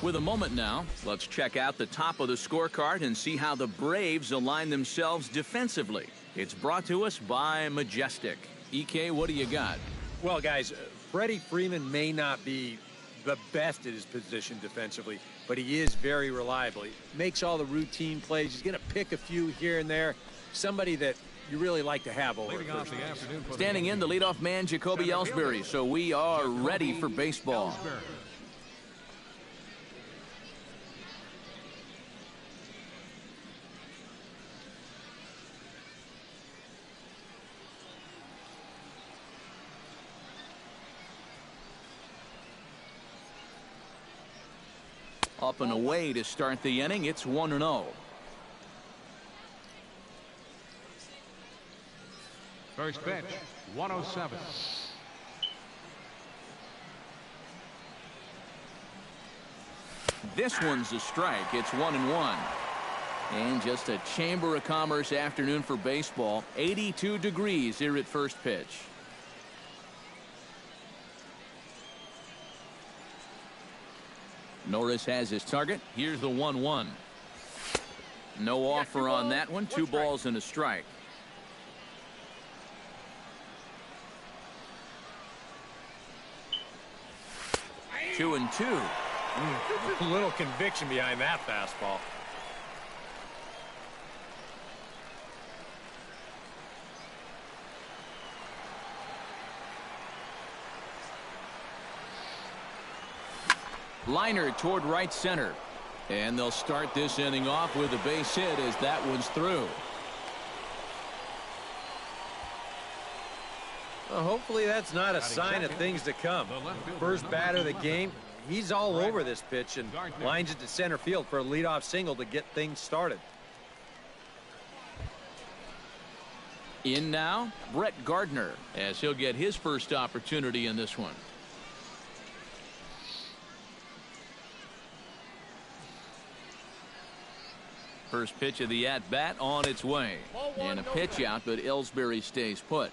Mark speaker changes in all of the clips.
Speaker 1: With a moment now, let's check out the top of the scorecard and see how the Braves align themselves defensively. It's brought to us by Majestic. EK, what do you got?
Speaker 2: Well, guys, Freddie Freeman may not be the best at his position defensively, but he is very reliable. He makes all the routine plays. He's going to pick a few here and there. Somebody that you really like to have over.
Speaker 1: Standing in, the leadoff man, Jacoby Ellsbury. So we are ready for baseball. Up and away to start the inning. It's 1-0.
Speaker 3: First pitch, 107.
Speaker 1: This one's a strike. It's 1-1. And just a Chamber of Commerce afternoon for baseball. 82 degrees here at first pitch. Norris has his target. Here's the 1-1. No offer on that one. 2 balls and a strike. Two and two.
Speaker 2: A little conviction behind that fastball.
Speaker 1: Liner toward right center. And they'll start this inning off with a base hit as that one's through.
Speaker 2: Well, hopefully that's not a sign of things to come. First batter of the game, he's all over this pitch and lines it to center field for a leadoff single to get things started.
Speaker 1: In now, Brett Gardner, as he'll get his first opportunity in this one. First pitch of the at-bat on its way. And a pitch out, but Ellsbury stays put.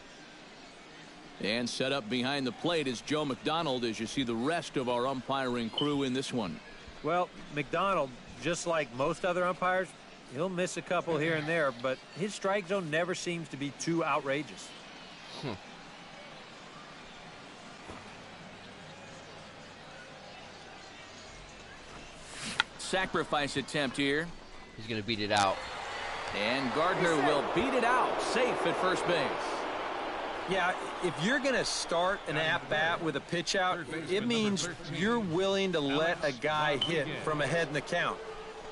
Speaker 1: And set up behind the plate is Joe McDonald as you see the rest of our umpiring crew in this one.
Speaker 2: Well, McDonald, just like most other umpires, he'll miss a couple here and there, but his strike zone never seems to be too outrageous.
Speaker 1: Sacrifice attempt here.
Speaker 4: He's going to beat it out.
Speaker 1: And Gardner will beat it out. Safe at first base.
Speaker 2: Yeah, if you're going to start an at-bat with a pitch out, it means you're willing to let a guy hit from ahead in the count.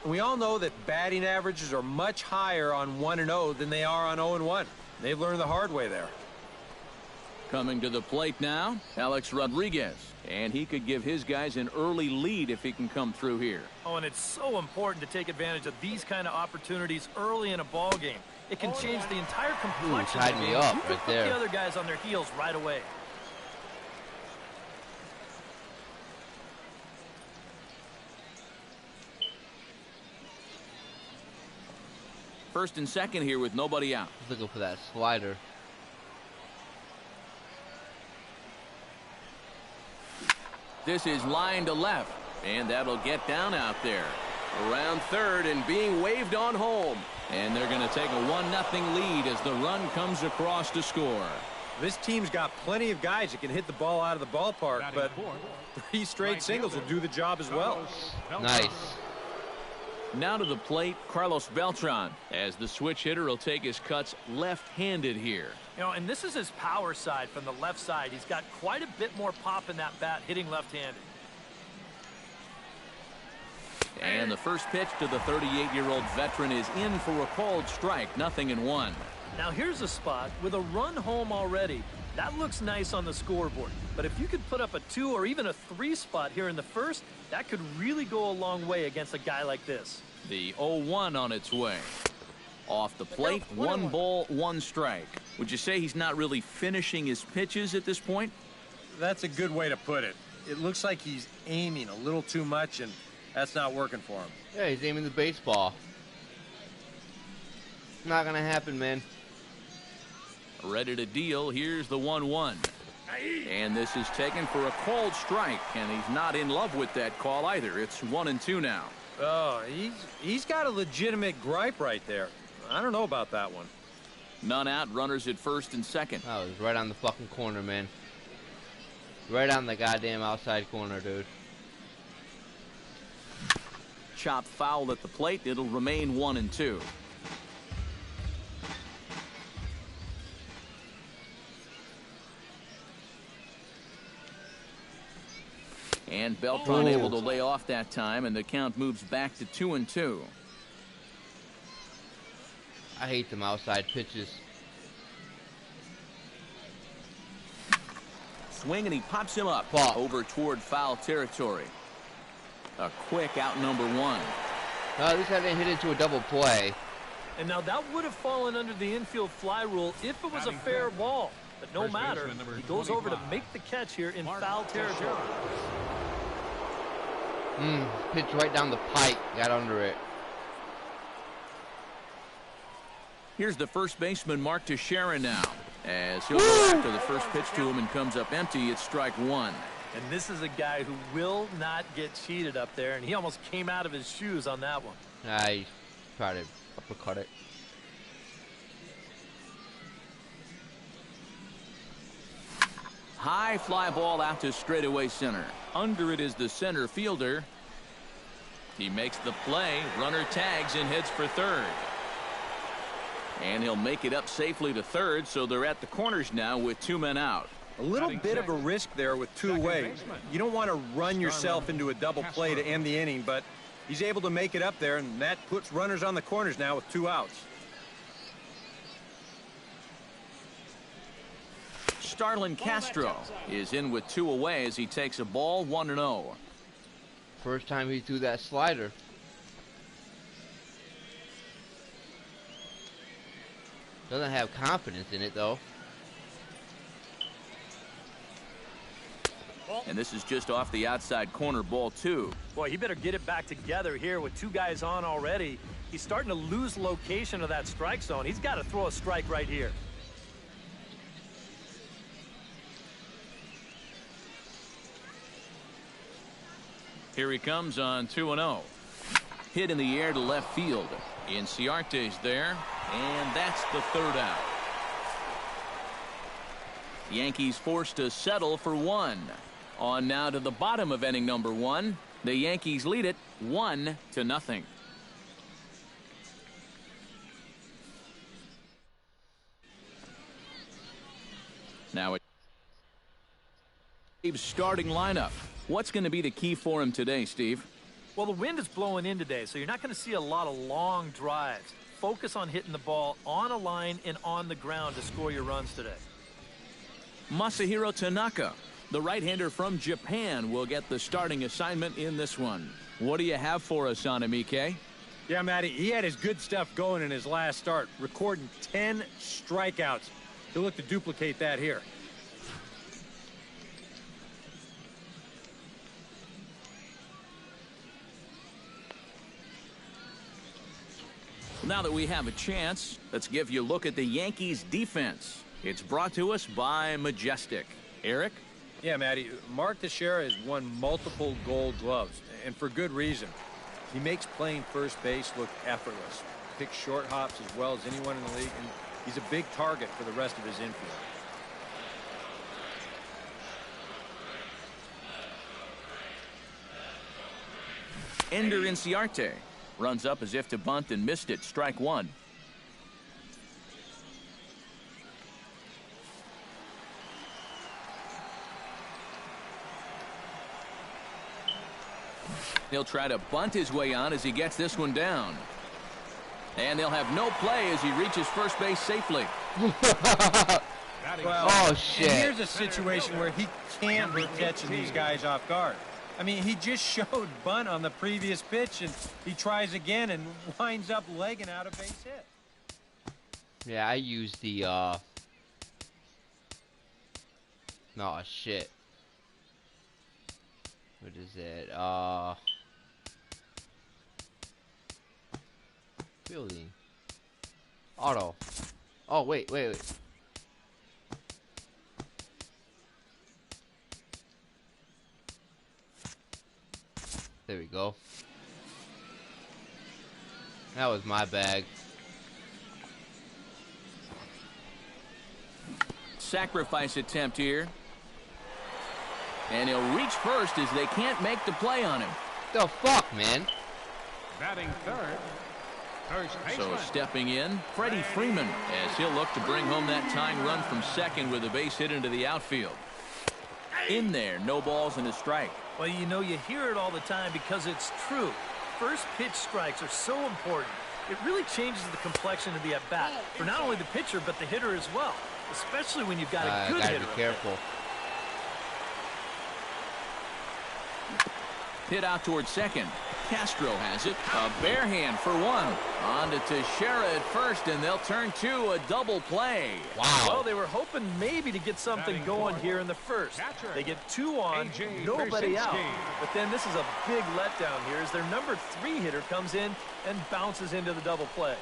Speaker 2: We all know that batting averages are much higher on 1-0 than they are on 0-1. They've learned the hard way there.
Speaker 1: Coming to the plate now, Alex Rodriguez. And he could give his guys an early lead if he can come through here.
Speaker 5: Oh, and it's so important to take advantage of these kind of opportunities early in a ball game. It can change the entire complexion of the game.
Speaker 4: Up
Speaker 5: you can
Speaker 4: right
Speaker 5: put
Speaker 4: there.
Speaker 5: the other guys on their heels right away.
Speaker 1: First and second here with nobody out.
Speaker 4: He's looking for that slider.
Speaker 1: This is line to left, and that'll get down out there. Around third and being waved on home. And they're going to take a 1-0 lead as the run comes across to score.
Speaker 2: This team's got plenty of guys that can hit the ball out of the ballpark, but 3 straight singles will do the job as well.
Speaker 4: Nice.
Speaker 1: Now to the plate, Carlos Beltran, as the switch hitter will take his cuts left-handed here.
Speaker 5: You know, and this is his power side from the left side. He's got quite a bit more pop in that bat hitting left-handed.
Speaker 1: And the first pitch to the 38-year-old veteran is in for a called strike, 0-1.
Speaker 5: Now here's a spot with a run home already. That looks nice on the scoreboard. But if you could put up a 2 or even a 3 spot here in the first, that could really go a long way against a guy like this.
Speaker 1: The 0-1 on its way. Off the plate, 1 ball, 1 strike. Would you say he's not really finishing his pitches at this point?
Speaker 2: That's a good way to put it. It looks like he's aiming a little too much, and that's not working for him.
Speaker 4: Yeah, he's aiming the baseball. Not going to happen, man.
Speaker 1: Ready to deal. Here's the 1-1. And this is taken for a called strike, and he's not in love with that call either. It's 1-2 now.
Speaker 2: Oh, he's got a legitimate gripe right there. I don't know about that one.
Speaker 1: None out, runners at first and second.
Speaker 4: That was right on the fucking corner, man. Right on the goddamn outside corner, dude.
Speaker 1: Chopped foul at the plate. It'll remain 1-2. And Beltran able to lay off that time, and the count moves back to 2-2.
Speaker 4: I hate them outside pitches.
Speaker 1: Swing, and he pops him up over toward foul territory. A quick out number one.
Speaker 4: At least I didn't hit into a double play.
Speaker 5: And now that would have fallen under the infield fly rule if it was a fair ball. But no matter, he goes over to make the catch here in foul territory.
Speaker 4: Pitch right down the pipe. Got under it.
Speaker 1: Here's the first baseman, Mark Teixeira, now. As he'll go after the first pitch to him and comes up empty, it's strike one.
Speaker 5: And this is a guy who will not get cheated up there, and he almost came out of his shoes on that one.
Speaker 4: I tried to uppercut it.
Speaker 1: High fly ball out to straightaway center. Under it is the center fielder. He makes the play. Runner tags and heads for third. And he'll make it up safely to third, so they're at the corners now with two men out.
Speaker 2: A little bit of a risk there with two away. You don't want to run yourself into a double play to end the inning, but he's able to make it up there, and that puts runners on the corners now with two outs.
Speaker 1: Starlin Castro is in with two away as he takes a ball 1-0.
Speaker 4: First time he threw that slider. Doesn't have confidence in it, though.
Speaker 1: And this is just off the outside corner, ball two.
Speaker 5: Boy, he better get it back together here with two guys on already. He's starting to lose location of that strike zone. He's got to throw a strike right here.
Speaker 1: Here he comes on 2-0. Hit in the air to left field. Inciarte's there, and that's the third out. Yankees forced to settle for one. On now to the bottom of inning number one. The Yankees lead it 1-0. Now Steve's starting lineup. What's going to be the key for him today, Steve?
Speaker 5: Well, the wind is blowing in today, so you're not going to see a lot of long drives. Focus on hitting the ball on a line and on the ground to score your runs today.
Speaker 1: Masahiro Tanaka, the right-hander from Japan, will get the starting assignment in this one. What do you have for us on him, EK?
Speaker 2: Yeah, Matty, he had his good stuff going in his last start, recording 10 strikeouts. He'll look to duplicate that here.
Speaker 1: Now that we have a chance, let's give you a look at the Yankees defense. It's brought to us by Majestic. Eric?
Speaker 2: Yeah, Matty, Mark Teixeira has won multiple gold gloves, and for good reason. He makes playing first base look effortless. Picks short hops as well as anyone in the league, and he's a big target for the rest of his infield.
Speaker 1: Ender Inciarte runs up as if to bunt and missed it. Strike one. He'll try to bunt his way on as he gets this one down. And they'll have no play as he reaches first base safely.
Speaker 2: Well,
Speaker 4: oh, shit.
Speaker 2: And here's a situation where he can't be catching these guys off guard. I mean, he just showed bunt on the previous pitch, and he tries again and winds up legging out a base hit.
Speaker 4: Yeah, I used the, no, shit. What is it? Fielding. Auto. Oh, wait. There we go. That was my bag.
Speaker 1: Sacrifice attempt here. And he'll reach first as they can't make the play on him.
Speaker 4: The fuck, man?
Speaker 3: Batting third. First
Speaker 1: So
Speaker 3: baseman.
Speaker 1: stepping in, Freddie Freeman, as he'll look to bring home that tying run from second with a base hit into the outfield. In there, no balls and a strike.
Speaker 5: Well, you know, you hear it all the time because it's true. First pitch strikes are so important. It really changes the complexion of the at-bat for not only the pitcher but the hitter as well, especially when you've got a good
Speaker 4: gotta
Speaker 5: hitter.
Speaker 4: be careful.
Speaker 1: Hit out towards second. Castro has it. A bare hand for one. On to Teixeira at first, and they'll turn to a double play.
Speaker 4: Wow.
Speaker 5: Well, they were hoping maybe to get something going here in the first. They get 2 on, nobody out. But then this is a big letdown here as their number 3 hitter comes in and bounces into the double play.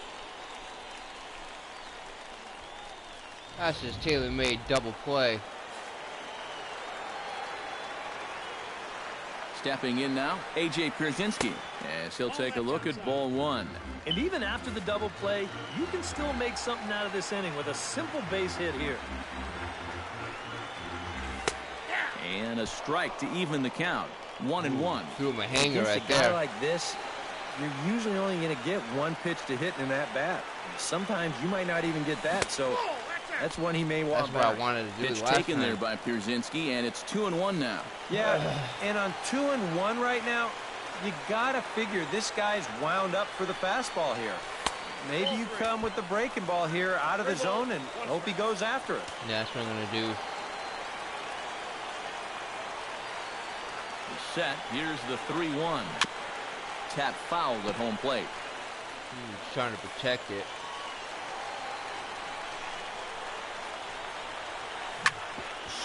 Speaker 4: That's just tailor-made double play.
Speaker 1: Stepping in now, A.J. Pierzynski, as he'll take a look at ball 1.
Speaker 5: And even after the double play, you can still make something out of this inning with a simple base hit here.
Speaker 1: And a strike to even the count. 1-1.
Speaker 4: Threw him a hanger
Speaker 2: Against
Speaker 4: right
Speaker 2: a guy
Speaker 4: there.
Speaker 2: like this, you're usually only going to get one pitch to hit in that bat. Sometimes you might not even get that, so that's one he may want
Speaker 4: That's what I
Speaker 2: back.
Speaker 4: wanted to do
Speaker 1: Pitch
Speaker 4: last
Speaker 1: taken
Speaker 4: time.
Speaker 1: there by Pierzynski, and it's 2-1 now.
Speaker 2: Yeah, and on 2-1 right now, you got to figure this guy's wound up for the fastball here. Maybe you come with the breaking ball here out of the zone and hope he goes after it.
Speaker 4: Yeah, that's what I'm gonna do.
Speaker 1: Set. Here's the 3-1. Tap fouled at home plate.
Speaker 4: He's trying to protect it.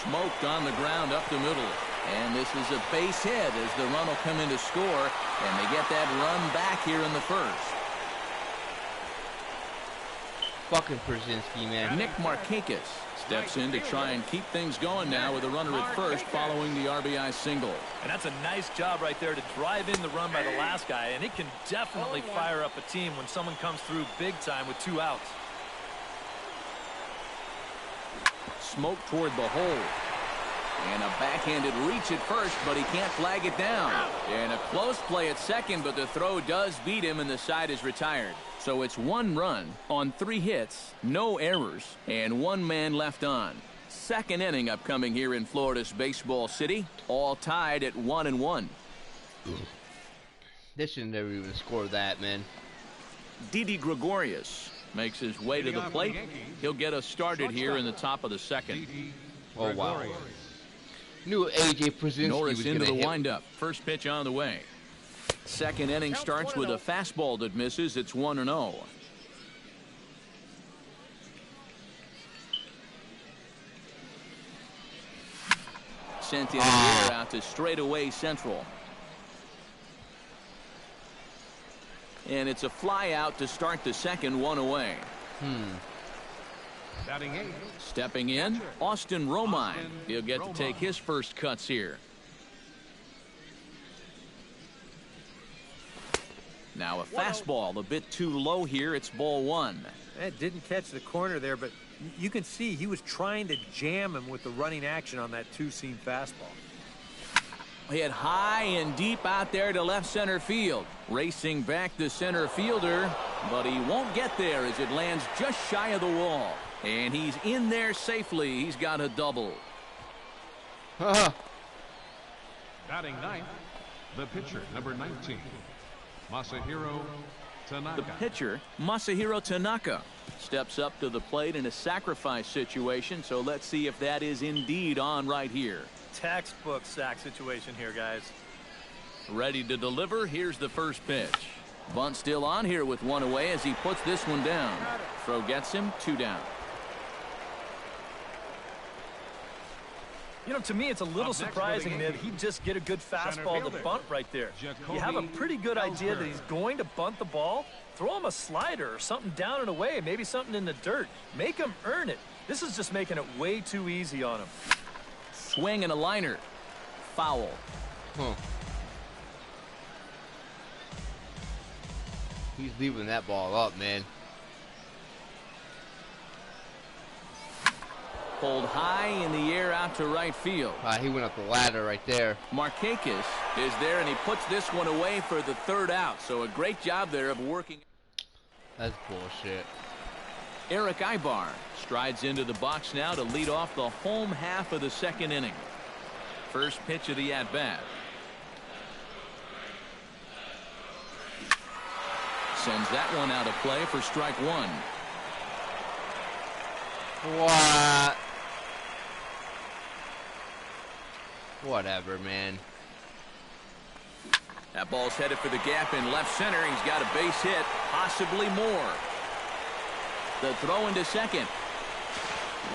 Speaker 1: Smoked on the ground up the middle. And this is a base hit as the run will come in to score. And they get that run back here in the first.
Speaker 4: Fucking Pierzynski, man.
Speaker 1: Nick Markakis steps in to try and keep things going now with a runner at first following the RBI single.
Speaker 5: And that's a nice job right there to drive in the run by the last guy, and it can definitely fire up a team when someone comes through big time with 2 outs.
Speaker 1: Smoke toward the hole. And a backhanded reach at first, but he can't flag it down. And a close play at second, but the throw does beat him, and the side is retired. So it's 1 run on 3 hits, no errors, and 1 man left on. Second inning upcoming here in Florida's Baseball City, all tied at 1-1.
Speaker 4: They should never even score that, man.
Speaker 1: Didi Gregorius makes his way to the plate. He'll get us started here in the top of the second.
Speaker 4: Oh, wow. Knew A.J. Pierzynski
Speaker 1: Norris
Speaker 4: was
Speaker 1: into
Speaker 4: gonna
Speaker 1: the
Speaker 4: hit.
Speaker 1: windup. First pitch on the way. Second inning starts with a fastball that misses. It's 1-0. Sent in the air out to straightaway central. And it's a fly out to start the second, 1 away.
Speaker 3: Batting 8.
Speaker 1: Stepping in, Austin Romine. He'll get to take his first cuts here. Now a fastball a bit too low here. It's ball 1.
Speaker 2: That didn't catch the corner there, but you can see he was trying to jam him with the running action on that 2-seam fastball.
Speaker 1: Hit high and deep out there to left center field. Racing back the center fielder, but he won't get there as it lands just shy of the wall. And he's in there safely. He's got a double.
Speaker 4: Haha.
Speaker 3: Batting 9th. The pitcher, number 19. Masahiro Tanaka.
Speaker 1: The pitcher, Masahiro Tanaka, steps up to the plate in a sacrifice situation. So let's see if that is indeed on right here.
Speaker 5: Textbook sack situation here, guys.
Speaker 1: Ready to deliver. Here's the first pitch. Bunt still on here with 1 away as he puts this one down. Throw gets him, 2 down.
Speaker 5: You know, to me, it's a little surprising that he'd just get a good fastball to bunt right there. You have a pretty good idea that he's going to bunt the ball. Throw him a slider or something down and away, maybe something in the dirt. Make him earn it. This is just making it way too easy on him.
Speaker 1: Swing and a liner. Foul.
Speaker 4: He's leaving that ball up, man.
Speaker 1: Pulled high in the air out to right field.
Speaker 4: He went up the ladder right there.
Speaker 1: Markakis is there, and he puts this one away for the third out. So a great job there of working.
Speaker 4: That's bullshit.
Speaker 1: Eric Ibar strides into the box now to lead off the home half of the second inning. First pitch of the at-bat. Sends that one out of play for strike one.
Speaker 4: What? Whatever, man.
Speaker 1: That ball's headed for the gap in left center. He's got a base hit, possibly more. The throw into second.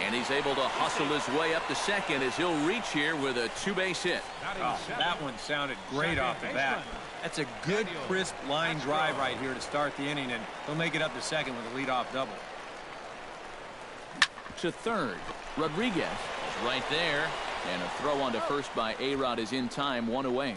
Speaker 1: And he's able to hustle his way up to second as he'll reach here with a two-base hit.
Speaker 2: Oh, that one sounded great off the bat. That's a good, crisp line drive right here to start the inning, and he'll make it up to second with a leadoff double.
Speaker 1: To third, Rodriguez is right there, and a throw on to first by A-Rod is in time, one away.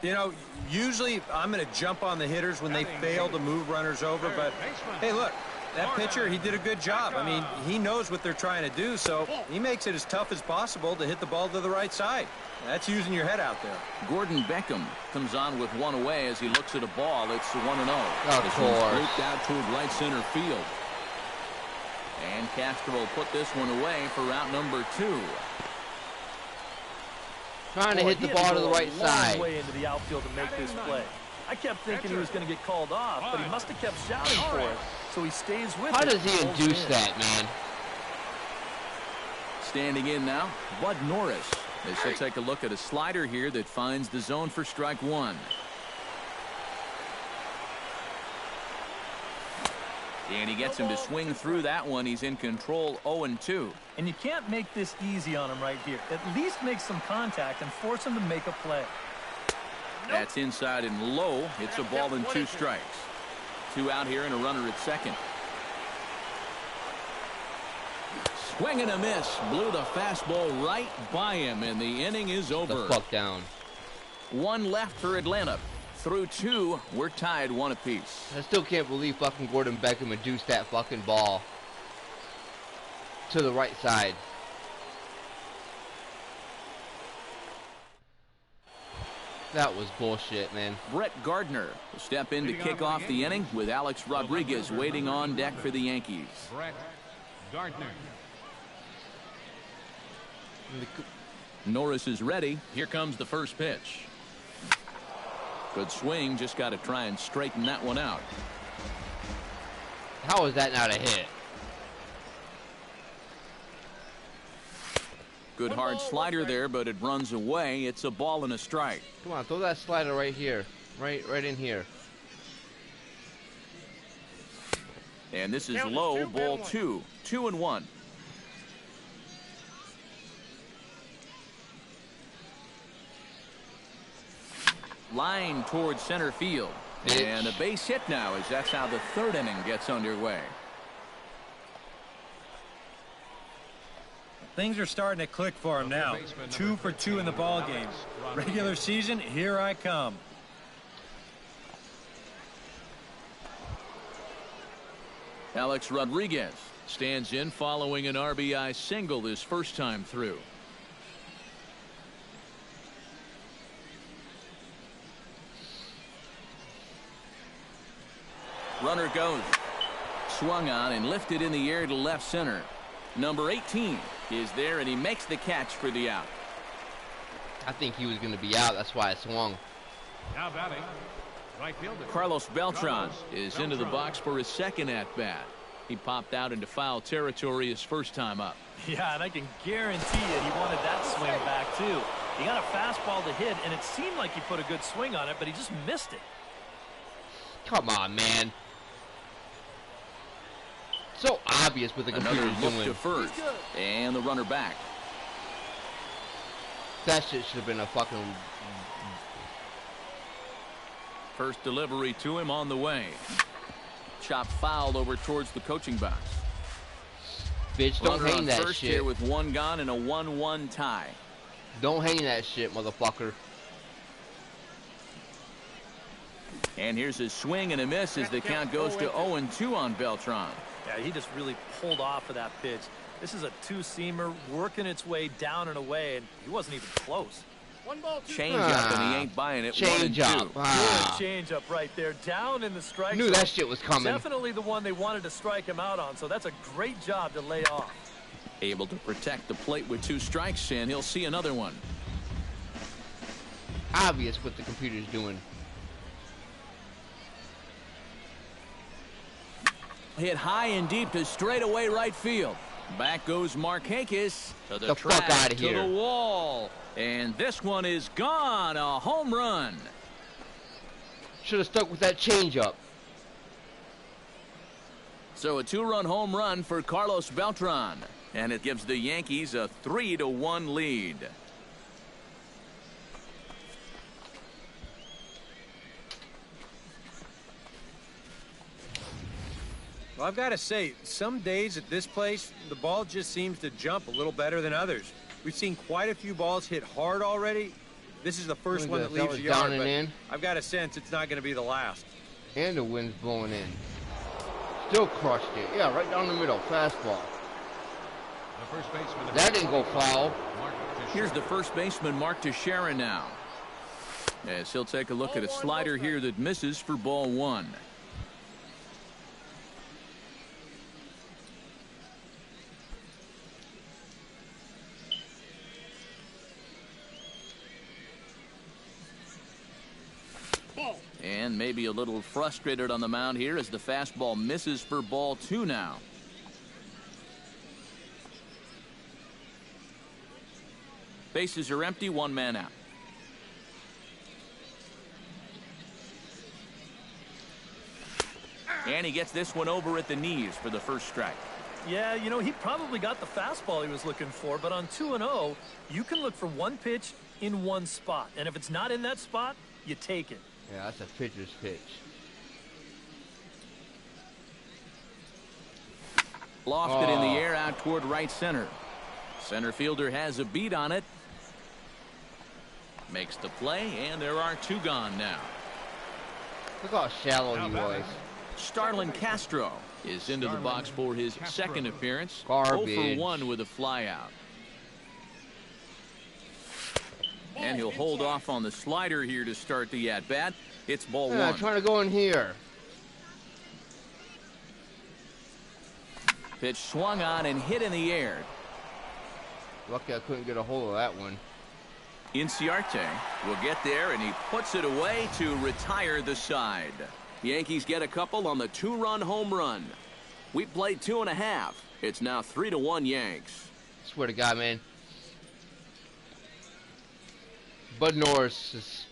Speaker 2: You know, usually I'm going to jump on the hitters when they fail to move runners over, but hey, look, that pitcher, he did a good job. I mean, he knows what they're trying to do, so he makes it as tough as possible to hit the ball to the right side. That's using your head out there.
Speaker 1: Gordon Beckham comes on with one away as he looks at a ball. It's 1-0.
Speaker 4: Of course.
Speaker 1: Looped out toward right center field. And Castro will put this one away for route number 2.
Speaker 4: Trying to hit the ball to the right side.
Speaker 5: Way into the outfield to make this play. I kept thinking he was going to get called off, but he must have kept shouting for it. So he stays with it.
Speaker 4: How does he induce that, man?
Speaker 1: Standing in now, Bud Norris. They should take a look at a slider here that finds the zone for strike one. And he gets him to swing through that one. He's in control, 0-2.
Speaker 5: And you can't make this easy on him right here. At least make some contact and force him to make a play.
Speaker 1: That's inside and low. It's a ball and 2 strikes. 2 out here and a runner at second. Swing and a miss. Blew the fastball right by him, and the inning is over.
Speaker 4: The fuck down.
Speaker 1: 1 left for Atlanta. Through 2, we're tied 1 apiece.
Speaker 4: I still can't believe fucking Gordon Beckham induced that fucking ball to the right side. That was bullshit, man.
Speaker 1: Brett Gardner will step in to kick off the inning with Alex Rodriguez waiting on deck for the Yankees.
Speaker 3: Brett Gardner.
Speaker 1: Norris is ready. Here comes the first pitch. Good swing. Just got to try and straighten that one out.
Speaker 4: How is that not a hit?
Speaker 1: Good hard slider there, but it runs away. It's a ball and a strike.
Speaker 4: Come on, throw that slider right here. Right in here.
Speaker 1: And this is low, ball 2. 2-1. Line towards center field. And a base hit now, as that's how the third inning gets underway.
Speaker 2: Things are starting to click for him now. 2 for 2 in the ball game. Regular season, here I come.
Speaker 1: Alex Rodriguez stands in following an RBI single his first time through. Runner goes. Swung on and lifted in the air to left center. Number 18 is there, and he makes the catch for the out.
Speaker 4: I think he was going to be out. That's why I swung.
Speaker 3: Now batting, right fielder
Speaker 1: Carlos Beltran is into the box for his second at-bat. He popped out into foul territory his first time up.
Speaker 5: Yeah, and I can guarantee you he wanted that swing back, too. He got a fastball to hit, and it seemed like he put a good swing on it, but he just missed it.
Speaker 4: Come on, man. So obvious what the computer's
Speaker 1: Another look
Speaker 4: doing.
Speaker 1: to first, and the runner back.
Speaker 4: That shit should have been a fucking...
Speaker 1: First delivery to him on the way. Chop fouled over towards the coaching box.
Speaker 4: Bitch, don't
Speaker 1: Runner
Speaker 4: hang
Speaker 1: on
Speaker 4: that
Speaker 1: first
Speaker 4: shit.
Speaker 1: here with 1 gone and a 1-1 tie.
Speaker 4: Don't hang that shit, motherfucker.
Speaker 1: And here's a swing and a miss as the count goes to 0-2 on Beltran.
Speaker 5: Yeah, he just really pulled off of that pitch. This is a two-seamer working its way down and away, and he wasn't even close.
Speaker 1: Change up, and he ain't buying it.
Speaker 4: Change up.
Speaker 5: Good change up right there, down in the strike
Speaker 4: Knew
Speaker 5: zone.
Speaker 4: that shit was coming.
Speaker 5: Definitely the one they wanted to strike him out on, so that's a great job to lay off.
Speaker 1: Able to protect the plate with 2 strikes, and he'll see another one.
Speaker 4: Obvious what the computer's doing.
Speaker 1: Hit high and deep to straightaway right field. Back goes Markakis to the
Speaker 4: fuck
Speaker 1: track,
Speaker 4: outta
Speaker 1: to
Speaker 4: here.
Speaker 1: the wall. And this one is gone. A home run.
Speaker 4: Should have stuck with that changeup.
Speaker 1: So a 2-run home run for Carlos Beltran. And it gives the Yankees a 3-1 lead.
Speaker 2: Well, I've got to say, some days at this place, the ball just seems to jump a little better than others. We've seen quite a few balls hit hard already. This is the first one that leaves the yard, but I've got a sense it's not going to be the last.
Speaker 4: And the wind's blowing in. Still crushed it. Yeah, right down the middle. Fastball.
Speaker 3: The first baseman.
Speaker 4: That didn't go foul.
Speaker 1: Here's the first baseman, Mark Teixeira now. As he'll take a look at a slider here that misses for ball 1. And maybe a little frustrated on the mound here as the fastball misses for ball 2 now. Bases are empty, 1 man out. And he gets this one over at the knees for the first strike.
Speaker 5: Yeah, you know, he probably got the fastball he was looking for, but on 2-0, you can look for one pitch in one spot. And if it's not in that spot, you take it.
Speaker 4: Yeah, that's a pitcher's pitch.
Speaker 1: Lofted in the air out toward right center. Center fielder has a beat on it. Makes the play, and there are 2 gone now.
Speaker 4: Look how shallow he was.
Speaker 1: Starlin Castro is into the box for his second appearance.
Speaker 4: Garbage.
Speaker 1: 0 for 1 with a flyout. And he'll hold off on the slider here to start the at-bat. It's ball 1.
Speaker 4: Trying to go in here.
Speaker 1: Pitch swung on and hit in the air.
Speaker 4: Lucky I couldn't get a hold of that one.
Speaker 1: Inciarte will get there, and he puts it away to retire the side. Yankees get a couple on the 2-run home run. We played 2.5. It's now 3-1 Yanks.
Speaker 4: Swear to God, man. Bud Norris is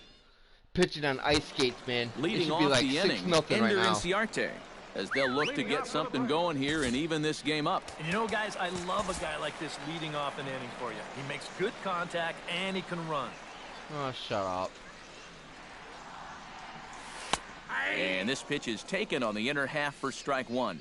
Speaker 4: pitching on ice skates, man.
Speaker 1: Leading off
Speaker 4: like
Speaker 1: the inning,
Speaker 4: right
Speaker 1: Ender
Speaker 4: now.
Speaker 1: Inciarte, as they'll look to get something going here and even this game up.
Speaker 5: And you know, guys, I love a guy like this leading off an inning for you. He makes good contact, and he can run.
Speaker 4: Oh, shut up.
Speaker 1: And this pitch is taken on the inner half for strike 1.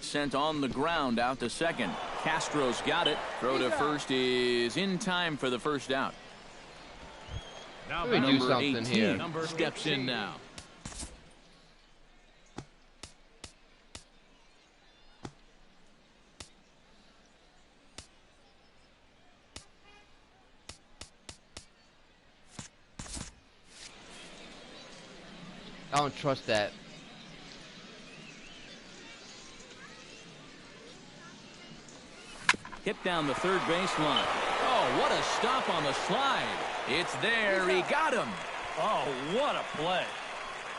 Speaker 1: Sent on the ground out to second. Castro's got it. Throw to first is in time for the first out.
Speaker 3: Now
Speaker 4: Let me do
Speaker 1: Number
Speaker 4: something
Speaker 1: 18
Speaker 4: here.
Speaker 1: steps in now.
Speaker 4: I don't trust that.
Speaker 1: Hit down the third baseline. Oh, what a stop on the slide. It's there. He got him.
Speaker 5: Oh, what a play.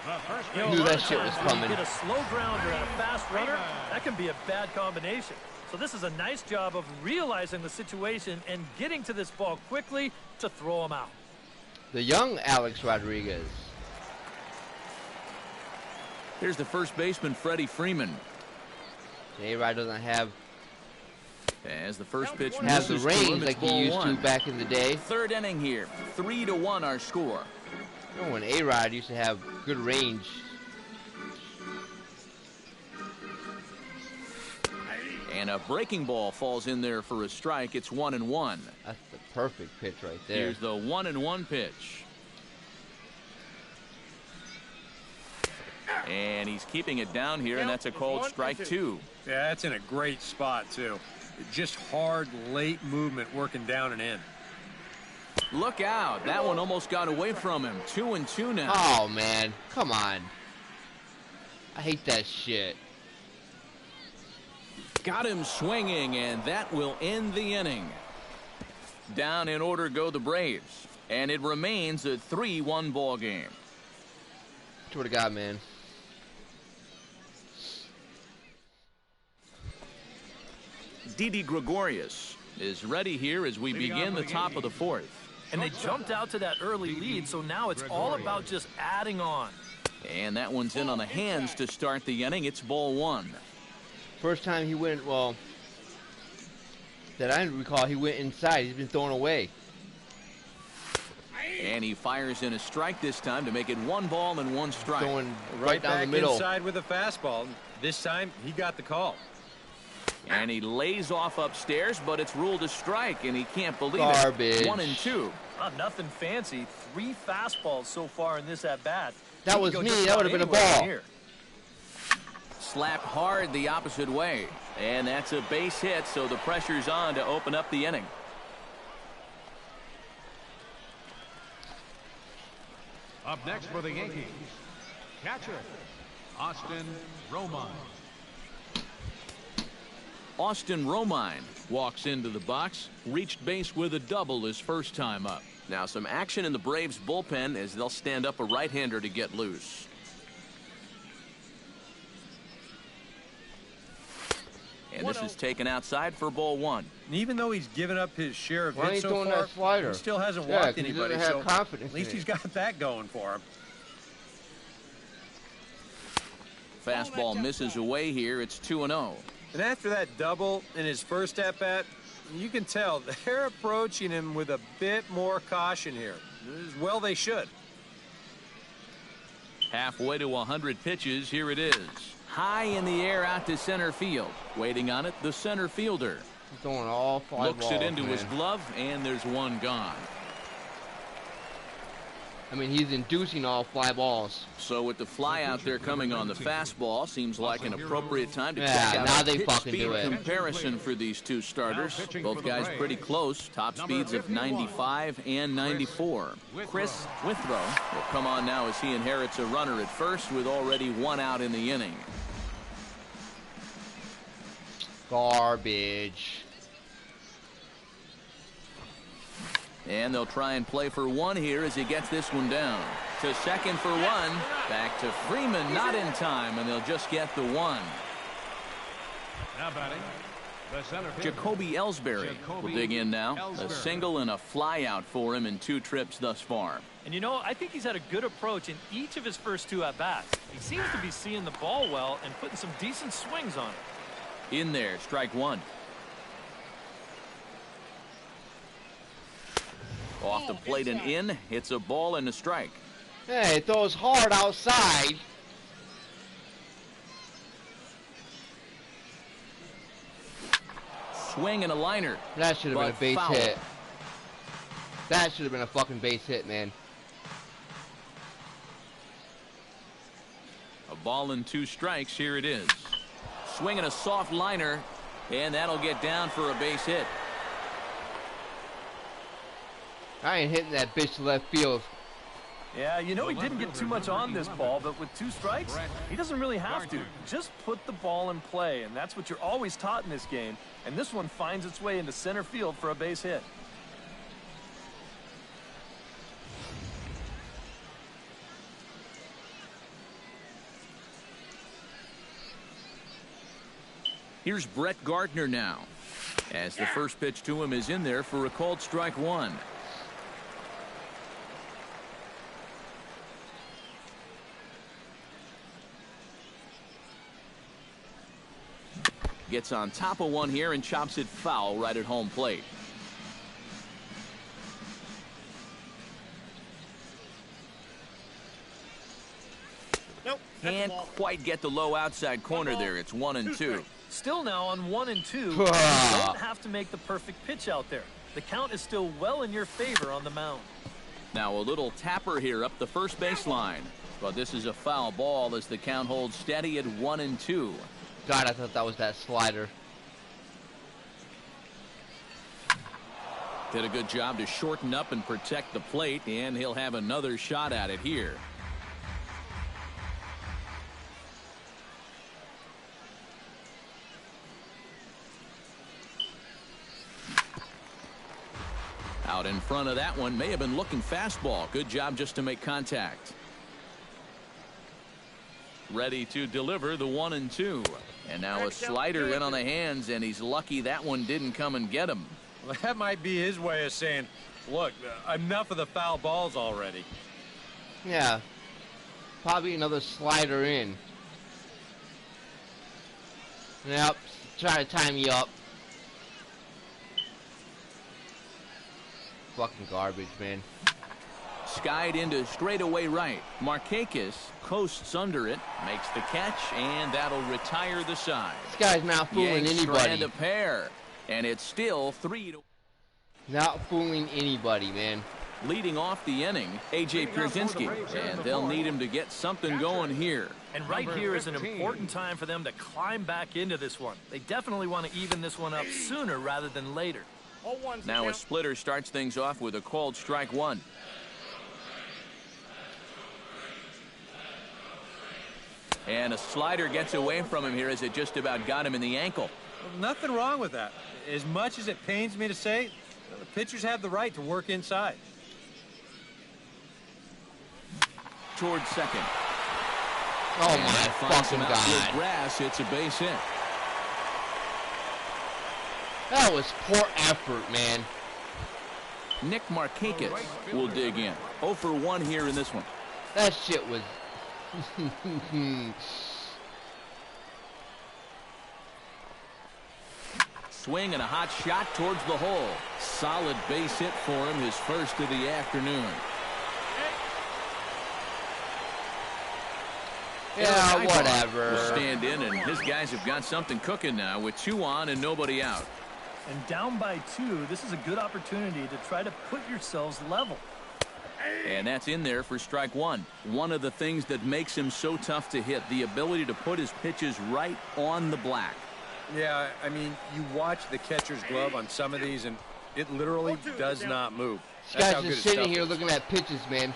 Speaker 3: the first
Speaker 5: You know,
Speaker 4: Knew
Speaker 5: a lot
Speaker 4: that
Speaker 5: of
Speaker 4: shit was
Speaker 5: times when you
Speaker 4: coming.
Speaker 5: get a slow grounder and a fast runner, that can be a bad combination. So this is a nice job of realizing the situation and getting to this ball quickly to throw him out.
Speaker 4: The young Alex Rodriguez.
Speaker 1: Here's the first baseman, Freddie Freeman.
Speaker 4: A-Rod doesn't have
Speaker 1: As the first pitch
Speaker 4: the
Speaker 1: misses to him,
Speaker 4: range
Speaker 1: it's
Speaker 4: like he
Speaker 1: ball
Speaker 4: used
Speaker 1: 1.
Speaker 4: to back in the day.
Speaker 1: Third inning here. 3-1 our score.
Speaker 4: You know, when A-Rod used to have good range.
Speaker 1: And a breaking ball falls in there for a strike. It's 1-1.
Speaker 4: That's the perfect pitch right there.
Speaker 1: Here's the 1-1 pitch. And he's keeping it down here, and that's a called strike 2.
Speaker 2: Yeah, that's in a great spot, too. Just hard, late movement working down and in.
Speaker 1: Look out. That one almost got away from him. 2-2 now.
Speaker 4: Oh, man. Come on. I hate that shit.
Speaker 1: Got him swinging, and that will end the inning. Down in order go the Braves, and it remains a 3-1 ball game.
Speaker 4: Swear to God, man.
Speaker 1: Didi Gregorius is ready here as we begin the top of the 4th.
Speaker 5: And they jumped out to that early lead, so now it's all about just adding on.
Speaker 1: And that one's in on the hands to start the inning. It's ball 1.
Speaker 4: First time he went, well, that I recall, he went inside. He's been thrown away.
Speaker 1: And he fires in a strike this time to make it 1 ball and 1 strike.
Speaker 4: Going right down
Speaker 2: back
Speaker 4: the middle.
Speaker 2: Inside with a fastball. This time, he got the call.
Speaker 1: And he lays off upstairs, but it's ruled a strike, and he can't believe
Speaker 4: Garbage.
Speaker 1: it. 1-2.
Speaker 5: Nothing fancy. 3 fastballs so far in this at-bat.
Speaker 4: That was me. That would have been a ball.
Speaker 5: Here.
Speaker 1: Slapped hard the opposite way. And that's a base hit, so the pressure's on to open up the inning.
Speaker 3: Up next for the Yankees, catcher, Austin Romine.
Speaker 1: Austin Romine walks into the box, reached base with a double his first time up. Now some action in the Braves bullpen as they'll stand up a right-hander to get loose. And this is taken outside for ball 1.
Speaker 2: And even though he's given up his share of
Speaker 4: Why
Speaker 2: hits
Speaker 4: ain't
Speaker 2: so
Speaker 4: throwing
Speaker 2: far,
Speaker 4: that slider?
Speaker 2: he still hasn't
Speaker 4: Yeah,
Speaker 2: walked
Speaker 4: 'cause he
Speaker 2: anybody.
Speaker 4: doesn't have
Speaker 2: So
Speaker 4: confidence
Speaker 2: at least
Speaker 4: in
Speaker 2: he's
Speaker 4: it.
Speaker 2: got that going for him.
Speaker 1: Fastball misses away here. It's 2-0.
Speaker 2: And after that double in his first at-bat, you can tell they're approaching him with a bit more caution here. As well they should.
Speaker 1: Halfway to 100 pitches. Here it is. High in the air out to center field. Waiting on it, the center fielder.
Speaker 4: He's throwing all 5
Speaker 1: Looks
Speaker 4: balls,
Speaker 1: it into
Speaker 4: man.
Speaker 1: his glove, and there's one gone.
Speaker 4: I mean, he's inducing all 5 balls.
Speaker 1: So with the fly out there coming on the fastball, seems like an appropriate time to
Speaker 4: Yeah,
Speaker 1: check out
Speaker 4: now
Speaker 1: a
Speaker 4: they
Speaker 1: pitch
Speaker 4: fucking
Speaker 1: speed
Speaker 4: do it.
Speaker 1: comparison for these two starters. Both guys pretty close. Top speeds of 95 and 94. Chris Withrow will come on now as he inherits a runner at first with already 1 out in the inning.
Speaker 4: Garbage.
Speaker 1: And they'll try and play for 1 here as he gets this one down. To second for 1. Back to Freeman, not in time, and they'll just get the 1.
Speaker 3: Now batting, the center fielder,
Speaker 1: Jacoby Ellsbury will dig in now. A single and a fly out for him in 2 trips thus far.
Speaker 5: And you know, I think he's had a good approach in each of his first 2 at-bats. He seems to be seeing the ball well and putting some decent swings on it.
Speaker 1: In there, strike 1. Off the plate and in. It's a ball and a strike.
Speaker 4: Hey, it throws hard outside.
Speaker 1: Swing and a liner.
Speaker 4: That should have been a
Speaker 1: but
Speaker 4: base
Speaker 1: foul.
Speaker 4: hit. That should have been a fucking base hit, man.
Speaker 1: A ball and 2 strikes. Here it is. Swinging a soft liner, and that'll get down for a base hit.
Speaker 4: I ain't hitting that bitch to left field.
Speaker 5: Yeah, you know, he didn't get too much on this ball, but with 2 strikes, he doesn't really have to. Just put the ball in play, and that's what you're always taught in this game. And this one finds its way into center field for a base hit.
Speaker 1: Here's Brett Gardner now, as the first pitch to him is in there for a called strike 1. Gets on top of one here and chops it foul right at home plate.
Speaker 6: Nope.
Speaker 1: Can't quite get the low outside corner there. It's 1-2.
Speaker 5: Still now on 1 and 2. You don't have to make the perfect pitch out there. The count is still well in your favor on the mound.
Speaker 1: Now a little tapper here up the first baseline. But this is a foul ball as the count holds steady at 1 and 2.
Speaker 4: God, I thought that was that slider.
Speaker 1: Did a good job to shorten up and protect the plate, and he'll have another shot at it here. Out in front of that one, may have been looking fastball. Good job just to make contact. Ready to deliver the 1 and 2. And now a slider in on the hands, and he's lucky that one didn't come and get him.
Speaker 2: Well, that might be his way of saying, look, enough of the foul balls already.
Speaker 4: Yeah. Probably another slider in. Yep. Try to tie me up. Fucking garbage, man.
Speaker 1: Skied into straightaway right. Markakis coasts under it, makes the catch, and that'll retire the side.
Speaker 4: This guy's not fooling
Speaker 1: Yanks
Speaker 4: anybody.
Speaker 1: strand a pair, and it's still 3-1.
Speaker 4: Not fooling anybody, man.
Speaker 1: Leading off the inning, A.J. Pierzynski, and they'll need him to get something going here.
Speaker 5: And right here is an important time for them to climb back into this one. They definitely want to even this one up sooner rather than later.
Speaker 1: Now a splitter starts things off with a called strike one. And a slider gets away from him here as it just about got him in the ankle.
Speaker 2: Well, nothing wrong with that. As much as it pains me to say, the pitchers have the right to work inside.
Speaker 1: Towards second.
Speaker 4: Oh
Speaker 1: And
Speaker 4: my
Speaker 1: that finds
Speaker 4: fucking
Speaker 1: him out with
Speaker 4: God.
Speaker 1: grass. It's a base hit.
Speaker 4: That was poor effort, man.
Speaker 1: Nick Markakis will dig in. 0 for 1 here in this one.
Speaker 4: That shit was...
Speaker 1: Swing and a hot shot towards the hole. Solid base hit for him, his first of the afternoon.
Speaker 4: Yeah, whatever.
Speaker 1: Will stand in, and his guys have got something cooking now with 2 on and nobody out.
Speaker 5: And down by 2, this is a good opportunity to try to put yourselves level.
Speaker 1: And that's in there for strike one. One of the things that makes him so tough to hit, the ability to put his pitches right on the black.
Speaker 2: Yeah, I mean, you watch the catcher's glove on some of these, and it literally does not move.
Speaker 4: This guy's just sitting here looking at pitches, man.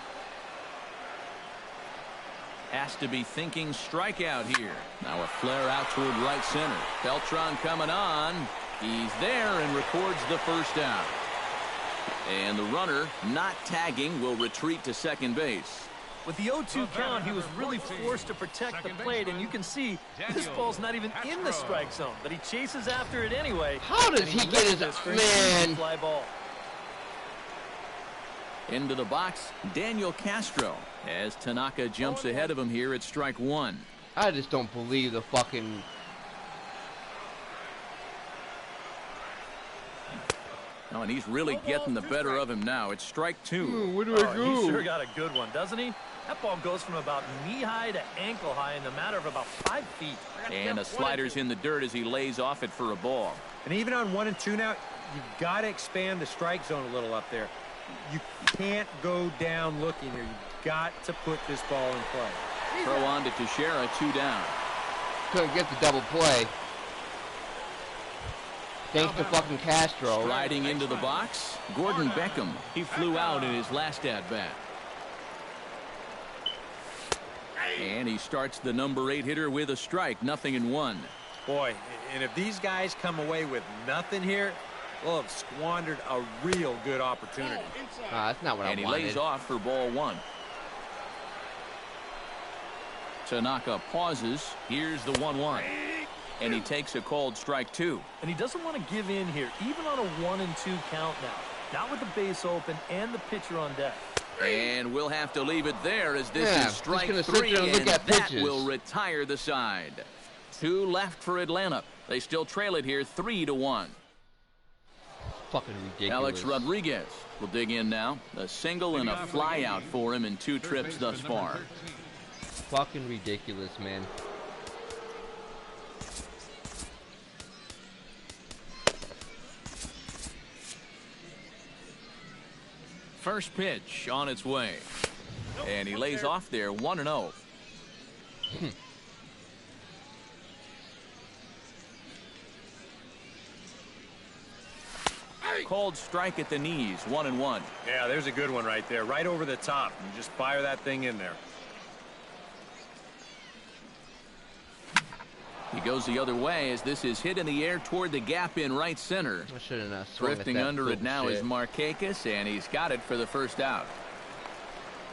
Speaker 1: Has to be thinking strikeout here. Now a flare out toward right center. Beltran coming on. He's there and records the first out. And the runner, not tagging, will retreat to second base.
Speaker 5: With the 0-2 count, he was really forced to protect the plate, and you can see this ball's not even in the strike zone, but he chases after it anyway.
Speaker 4: How does he get his man?
Speaker 5: Fly ball.
Speaker 1: Into the box, Daniel Castro, as Tanaka jumps ahead of him here at strike one.
Speaker 4: I just don't believe the fucking...
Speaker 1: Oh, and he's really getting the better of him now. It's strike two.
Speaker 4: Where do I go?
Speaker 5: He sure got a good one, doesn't he? That ball goes from about knee-high to ankle-high in the matter of about 5 feet.
Speaker 1: And a slider's in the dirt as he lays off it for a ball.
Speaker 2: And even on 1 and 2 now, you've got to expand the strike zone a little up there. You can't go down looking here. You've got to put this ball in play.
Speaker 1: Throw on to Teixeira, 2 down.
Speaker 4: Couldn't get the double play. Thanks to fucking Castro.
Speaker 1: Sliding into the box, Gordon Beckham. He flew out in his last at-bat. And he starts the number 8 hitter with a strike, 0-1.
Speaker 2: Boy, and if these guys come away with nothing here, they'll have squandered a real good opportunity.
Speaker 4: That's not what I wanted.
Speaker 1: And he lays off for ball 1. Tanaka pauses. Here's the 1-1. And he takes a called strike 2.
Speaker 5: And he doesn't want to give in here, even on a 1 and 2 count now. Not with the base open and the pitcher on deck.
Speaker 1: And we'll have to leave it there as this is strike 3, and that will retire the side. 2 left for Atlanta. They still trail it here 3-1.
Speaker 4: Fucking ridiculous.
Speaker 1: Alex Rodriguez will dig in now. A single and a fly out for him in 2 trips thus far.
Speaker 4: Fucking ridiculous, man.
Speaker 1: First pitch on its way. And he lays off there 1-0. Called strike at the knees, 1-1.
Speaker 2: Yeah, there's a good one right there, right over the top. And just fire that thing in there.
Speaker 1: He goes the other way as this is hit in the air toward the gap in right center. Drifting under it now is Markakis, and he's got it for the first out.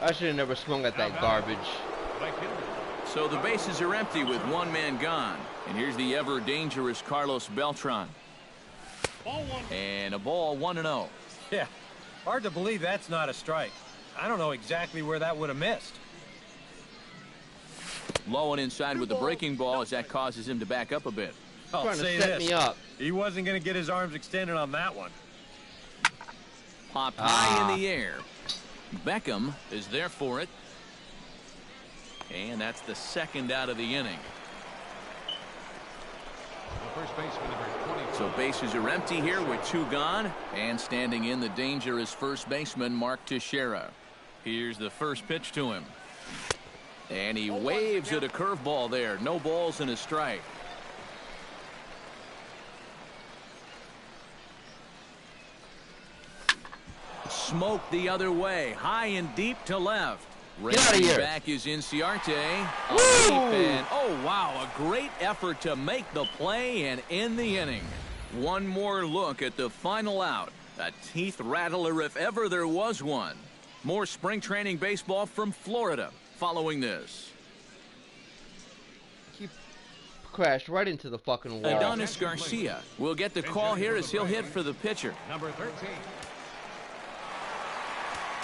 Speaker 4: I should have never swung at that garbage.
Speaker 1: So the bases are empty with one man gone. And here's the ever dangerous Carlos Beltran. And a ball, 1-0.
Speaker 2: Yeah, hard to believe that's not a strike. I don't know exactly where that would have missed.
Speaker 1: Low and inside with the breaking ball as that causes him to back up a bit.
Speaker 2: I'll
Speaker 4: Trying to
Speaker 2: say
Speaker 4: set
Speaker 2: this.
Speaker 4: me up.
Speaker 2: He wasn't going to get his arms extended on that one.
Speaker 1: Popped high in the air. Beckham is there for it. And that's the second out of the inning.
Speaker 3: First baseman number 20.
Speaker 1: So bases are empty here with two gone. And standing in the danger is first baseman Mark Teixeira. Here's the first pitch to him. And he waves at a curveball there. No balls and a strike. Smoke the other way. High and deep to left. Racing back is Inciarte. And oh wow, a great effort to make the play and end the inning. One more look at the final out. A teeth rattler if ever there was one. More spring training baseball from Florida following this.
Speaker 4: He crashed right into the fucking wall.
Speaker 1: Adonis Garcia will get the call here as he'll hit for the pitcher.
Speaker 3: Number 13.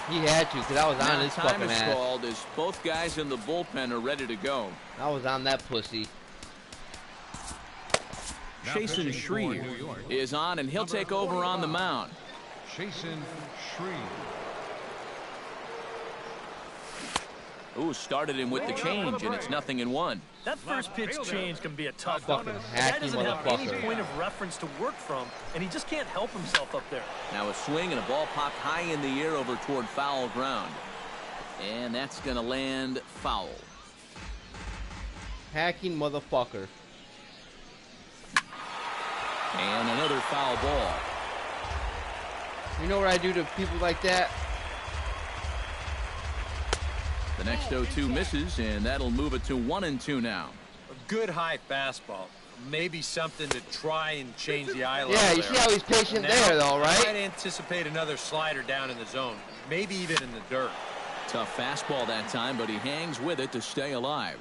Speaker 4: He had to, because I was on his fucking
Speaker 1: Time is
Speaker 4: ass.
Speaker 1: called as both guys in the bullpen are ready to go.
Speaker 4: I was on that pussy.
Speaker 1: Jason Schrier is on, and he'll take over on the mound.
Speaker 3: Jason Schrier.
Speaker 1: Ooh, started him with the change, and it's 0-1.
Speaker 5: That first pitch change can be a tough one.
Speaker 4: Fucking
Speaker 5: The guy
Speaker 4: hacky
Speaker 5: doesn't have any
Speaker 4: motherfucker.
Speaker 5: point of reference to work from, and he just can't help himself up there.
Speaker 1: Now a swing and a ball popped high in the air over toward foul ground. And that's going to land foul.
Speaker 4: Hacking motherfucker.
Speaker 1: And another foul ball.
Speaker 4: You know what I do to people like that?
Speaker 1: The next 0-2 misses, and that'll move it to 1-2 now.
Speaker 2: A good high fastball. Maybe something to try and change the eye level.
Speaker 4: Yeah, you
Speaker 2: there.
Speaker 4: see how he's patient
Speaker 2: Now,
Speaker 4: there, though,
Speaker 2: I
Speaker 4: right?
Speaker 2: might anticipate another slider down in the zone. Maybe even in the dirt.
Speaker 1: Tough fastball that time, but he hangs with it to stay alive.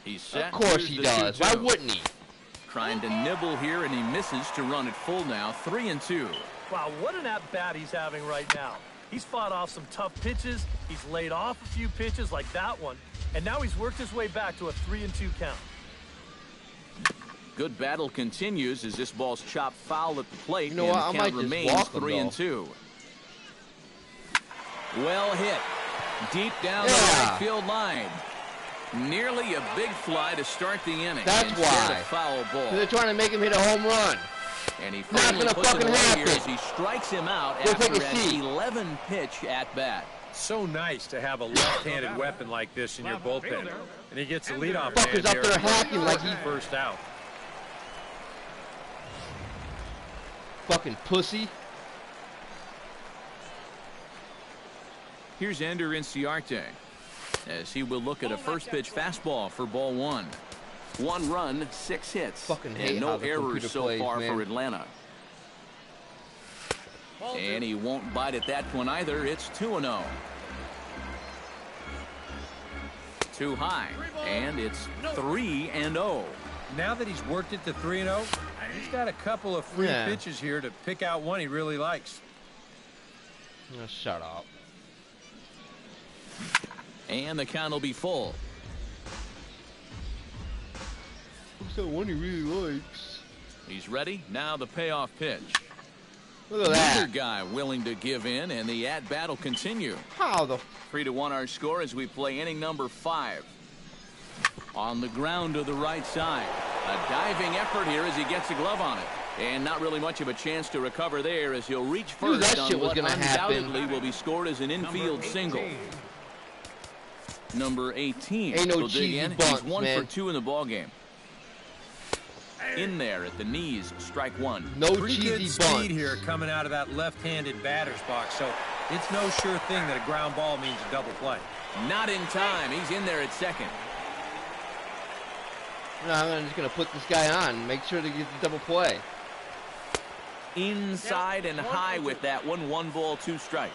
Speaker 1: He's set.
Speaker 4: Of course
Speaker 1: Here's
Speaker 4: he
Speaker 1: the
Speaker 4: does.
Speaker 1: 2-2.
Speaker 4: Why wouldn't he?
Speaker 1: Trying to nibble here, and he misses to run it full now. 3-2.
Speaker 5: Wow, what an at-bat he's having right now. He's fought off some tough pitches. He's laid off a few pitches like that one. And now he's worked his way back to a 3-2 count.
Speaker 1: Good battle continues as this ball's chopped foul at the plate.
Speaker 4: You know what? I
Speaker 1: And the
Speaker 4: might
Speaker 1: count
Speaker 4: just
Speaker 1: remains
Speaker 4: walk him,
Speaker 1: 3-2. Well hit. Deep down the
Speaker 4: Yeah.
Speaker 1: right field line. Nearly a big fly to start the inning.
Speaker 4: That's
Speaker 1: Instead,
Speaker 4: why.
Speaker 1: a foul ball.
Speaker 4: They're trying to make him hit a home run.
Speaker 1: And he
Speaker 4: Not
Speaker 1: finally
Speaker 4: gonna
Speaker 1: puts it
Speaker 4: fucking
Speaker 1: away
Speaker 4: happen.
Speaker 1: here as he strikes him out
Speaker 4: Go
Speaker 1: after
Speaker 4: take a
Speaker 1: an
Speaker 4: seat.
Speaker 1: 11 pitch at bat.
Speaker 2: So nice to have a left-handed weapon like this in your bullpen. And he gets the leadoff
Speaker 4: Fuckers
Speaker 2: man
Speaker 4: up
Speaker 2: here.
Speaker 4: there hacking like he-
Speaker 2: First out.
Speaker 4: Fucking pussy.
Speaker 1: Here's Ender Inciarte as he will look at a first pitch fastball for ball one. 1 run, 6 hits,
Speaker 4: Fucking hate
Speaker 1: and no
Speaker 4: how the
Speaker 1: errors
Speaker 4: computer
Speaker 1: so
Speaker 4: plays,
Speaker 1: far
Speaker 4: man.
Speaker 1: for Atlanta. And he won't bite at that one either. It's 2-0. Too high, and it's 3-0.
Speaker 2: Now that he's worked it to 3-0, he's got a couple of free
Speaker 4: Yeah.
Speaker 2: pitches here to pick out one he really likes.
Speaker 4: Oh, shut up.
Speaker 1: And the count will be full.
Speaker 4: Who's that one he really likes?
Speaker 1: He's ready. Now the payoff pitch.
Speaker 4: Look at
Speaker 1: Neither
Speaker 4: that.
Speaker 1: guy willing to give in, and the at-bat will continue.
Speaker 4: How the...
Speaker 1: 3-1 our score as we play inning number 5. On the ground to the right side. A diving effort here as he gets a glove on it. And not really much of a chance to recover there as he'll reach
Speaker 4: Knew
Speaker 1: first
Speaker 4: that
Speaker 1: on
Speaker 4: shit was
Speaker 1: what
Speaker 4: gonna happen.
Speaker 1: undoubtedly will be scored as an infield single. Number 18
Speaker 4: Ain't no
Speaker 1: will dig
Speaker 4: cheesy
Speaker 1: in.
Speaker 4: bunts,
Speaker 1: He's 1
Speaker 4: man.
Speaker 1: for 2 in the ballgame. In there at the knees, strike one.
Speaker 4: No
Speaker 2: Pretty good
Speaker 4: cheesy
Speaker 2: speed
Speaker 4: bunts.
Speaker 2: here coming out of that left-handed batter's box, so it's no sure thing that a ground ball means a double play.
Speaker 1: Not in time. He's in there at second.
Speaker 4: No, I'm just going to put this guy on. Make sure to get the double play.
Speaker 1: Inside and high with that one. 1 ball, 2 strikes.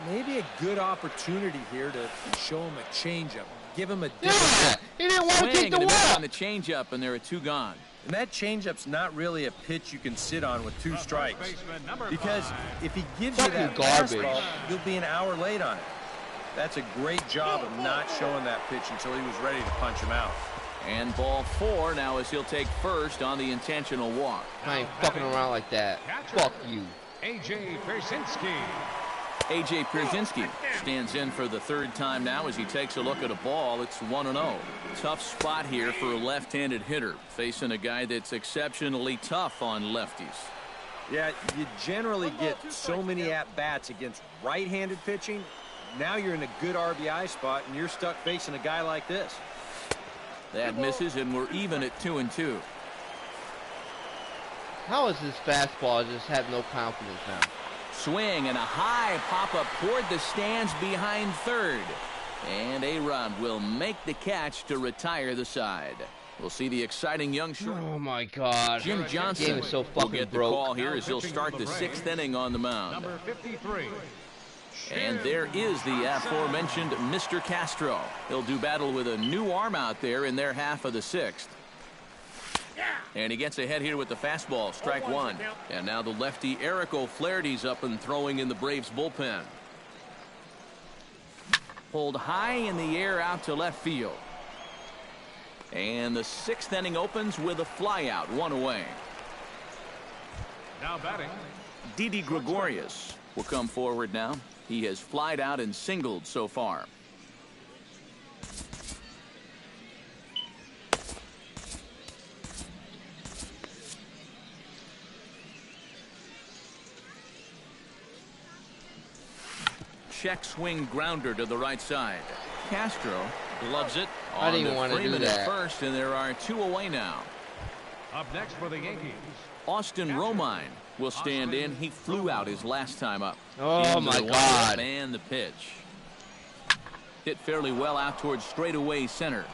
Speaker 2: Maybe a good opportunity here to show him a changeup. Give him a
Speaker 4: Yeah,
Speaker 2: different.
Speaker 4: he didn't want to
Speaker 1: Swing
Speaker 4: take
Speaker 1: and
Speaker 4: the
Speaker 1: a miss
Speaker 4: walk.
Speaker 1: on the changeup, and there are 2 gone.
Speaker 2: And that changeup's not really a pitch you can sit on with 2 strikes. Because if he gives you
Speaker 4: Fucking
Speaker 2: that
Speaker 4: garbage.
Speaker 2: fastball, you'll be an hour late on it. That's a great job of not showing that pitch until he was ready to punch him out.
Speaker 1: And ball 4 now as he'll take first on the intentional walk.
Speaker 4: I ain't fucking around like that. Fuck you.
Speaker 3: A.J. Persinski.
Speaker 1: A.J. Pierzynski stands in for the 3rd time now as he takes a look at a ball. It's 1-0. Tough spot here for a left-handed hitter, facing a guy that's exceptionally tough on lefties.
Speaker 2: Yeah, you generally get so many at-bats against right-handed pitching. Now you're in a good RBI spot, and you're stuck facing a guy like this.
Speaker 1: That misses, and we're even at 2-2.
Speaker 4: How is this fastball just have no confidence now?
Speaker 1: Swing and a high pop-up toward the stands behind third. And A-Rod will make the catch to retire the side. We'll see the exciting young short.
Speaker 4: Oh my God.
Speaker 1: Jim Johnson
Speaker 4: Game is so
Speaker 1: will
Speaker 4: fucking
Speaker 1: get the
Speaker 4: broke.
Speaker 1: call here as he'll start the 6th inning on the mound.
Speaker 3: Number 53.
Speaker 1: And there is the aforementioned Mr. Castro. He'll do battle with a new arm out there in their half of the 6th. And he gets ahead here with the fastball, strike 1. And now the lefty Eric O'Flaherty's up and throwing in the Braves bullpen. Pulled high in the air out to left field. And the 6th inning opens with a flyout, 1 away.
Speaker 3: Now batting.
Speaker 1: Didi Gregorius will come forward now. He has flied out and singled so far. Check swing grounder to the right side. Castro gloves it.
Speaker 4: I didn't
Speaker 1: On
Speaker 4: want to do
Speaker 1: Freeman
Speaker 4: that.
Speaker 1: at first, and there are 2 away now.
Speaker 3: Up next for the Yankees.
Speaker 1: Austin Romine will stand in. He flew out his last time up.
Speaker 4: Oh
Speaker 1: Into
Speaker 4: my
Speaker 1: the
Speaker 4: God.
Speaker 1: windup and the pitch. Hit fairly well out towards straightaway center.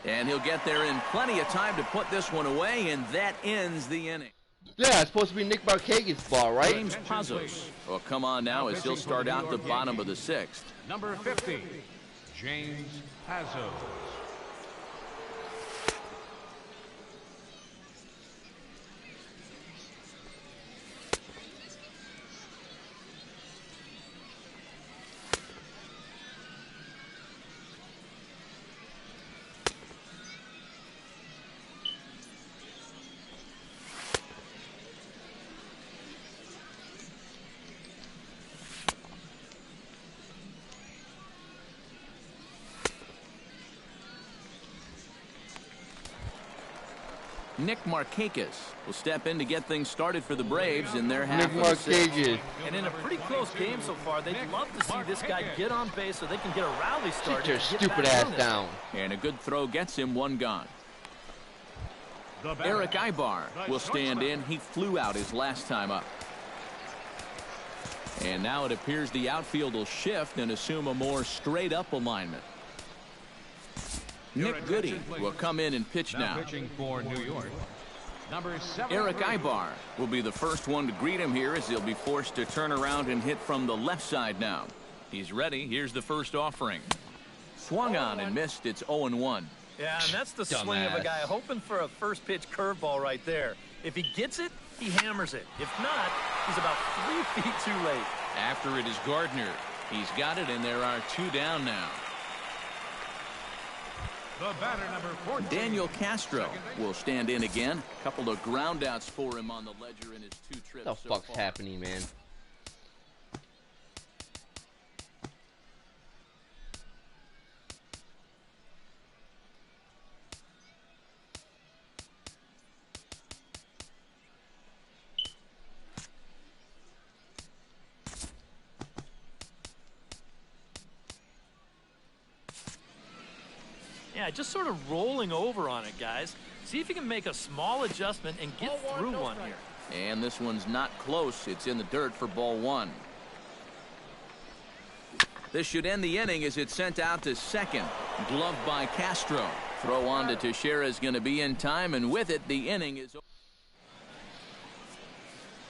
Speaker 1: And he'll get there in plenty of time to put this one away, and that ends the inning.
Speaker 4: Yeah, it's supposed to be Nick Markakis' ball, right?
Speaker 1: James Pazos will come on now as he'll start out the bottom of the 6th.
Speaker 3: Number 50. James Pazos.
Speaker 1: Nick Markakis will step in to get things started for the Braves in their half
Speaker 4: Nick
Speaker 1: of the 6th.
Speaker 4: Markakis.
Speaker 5: And in a pretty close game so far, they'd love to see this guy get on base so they can get a rally started.
Speaker 4: Sit your
Speaker 5: to get
Speaker 4: stupid
Speaker 5: back
Speaker 4: ass
Speaker 5: on this.
Speaker 4: down.
Speaker 1: And a good throw gets him 1 gone.
Speaker 3: The batter.
Speaker 1: Eric Ibar will stand in. He flew out his last time up. And now it appears the outfield will shift and assume a more straight-up alignment. Nick Goody will come in and pitch now.
Speaker 3: Pitching for New York. Number 7.
Speaker 1: Eric Ibar will be the first one to greet him here as he'll be forced to turn around and hit from the left side now. He's ready. Here's the first offering. Swung on and missed. It's 0-1.
Speaker 5: Yeah, and that's the swing of a
Speaker 4: Dumbass.
Speaker 5: guy hoping for a first pitch curveball right there. If he gets it, he hammers it. If not, he's about 3 feet too late.
Speaker 1: After it is Gardner. He's got it, and there are 2 down now.
Speaker 3: The batter, number 14.
Speaker 1: Daniel Castro will stand in again. A couple of groundouts for him on the ledger in his 2 trips.
Speaker 4: What the
Speaker 1: so
Speaker 4: fuck's
Speaker 1: far.
Speaker 4: happening, man?
Speaker 5: Yeah, just sort of rolling over on it, guys. See if you can make a small adjustment and get through one here.
Speaker 1: And this one's not close. It's in the dirt for ball one. This should end the inning as it's sent out to second. Gloved by Castro. Throw on to Teixeira is going to be in time, and with it, the inning is over.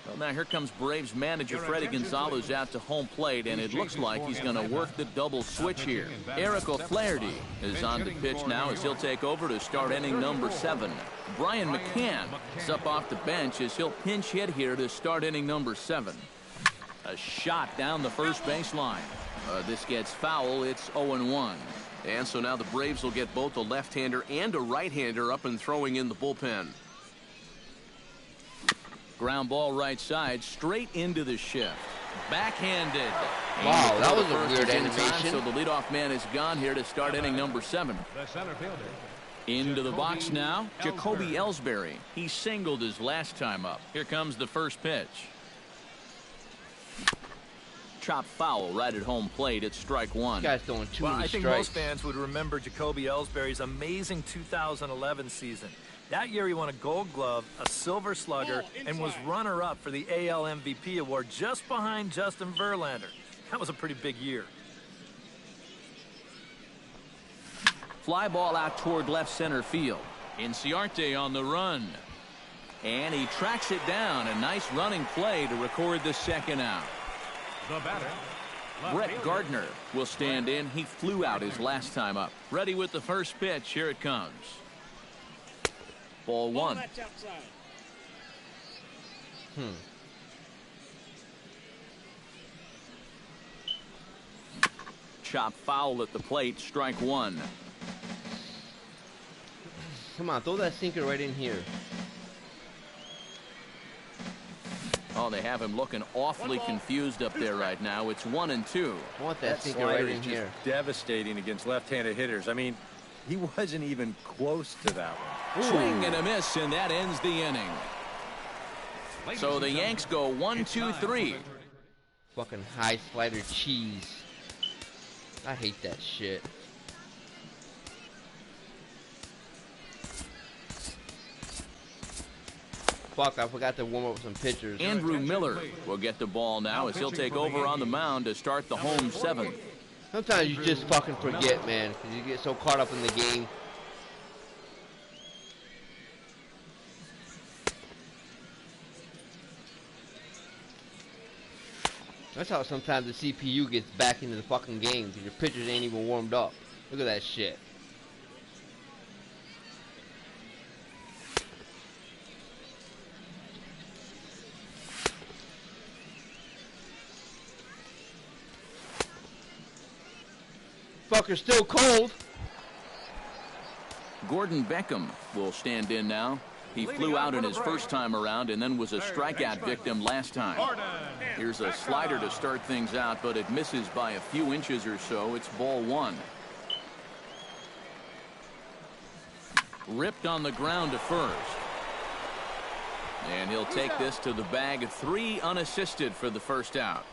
Speaker 1: Well, now here comes Braves manager Freddie Gonzalez out to home plate, and it looks like he's going to work the double switch here. Eric O'Flaherty is on the pitch now as he'll take over to start inning number 7. Brian McCann is up off the bench as he'll pinch hit here to start inning number 7. A shot down the first baseline. This gets foul. It's 0-1.
Speaker 6: And so now the Braves will get both a left-hander and a right-hander up and throwing in the bullpen.
Speaker 1: Ground ball right side, straight into the shift. Backhanded.
Speaker 4: Wow,
Speaker 1: And
Speaker 4: that was
Speaker 1: the
Speaker 4: a
Speaker 1: first
Speaker 4: weird
Speaker 1: is in time,
Speaker 4: animation.
Speaker 1: so the leadoff man is gone here to start inning number 7.
Speaker 3: The center fielder.
Speaker 1: Into the box now, Jacoby Ellsbury. He singled his last time up. Here comes the first pitch. Chop foul right at home plate. It's strike one.
Speaker 4: This guy's throwing too
Speaker 5: Well,
Speaker 4: many
Speaker 5: I think
Speaker 4: strikes.
Speaker 5: most fans would remember Jacoby Ellsbury's amazing 2011 season. That year he won a Gold Glove, a Silver Slugger, and was runner-up for the AL MVP award just behind Justin Verlander. That was a pretty big year.
Speaker 1: Fly ball out toward left center field. Inciarte on the run. And he tracks it down. A nice running play to record the second out.
Speaker 3: The batter. left
Speaker 1: Brett
Speaker 3: fielder.
Speaker 1: Gardner will stand in. He flew out his last time up. Ready with the first pitch. Here it comes. Ball one. Chop foul at the plate. Strike one.
Speaker 4: Come on, throw that sinker right in here.
Speaker 1: Oh, they have him looking awfully confused up there right now. It's 1-2.
Speaker 4: I want that sinker
Speaker 2: slider
Speaker 4: right
Speaker 2: is
Speaker 4: in
Speaker 2: just
Speaker 4: here.
Speaker 2: devastating against left-handed hitters. I mean, he wasn't even close to that one.
Speaker 1: Swing and a miss, and that ends the inning. So the Yanks go 1, 2, 3.
Speaker 4: Fucking high slider cheese. I hate that shit. Fuck, I forgot to warm up some pitchers.
Speaker 1: Andrew Miller will get the ball now as he'll take over on the mound to start the home seventh.
Speaker 4: Sometimes you just fucking forget, man, because you get so caught up in the game. That's how sometimes the CPU gets back into the fucking game, because your pitchers ain't even warmed up. Look at that shit. Fucker's still cold.
Speaker 1: Gordon Beckham will stand in now. He flew out in his first time around and then was a strikeout victim last time. Here's a slider to start things out, but it misses by a few inches or so. It's ball one. Ripped on the ground to first. And he'll take this to the bag. 3 unassisted for the first out.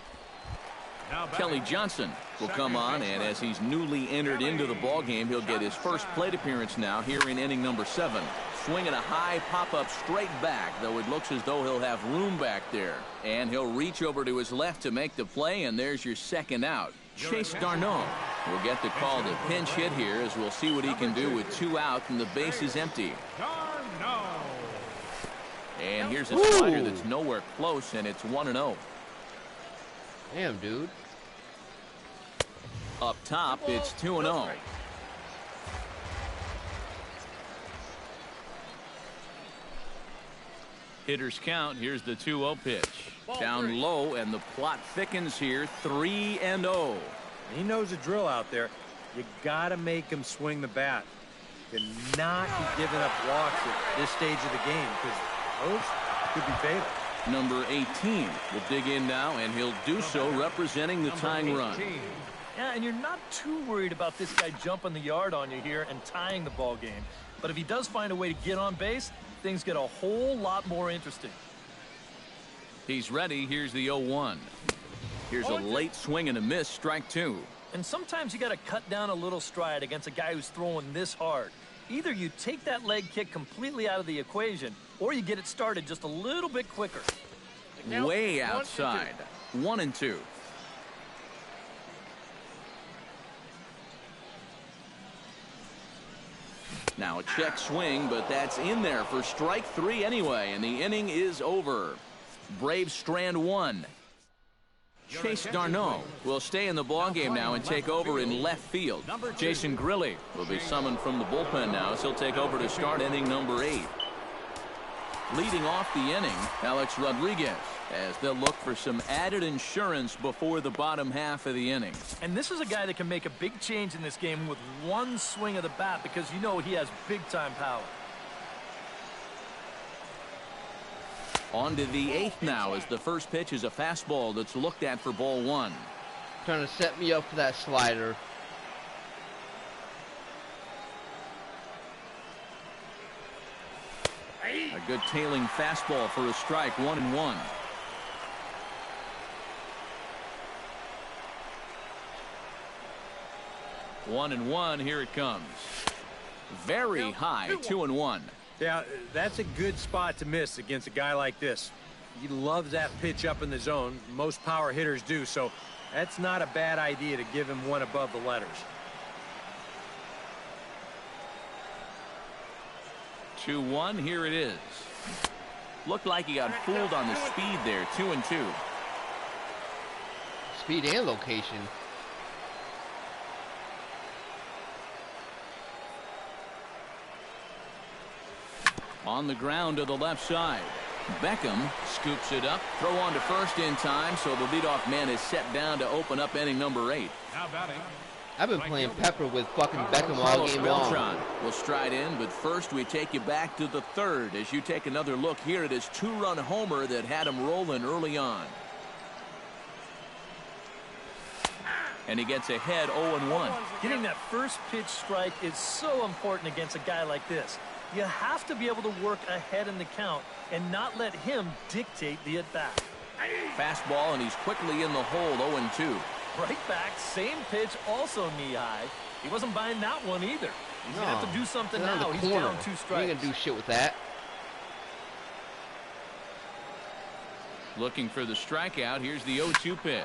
Speaker 1: Kelly Johnson will come on, and as he's newly entered into the ballgame, he'll get his first plate appearance now here in inning number 7. Swinging a high pop-up straight back, though it looks as though he'll have room back there. And he'll reach over to his left to make the play, and there's your second out. Chase Darno will get the call to pinch hit here, as we'll see what he can do with 2 out and the base is empty. And here's a slider that's nowhere close, and it's 1-0.
Speaker 4: Damn, dude.
Speaker 1: Up top, it's 2-0. Hitters count. Here's the 2-0 pitch. Down low, and the plot thickens here. 3-0.
Speaker 2: He knows the drill out there. You got to make him swing the bat. Cannot be giving up walks at this stage of the game, because those could be fatal.
Speaker 1: Number 18 will dig in now, and he'll do so representing the tying run.
Speaker 5: Yeah, and you're not too worried about this guy jumping the yard on you here and tying the ball game. But if he does find a way to get on base, things get a whole lot more interesting.
Speaker 1: He's ready. Here's the 0-1. Here's a late swing and a miss. Strike 2.
Speaker 5: And sometimes you got to cut down a little stride against a guy who's throwing this hard. Either you take that leg kick completely out of the equation, or you get it started just a little bit quicker.
Speaker 1: Way outside. 1-2. Now a check swing, but that's in there for strike 3 anyway, and the inning is over. Braves strand 1. Chase Darno will stay in the ballgame now and take over in left field. Jason Grilli will be summoned from the bullpen now, so he'll take over to start inning number 8. Leading off the inning, Alex Rodriguez, as they'll look for some added insurance before the bottom half of the inning.
Speaker 5: And this is a guy that can make a big change in this game with one swing of the bat, because you know he has big-time power.
Speaker 1: On to the 8th now, as the first pitch is a fastball that's looked at for ball 1.
Speaker 4: Trying to set me up for that slider.
Speaker 1: A good tailing fastball for a strike, 1-1. One and one, here it comes. Very high, 2-1.
Speaker 2: Yeah, that's a good spot to miss against a guy like this. He loves that pitch up in the zone. Most power hitters do, so that's not a bad idea to give him one above the letters.
Speaker 1: 2-1, here it is. Looked like he got fooled on the speed there, 2-2.
Speaker 4: Speed and location.
Speaker 1: On the ground to the left side. Beckham scoops it up. Throw on to first in time, so the leadoff man is set down to open up inning number 8.
Speaker 3: Now batting.
Speaker 4: I've been playing Pepper with fucking Beckham all
Speaker 1: Carlos
Speaker 4: game long.
Speaker 1: Beltran will stride in, but first we take you back to the 3rd as you take another look here at his 2-run homer that had him rolling early on. And he gets ahead 0-1.
Speaker 5: Getting that first pitch strike is so important against a guy like this. You have to be able to work ahead in the count and not let him dictate the at-bat.
Speaker 1: Fastball, and he's quickly in the hole, 0-2.
Speaker 5: Right back, same pitch, also knee-high. He wasn't buying that one either. He's going to have to do something now. He's down 2 strikes.
Speaker 4: You ain't going to do shit with that.
Speaker 1: Looking for the strikeout. Here's the 0-2 pitch.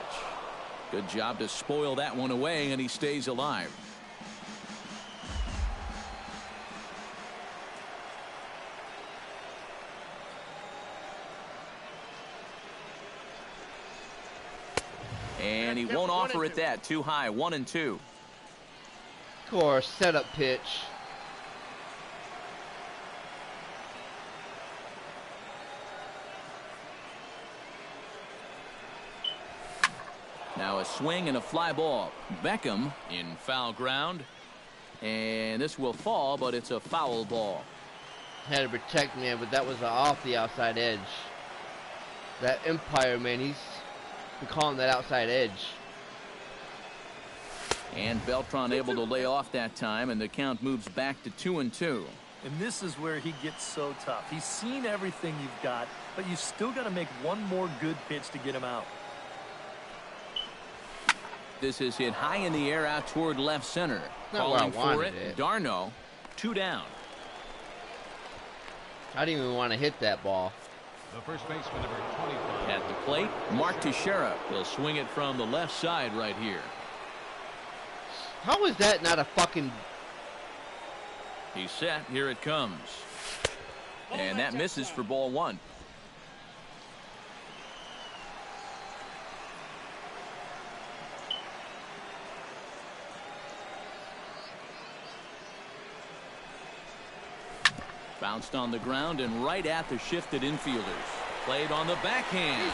Speaker 1: Good job to spoil that one away, and he stays alive. And he won't offer it that. Too high. 1-2.
Speaker 4: Of course, setup pitch.
Speaker 1: Now a swing and a fly ball. Beckham in foul ground. And this will fall, but it's a foul ball.
Speaker 4: Had to protect, man, but that was off the outside edge. That Empire, man, he's been calling that outside edge.
Speaker 1: And Beltran able to lay off that time, and the count moves back to 2-2.
Speaker 5: And this is where he gets so tough. He's seen everything you've got, but you still got to make one more good pitch to get him out.
Speaker 1: This is hit high in the air out toward left center.
Speaker 4: Not where I
Speaker 1: Calling for
Speaker 4: wanted
Speaker 1: it.
Speaker 4: it.
Speaker 1: Darno, 2 down.
Speaker 4: I didn't even want to hit that ball.
Speaker 3: The first baseman, number 25.
Speaker 1: At the plate, Mark Teixeira will swing it from the left side right here.
Speaker 4: How is that not a fucking...
Speaker 1: He's set. Here it comes. And that misses for ball 1. Bounced on the ground and right at the shifted infielders. Played on the backhand.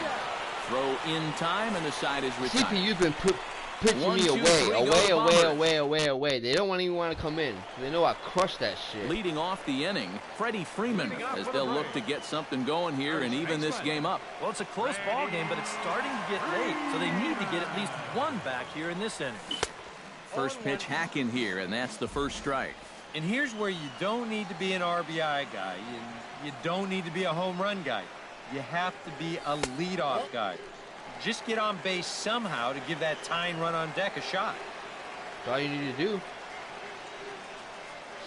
Speaker 1: Throw in time, and the side is retired.
Speaker 4: CPU's been pitching
Speaker 1: 1,
Speaker 4: me
Speaker 1: 2, 3,
Speaker 4: away. They don't even want to come in. They know I crushed that shit.
Speaker 1: Leading off the inning, Freddie Freeman, as they'll look to get something going here and even this game up.
Speaker 5: Well, it's a close ball game, but it's starting to get late, so they need to get at least one back here in this inning.
Speaker 1: First pitch hack in here, and that's the first strike.
Speaker 2: And here's where you don't need to be an RBI guy. You don't need to be a home run guy. You have to be a leadoff guy. Just get on base somehow to give that tying run on deck a shot.
Speaker 4: That's all you need to do.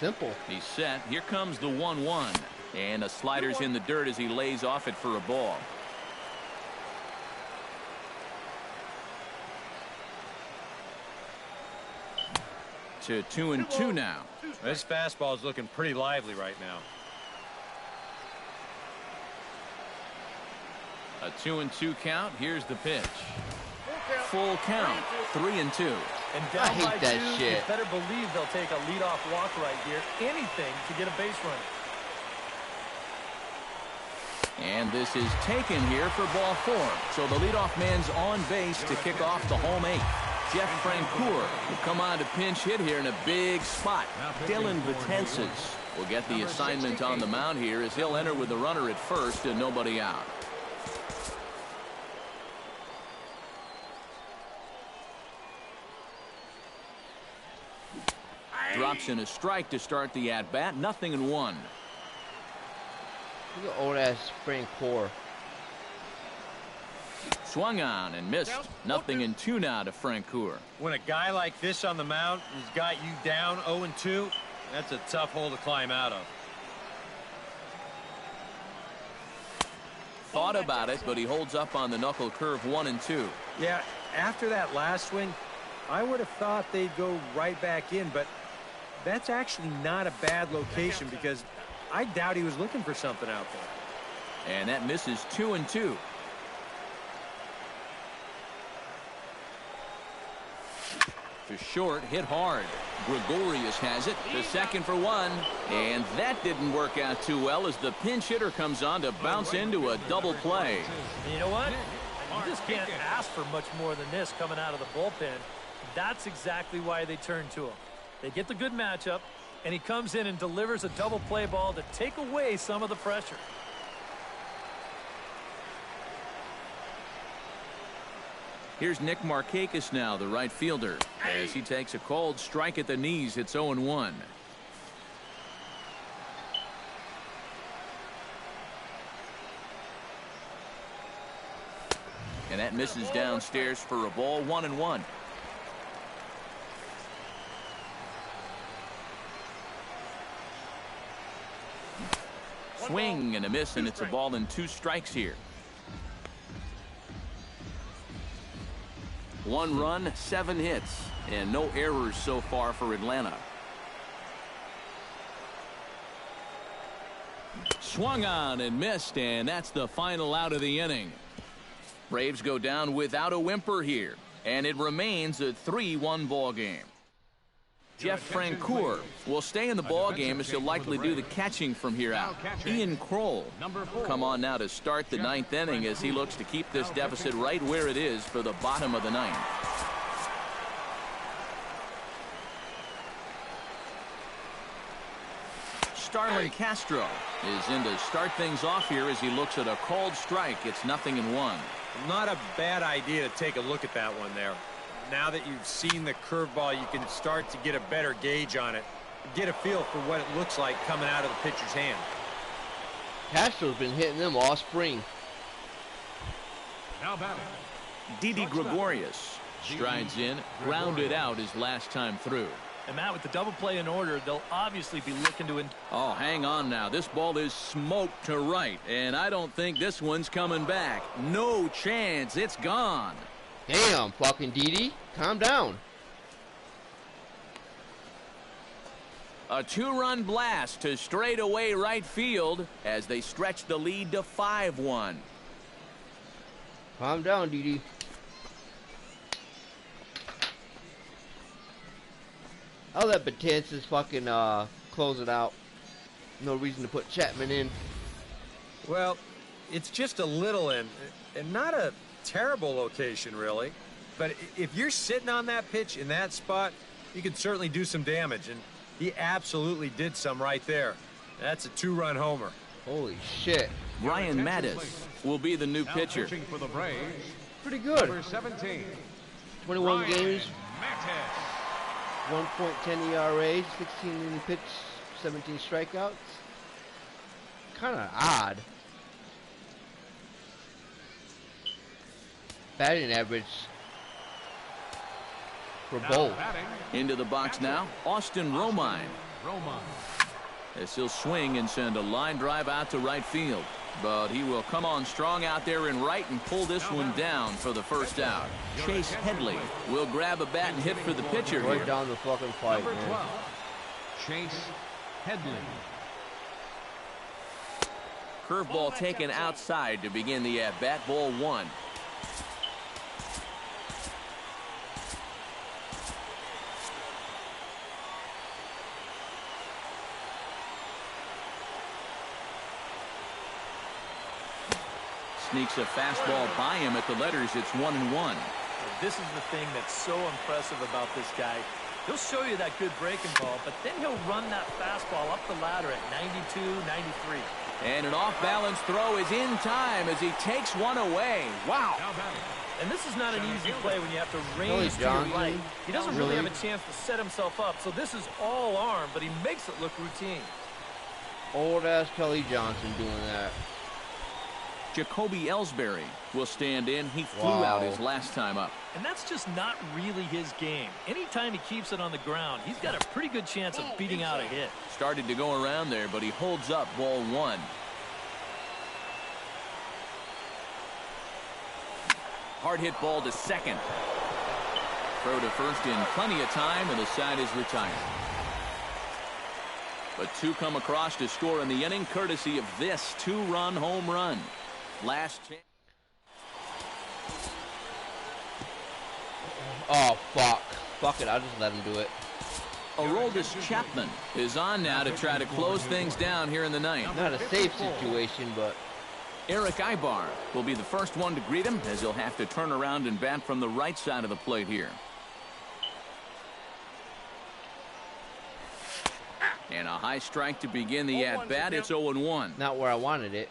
Speaker 4: Simple.
Speaker 1: He's set. Here comes the 1-1. And a slider's in the dirt as he lays off it for a ball. To 2-2 now.
Speaker 2: This fastball is looking pretty lively right now.
Speaker 1: A 2-2 count. Here's the pitch. Full count. 3-2.
Speaker 5: And down
Speaker 4: I hate
Speaker 5: by
Speaker 4: that
Speaker 5: 2,
Speaker 4: shit.
Speaker 5: you better believe they'll take a leadoff walk right here. Anything to get a base runner.
Speaker 1: And this is taken here for ball 4. So the leadoff man's on base to kick off the home 8. Jeff Francoeur will come on to pinch hit here in a big spot. Dylan Betances will get the assignment on the mound here as he'll enter with the runner at first and nobody out. Drops in a strike to start the at-bat. 0-1.
Speaker 4: Look at old ass Francoeur.
Speaker 1: Swung on and missed. 0-2 now to Francoeur.
Speaker 2: When a guy like this on the mound has got you down 0-2, that's a tough hole to climb out of.
Speaker 1: Thought about it, but he holds up on the knuckle curve. 1-2.
Speaker 2: Yeah, after that last swing, I would have thought they'd go right back in, but that's actually not a bad location because I doubt he was looking for something out there.
Speaker 1: And that misses. 2-2. To short, hit hard. Gregorius has it to second for 1. And that didn't work out too well as the pinch hitter comes on to bounce into a double play.
Speaker 5: And you know what? You just can't ask for much more than this coming out of the bullpen. That's exactly why they turn to him. They get the good matchup, and he comes in and delivers a double play ball to take away some of the pressure.
Speaker 1: Here's Nick Markakis now, the right fielder, as he takes a cold strike at the knees. It's 0-1. And that misses downstairs for a ball. 1-1. Swing and a miss, and it's a ball and 2 strikes here. 1 run, 7 hits, and no errors so far for Atlanta. Swung on and missed, and that's the final out of the inning. Braves go down without a whimper here, and it remains a 3-1 ball game. Jeff Francoeur will stay in the ball game as he'll likely do the catching from here out. Ian Kroll will come on now to start the 9th inning as he looks to keep this deficit right where it is for the bottom of the 9th. Starlin Castro is in to start things off here as he looks at a called strike. It's 0-1.
Speaker 2: Not a bad idea to take a look at that one there. Now that you've seen the curveball, you can start to get a better gauge on it. Get a feel for what it looks like coming out of the pitcher's hand.
Speaker 4: Castro's been hitting them all spring.
Speaker 3: Now batting.
Speaker 1: Didi Gregorius strides in, grounded out his last time through.
Speaker 5: And Matt, with the double play in order, they'll obviously be looking to...
Speaker 1: Oh, hang on now. This ball is smoked to right, and I don't think this one's coming back. No chance. It's gone.
Speaker 4: Damn, fucking Didi. Calm down.
Speaker 1: A 2-run blast to straightaway right field as they stretch the lead to 5-1.
Speaker 4: Calm down, Didi. I'll let Betances fucking close it out. No reason to put Chapman in.
Speaker 2: Well, it's just a little and not a terrible location, really. But if you're sitting on that pitch in that spot, you can certainly do some damage. And he absolutely did some right there. That's a 2-run homer.
Speaker 4: Holy shit.
Speaker 1: Ryan Mattis will be the new
Speaker 3: Now
Speaker 1: pitcher.
Speaker 3: pitching for the Braves,
Speaker 4: Pretty good.
Speaker 3: number 17.
Speaker 4: 21
Speaker 3: Ryan
Speaker 4: games,
Speaker 3: Mattis.
Speaker 4: 1.10 ERA, 16 in pitch, 17 strikeouts. Kind of odd. Batting average for both.
Speaker 1: Into the box now, Austin Romine. As he'll swing and send a line drive out to right field. But he will come on strong out there in right and pull this one down for the first out. Chase Headley will grab a bat and hit for the pitcher
Speaker 4: Right
Speaker 1: here.
Speaker 4: down the fucking fight,
Speaker 3: Number
Speaker 4: man.
Speaker 3: 12, Chase Headley.
Speaker 1: Curveball taken outside to begin the at-bat. Ball 1. Sneaks a fastball by him at the letters. It's 1-1.
Speaker 5: This is the thing that's so impressive about this guy. He'll show you that good breaking ball, but then he'll run that fastball up the ladder at 92, 93.
Speaker 1: And an off-balance throw is in time as he takes one away. Wow.
Speaker 5: And this is not an easy play when you have to range to your right. He doesn't really have a chance to set himself up, so this is all arm, but he makes it look routine.
Speaker 4: Old-ass Kelly Johnson doing that.
Speaker 1: Jacoby Ellsbury will stand in. He flew out his last time up.
Speaker 5: And that's just not really his game. Anytime he keeps it on the ground, he's got a pretty good chance of beating out a hit.
Speaker 1: Started to go around there, but he holds up. Ball 1. Hard hit ball to second. Throw to first in plenty of time, and the side is retired. But 2 come across to score in the inning, courtesy of this 2-run home run. Last chance.
Speaker 4: Oh, fuck. Fuck it, I'll just let him do it.
Speaker 1: Aroldis Chapman is on now to try to close things down here in the ninth.
Speaker 4: Not a safe situation, but...
Speaker 1: Eric Ibar will be the first one to greet him, as he'll have to turn around and bat from the right side of the plate here. And a high strike to begin the at-bat. It's 0-1.
Speaker 4: Not where I wanted it.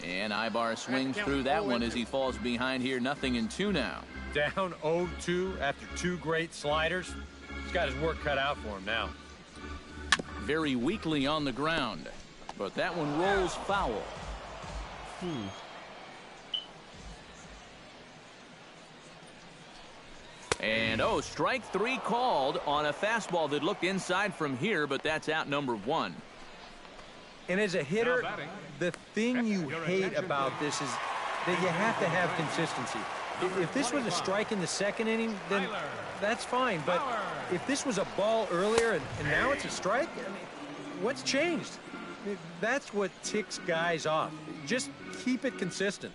Speaker 1: And Ibar swings through that one as he falls behind here. 0-2 now.
Speaker 2: Down 0-2 after 2 great sliders. He's got his work cut out for him now.
Speaker 1: Very weakly on the ground. But that one rolls foul. And strike 3 called on a fastball that looked inside from here, but that's out number 1.
Speaker 2: And as a hitter, the thing you hate about this is that you have to have consistency. If this was a strike in the second inning, then that's fine. But if this was a ball earlier and now it's a strike, I mean, what's changed? That's what ticks guys off. Just keep it consistent.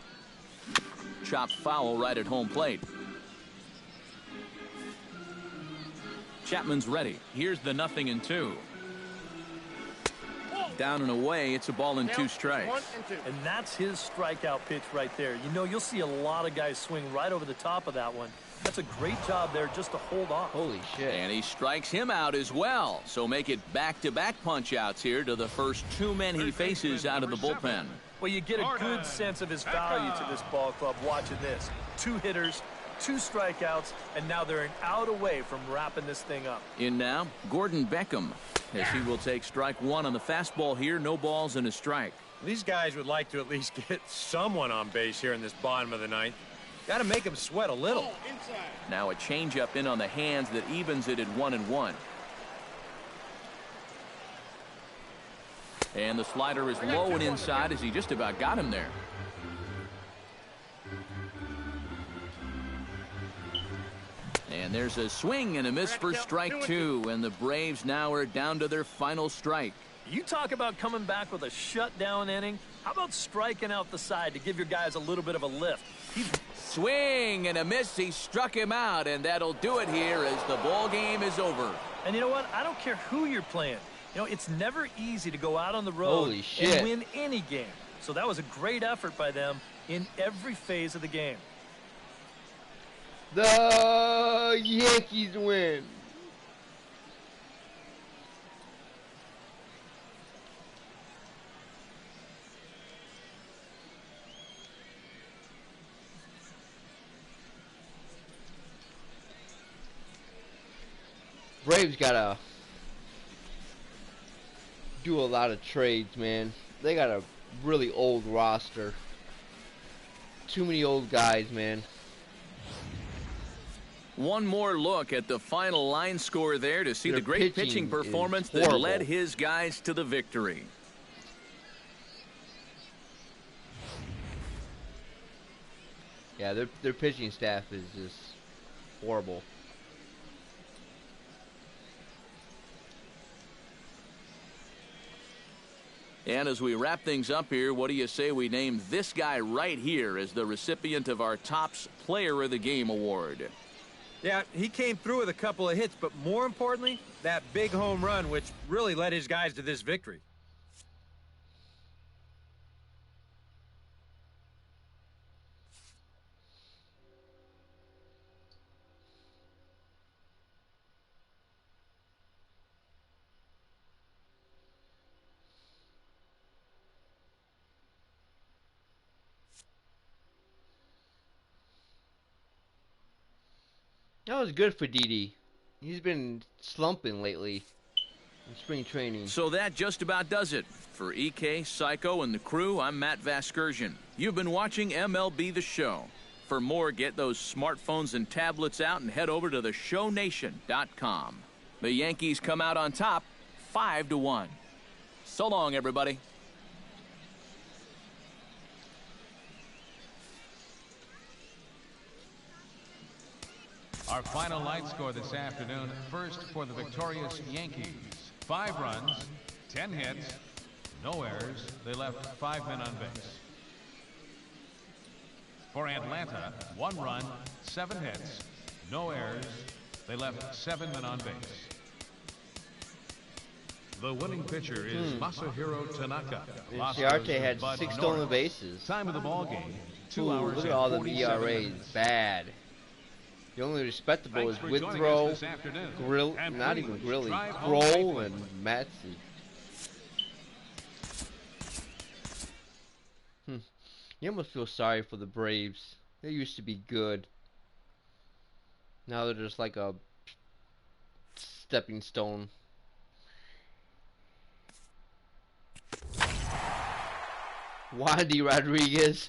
Speaker 1: Chopped foul right at home plate. Chapman's ready. Here's the 0-2. Down and away, it's a ball and 2 strikes.
Speaker 5: And that's his strikeout pitch right there. You know, you'll see a lot of guys swing right over the top of that one. That's a great job there just to hold off.
Speaker 4: Holy shit.
Speaker 1: And he strikes him out as well. So make it back-to-back punch-outs here to the first 2 men he faces out of the bullpen.
Speaker 5: Well, you get a good sense of his value to this ball club watching this. 2 hitters, 2 strikeouts, and now they're an out away from wrapping this thing up.
Speaker 1: In now, Gordon Beckham, as he will take strike 1 on the fastball here. No balls and a strike.
Speaker 2: These guys would like to at least get someone on base here in this bottom of the ninth. Got to make them sweat a little.
Speaker 1: Now a changeup in on the hands that evens it at 1-1. And the slider is low and inside as he just about got him there. And there's a swing and a miss for strike 2, and the Braves now are down to their final strike.
Speaker 5: You talk about coming back with a shutdown inning. How about striking out the side to give your guys a little bit of a lift?
Speaker 1: Swing and a miss. He struck him out, and that'll do it here as the ball game is over.
Speaker 5: And you know what? I don't care who you're playing. You know, it's never easy to go out on the road and win any game. So that was a great effort by them in every phase of the game.
Speaker 4: The Yankees win. Braves gotta do a lot of trades, man. They got a really old roster. too many old guys, man.
Speaker 1: One more look at the final line score there to see
Speaker 4: Their
Speaker 1: the great pitching performance that led his guys to the victory.
Speaker 4: Yeah, their pitching staff is just horrible.
Speaker 1: And as we wrap things up here, what do you say we name this guy right here as the recipient of our Topps Player of the Game award?
Speaker 2: Yeah, he came through with a couple of hits, but more importantly, that big home run, which really led his guys to this victory.
Speaker 4: That was good for Didi. He's been slumping lately in spring training.
Speaker 1: So that just about does it. For EK, Psycho, and the crew, I'm Matt Vasgersian. You've been watching MLB The Show. For more, get those smartphones and tablets out and head over to theshownation.com. The Yankees come out on top 5-1. So long, everybody.
Speaker 3: Our final line score this afternoon. First for the victorious Yankees. 5 runs, 10 hits, no errors. They left 5 men on base. For Atlanta, 1 run, 7 hits, no errors. They left 7 men on base. The winning pitcher is Masahiro Tanaka.
Speaker 4: Ciarte had 6 stolen bases.
Speaker 3: Time of the ball game, 2 hours
Speaker 4: look at
Speaker 3: and
Speaker 4: all the
Speaker 3: 47
Speaker 4: ERAs.
Speaker 3: minutes.
Speaker 4: Bad. The only respectable
Speaker 3: Thanks
Speaker 4: is
Speaker 3: for joining us
Speaker 4: Withrow,
Speaker 3: this afternoon.
Speaker 4: Grill,
Speaker 3: And
Speaker 4: not
Speaker 3: please
Speaker 4: even Grilly,
Speaker 3: drive home
Speaker 4: Grohl,
Speaker 3: safely.
Speaker 4: and Matsy. You almost feel sorry for the Braves. They used to be good. Now they're just like a stepping stone. Wandy Rodriguez.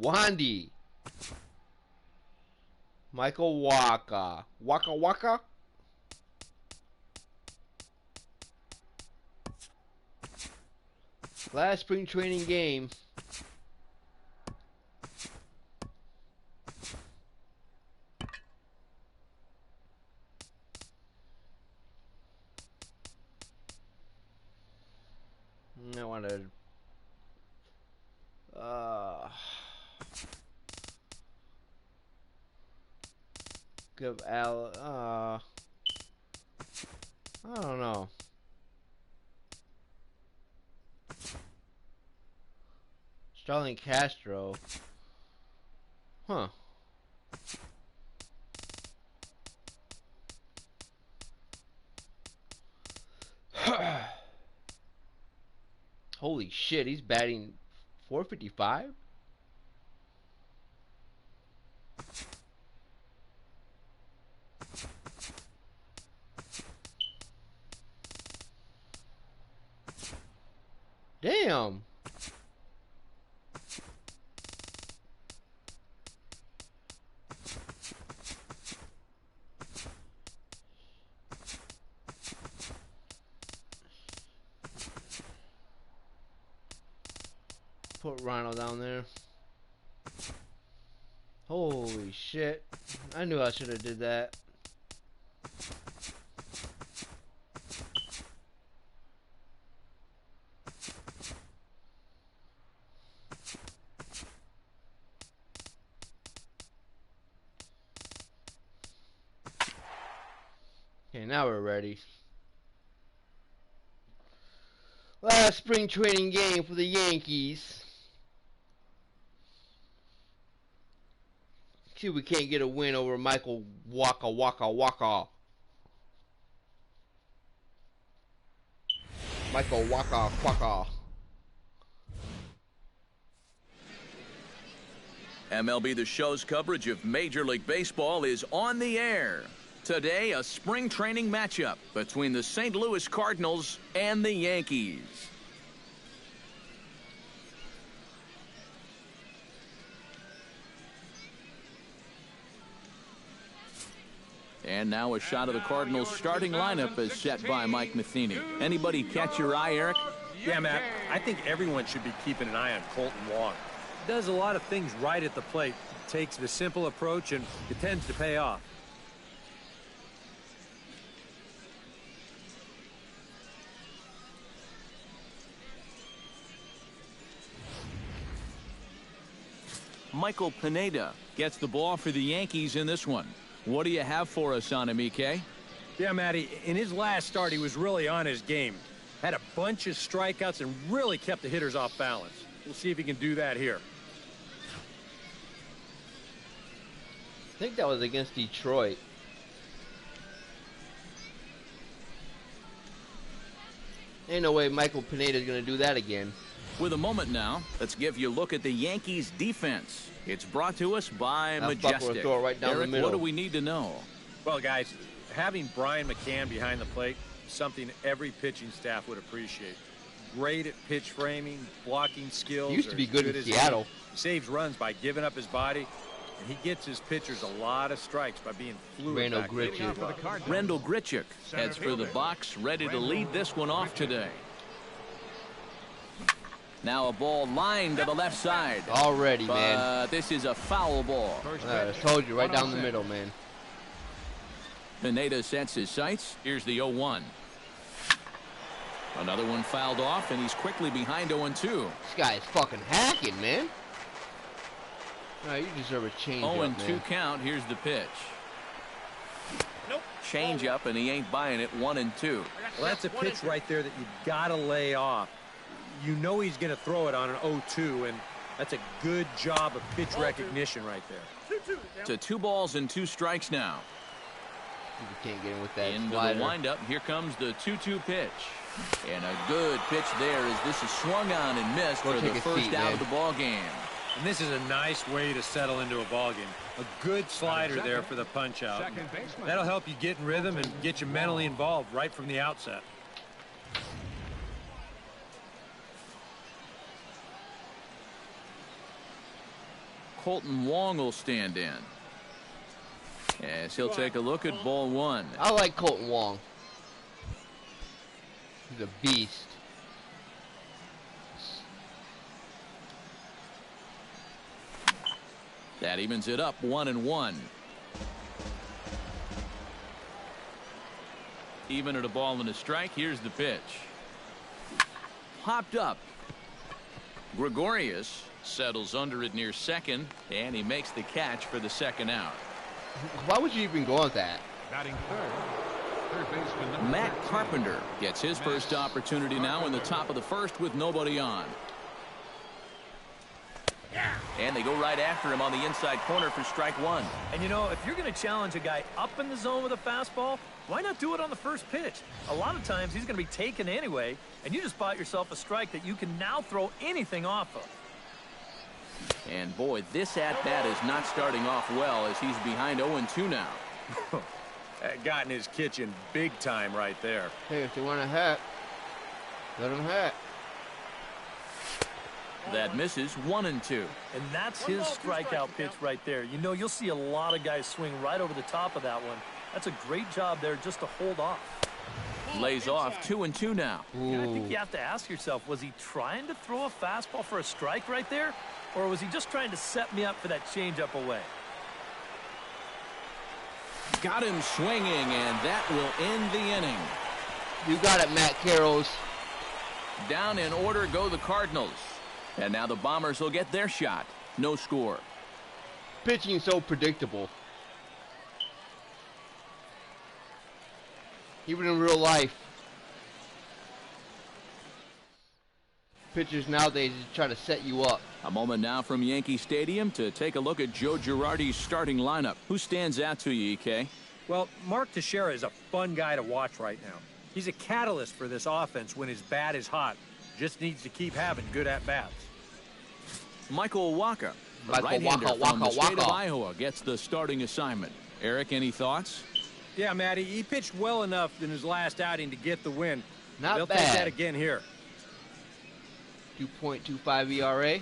Speaker 4: Wandy. Michael Waka. Waka Waka. Last spring training game. I want to give Al I don't know. Starling Castro. Huh. Holy shit, he's batting 455? Damn. Put Ronald down there. Holy shit. I knew I should have did that. Okay, now we're ready. Last spring training game for the Yankees. See if we can't get a win over Michael Waka Waka Waka. Michael Waka Waka.
Speaker 1: MLB The Show's coverage of Major League Baseball is on the air. Today, a spring training matchup between the St. Louis Cardinals and the Yankees. And now a shot of the Cardinals starting lineup is set by Mike Matheny. Anybody catch your eye, Eric?
Speaker 2: Yeah, Matt, I think everyone should be keeping an eye on Colton Wong. He does a lot of things right at the plate. Takes the simple approach, and it tends to pay off.
Speaker 1: Michael Pineda gets the ball for the Yankees in this one. What do you have for us on him, EK?
Speaker 2: Yeah, Matty, in his last start, he was really on his game. Had a bunch of strikeouts and really kept the hitters off balance. We'll see if he can do that here.
Speaker 4: I think that was against Detroit. Ain't no way Michael Pineda is going to do that again.
Speaker 1: With a moment now, let's give you a look at the Yankees defense. It's brought to us by Majestic.
Speaker 4: Throw it right down
Speaker 1: Eric,
Speaker 4: the middle.
Speaker 1: what do we need to know?
Speaker 2: Well, guys, having Brian McCann behind the plate, something every pitching staff would appreciate. Great at pitch framing, blocking skills.
Speaker 4: He used to be good in Seattle.
Speaker 2: He saves runs by giving up his body, and he gets his pitchers a lot of strikes by being fluid.
Speaker 4: Randall
Speaker 2: back
Speaker 4: Grichuk.
Speaker 1: Randall Grichuk heads for the box, ready to lead this one off today. Now a ball lined to the left side.
Speaker 4: Already, man.
Speaker 1: This is a foul ball.
Speaker 4: I told you, right down the middle, man.
Speaker 1: Pineda sets his sights. Here's the 0-1. Another one fouled off, and he's quickly behind 0-2.
Speaker 4: This guy is fucking hacking, man. No, you deserve a change.
Speaker 1: 0-2 count. Here's the pitch.
Speaker 5: Nope.
Speaker 1: Change up, and he ain't buying it. 1-2.
Speaker 2: Well, that's a pitch right there that you gotta lay off. You know he's going to throw it on an 0-2, and that's a good job of pitch recognition right there.
Speaker 1: To 2 balls and 2 strikes now.
Speaker 4: You can't get in with that
Speaker 1: Into
Speaker 4: slider.
Speaker 1: the windup. Here comes the 2-2 pitch. And a good pitch there as this is swung on and missed for the first out of the ball game.
Speaker 2: And this is a nice way to settle into a ball game. A good slider there for the punch out. That'll help you get in rhythm and get you mentally involved right from the outset.
Speaker 1: Colton Wong will stand in. As he'll take a look at ball 1.
Speaker 4: I like Colton Wong. He's a beast.
Speaker 1: That evens it up 1-1. Even at a ball and a strike. Here's the pitch. Popped up. Gregorius settles under it near second, and he makes the catch for the second out.
Speaker 4: Why would you even go with that?
Speaker 3: Batting third baseman number
Speaker 1: Matt
Speaker 3: 13.
Speaker 1: Carpenter gets his first opportunity now in the top of the first with nobody on. And they go right after him on the inside corner for strike 1.
Speaker 5: And you know, if you're going to challenge a guy up in the zone with a fastball, why not do it on the first pitch? A lot of times he's going to be taken anyway, and you just bought yourself a strike that you can now throw anything off of.
Speaker 1: And boy, this at-bat is not starting off well as he's behind 0-2 now.
Speaker 2: That got in his kitchen big time right there.
Speaker 4: Hey, if they want a hat, let them hat.
Speaker 1: That misses 1-2.
Speaker 5: And that's his strikeout pitch right there. You know, you'll see a lot of guys swing right over the top of that one. That's a great job there just to hold off.
Speaker 1: Lays off 2-2 now.
Speaker 5: And I think you have to ask yourself, was he trying to throw a fastball for a strike right there? Or was he just trying to set me up for that changeup away?
Speaker 1: Got him swinging, and that will end the inning.
Speaker 4: You got it, Matt Carrolls.
Speaker 1: Down in order go the Cardinals. And now the Bombers will get their shot. No score.
Speaker 4: Pitching so predictable. Even in real life. Pitchers nowadays just try to set you up.
Speaker 1: A moment now from Yankee Stadium to take a look at Joe Girardi's starting lineup. Who stands out to you, EK?
Speaker 2: Well, Mark Teixeira is a fun guy to watch right now. He's a catalyst for this offense when his bat is hot. Just needs to keep having good at-bats.
Speaker 1: Michael Wacha, the right-hander from the state of Iowa, gets the starting assignment. Eric, any thoughts?
Speaker 2: Yeah, Matty, he pitched well enough in his last outing to get the win.
Speaker 4: Not
Speaker 2: They'll
Speaker 4: bad.
Speaker 2: take that again here.
Speaker 4: 2.25 ERA.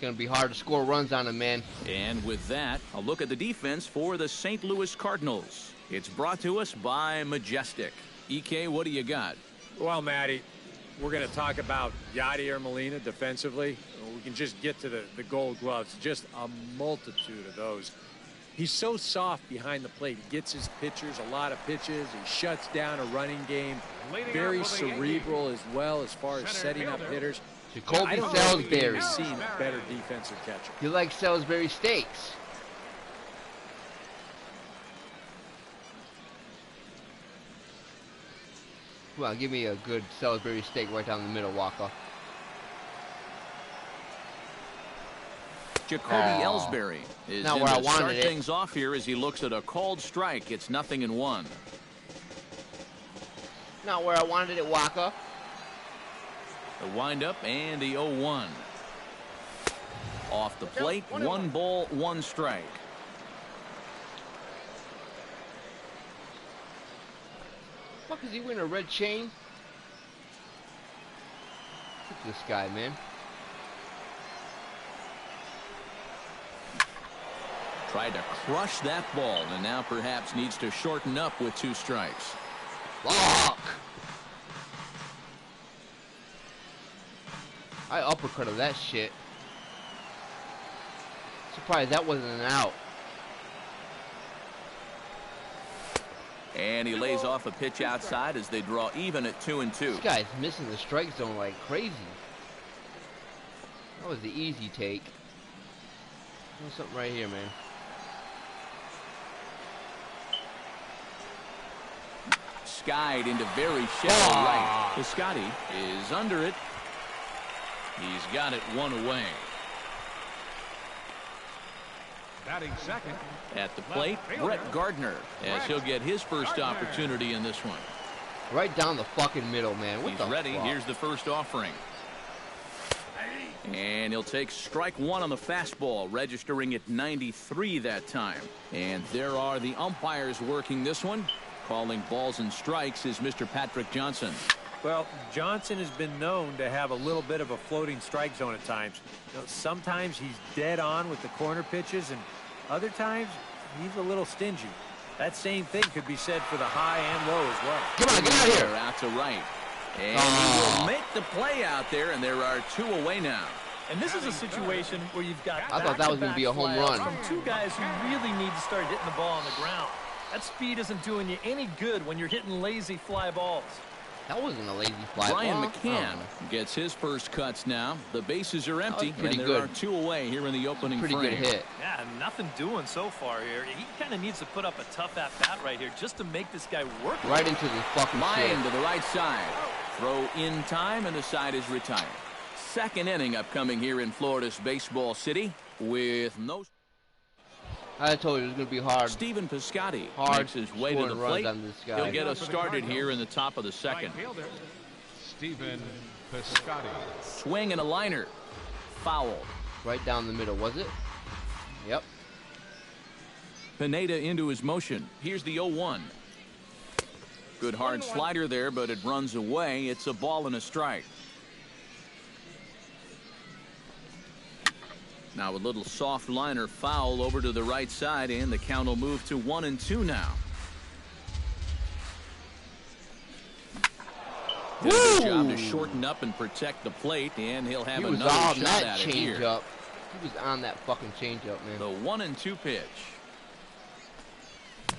Speaker 4: Gonna be hard to score runs on him, man.
Speaker 1: And with that, a look at the defense for the St. Louis Cardinals. It's brought to us by Majestic. EK, what do you got?
Speaker 2: Well, Matty, we're going to talk about Yadier Molina defensively. We can just get to the gold gloves. Just a multitude of those. He's so soft behind the plate. He gets his pitchers a lot of pitches. He shuts down a running game. Very cerebral as well as far as setting up hitters.
Speaker 4: Jacoby
Speaker 2: I don't
Speaker 4: Salisbury.
Speaker 2: think we've seen a better defensive catcher.
Speaker 4: You like Salisbury steaks? Come on, give me a good Salisbury steak right down the middle, Walker.
Speaker 1: Jacoby Ellsbury is
Speaker 4: Not
Speaker 1: in
Speaker 4: where I
Speaker 1: to
Speaker 4: wanted
Speaker 1: start
Speaker 4: it.
Speaker 1: things off here as he looks at a called strike. It's 0-1.
Speaker 4: Not where I wanted it, Walker.
Speaker 1: The windup and the 0-1. Off the plate, 1 ball, 1 strike.
Speaker 4: Fuck, is he wearing a red chain? Look at this guy, man.
Speaker 1: Tried to crush that ball and now perhaps needs to shorten up with 2 strikes.
Speaker 4: Fuck! I uppercutted that shit. Surprised that wasn't an out.
Speaker 1: And he lays off a pitch outside as they draw even at 2-2.
Speaker 4: This guy's missing the strike zone like crazy. That was the easy take. There's something right here, man.
Speaker 1: Skied into very shallow right. Piscotty is under it. He's got it 1 away.
Speaker 3: Batting second.
Speaker 1: At the plate, Brett Gardner, as he'll get his first opportunity in this one.
Speaker 4: Right down the fucking middle, man. What
Speaker 1: He's
Speaker 4: the
Speaker 1: ready.
Speaker 4: fuck?
Speaker 1: Here's the first offering. And he'll take strike 1 on the fastball, registering at 93 that time. And there are the umpires working this one. Calling balls and strikes is Mr. Patrick Johnson.
Speaker 2: Well, Johnson has been known to have a little bit of a floating strike zone at times. You know, sometimes he's dead on with the corner pitches, and other times he's a little stingy. That same thing could be said for the high and low as well.
Speaker 4: Come on, get out of here.
Speaker 1: Out to right. And he will make the play out there, and there are 2 away now.
Speaker 5: And this is a situation where you've got
Speaker 4: I thought that was going to be a home run.
Speaker 5: from 2 guys who really need to start hitting the ball on the ground. That speed isn't doing you any good when you're hitting lazy fly balls.
Speaker 4: That wasn't a lazy fly
Speaker 1: Brian
Speaker 4: ball.
Speaker 1: McCann gets his first cuts now. The bases are empty,
Speaker 4: pretty
Speaker 1: and there
Speaker 4: good.
Speaker 1: are 2 away here in the opening
Speaker 4: Pretty
Speaker 1: frame.
Speaker 4: good hit.
Speaker 5: Yeah, nothing doing so far here. He kind of needs to put up a tough at-bat right here just to make this guy work.
Speaker 4: Right into the fucking
Speaker 1: Line
Speaker 4: shit.
Speaker 1: to the right side. Throw in time, and the side is retired. Second inning upcoming here in Florida's Baseball City with no...
Speaker 4: I told you it was going to be hard.
Speaker 1: Stephen Piscotty
Speaker 4: Hard
Speaker 1: makes his way to the
Speaker 4: scoring runs
Speaker 1: plate.
Speaker 4: on this guy.
Speaker 1: He'll get us started here in the top of the second.
Speaker 3: Right fielder, Stephen Piscotty.
Speaker 1: Swing and a liner. Foul.
Speaker 4: Right down the middle, was it? Yep.
Speaker 1: Pineda into his motion. Here's the 0-1. Good hard slider there, but it runs away. It's a ball and a strike. Now a little soft liner foul over to the right side, and the count will move to 1-2 now. Did a good job to shorten up and protect the plate, and he'll have
Speaker 4: He was
Speaker 1: another
Speaker 4: on
Speaker 1: shot
Speaker 4: that
Speaker 1: at it here.
Speaker 4: changeup. He was on that fucking changeup, man.
Speaker 1: The 1-2 pitch.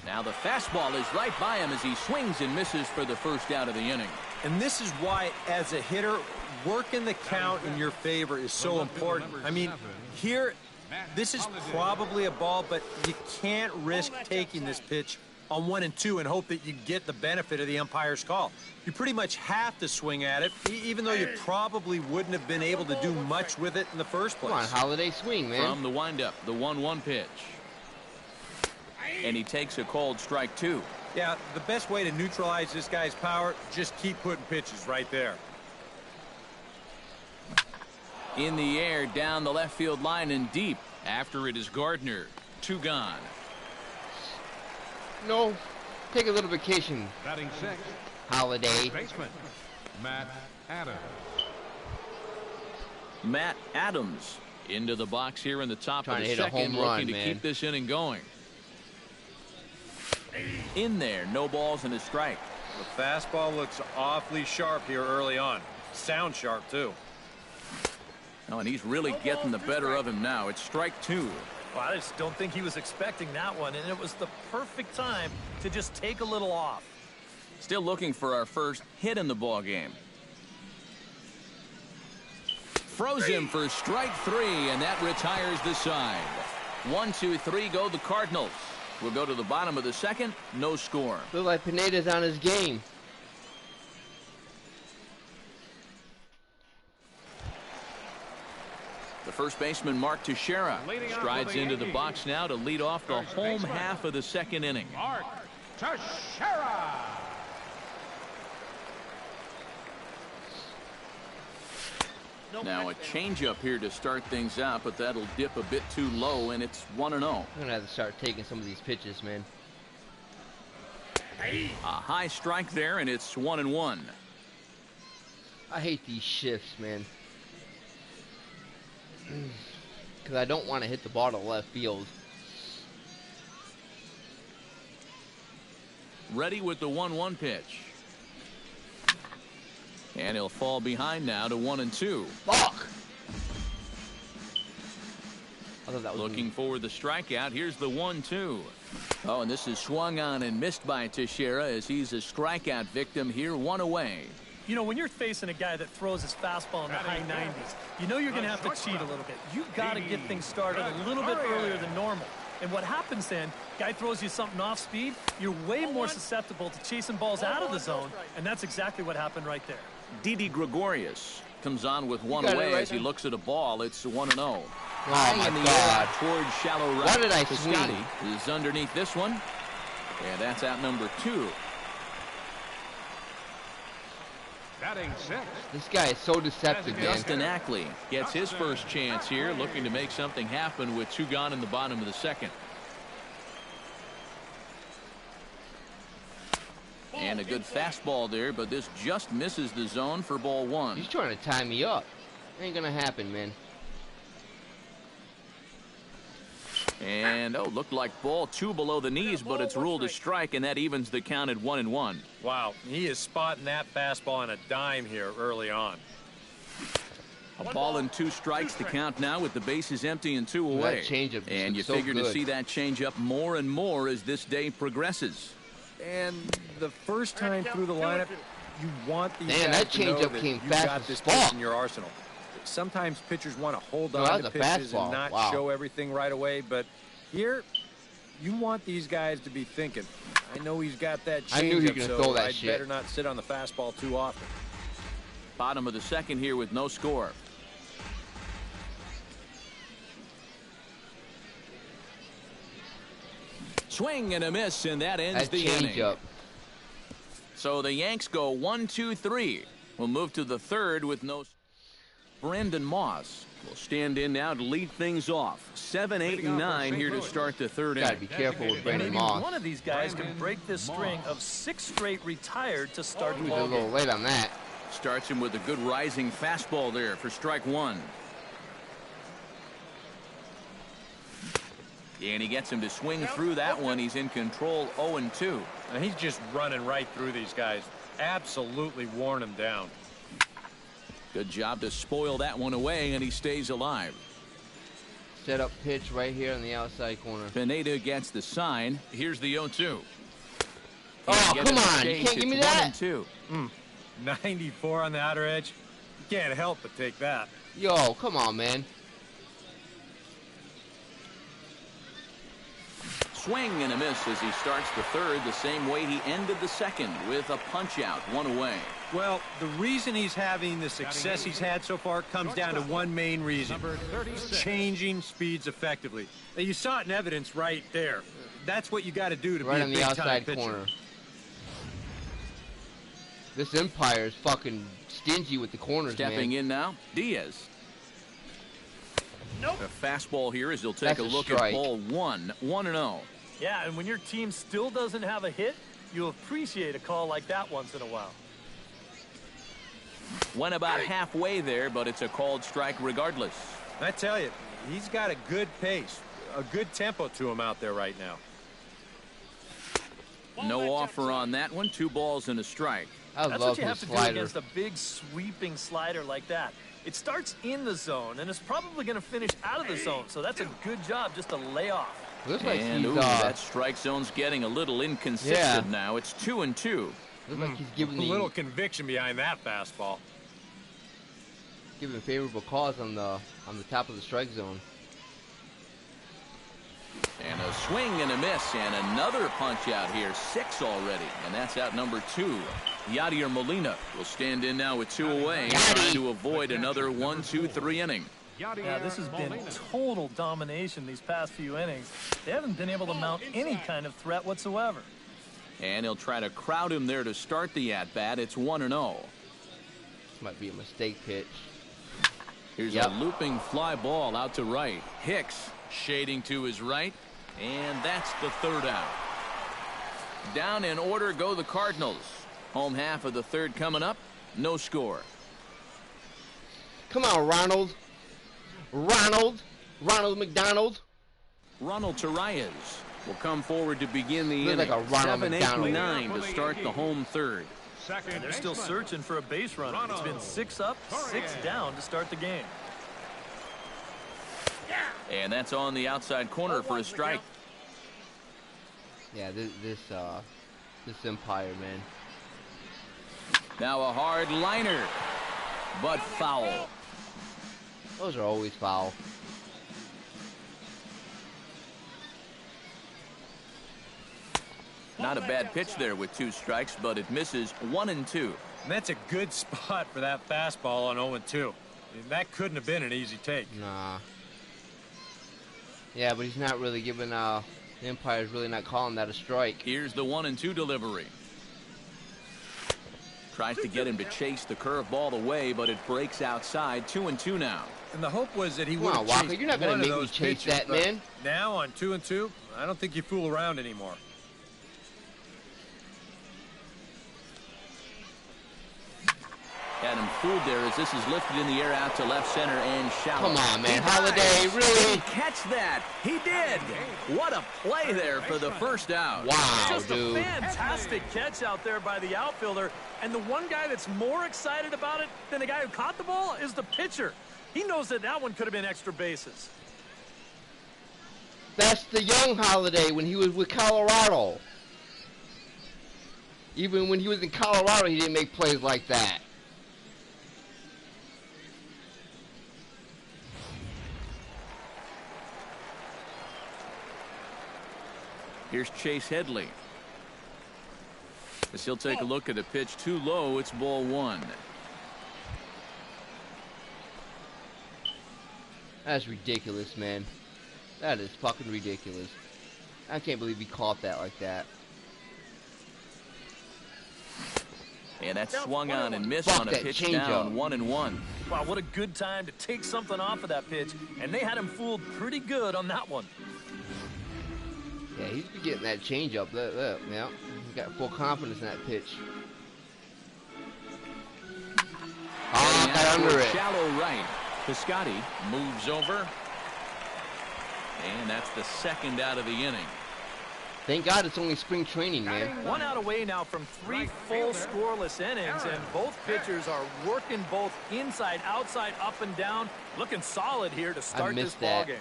Speaker 1: Now the fastball is right by him as he swings and misses for the first out of the inning.
Speaker 2: And this is why, as a hitter, working the count in your favor is so important. I mean, here, this is probably a ball, but you can't risk taking this pitch on 1-2 and hope that you get the benefit of the umpire's call. You pretty much have to swing at it, even though you probably wouldn't have been able to do much with it in the first place.
Speaker 4: Come on, holiday swing, man.
Speaker 1: From the windup, the 1-1 pitch. And he takes a called strike 2.
Speaker 2: Yeah, the best way to neutralize this guy's power, just keep putting pitches right there.
Speaker 1: In the air, down the left field line and deep. After it is Gardner. 2 gone.
Speaker 4: No. Take a little vacation.
Speaker 3: Batting sixth,
Speaker 4: Holiday.
Speaker 3: baseman Matt Adams.
Speaker 1: Matt Adams into the box here in the top
Speaker 4: Trying
Speaker 1: of
Speaker 4: to
Speaker 1: the
Speaker 4: hit a
Speaker 1: second,
Speaker 4: home run,
Speaker 1: looking to
Speaker 4: man.
Speaker 1: keep this inning going. In there, no balls and a strike.
Speaker 2: The fastball looks awfully sharp here early on. Sound sharp, too.
Speaker 1: Oh, and he's really getting the better of him now. It's strike 2.
Speaker 5: Well, I just don't think he was expecting that one, and it was the perfect time to just take a little off.
Speaker 1: Still looking for our first hit in the ball game. Throws him for strike 3, and that retires the side. 1, 2, 3 go the Cardinals. We'll go to the bottom of the second. No score.
Speaker 4: Look like Pineda's on his game.
Speaker 1: The first baseman, Mark Teixeira, strides into the box now to lead off the home half of the second inning.
Speaker 3: Mark Teixeira.
Speaker 1: Now a changeup here to start things out, but that'll dip a bit too low, and it's 1-0.
Speaker 4: I'm going to have to start taking some of these pitches, man.
Speaker 1: A high strike there, and it's 1-1.
Speaker 4: I hate these shifts, man. Because I don't want to hit the ball to left field.
Speaker 1: Ready with the 1-1 pitch. And he'll fall behind now to 1-2.
Speaker 4: Fuck! I thought that was
Speaker 1: Looking for the strikeout. Here's the 1-2. Oh, and this is swung on and missed by Teixeira as he's a strikeout victim here, 1 away.
Speaker 5: You know, when you're facing a guy that throws his fastball in the high 90s, you know you're going to have to cheat a little bit. You've got to get things started a little bit earlier than normal. And what happens then, guy throws you something off speed, you're way more susceptible to chasing balls out of the zone, and that's exactly what happened right there.
Speaker 1: Didi Gregorius comes on with 1
Speaker 4: got it
Speaker 1: away
Speaker 4: right
Speaker 1: as he
Speaker 4: there.
Speaker 1: looks at a ball. It's 1-0.
Speaker 4: Oh,
Speaker 1: High in
Speaker 4: my
Speaker 1: the
Speaker 4: God.
Speaker 1: air towards shallow right.
Speaker 4: Why did I swing?
Speaker 1: Piscotty is underneath this one. And that's out number 2.
Speaker 3: Batting sixth,
Speaker 4: This guy is so deceptive, man.
Speaker 1: Dustin Ackley gets his first chance here, looking to make something happen with 2 gone in the bottom of the second. And a good fastball there, but this just misses the zone for ball 1.
Speaker 4: He's trying to tie me up. Ain't gonna happen, man.
Speaker 1: And, oh, looked like ball 2 below the knees, but it's ruled a strike, and that evens the count at 1-1.
Speaker 2: Wow, he is spotting that fastball on a dime here early on.
Speaker 1: A ball and 2 strikes to count now with the bases empty and 2 away.
Speaker 4: That changeup
Speaker 1: And you
Speaker 4: so
Speaker 1: figure to
Speaker 4: good.
Speaker 1: see that changeup more and more as this day progresses.
Speaker 2: And the first time through the lineup, you want these
Speaker 4: Damn,
Speaker 2: guys
Speaker 4: that
Speaker 2: to know
Speaker 4: changeup
Speaker 2: that
Speaker 4: came
Speaker 2: you've
Speaker 4: fast
Speaker 2: got
Speaker 4: as
Speaker 2: this
Speaker 4: fuck.
Speaker 2: pitch in your arsenal. Sometimes pitchers want to hold
Speaker 4: No,
Speaker 2: on
Speaker 4: that
Speaker 2: to
Speaker 4: was a
Speaker 2: pitches
Speaker 4: fastball.
Speaker 2: and not
Speaker 4: Wow.
Speaker 2: show everything right away, but here, you want these guys to be thinking, I know he's got that changeup,
Speaker 4: I knew he was gonna
Speaker 2: so
Speaker 4: throw that
Speaker 2: I'd
Speaker 4: shit.
Speaker 2: better not sit on the fastball too often.
Speaker 1: Bottom of the second here with no score. Swing and a miss, and that ends
Speaker 4: That
Speaker 1: the inning.
Speaker 4: changeup.
Speaker 1: So the Yanks go 1, 2, 3. We'll move to the third with no. Brandon Moss will stand in now to lead things off. 7, 8, and 9 here to start the third
Speaker 4: Gotta
Speaker 1: inning.
Speaker 4: be careful with
Speaker 5: And
Speaker 4: Brandon
Speaker 5: maybe
Speaker 4: Moss.
Speaker 5: one of these guys can break this string of 6 straight retired to start the
Speaker 4: He was a
Speaker 5: ball
Speaker 4: little
Speaker 5: game.
Speaker 4: late on that.
Speaker 1: Starts him with a good rising fastball there for strike 1. And he gets him to swing through that one. He's in control 0-2.
Speaker 2: And he's just running right through these guys. Absolutely worn them down.
Speaker 1: Good job to spoil that one away, and he stays alive.
Speaker 4: Set up pitch right here on the outside corner.
Speaker 1: Pineda gets the sign. Here's the 0-2.
Speaker 4: Oh,
Speaker 1: Get
Speaker 4: come
Speaker 1: it
Speaker 4: on. You
Speaker 1: chased.
Speaker 4: can't give me
Speaker 1: It's
Speaker 4: that.
Speaker 1: 1-2.
Speaker 2: 94 on the outer edge. You can't help but take that.
Speaker 4: Yo, come on, man.
Speaker 1: Swing and a miss as he starts the third the same way he ended the second with a punch out, 1 away.
Speaker 2: Well, the reason he's having the success he's had so far comes down to one main reason.
Speaker 3: number 36.
Speaker 2: Changing speeds effectively. Now, you saw it in evidence right there. That's what you got to do to
Speaker 4: Right
Speaker 2: be a
Speaker 4: on the
Speaker 2: big-time
Speaker 4: outside
Speaker 2: pitcher.
Speaker 4: corner. This umpire is fucking stingy with the corners,
Speaker 1: Stepping
Speaker 4: man.
Speaker 1: in now, Diaz. A fastball here as he'll take
Speaker 4: That's
Speaker 1: a
Speaker 4: a
Speaker 1: look
Speaker 4: strike.
Speaker 1: at ball 1-0.
Speaker 5: Yeah, and when your team still doesn't have a hit, you appreciate a call like that once in a while.
Speaker 1: Went about halfway there, but it's a called strike regardless.
Speaker 2: I tell you, he's got a good pace, a good tempo to him out there right now.
Speaker 1: No offer on that one. 2 balls and a strike.
Speaker 4: I
Speaker 5: That's
Speaker 4: love
Speaker 5: what you have
Speaker 4: his
Speaker 5: to do
Speaker 4: slider.
Speaker 5: against a big sweeping slider like that. It starts in the zone, and it's probably going to finish out of the zone, so that's a good job just to lay off.
Speaker 4: Looks like
Speaker 1: And
Speaker 4: he's
Speaker 1: that strike zone's getting a little inconsistent now. It's 2-2.
Speaker 4: looks like he's giving
Speaker 2: A little conviction behind that fastball.
Speaker 4: giving favorable calls on the top of the strike zone.
Speaker 1: And a swing and a miss, and another punch out here. 6 already, and that's out number 2. Yadier Molina will stand in now with 2 away, trying to avoid another 1-2-3 inning.
Speaker 5: Yeah, this has been total domination these past few innings. They haven't been able to mount any kind of threat whatsoever.
Speaker 1: And he'll try to crowd him there to start the at-bat. It's 1-0.
Speaker 4: This might be a mistake pitch.
Speaker 1: Here's a looping fly ball out to right. Hicks shading to his right, and that's the 3rd out. Down in order go the Cardinals. Home half of the 3rd coming up. No score.
Speaker 4: Come on, Ronald. Ronald McDonald.
Speaker 1: Ronald Torreyes will come forward to begin the
Speaker 4: Looks
Speaker 1: inning.
Speaker 4: like a Ronald
Speaker 1: 7, 8,
Speaker 4: McDonald.
Speaker 1: 9 to start the home 3rd.
Speaker 5: And they're still searching for a base runner. It's been 6 up, 6 down to start the game.
Speaker 1: And that's on the outside corner for a strike.
Speaker 4: Yeah, this umpire, man.
Speaker 1: Now a hard liner, but foul.
Speaker 4: Those are always foul.
Speaker 1: Not a bad pitch there with 2 strikes, but it misses 1-2.
Speaker 2: And that's a good spot for that fastball on 0-2. I mean, that couldn't have been an easy take.
Speaker 4: Nah. Yeah, but he's not really giving, the umpire's really not calling that a strike.
Speaker 1: Here's the 1-2 delivery. Tries to get him to chase the curveball away, but it breaks outside. 2-2 now.
Speaker 2: And the hope was that he
Speaker 4: Come
Speaker 2: would
Speaker 4: on,
Speaker 2: have
Speaker 4: Walker,
Speaker 2: chased
Speaker 4: you're not gonna
Speaker 2: one of
Speaker 4: make me
Speaker 2: those
Speaker 4: chase
Speaker 2: pitches,
Speaker 4: that,
Speaker 2: but
Speaker 4: man.
Speaker 2: Now on 2-2, I don't think you fool around anymore.
Speaker 1: Had him fooled there as this is lifted in the air out to left center and shallow.
Speaker 4: Come on, man.
Speaker 1: He
Speaker 4: Holiday,
Speaker 1: dives.
Speaker 4: really?
Speaker 1: Did he catch that? He did. What a play there for the first out.
Speaker 4: Wow,
Speaker 5: Just
Speaker 4: dude.
Speaker 5: a fantastic catch out there by the outfielder. And the one guy that's more excited about it than the guy who caught the ball is the pitcher. He knows that that one could have been extra bases.
Speaker 4: That's the young Holiday when he was with Colorado. Even when he was in Colorado, he didn't make plays like that.
Speaker 1: Here's Chase Headley. As he'll take a look at the pitch too low, it's ball 1.
Speaker 4: That's ridiculous, man. That is fucking ridiculous. I can't believe he caught that like that.
Speaker 1: And that swung on and missed
Speaker 4: Fuck
Speaker 1: on a
Speaker 4: that
Speaker 1: pitch
Speaker 4: changeup.
Speaker 1: down, 1-1.
Speaker 5: Wow, what a good time to take something off of that pitch. And they had him fooled pretty good on that one.
Speaker 4: Yeah, he's been getting that changeup. Look, yeah. He got full confidence in that pitch. Oh, got under it.
Speaker 1: Shallow right. Piscotty moves over. And that's the 2nd out of the inning.
Speaker 4: Thank God it's only spring training, man.
Speaker 5: 1 out away now from 3 full scoreless innings, and both pitchers are working both inside, outside, up and down. Looking solid here to start this ball game.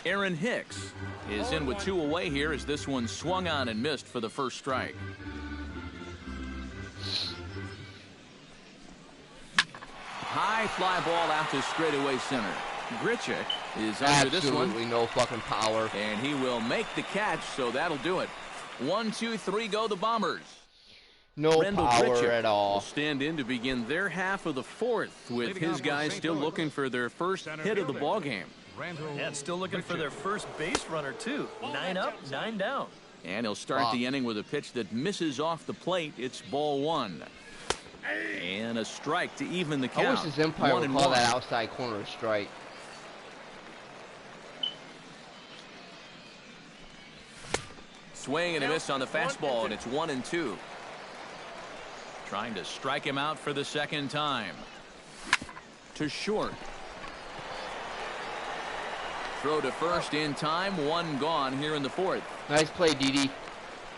Speaker 1: Aaron Hicks is in with 2 away here as this one swung on and missed for the first strike. High fly ball out to straightaway center. Grichuk is under this one.
Speaker 4: Absolutely no fucking power.
Speaker 1: And he will make the catch, so that'll do it. 1, 2, 3 go the Bombers.
Speaker 4: No
Speaker 1: Rendell
Speaker 4: power
Speaker 1: Grichuk
Speaker 4: at all.
Speaker 1: will stand in to begin their half of the 4th with his guys still looking for their first hit of the ball game.
Speaker 5: And still looking for their first base runner, too. 9 up, 9 down.
Speaker 1: And he'll start the inning with a pitch that misses off the plate. It's ball 1. And a strike to even the count.
Speaker 4: I wish this umpire would call that outside corner a strike.
Speaker 1: swing and a miss on the fastball, and it's 1-2. Trying to strike him out for the second time. To short. Throw to first in time. One gone here in the fourth.
Speaker 4: Nice play, Didi.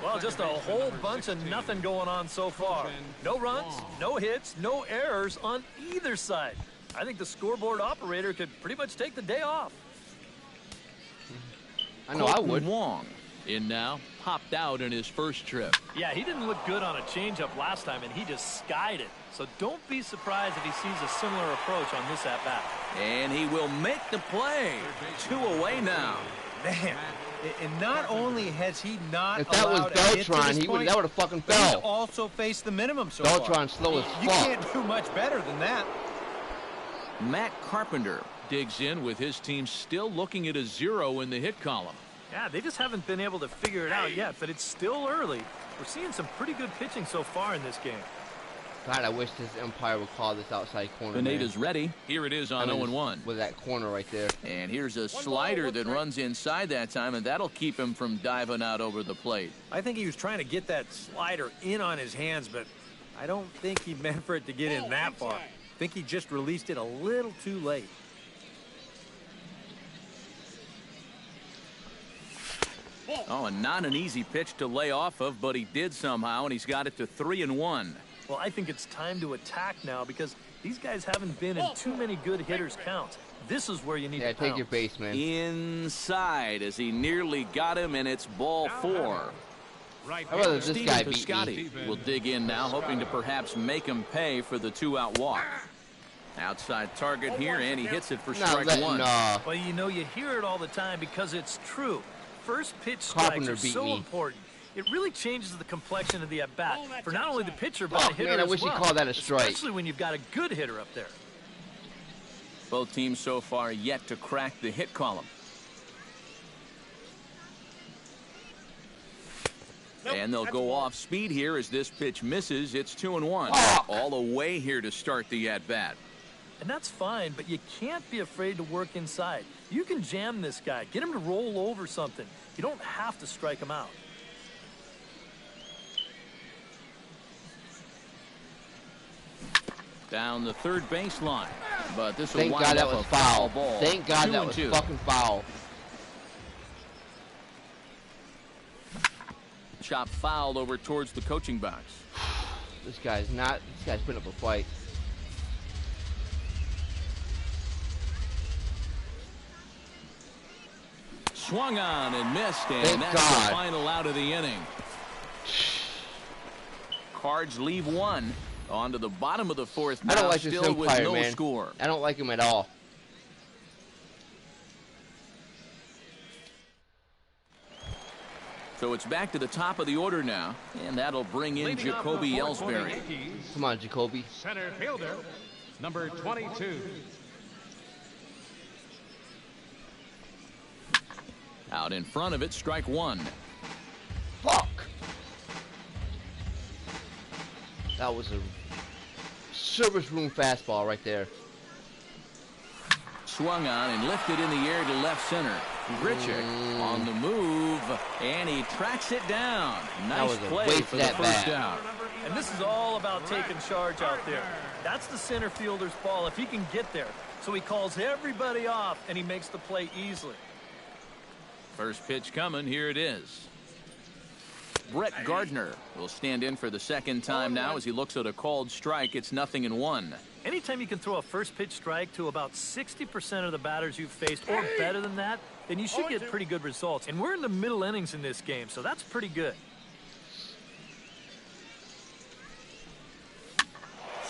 Speaker 5: Well, just a whole bunch of nothing going on so far. No runs, no hits, no errors on either side. I think the scoreboard operator could pretty much take the day off.
Speaker 4: I know I would.
Speaker 1: Wong in now, popped out in his first trip.
Speaker 5: Yeah, he didn't look good on a changeup last time, and he just skied it. So don't be surprised if he sees a similar approach on this at-bat.
Speaker 1: And he will make the play. 2 away now.
Speaker 2: Man, and not only has he not
Speaker 4: If that was
Speaker 2: allowed a hit to
Speaker 4: Beltran,
Speaker 2: this
Speaker 4: that
Speaker 2: point,
Speaker 4: would have fucking
Speaker 2: but he's
Speaker 4: fell.
Speaker 2: also faced the minimum so
Speaker 4: Beltran
Speaker 2: far.
Speaker 4: slow as
Speaker 2: You
Speaker 4: fuck.
Speaker 2: can't do much better than that.
Speaker 1: Matt Carpenter digs in with his team still looking at a 0 in the hit column.
Speaker 5: Yeah, they just haven't been able to figure it out yet, but it's still early. We're seeing some pretty good pitching so far in this game.
Speaker 4: God, I wish this umpire would call this outside corner.
Speaker 1: Pineda's ready. Here it is on 0-1.
Speaker 4: With that corner right there.
Speaker 1: And here's a slider that runs inside that time, and that'll keep him from diving out over the plate.
Speaker 2: I think he was trying to get that slider in on his hands, but I don't think he meant for it to get in that far. I think he just released it a little too late.
Speaker 1: Oh, and not an easy pitch to lay off of, but he did somehow, and he's got it to 3-1.
Speaker 5: Well, I think it's time to attack now because these guys haven't been in too many good hitters' counts. This is where you need to
Speaker 4: take your
Speaker 5: pounce.
Speaker 4: base, man.
Speaker 1: Inside as he nearly got him, and it's ball 4.
Speaker 4: I'd rather this
Speaker 1: Steven
Speaker 4: guy beat
Speaker 1: Piscotty
Speaker 4: me.
Speaker 1: will dig in now, hoping to perhaps make him pay for the 2-out walk. Outside target here, and he hits it for strike 1.
Speaker 5: Well, you know, you hear it all the time because it's true. First pitch strikes
Speaker 4: Carpenter
Speaker 5: are
Speaker 4: beat
Speaker 5: so
Speaker 4: me.
Speaker 5: important. It really changes the complexion of the at-bat for not only the pitcher, but
Speaker 4: Fuck,
Speaker 5: the hitter
Speaker 4: man, I
Speaker 5: as
Speaker 4: wish he
Speaker 5: well,
Speaker 4: called that a strike.
Speaker 5: especially when you've got a good hitter up there.
Speaker 1: Both teams so far yet to crack the hit column. And they'll go off speed here as this pitch misses. It's 2-1. All the way here to start the at-bat.
Speaker 5: And that's fine, but you can't be afraid to work inside. You can jam this guy, get him to roll over something. You don't have to strike him out.
Speaker 1: Down the third baseline. But this will
Speaker 4: Thank
Speaker 1: wind
Speaker 4: God that
Speaker 1: up
Speaker 4: was
Speaker 1: a foul
Speaker 4: foul.
Speaker 1: ball.
Speaker 4: Thank God that was
Speaker 1: 2-2.
Speaker 4: fucking foul.
Speaker 1: Chop fouled over towards the coaching box.
Speaker 4: This guy's putting up a fight.
Speaker 1: Swung on and missed, and
Speaker 4: Thank
Speaker 1: that's
Speaker 4: God.
Speaker 1: the final out of the inning. Cards leave one. On to the bottom of the fourth now,
Speaker 4: I don't like this
Speaker 1: still with
Speaker 4: umpire,
Speaker 1: no
Speaker 4: man.
Speaker 1: score.
Speaker 4: I don't like him at all.
Speaker 1: So it's back to the top of the order now, and that'll bring in
Speaker 3: Leading off
Speaker 1: Jacoby
Speaker 3: the fourth for the
Speaker 1: Ellsbury.
Speaker 3: Yankees,
Speaker 4: Come on, Jacoby.
Speaker 3: center fielder, number 22.
Speaker 1: Out in front of it, strike 1.
Speaker 4: Fuck. That was a service room fastball right there.
Speaker 1: Swung on and lifted in the air to left center. Grichuk on the move, and he tracks it down. Nice
Speaker 4: was a
Speaker 1: play
Speaker 4: waste
Speaker 1: for
Speaker 4: of
Speaker 1: the
Speaker 4: that
Speaker 1: first
Speaker 4: bat.
Speaker 1: out.
Speaker 5: And this is all about taking charge out there. That's the center fielder's ball if he can get there. So he calls everybody off, and he makes the play easily.
Speaker 1: First pitch coming, here it is. Brett Gardner will stand in for the second time now as he looks at a called strike. It's 0-1.
Speaker 5: Anytime you can throw a first pitch strike to about 60% of the batters you've faced or better than that, then you should get pretty good results. And we're in the middle innings in this game, so that's pretty good.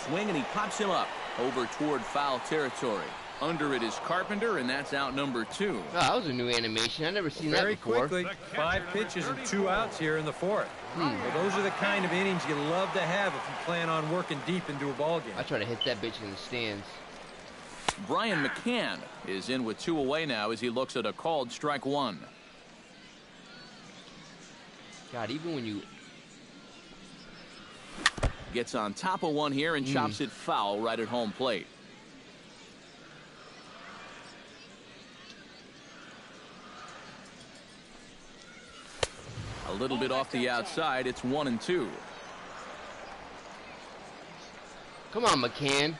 Speaker 1: Swing, and he pops him up over toward foul territory. Under it is Carpenter, and that's out number 2.
Speaker 4: Oh, that was a new animation. I've never seen that
Speaker 2: Very
Speaker 4: before.
Speaker 2: quickly, 5 pitches and 2 outs here in the fourth. Well, those are the kind of innings you love to have if you plan on working deep into a ball game.
Speaker 4: I try to hit that bitch in the stands.
Speaker 1: Brian McCann is in with 2 away now as he looks at a called strike 1.
Speaker 4: God, even when you...
Speaker 1: Gets on top of one here and chops it foul right at home plate. A little bit off the outside. It's 1-2.
Speaker 4: Come on, McCann.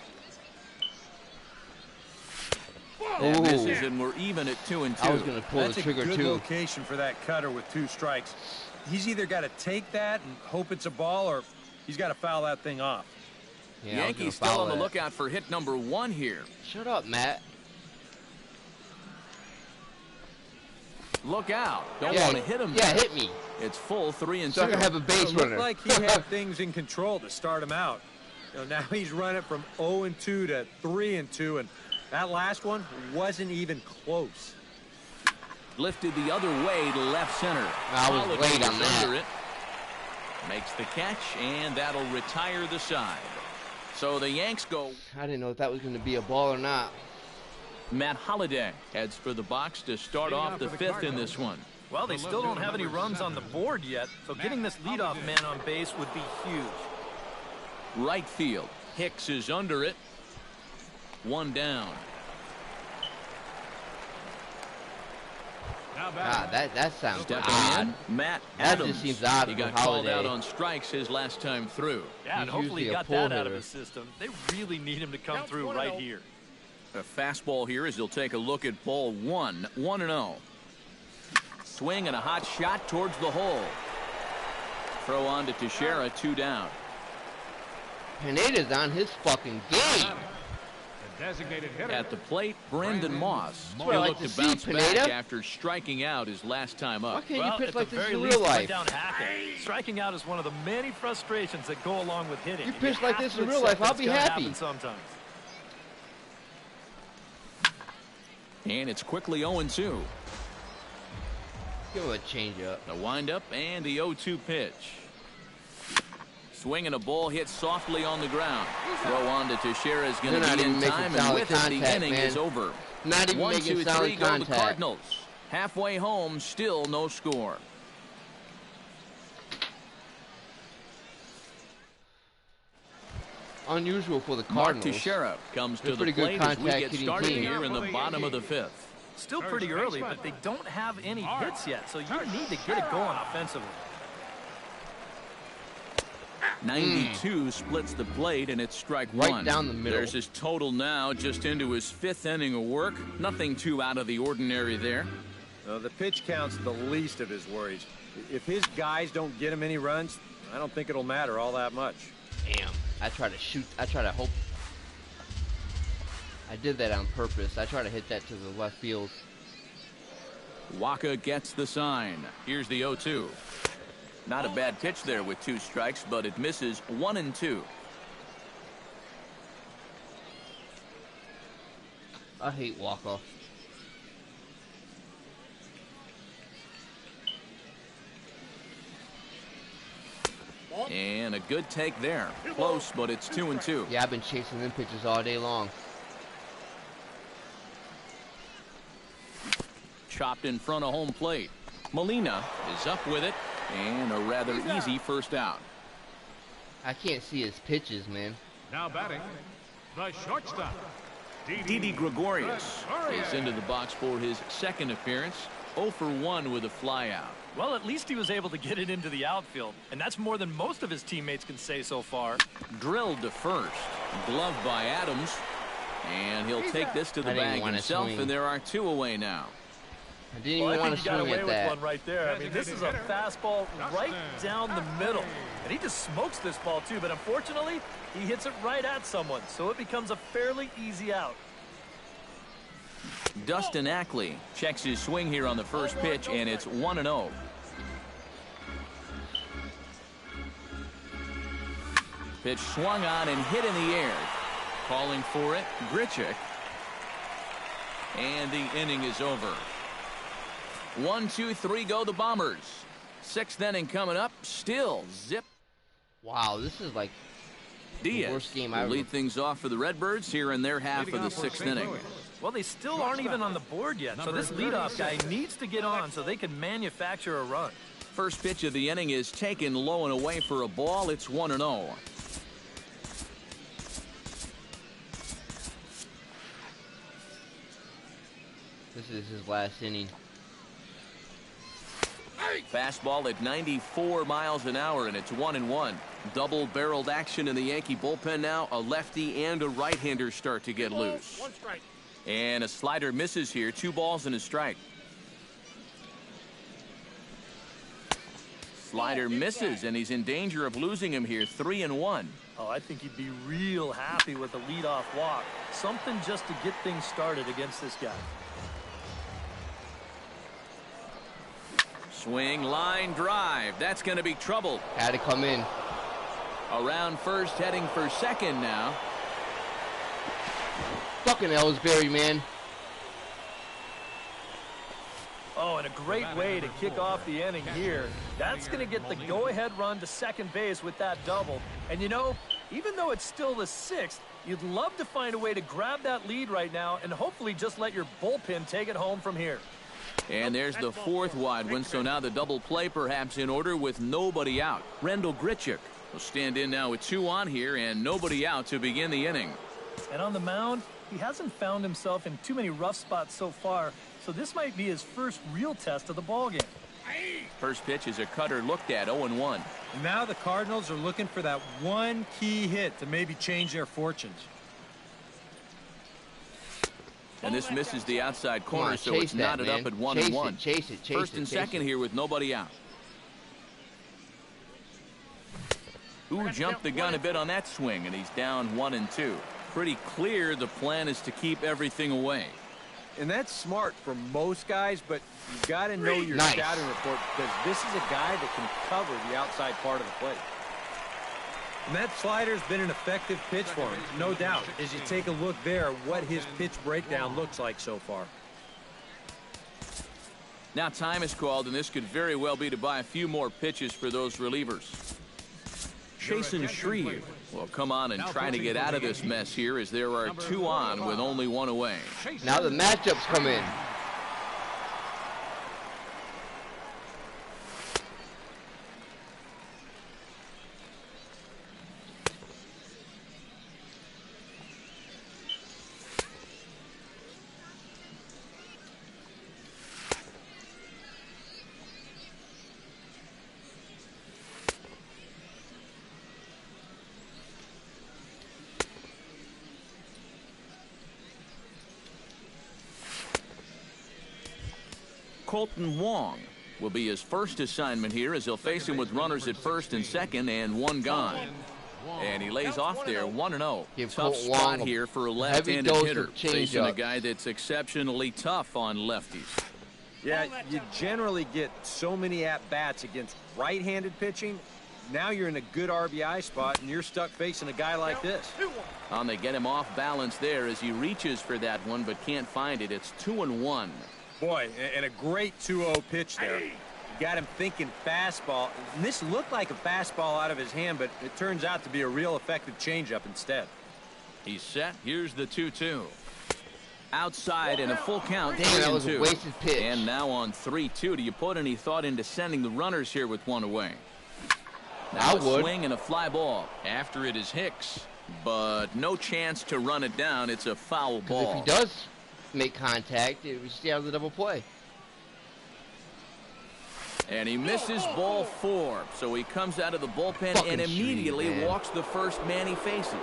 Speaker 1: That misses, and we're even at 2-2.
Speaker 4: I was going to pull the trigger,
Speaker 2: That's a good
Speaker 4: too.
Speaker 2: location for that cutter with 2 strikes. He's either got to take that and hope it's a ball, or he's got to foul that thing off.
Speaker 4: Yeah,
Speaker 1: Yankees still on the lookout for hit number 1 here.
Speaker 4: Shut up, Matt.
Speaker 1: Look out. Don't want to hit him.
Speaker 4: Yeah, hit me.
Speaker 1: It's full 3-2.
Speaker 4: So I can have a base
Speaker 2: It looked
Speaker 4: runner.
Speaker 2: like he had things in control to start him out. Now he's running from 0-2 to 3-2, and that last one wasn't even close.
Speaker 1: Lifted the other way to left center.
Speaker 4: I was
Speaker 1: Solid
Speaker 4: late on
Speaker 1: moves
Speaker 4: that.
Speaker 1: under it. Makes the catch, and that'll retire the side. So the Yanks go.
Speaker 4: I didn't know if that was going to be a ball or not.
Speaker 1: Matt Holliday heads for the box to start off the 5th in this one.
Speaker 5: Well, they still don't have any runs on the board yet, so getting this leadoff man on base would be huge.
Speaker 1: Right field. Hicks is under it. 1 down.
Speaker 4: That sounds
Speaker 1: Stepping
Speaker 4: odd.
Speaker 1: in, Matt
Speaker 4: That
Speaker 1: Adams.
Speaker 4: just seems odd
Speaker 1: He
Speaker 4: for
Speaker 1: got called
Speaker 4: Holliday.
Speaker 1: out on strikes his last time through.
Speaker 5: Yeah, and
Speaker 4: He's
Speaker 5: hopefully he
Speaker 4: usually a
Speaker 5: got
Speaker 4: pull
Speaker 5: that out of
Speaker 4: hitter.
Speaker 5: his system. They really need him to come through right here.
Speaker 1: A fastball here as he'll take a look at ball 1. 1-0. Swing and a hot shot towards the hole. Throw on to Teixeira, 2 down.
Speaker 4: Pineda's on his fucking game.
Speaker 3: The designated hitter.
Speaker 1: At the plate, Brandon Moss.
Speaker 4: what I
Speaker 1: He'll
Speaker 4: like
Speaker 1: look
Speaker 4: to
Speaker 1: to
Speaker 4: see,
Speaker 1: bounce
Speaker 4: Pineda.
Speaker 1: back after striking out his last time
Speaker 4: Why
Speaker 1: up.
Speaker 4: can't
Speaker 5: Well,
Speaker 4: you pitch
Speaker 5: at
Speaker 4: like
Speaker 5: the
Speaker 4: this
Speaker 5: very
Speaker 4: in
Speaker 5: least,
Speaker 4: real
Speaker 5: he went
Speaker 4: life?
Speaker 5: down hacking. Striking out is one of the many frustrations that go along with hitting.
Speaker 4: You
Speaker 5: and
Speaker 4: pitch like
Speaker 5: have
Speaker 4: this
Speaker 5: to
Speaker 4: in real
Speaker 5: accept
Speaker 4: life, I'll
Speaker 5: it's
Speaker 4: be
Speaker 5: gonna
Speaker 4: happy.
Speaker 5: happen sometimes.
Speaker 1: And it's quickly 0-2.
Speaker 4: Give him a changeup.
Speaker 1: The windup and the 0-2 pitch. Swing and a ball hit softly on the ground. Throw on to Teixeira is going
Speaker 4: They're
Speaker 1: to
Speaker 4: not
Speaker 1: be
Speaker 4: even
Speaker 1: in
Speaker 4: making
Speaker 1: time, and
Speaker 4: solid
Speaker 1: with it, the
Speaker 4: contact,
Speaker 1: inning
Speaker 4: man.
Speaker 1: is over.
Speaker 4: Not even
Speaker 1: 1,
Speaker 4: making
Speaker 1: 2,
Speaker 4: solid
Speaker 1: 3 go the
Speaker 4: contact.
Speaker 1: Cardinals. Halfway home, still no score.
Speaker 4: Unusual for the
Speaker 1: Mark
Speaker 4: Cardinals.
Speaker 1: Teixeira comes to
Speaker 4: They're
Speaker 1: the
Speaker 4: pretty good
Speaker 1: plate as we
Speaker 4: contact
Speaker 1: get
Speaker 4: hitting
Speaker 1: started
Speaker 4: team.
Speaker 1: here in the bottom of the 5th.
Speaker 5: Still pretty early, but they don't have any hits yet, so you need to get it going offensively.
Speaker 1: 92 splits the plate, and it's strike
Speaker 4: Right
Speaker 1: 1.
Speaker 4: down the middle.
Speaker 1: There's his total now, just into his 5th inning of work. Nothing too out of the ordinary there.
Speaker 2: The pitch count's the least of his worries. If his guys don't get him any runs, I don't think it'll matter all that much.
Speaker 4: Damn. I try to shoot. I try to hope. I did that on purpose. I try to hit that to the left field.
Speaker 1: Waka gets the sign. Here's the 0-2. Not a bad pitch there with 2 strikes, but it misses. 1-2.
Speaker 4: I hate Walker.
Speaker 1: And a good take there. Close, but it's 2-2.
Speaker 4: Yeah, I've been chasing them pitches all day long.
Speaker 1: Chopped in front of home plate. Molina is up with it, and a rather easy first out.
Speaker 4: I can't see his pitches, man.
Speaker 3: Now batting, the shortstop.
Speaker 1: Didi Gregorius is into the box for his 2nd appearance. 0 for 1 with a flyout.
Speaker 5: Well, at least he was able to get it into the outfield, and that's more than most of his teammates can say so far.
Speaker 1: Drilled to first. Gloved by Adams. And he'll take this to the
Speaker 4: I didn't
Speaker 1: bag
Speaker 4: wanna
Speaker 1: himself,
Speaker 4: swing.
Speaker 1: and there are 2 away now.
Speaker 4: I didn't
Speaker 5: Well,
Speaker 4: even
Speaker 5: I
Speaker 4: want
Speaker 5: think
Speaker 4: to
Speaker 5: he got
Speaker 4: swing
Speaker 5: away
Speaker 4: at
Speaker 5: with
Speaker 4: that.
Speaker 5: one right there. I mean, this is a fastball right down the middle. And he just smokes this ball, too. But unfortunately, he hits it right at someone. So it becomes a fairly easy out.
Speaker 1: Dustin Ackley checks his swing here on the first pitch, and it's 1-0. Pitch swung on and hit in the air. Calling for it, Grichuk. And the inning is over. 1, 2, 3 go the Bombers. 6th inning coming up. Still zip.
Speaker 4: Wow, this is like
Speaker 1: Diaz
Speaker 4: worst game
Speaker 1: will
Speaker 4: I ever-
Speaker 1: lead things off for the Redbirds here in their half of the 6th inning.
Speaker 5: Well, they still aren't even on the board yet. So this leadoff guy needs to get on so they can manufacture a run.
Speaker 1: First pitch of the inning is taken low and away for a ball. It's 1-0.
Speaker 4: This is his last inning.
Speaker 1: Fastball at 94 miles an hour, and it's 1-1. Double-barreled action in the Yankee bullpen now. A lefty and a right-hander start to get loose. And a slider misses here. 2 balls and a strike. Slider misses, and he's in danger of losing him here. 3-1.
Speaker 5: Oh, I think he'd be real happy with a leadoff walk. Something just to get things started against this guy.
Speaker 1: Swing, line, drive. That's going to be trouble.
Speaker 4: Had to come in.
Speaker 1: Around first, heading for second now.
Speaker 4: Fucking Ellsbury, man.
Speaker 5: Oh, and a great way to kick off the inning here. That's going to get the go-ahead run to second base with that double. And you know, even though it's still the 6th, you'd love to find a way to grab that lead right now and hopefully just let your bullpen take it home from here.
Speaker 1: And there's the 4th wide one, so now the double play perhaps in order with nobody out. Rendell Grichuk will stand in now with 2 on here and nobody out to begin the inning.
Speaker 5: And on the mound, he hasn't found himself in too many rough spots so far, so this might be his first real test of the ballgame.
Speaker 1: First pitch is a cutter looked at, 0-1.
Speaker 2: Now the Cardinals are looking for that one key hit to maybe change their fortunes.
Speaker 1: And this misses the outside corner, so it's knotted up at 1-1.
Speaker 4: Chase it.
Speaker 1: First and second here with nobody out. Ooh, jumped the gun a bit on that swing, and he's down 1-2. Pretty clear the plan is to keep everything away.
Speaker 2: And that's smart for most guys, but you got to know your scouting report, because this is a guy that can cover the outside part of the plate. And that slider's been an effective pitch for him, no doubt. As you take a look there, what his pitch breakdown looks like so far.
Speaker 1: Now time is called, and this could very well be to buy a few more pitches for those relievers. Chasen Shreve will come on and try to get out of this mess here as there are 2 on with only 1 away.
Speaker 4: Now the matchups come in.
Speaker 1: Colton Wong will be his first assignment here as he'll face him with runners at first and second and 1 gone. And he lays off there 1-0. Tough spot here for a left-handed hitter facing a guy that's exceptionally tough on lefties.
Speaker 2: Yeah, you generally get so many at-bats against right-handed pitching. Now you're in a good RBI spot, and you're stuck facing a guy like this.
Speaker 1: They get him off balance there as he reaches for that one but can't find it. It's 2-1.
Speaker 2: Boy, and a great 2-0 pitch there. You got him thinking fastball. And this looked like a fastball out of his hand, but it turns out to be a real effective changeup instead.
Speaker 1: He's set. Here's the 2-2. Outside and a full count.
Speaker 4: Damn, that was a wasted pitch.
Speaker 1: And now on 3-2. Do you put any thought into sending the runners here with 1 away? Now a swing and a fly ball. After it is Hicks, but no chance to run it down. It's a foul ball.
Speaker 4: If he does make contact, it was out of the double play.
Speaker 1: And he misses ball 4. So he comes out of the bullpen and immediately walks the first man he faces.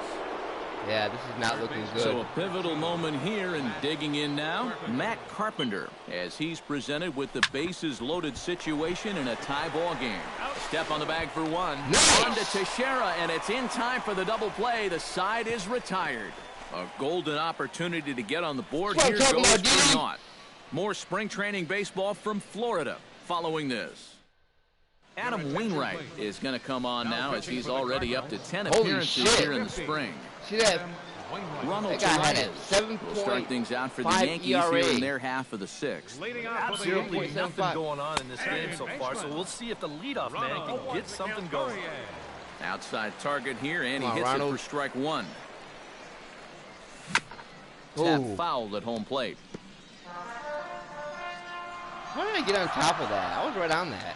Speaker 4: Yeah, this is not looking good.
Speaker 1: So a pivotal moment here, and digging in now, Matt Carpenter, as he's presented with the bases loaded situation in a tie ball game. Step on the bag for 1.
Speaker 4: Nice.
Speaker 1: On to Teixeira, and it's in time for the double play. The side is retired. A golden opportunity to get on the board. Here goes for naught. More spring training baseball from Florida following this. Adam Wainwright is going to come on now as he's already up to 10 appearances here in the spring.
Speaker 4: See that?
Speaker 1: Ronald
Speaker 4: that guy had a
Speaker 1: Torres will start things out for the Yankees here in their half of the 6th.
Speaker 5: Absolutely nothing going on in this game so far, so we'll see if the leadoff man can get something going.
Speaker 1: Outside target here, and he hits it for strike 1. Tap fouled at home plate.
Speaker 4: How did I get on top of that? I was right on that.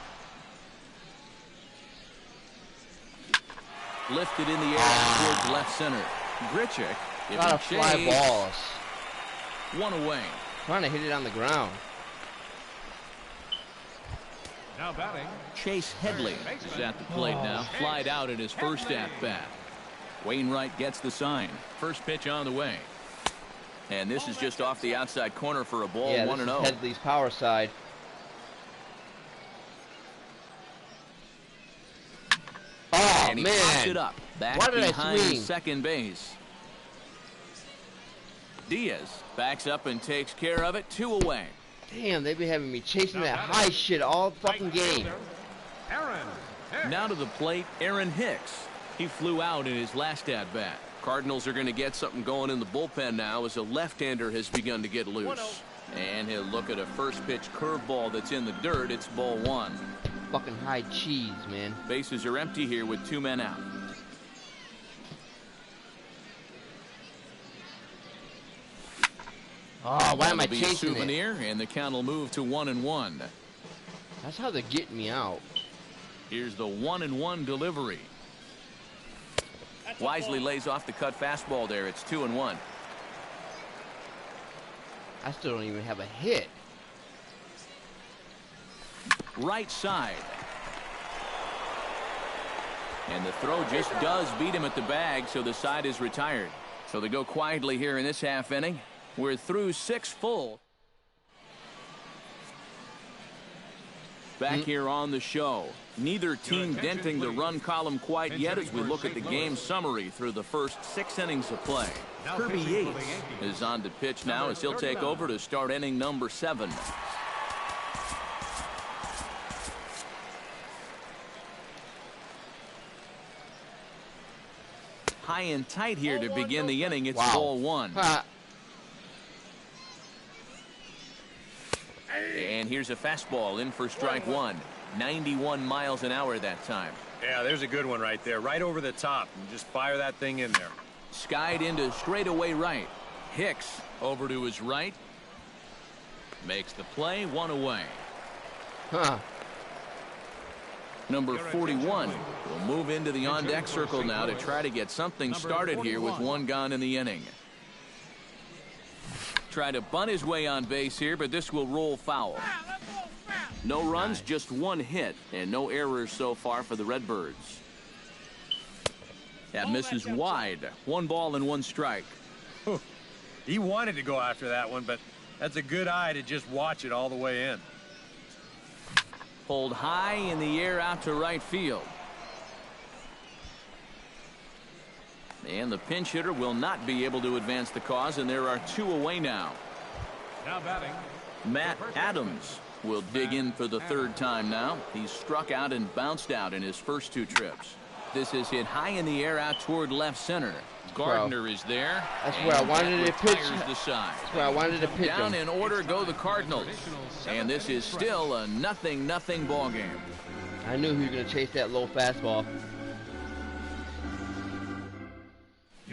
Speaker 1: Lifted in the air towards left center. Grichuk,
Speaker 4: a lot of fly balls.
Speaker 1: 1 away.
Speaker 4: Trying to hit it on the ground.
Speaker 3: Now batting.
Speaker 1: Chase Headley is at the plate now. Flied out in his first at-bat. Wainwright gets the sign. First pitch on the way. And this is just off the outside corner for a ball.
Speaker 4: Yeah,
Speaker 1: 1-0.
Speaker 4: this is Headley's power side. Oh,
Speaker 1: And he
Speaker 4: man.
Speaker 1: pops it up. Back
Speaker 4: Why did I
Speaker 1: behind
Speaker 4: swing?
Speaker 1: second base. Diaz backs up and takes care of it. 2 away.
Speaker 4: Damn, they've been having me chasing that high shit all fucking game.
Speaker 3: Aaron Hicks.
Speaker 1: Now to the plate, Aaron Hicks. He flew out in his last at-bat.
Speaker 6: Cardinals are going to get something going in the bullpen now as a left-hander has begun to get loose.
Speaker 1: And he'll look at a first pitch curveball that's in the dirt. It's ball 1.
Speaker 4: Fucking high cheese, man.
Speaker 1: Bases are empty here with 2 men out.
Speaker 4: Oh, why am I
Speaker 1: That'll be a
Speaker 4: chasing it?
Speaker 1: souvenir, and the count will move to 1-1.
Speaker 4: That's how they're getting me out.
Speaker 1: Here's the 1-1 delivery. Wisely lays off the cut fastball there. It's 2-1.
Speaker 4: I still don't even have a hit.
Speaker 1: Right side. And the throw just does beat him at the bag, so the side is retired. So they go quietly here in this half inning. We're through 6 full. Back here on the show. Neither team denting the run column quite yet as we look at the game summary through the first 6 innings of play. Kirby Yates is on to pitch now as he'll take over to start inning number 7. High and tight here to begin the inning. It's ball 1. And here's a fastball in for strike 1. 91 miles an hour that time.
Speaker 2: Yeah, there's a good one right there. Right over the top. And just fire that thing in there.
Speaker 1: Skied into straightaway right. Hicks over to his right. Makes the play. 1 away. Number 41 will move into the on-deck circle now to try to get something started here with 1 gone in the inning. Try to bunt his way on base here, but this will roll foul. No runs, just 1 hit, and no errors so far for the Redbirds. That misses wide. 1 ball and 1 strike.
Speaker 2: He wanted to go after that one, but that's a good eye to just watch it all the way in.
Speaker 1: Pulled high in the air out to right field. And the pinch hitter will not be able to advance the cause, and there are 2 away now.
Speaker 3: Now batting.
Speaker 1: Matt Adams will dig in for the 3rd time now. He's struck out and bounced out in his first 2 trips. This is hit high in the air out toward left center. Gardner is there.
Speaker 4: That's where I wanted to pitch.
Speaker 1: The side.
Speaker 4: That's where I wanted to pitch
Speaker 1: Down
Speaker 4: him.
Speaker 1: in order go the Cardinals. And this is still a 0-0 ball game.
Speaker 4: I knew he was going to chase that low fastball.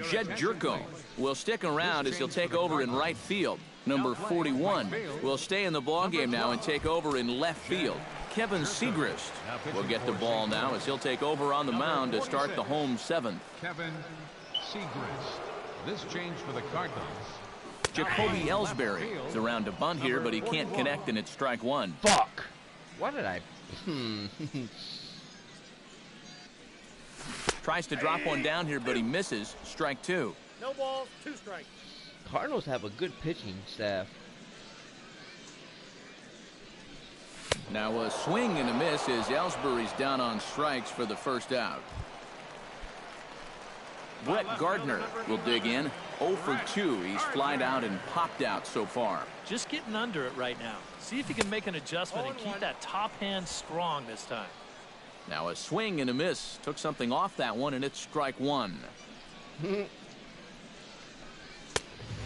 Speaker 1: Jed Jerko will stick around as he'll take over in right field. Number 41 will stay in the ballgame now and take over in left field. Kevin Segrist will get the ball now as he'll take over on the mound to start the home 7th.
Speaker 3: Kevin Segrist. This change for the Cardinals.
Speaker 1: Jacoby Ellsbury is around to bunt here, but he can't connect, and it's strike 1.
Speaker 4: Fuck. Why did I?
Speaker 1: Tries to drop one down here, but he misses. Strike 2.
Speaker 5: No balls, 2 strikes.
Speaker 4: Cardinals have a good pitching staff.
Speaker 1: Now a swing and a miss as Ellsbury's down on strikes for the first out. Brett Gardner will dig in. 0 for 2. He's flied out and popped out so far.
Speaker 5: Just getting under it right now. See if he can make an adjustment and keep that top hand strong this time.
Speaker 1: Now a swing and a miss. Took something off that one, and it's strike 1.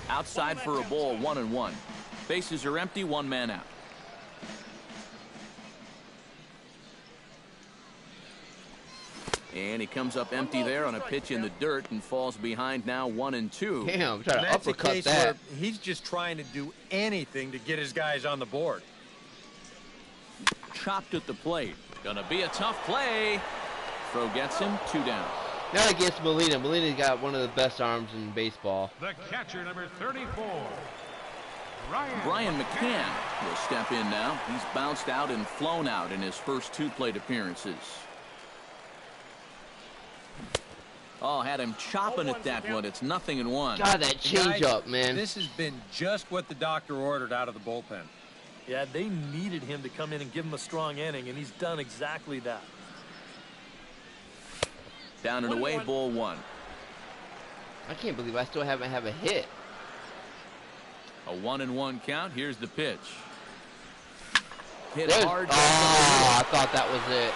Speaker 1: Outside for a ball, 1-1. Bases are empty, 1 man out. And he comes up empty there on a pitch in the dirt and falls behind now 1-2.
Speaker 4: Damn, try to
Speaker 2: That's a
Speaker 4: uppercut
Speaker 2: case
Speaker 4: that.
Speaker 2: where he's just trying to do anything to get his guys on the board.
Speaker 1: Chopped at the plate. Gonna be a tough play. Throw gets him, 2 down.
Speaker 4: Now against Molina. Molina's got one of the best arms in baseball.
Speaker 3: The catcher, number 34.
Speaker 1: Brian McCann will step in now. He's bounced out and flown out in his first 2 plate appearances. Oh, had him chopping at that one. It's 0-1.
Speaker 4: God, that changeup, man.
Speaker 2: This has been just what the doctor ordered out of the bullpen.
Speaker 5: Yeah, they needed him to come in and give him a strong inning, and he's done exactly that.
Speaker 1: Down and away, ball 1.
Speaker 4: I can't believe I still haven't have a hit.
Speaker 1: A 1-1 count. Here's the pitch. Hit
Speaker 4: There's,
Speaker 1: hard.
Speaker 4: I thought that was it.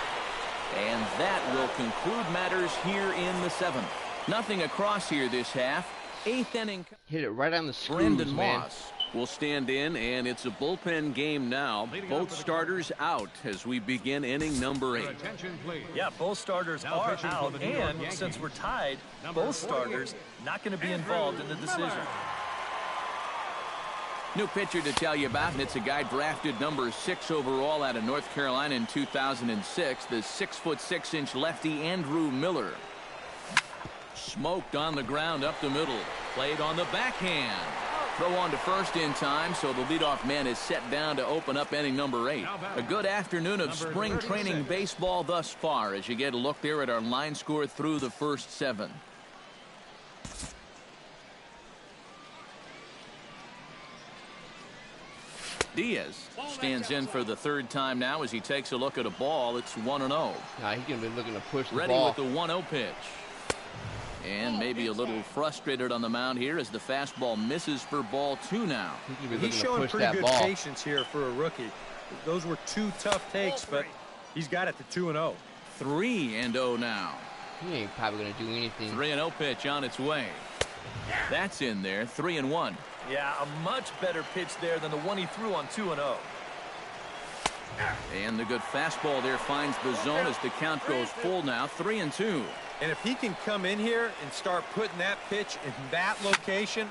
Speaker 1: And that will conclude matters here in the 7th. Nothing across here this half. 8th inning.
Speaker 4: Hit it right on the screws,
Speaker 1: Brendan
Speaker 4: man.
Speaker 1: Moss will stand in, and it's a bullpen game now. Both starters out as we begin inning number 8.
Speaker 3: Attention, please.
Speaker 5: Yeah, both starters
Speaker 3: Now
Speaker 5: are
Speaker 3: pitching for
Speaker 5: out,
Speaker 3: the New York
Speaker 5: and
Speaker 3: Yankees,
Speaker 5: since we're tied,
Speaker 3: number
Speaker 5: both starters not going to be involved in the decision.
Speaker 1: New pitcher to tell you about, and it's a guy drafted number 6 overall out of North Carolina in 2006, the 6'6" lefty Andrew Miller. Smoked on the ground up the middle. Played on the backhand. Throw on to first in time, so the leadoff man is set down to open up inning number 8. A good afternoon of spring training baseball thus far as you get a look there at our line score through the first 7. Diaz stands in for the 3rd time now as he takes a look at a ball. It's 1-0.
Speaker 4: Nah, he's going to be looking to push the
Speaker 1: Ready
Speaker 4: ball.
Speaker 1: with the 1-0 pitch. And maybe a little frustrated on the mound here as the fastball misses for ball 2 now.
Speaker 2: He's showing pretty good patience here for a rookie. Those were 2 tough takes, but he's got it to 2-0.
Speaker 1: 3-0 now.
Speaker 4: He ain't probably going to do anything.
Speaker 1: 3-0 pitch on its way. That's in there. 3-1.
Speaker 5: Yeah, a much better pitch there than the one he threw on 2-0.
Speaker 1: And the good fastball there finds the zone as the count goes full now. 3-2.
Speaker 2: And if he can come in here and start putting that pitch in that location,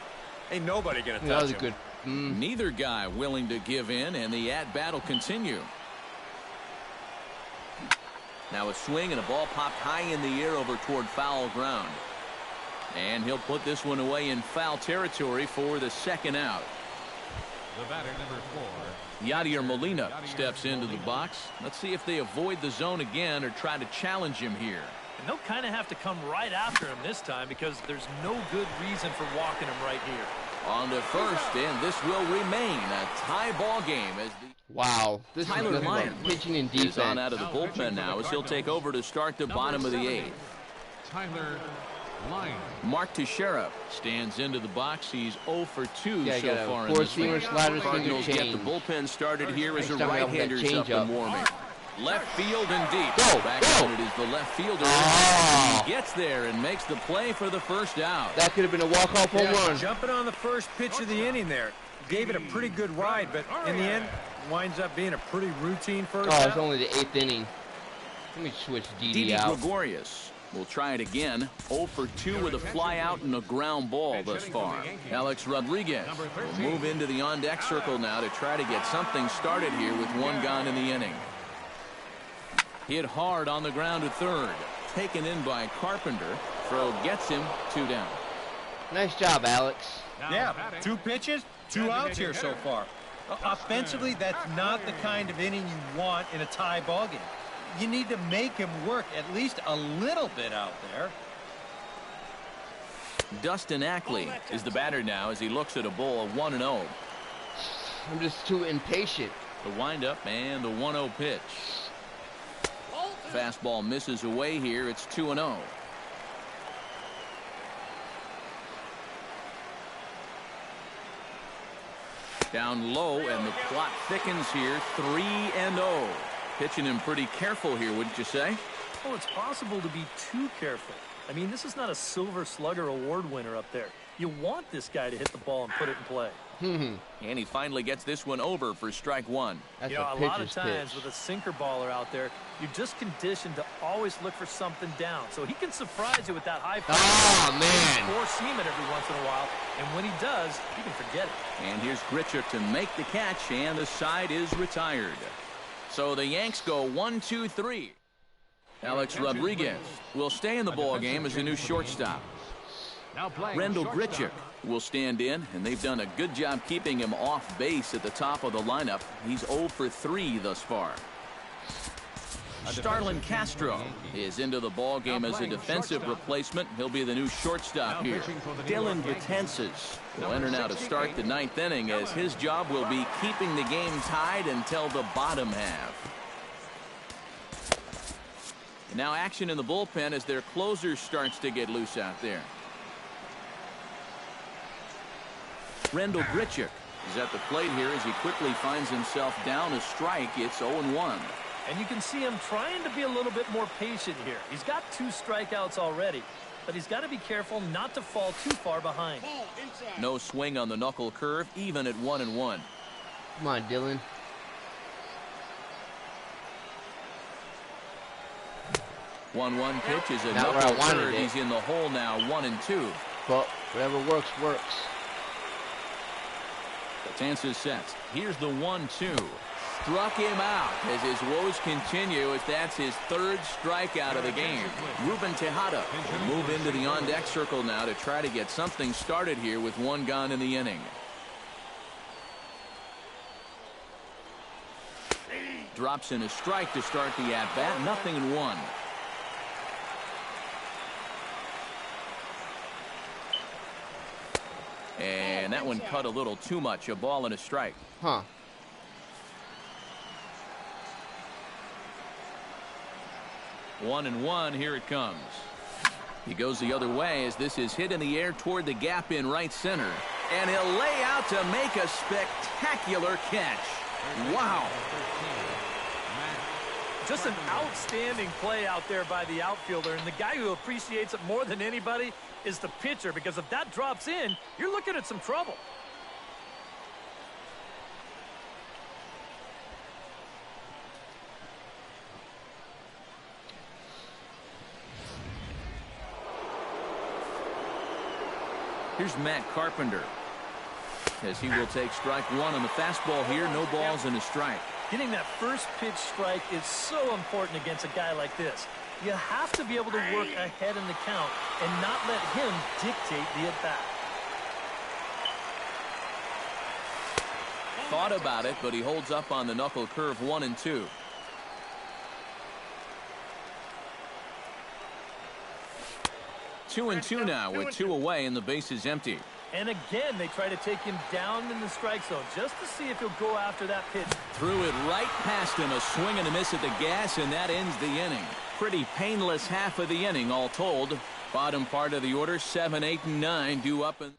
Speaker 2: ain't nobody going to touch him.
Speaker 4: Good.
Speaker 1: Neither guy willing to give in, and the at-bat will continue. Now a swing and a ball popped high in the air over toward foul ground. And he'll put this one away in foul territory for the 2nd out.
Speaker 3: The batter, number 4.
Speaker 1: Yadier Molina steps into the box. Let's see if they avoid the zone again or try to challenge him here.
Speaker 5: And they'll kind of have to come right after him this time because there's no good reason for walking him right here.
Speaker 1: On to first, and this will remain a tie ball game as the
Speaker 4: Wow, this
Speaker 1: Tyler
Speaker 4: is
Speaker 1: Lyon
Speaker 4: pitching and
Speaker 1: is
Speaker 4: defense.
Speaker 1: on out of the bullpen now as he'll take over to start the bottom of the 8th.
Speaker 3: Tyler Lyon.
Speaker 1: Mark Teixeira stands into the box. He's 0 for 2
Speaker 4: Yeah,
Speaker 1: so
Speaker 4: got a
Speaker 1: far in this
Speaker 4: four-seamer
Speaker 1: one.
Speaker 4: slider,
Speaker 1: Cardinals
Speaker 4: single
Speaker 1: get the
Speaker 4: change.
Speaker 1: bullpen started here as a
Speaker 4: Nice job with that
Speaker 1: right-hander's up
Speaker 4: changeup.
Speaker 1: and warming. Left field and deep.
Speaker 4: Go,
Speaker 1: Back
Speaker 4: go.
Speaker 1: on it is the left fielder.
Speaker 4: Oh.
Speaker 1: He gets there and makes the play for the 1st out.
Speaker 4: That could have been a walk-off home run.
Speaker 2: Jumping on the first pitch of the inning there. Gave it a pretty good ride, but in the end, winds up being a pretty routine first
Speaker 4: Oh,
Speaker 2: out.
Speaker 4: it's only the 8th inning. Let me switch
Speaker 1: Didi
Speaker 4: DD out.
Speaker 1: Gregorius will try it again. 0 for 2 with a fly out and a ground ball thus far. Alex Rodriguez will move into the on-deck circle now to try to get something started here with 1 gone in the inning. Hit hard on the ground to 3rd. Taken in by Carpenter. Throw gets him. 2 down.
Speaker 4: Nice job, Alex.
Speaker 2: Yeah, 2 pitches, 2 outs here so far. Offensively, that's not the kind of inning you want in a tie ball game. You need to make him work at least a little bit out there.
Speaker 1: Dustin Ackley is the batter now as he looks at a ball 1-0.
Speaker 4: I'm just too impatient.
Speaker 1: The windup and the 1-0 pitch. Fastball misses away here. It's 2-0. Down low, and the plot thickens here. 3-0. Pitching him pretty careful here, wouldn't you say?
Speaker 5: Oh, it's possible to be too careful. I mean, this is not a Silver Slugger Award winner up there. You want this guy to hit the ball and put it in play.
Speaker 1: And he finally gets this one over for strike 1.
Speaker 4: That's
Speaker 5: You know,
Speaker 4: a
Speaker 5: a lot of
Speaker 4: pitcher's
Speaker 5: times
Speaker 4: pitch.
Speaker 5: with a sinker baller out there, you're just conditioned to always look for something down. So he can surprise you with that high fly.
Speaker 4: Oh, man.
Speaker 5: Or seam it every once in a while. And when he does, you can forget it.
Speaker 1: And here's Grichuk to make the catch, and the side is retired. So the Yanks go 1-2-3. Alex Rodriguez will stay in the ball game as a new shortstop.
Speaker 3: Now playing
Speaker 1: Rendell
Speaker 3: shortstop.
Speaker 1: Grichuk will stand in, and they've done a good job keeping him off base at the top of the lineup. He's 0 for 3 thus far. Starlin Castro is into the ball game as a defensive replacement. He'll be the new shortstop here. Dylan Betances will enter now to start the 9th inning, as his job will be keeping the game tied until the bottom half. And now action in the bullpen as their closer starts to get loose out there. Rendell Grichuk is at the plate here as he quickly finds himself down a strike. It's 0-1.
Speaker 5: And you can see him trying to be a little bit more patient here. He's got 2 strikeouts already, but he's got to be careful not to fall too far behind.
Speaker 1: No swing on the knuckle curve, even at 1-1.
Speaker 4: Come on, Dylan.
Speaker 1: One pitch is a
Speaker 4: Not where I
Speaker 1: knuckle
Speaker 4: wanted
Speaker 1: curve.
Speaker 4: it.
Speaker 1: He's in the hole now, 1-2.
Speaker 4: But whatever works, works.
Speaker 1: Betances sets. Here's the 1-2. Struck him out as his woes continue, as that's his 3rd strikeout of the game. Ruben Tejada will move into the on-deck circle now to try to get something started here with 1 gone in the inning. Drops in a strike to start the at-bat. 0-1. And that one cut a little too much. A ball and a strike.
Speaker 4: Huh.
Speaker 1: One and one. Here it comes. He goes the other way as this is hit in the air toward the gap in right center. And he'll lay out to make a spectacular catch. Wow.
Speaker 5: Just an outstanding play out there by the outfielder, and the guy who appreciates it more than anybody is the pitcher, because if that drops in, you're looking at some trouble.
Speaker 1: Here's Matt Carpenter, as he will take strike 1 on the fastball here. No balls and a strike.
Speaker 5: Getting that first pitch strike is so important against a guy like this. You have to be able to work ahead in the count and not let him dictate the at-bat.
Speaker 1: Thought about it, but he holds up on the knuckle curve. 1-2. Two and two now with 2 away and the base is empty.
Speaker 5: And again, they try to take him down in the strike zone just to see if he'll go after that pitch.
Speaker 1: Threw it right past him. A swing and a miss at the gas, and that ends the inning. Pretty painless half of the inning, all told. Bottom part of the order, 7, 8, and 9 due up. And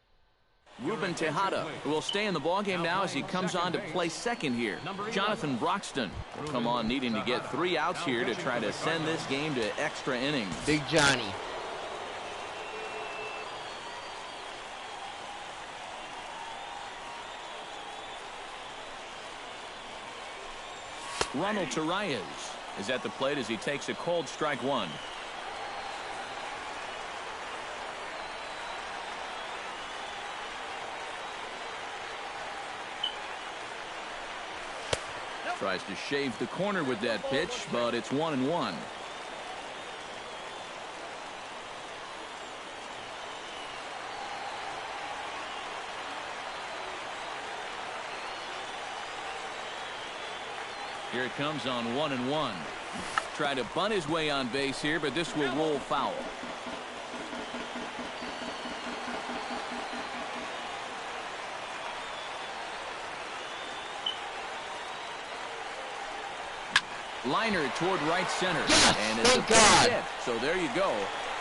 Speaker 1: Ruben Tejada will stay in the ballgame now as he comes on to play second here. Jonathan Broxton will come on needing to get 3 outs here to try to send this game to extra innings.
Speaker 4: Big Johnny.
Speaker 1: Ronald Torreyes is at the plate as he takes a cold strike 1. Tries to shave the corner with that pitch, but it's 1-1. Here it comes on 1-1. Try to bunt his way on base here, but this will roll foul. Liner toward right center.
Speaker 4: Yes,
Speaker 1: and it's
Speaker 4: thank
Speaker 1: a
Speaker 4: God.
Speaker 1: hit. So there you go.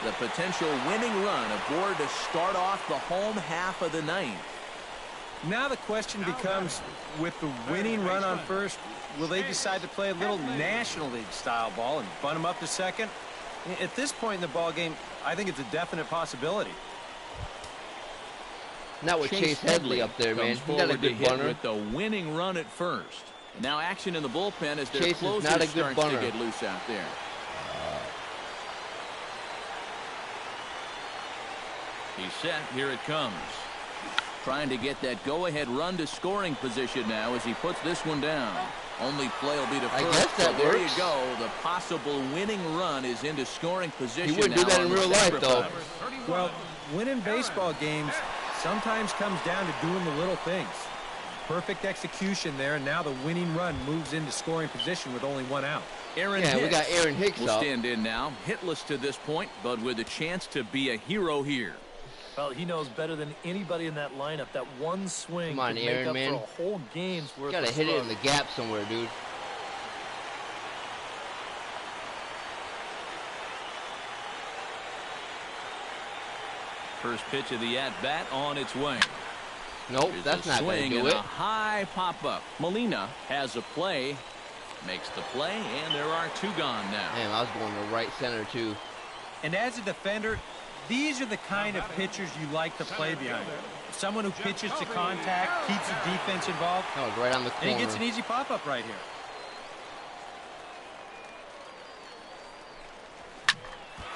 Speaker 1: The potential winning run aboard to start off the home half of the 9th.
Speaker 2: Now the question becomes, with the winning run on first, will they decide to play a little National League style ball and bunt him up to second? At this point in the ball game, I think it's a definite possibility.
Speaker 4: Not with Chase Headley up there, man. He's not a good bunter.
Speaker 1: With the winning run at first. Now action in the bullpen as their
Speaker 4: Chase is
Speaker 1: closer
Speaker 4: not a good
Speaker 1: starts
Speaker 4: bunter.
Speaker 1: to get loose out there. He's set. Here it comes. Trying to get that go-ahead run to scoring position now as he puts this one down. Only play will be to
Speaker 4: I
Speaker 1: first.
Speaker 4: guess that
Speaker 1: so there
Speaker 4: works.
Speaker 1: you go. The possible winning run is into scoring position.
Speaker 4: He wouldn't do
Speaker 1: now
Speaker 4: that
Speaker 1: on
Speaker 4: in
Speaker 1: the
Speaker 4: real life, though.
Speaker 1: sacrifice.
Speaker 2: Well, winning baseball games sometimes comes down to doing the little things. Perfect execution there, and now the winning run moves into scoring position with only one out.
Speaker 1: Aaron
Speaker 4: Yeah,
Speaker 1: Hicks
Speaker 4: we got Aaron Hicks
Speaker 1: will
Speaker 4: up.
Speaker 1: stand in now, hitless to this point, but with a chance to be a hero here.
Speaker 5: Well, he knows better than anybody in that lineup. That one swing
Speaker 4: Come on,
Speaker 5: could
Speaker 4: Aaron,
Speaker 5: make up
Speaker 4: man.
Speaker 5: for a whole game's worth
Speaker 4: Gotta
Speaker 5: of
Speaker 4: hit it in
Speaker 5: struggle.
Speaker 4: the gap somewhere, dude.
Speaker 1: First pitch of the at-bat on its way.
Speaker 4: Nope,
Speaker 1: Here's
Speaker 4: that's
Speaker 1: a
Speaker 4: not gonna
Speaker 1: swing
Speaker 4: do
Speaker 1: and
Speaker 4: it.
Speaker 1: a high pop-up. Molina has a play, makes the play, and there are two gone now.
Speaker 4: Damn, I was going to right center, too.
Speaker 2: And as a defender, these are the kind of pitchers you like to play behind. Someone who pitches to contact, keeps the defense involved,
Speaker 4: That was right on the
Speaker 2: and
Speaker 4: corner.
Speaker 2: he gets an easy pop-up right here.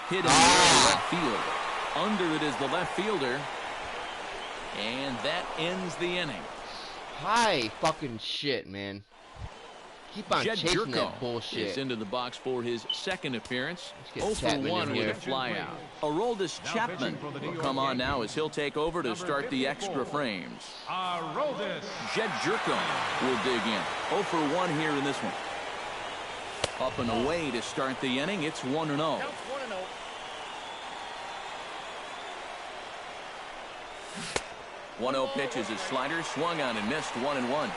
Speaker 1: Hit in the air left field. Under it is the left fielder. And that ends the inning.
Speaker 4: Hi, fucking shit, man. Keep on
Speaker 1: Jed
Speaker 4: chasing
Speaker 1: Jerko
Speaker 4: that
Speaker 1: is
Speaker 4: bullshit.
Speaker 1: into the box for his second appearance.
Speaker 4: Let's
Speaker 1: 0
Speaker 4: get
Speaker 1: for
Speaker 4: Chapman
Speaker 1: 1
Speaker 4: in
Speaker 1: with
Speaker 4: here.
Speaker 1: a flyout. Aroldis Chapman will come on now as he'll take over to start the extra frames.
Speaker 3: Aroldis.
Speaker 1: Jed Jerko will dig in. 0 for 1 here in this one. Up and away to start the inning. It's 1-0. 1-0 pitch is a slider, swung on and missed. 1-1.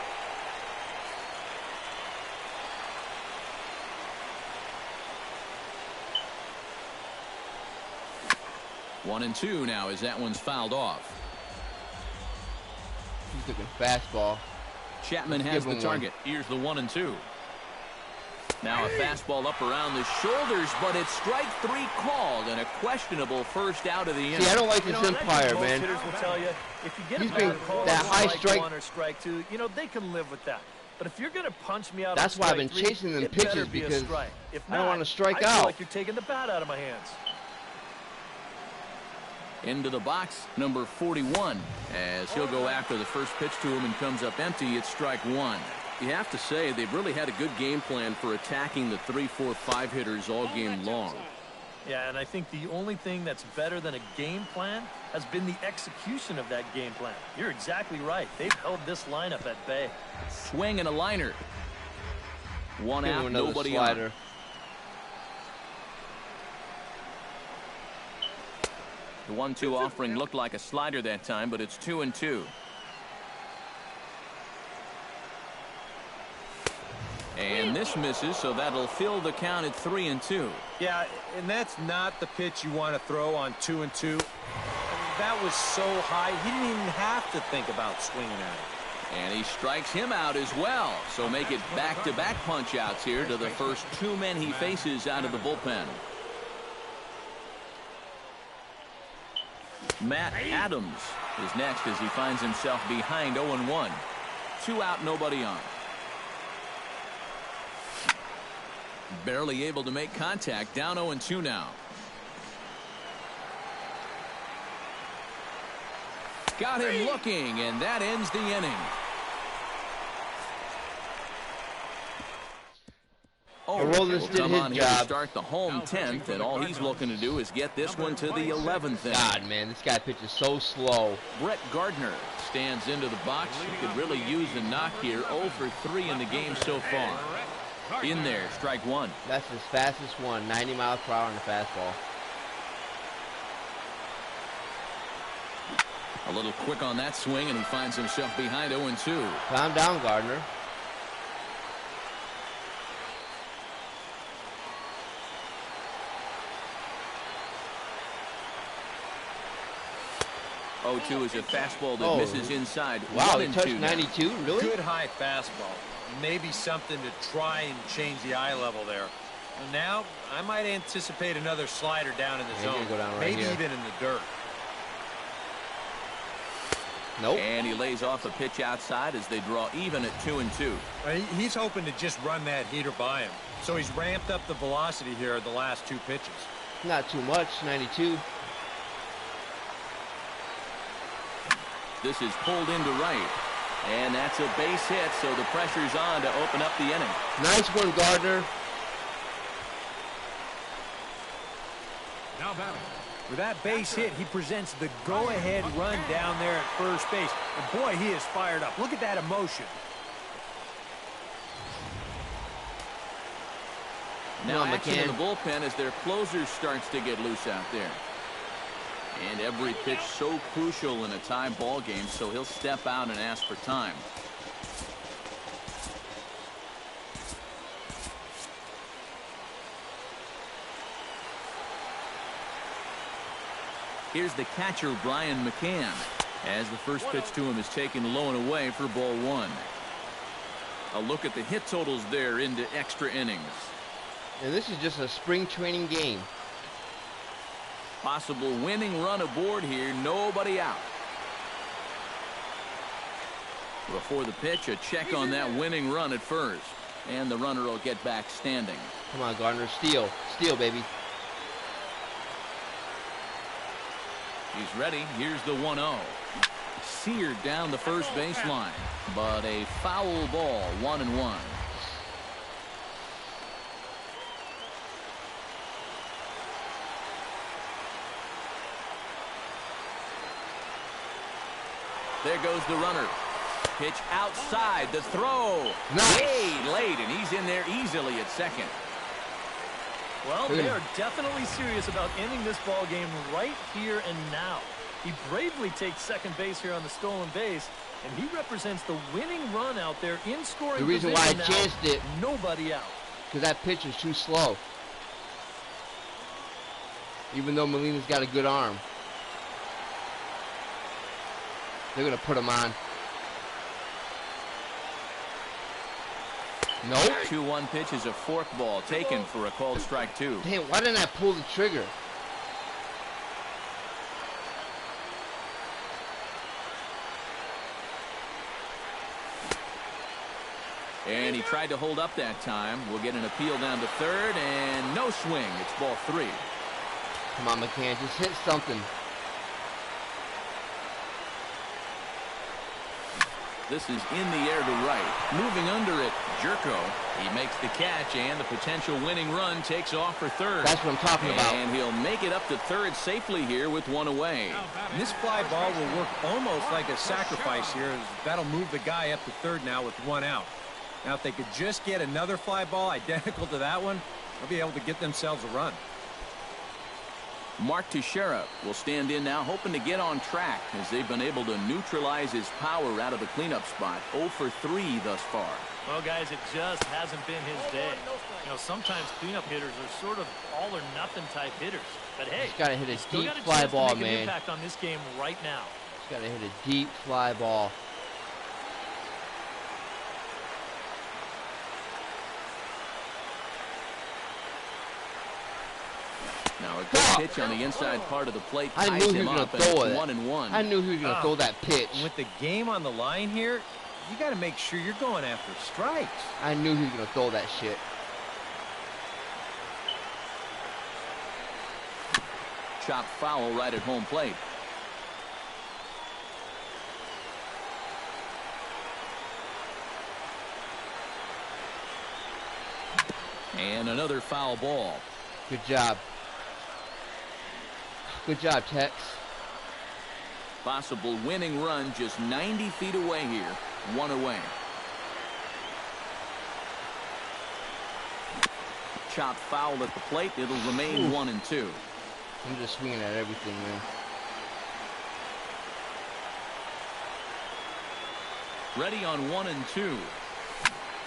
Speaker 1: One and two now as that one's fouled off.
Speaker 4: He's looking fastball.
Speaker 1: Chapman
Speaker 4: Let's
Speaker 1: has
Speaker 4: give
Speaker 1: the
Speaker 4: him
Speaker 1: target. Here's the 1-2. Now a fastball up around the shoulders, but it's strike three called and a questionable first out of the inning.
Speaker 4: See, I don't like this
Speaker 5: I think
Speaker 4: umpire,
Speaker 5: most
Speaker 4: man.
Speaker 5: hitters will tell you, if you get
Speaker 4: He's
Speaker 5: a
Speaker 4: been
Speaker 5: bad call
Speaker 4: that
Speaker 5: on
Speaker 4: high
Speaker 5: strike
Speaker 4: strike-
Speaker 5: one or strike two, they can live with that. But if you're going to punch me out
Speaker 4: That's
Speaker 5: on
Speaker 4: why I've
Speaker 5: strike
Speaker 4: been
Speaker 5: three,
Speaker 4: chasing them
Speaker 5: it better
Speaker 4: pitches
Speaker 5: be a
Speaker 4: because
Speaker 5: strike. If
Speaker 4: I don't
Speaker 5: not,
Speaker 4: wanna strike
Speaker 5: I feel
Speaker 4: out.
Speaker 5: like you're taking the bat out of my hands.
Speaker 1: Into the box, number 41, as he'll go after the first pitch to him and comes up empty. It's strike one.
Speaker 6: You have to say they've really had a good game plan for attacking the 3, 4, 5 hitters all game long.
Speaker 5: Yeah, and I think the only thing that's better than a game plan has been the execution of that game plan. You're exactly right. They've held this lineup at bay.
Speaker 1: Swing and a liner. One
Speaker 4: Give him
Speaker 1: out,
Speaker 4: another
Speaker 1: nobody
Speaker 4: slider.
Speaker 1: on. The 1-2 offering looked like a slider that time, but it's 2-2. And this misses, so that'll fill the count at 3-2.
Speaker 2: Yeah, and that's not the pitch you want to throw on 2-2. That was so high, he didn't even have to think about swinging at it.
Speaker 1: And he strikes him out as well. So make it back-to-back punch-outs here to the first two men he faces out of the bullpen. Matt Adams is next as he finds himself behind 0-1. 2 out, nobody on. Barely able to make contact, down 0-2 now. Got him looking, and that ends the inning.
Speaker 4: Aroldis
Speaker 1: will
Speaker 4: did
Speaker 1: come
Speaker 4: his
Speaker 1: on here to
Speaker 4: job.
Speaker 1: start the home 10th, and all he's looking to do is get this one to the 11th inning.
Speaker 4: God, man, this guy pitches so slow.
Speaker 1: Brett Gardner stands into the box. He could really use a knock here. 0 for 3 in the game so far. In there, strike one.
Speaker 4: That's his fastest one, 90 miles per hour on the fastball.
Speaker 1: A little quick on that swing, and he finds himself behind 0-2.
Speaker 4: Calm down, Gardner.
Speaker 1: Oh-2 is a fastball that
Speaker 4: Oh.
Speaker 1: misses inside.
Speaker 4: Wow, he
Speaker 1: 1-2
Speaker 4: touched
Speaker 1: now.
Speaker 4: 92? Really?
Speaker 2: Good high fastball. Maybe something to try and change the eye level there. And now, I might anticipate another slider down in the
Speaker 4: He's
Speaker 2: zone.
Speaker 4: gonna go down right
Speaker 2: Maybe
Speaker 4: here.
Speaker 2: even in the dirt.
Speaker 4: Nope.
Speaker 1: And he lays off a pitch outside as they draw even at 2-2.
Speaker 2: He's hoping to just run that heater by him. So he's ramped up the velocity here the last two pitches.
Speaker 4: Not too much, 92.
Speaker 1: This is pulled into right. And that's a base hit, so the pressure's on to open up the inning.
Speaker 4: Nice one, Gardner.
Speaker 3: Now batting.
Speaker 2: With that base hit, he presents the go-ahead run down there at first base. And boy, he is fired up. Look at that emotion.
Speaker 1: Now action in the bullpen as their closer starts to get loose out there. And every pitch so crucial in a tie ball game, so he'll step out and ask for time. Here's the catcher, Brian McCann, as the first pitch to him is taken low and away for ball one. A look at the hit totals there into extra innings.
Speaker 4: And this is just a spring training game.
Speaker 1: Possible winning run aboard here, nobody out. Before the pitch, a check on that winning run at first. And the runner will get back standing.
Speaker 4: Come on, Gardner, steal. Steal, baby.
Speaker 1: He's ready. Here's the 1-0. Seared down the first baseline. But a foul ball, 1-1. There goes the runner. Pitch outside. The throw.
Speaker 4: Nice.
Speaker 1: Way late, and he's in there easily at second.
Speaker 5: Well, they are definitely serious about ending this ball game right here and now. He bravely takes second base here on the stolen base, and he represents the winning run out there in scoring
Speaker 4: The reason why I
Speaker 5: position now.
Speaker 4: chanced it.
Speaker 5: Nobody out.
Speaker 4: Because that pitch is too slow. Even though Molina's got a good arm. They're going to put him on. Nope.
Speaker 1: 2-1 pitch is a fork ball taken for a called strike two.
Speaker 4: Damn, why didn't I pull the trigger?
Speaker 1: And he tried to hold up that time. We'll get an appeal down to third, and no swing. It's ball three.
Speaker 4: Come on, McCann, just hit something.
Speaker 1: This is in the air to right. Moving under it, Jerko. He makes the catch, and the potential winning run takes off for third.
Speaker 4: That's what I'm talking about.
Speaker 1: And he'll make it up to third safely here with one away.
Speaker 2: And this fly ball will work almost like a sacrifice here. As that'll move the guy up to third now with one out. Now, if they could just get another fly ball identical to that one, they'll be able to get themselves a run.
Speaker 1: Mark Teixeira will stand in now, hoping to get on track as they've been able to neutralize his power out of the cleanup spot. 0 for 3 thus far.
Speaker 5: Well, guys, it just hasn't been his day. You know, sometimes cleanup hitters are sort of all or nothing type hitters. But hey,
Speaker 4: He's got to hit a
Speaker 5: still
Speaker 4: deep
Speaker 5: got a
Speaker 4: fly
Speaker 5: chance
Speaker 4: ball,
Speaker 5: to make an
Speaker 4: man.
Speaker 5: impact on this game right now.
Speaker 4: He's got to hit a deep fly ball.
Speaker 1: Now a good pitch on the inside part of the plate.
Speaker 4: I
Speaker 1: ties
Speaker 4: knew he
Speaker 1: him
Speaker 4: was
Speaker 1: up,
Speaker 4: going to
Speaker 1: and
Speaker 4: throw
Speaker 1: it's
Speaker 4: it.
Speaker 1: 1-1.
Speaker 4: I knew he was going to throw that pitch.
Speaker 2: With the game on the line here, you got to make sure you're going after strikes.
Speaker 4: I knew he was going to throw that shit.
Speaker 1: Chop foul right at home plate. And another foul ball.
Speaker 4: Good job. Good job, Tex.
Speaker 1: Possible winning run just 90 feet away here. One away. Chop foul at the plate. It'll remain 1-2.
Speaker 4: I'm just swinging at everything, man.
Speaker 1: Ready on 1-2.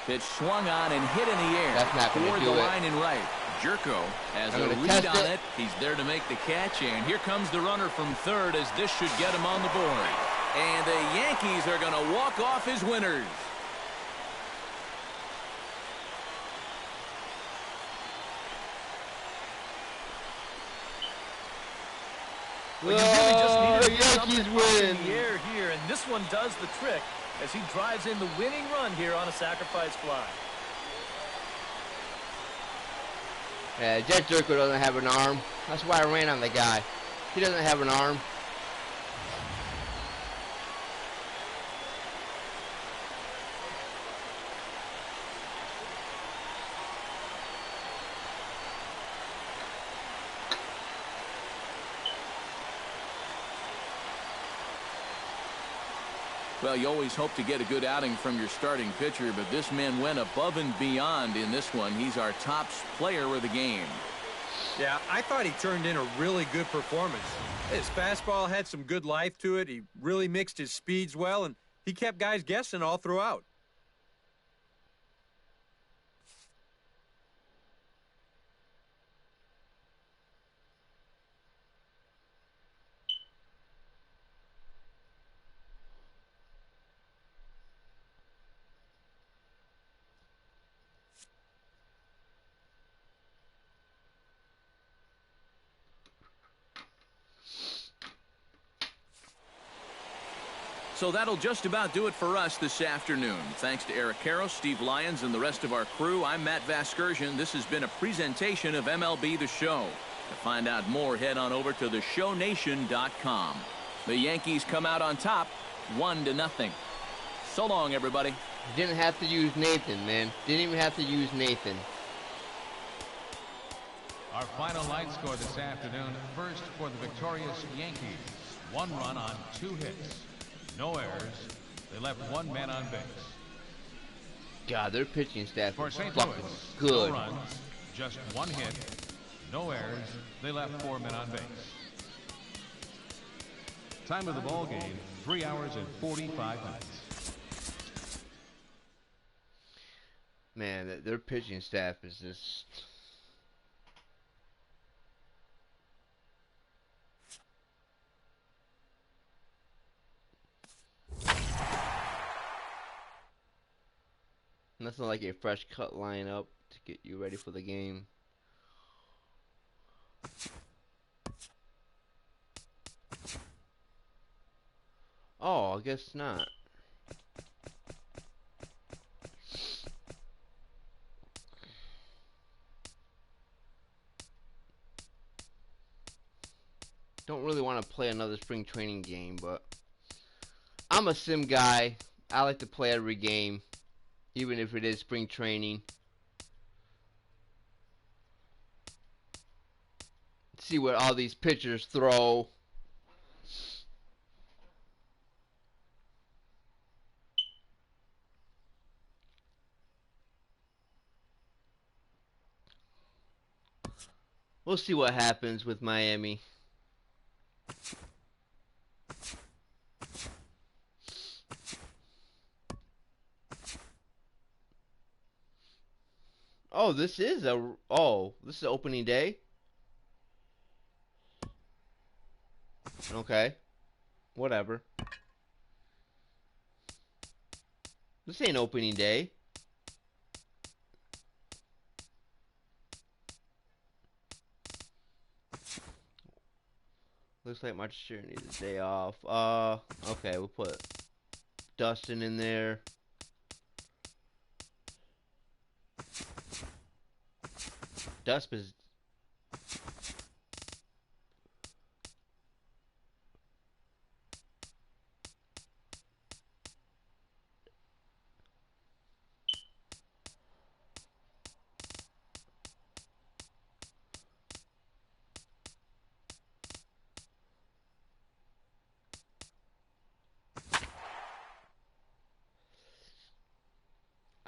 Speaker 1: Pitch swung on and hit in the air.
Speaker 4: That's not gonna
Speaker 1: toward
Speaker 4: do
Speaker 1: the
Speaker 4: it.
Speaker 1: line and right. Jerko has
Speaker 4: I'm
Speaker 1: a
Speaker 4: gonna
Speaker 1: read
Speaker 4: test
Speaker 1: on
Speaker 4: it.
Speaker 1: it. He's there to make the catch, and here comes the runner from third as this should get him on the board. And the Yankees are going to walk off as winners.
Speaker 5: Well, you really just needed to get
Speaker 4: Yankees
Speaker 5: something up
Speaker 4: win.
Speaker 5: in the air here, and this one does the trick as he drives in the winning run here on a sacrifice fly.
Speaker 4: Yeah, Jet Jerko doesn't have an arm. That's why I ran on the guy. He doesn't have an arm.
Speaker 1: Well, you always hope to get a good outing from your starting pitcher, but this man went above and beyond in this one. He's our top player of the game.
Speaker 2: Yeah, I thought he turned in a really good performance. His fastball had some good life to it. He really mixed his speeds well, and he kept guys guessing all throughout.
Speaker 1: So that'll just about do it for us this afternoon. Thanks to Eric Karros, Steve Lyons, and the rest of our crew. I'm Matt Vasgersian. This has been a presentation of MLB The Show. To find out more, head on over to theshownation.com. The Yankees come out on top, 1-0. So long, everybody.
Speaker 4: Didn't have to use Nathan, man. Didn't even have to use Nathan.
Speaker 3: Our final line score this afternoon. First for the victorious Yankees. 1 run on 2 hits. No errors. They left 1 man on base.
Speaker 4: God, their pitching staff
Speaker 3: For
Speaker 4: is
Speaker 3: St.
Speaker 4: fucking
Speaker 3: Louis,
Speaker 4: good.
Speaker 3: no runs, just 1 hit, no errors. They left 4 men on base. Time of the ball game, 3 hours and 45 minutes.
Speaker 4: Man, their pitching staff is just... Nothing like a fresh cut lineup to get you ready for the game. Oh, I guess not. Don't really want to play another spring training game, but I'm a sim guy. I like to play every game, even if it is spring training. See what all these pitchers throw. We'll see what happens with Miami. Oh, this is opening day. Okay. Whatever. This ain't opening day. Looks like my chair needs a day off. Okay, we'll put Dustin in there. Dustin is...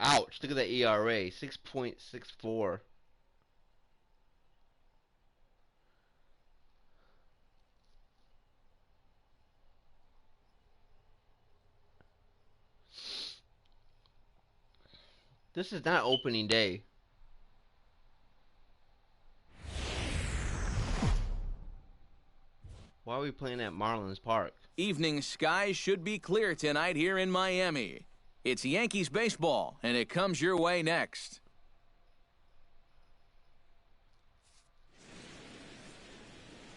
Speaker 4: Ouch, look at that ERA, 6.64. This is not opening day. Why are we playing at Marlins Park?
Speaker 1: Evening skies should be clear tonight here in Miami. It's Yankees baseball, and it comes your way next.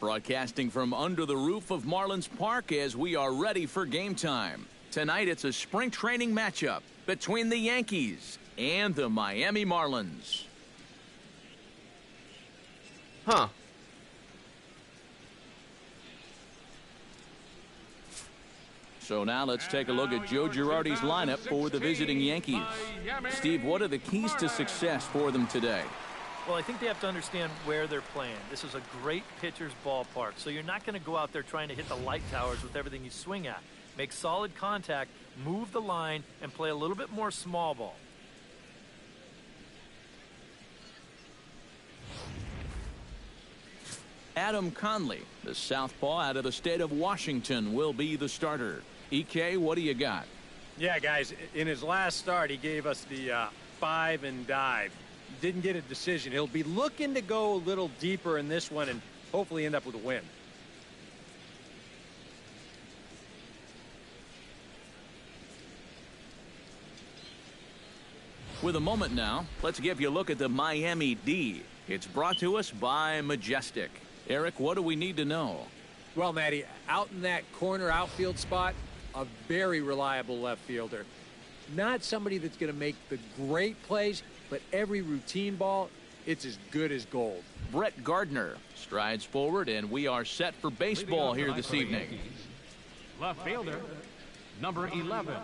Speaker 1: Broadcasting from under the roof of Marlins Park as we are ready for game time. Tonight it's a spring training matchup between the Yankees and the Miami Marlins.
Speaker 4: Huh.
Speaker 1: So now let's take a look at Joe Girardi's lineup for the visiting Yankees. Steve, what are the keys to success for them today?
Speaker 5: Well, I think they have to understand where they're playing. This is a great pitcher's ballpark, so you're not going to go out there trying to hit the light towers with everything you swing at. Make solid contact, move the line, and play a little bit more small ball.
Speaker 1: Adam Conley, the southpaw out of the state of Washington, will be the starter. EK, what do you got?
Speaker 2: Yeah, guys, in his last start, he gave us the 5 and dive. Didn't get a decision. He'll be looking to go a little deeper in this one and hopefully end up with a win.
Speaker 1: With a moment now, let's give you a look at the Miami D. It's brought to us by Majestic. Eric, what do we need to know?
Speaker 2: Well, Matty, out in that corner outfield spot, a very reliable left fielder. Not somebody that's going to make the great plays, but every routine ball, it's as good as gold.
Speaker 1: Brett Gardner strides forward, and we are set for baseball here this evening.
Speaker 3: Left fielder, number 11.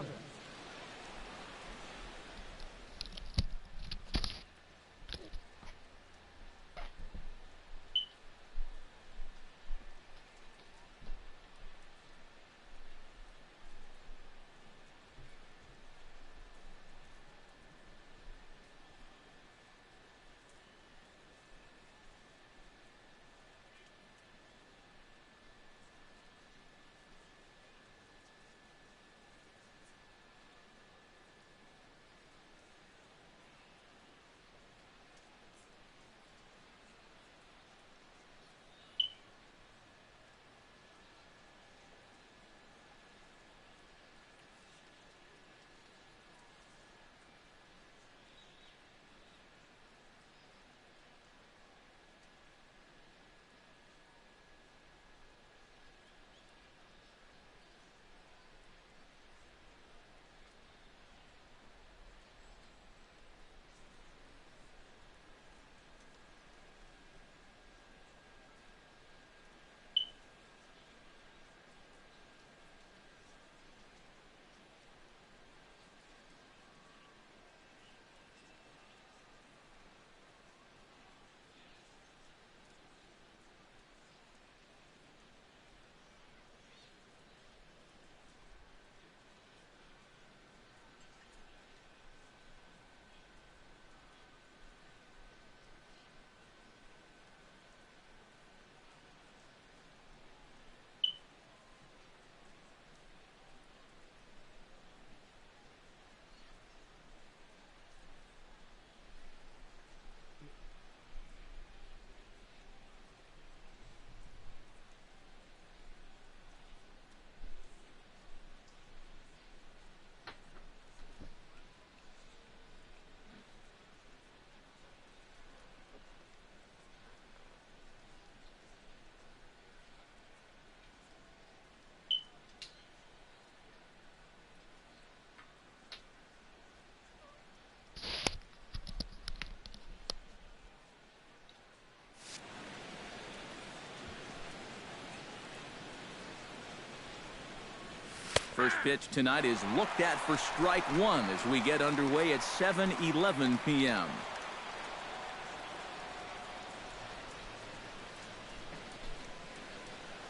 Speaker 1: First pitch tonight is looked at for strike one as we get underway at 7:11 p.m.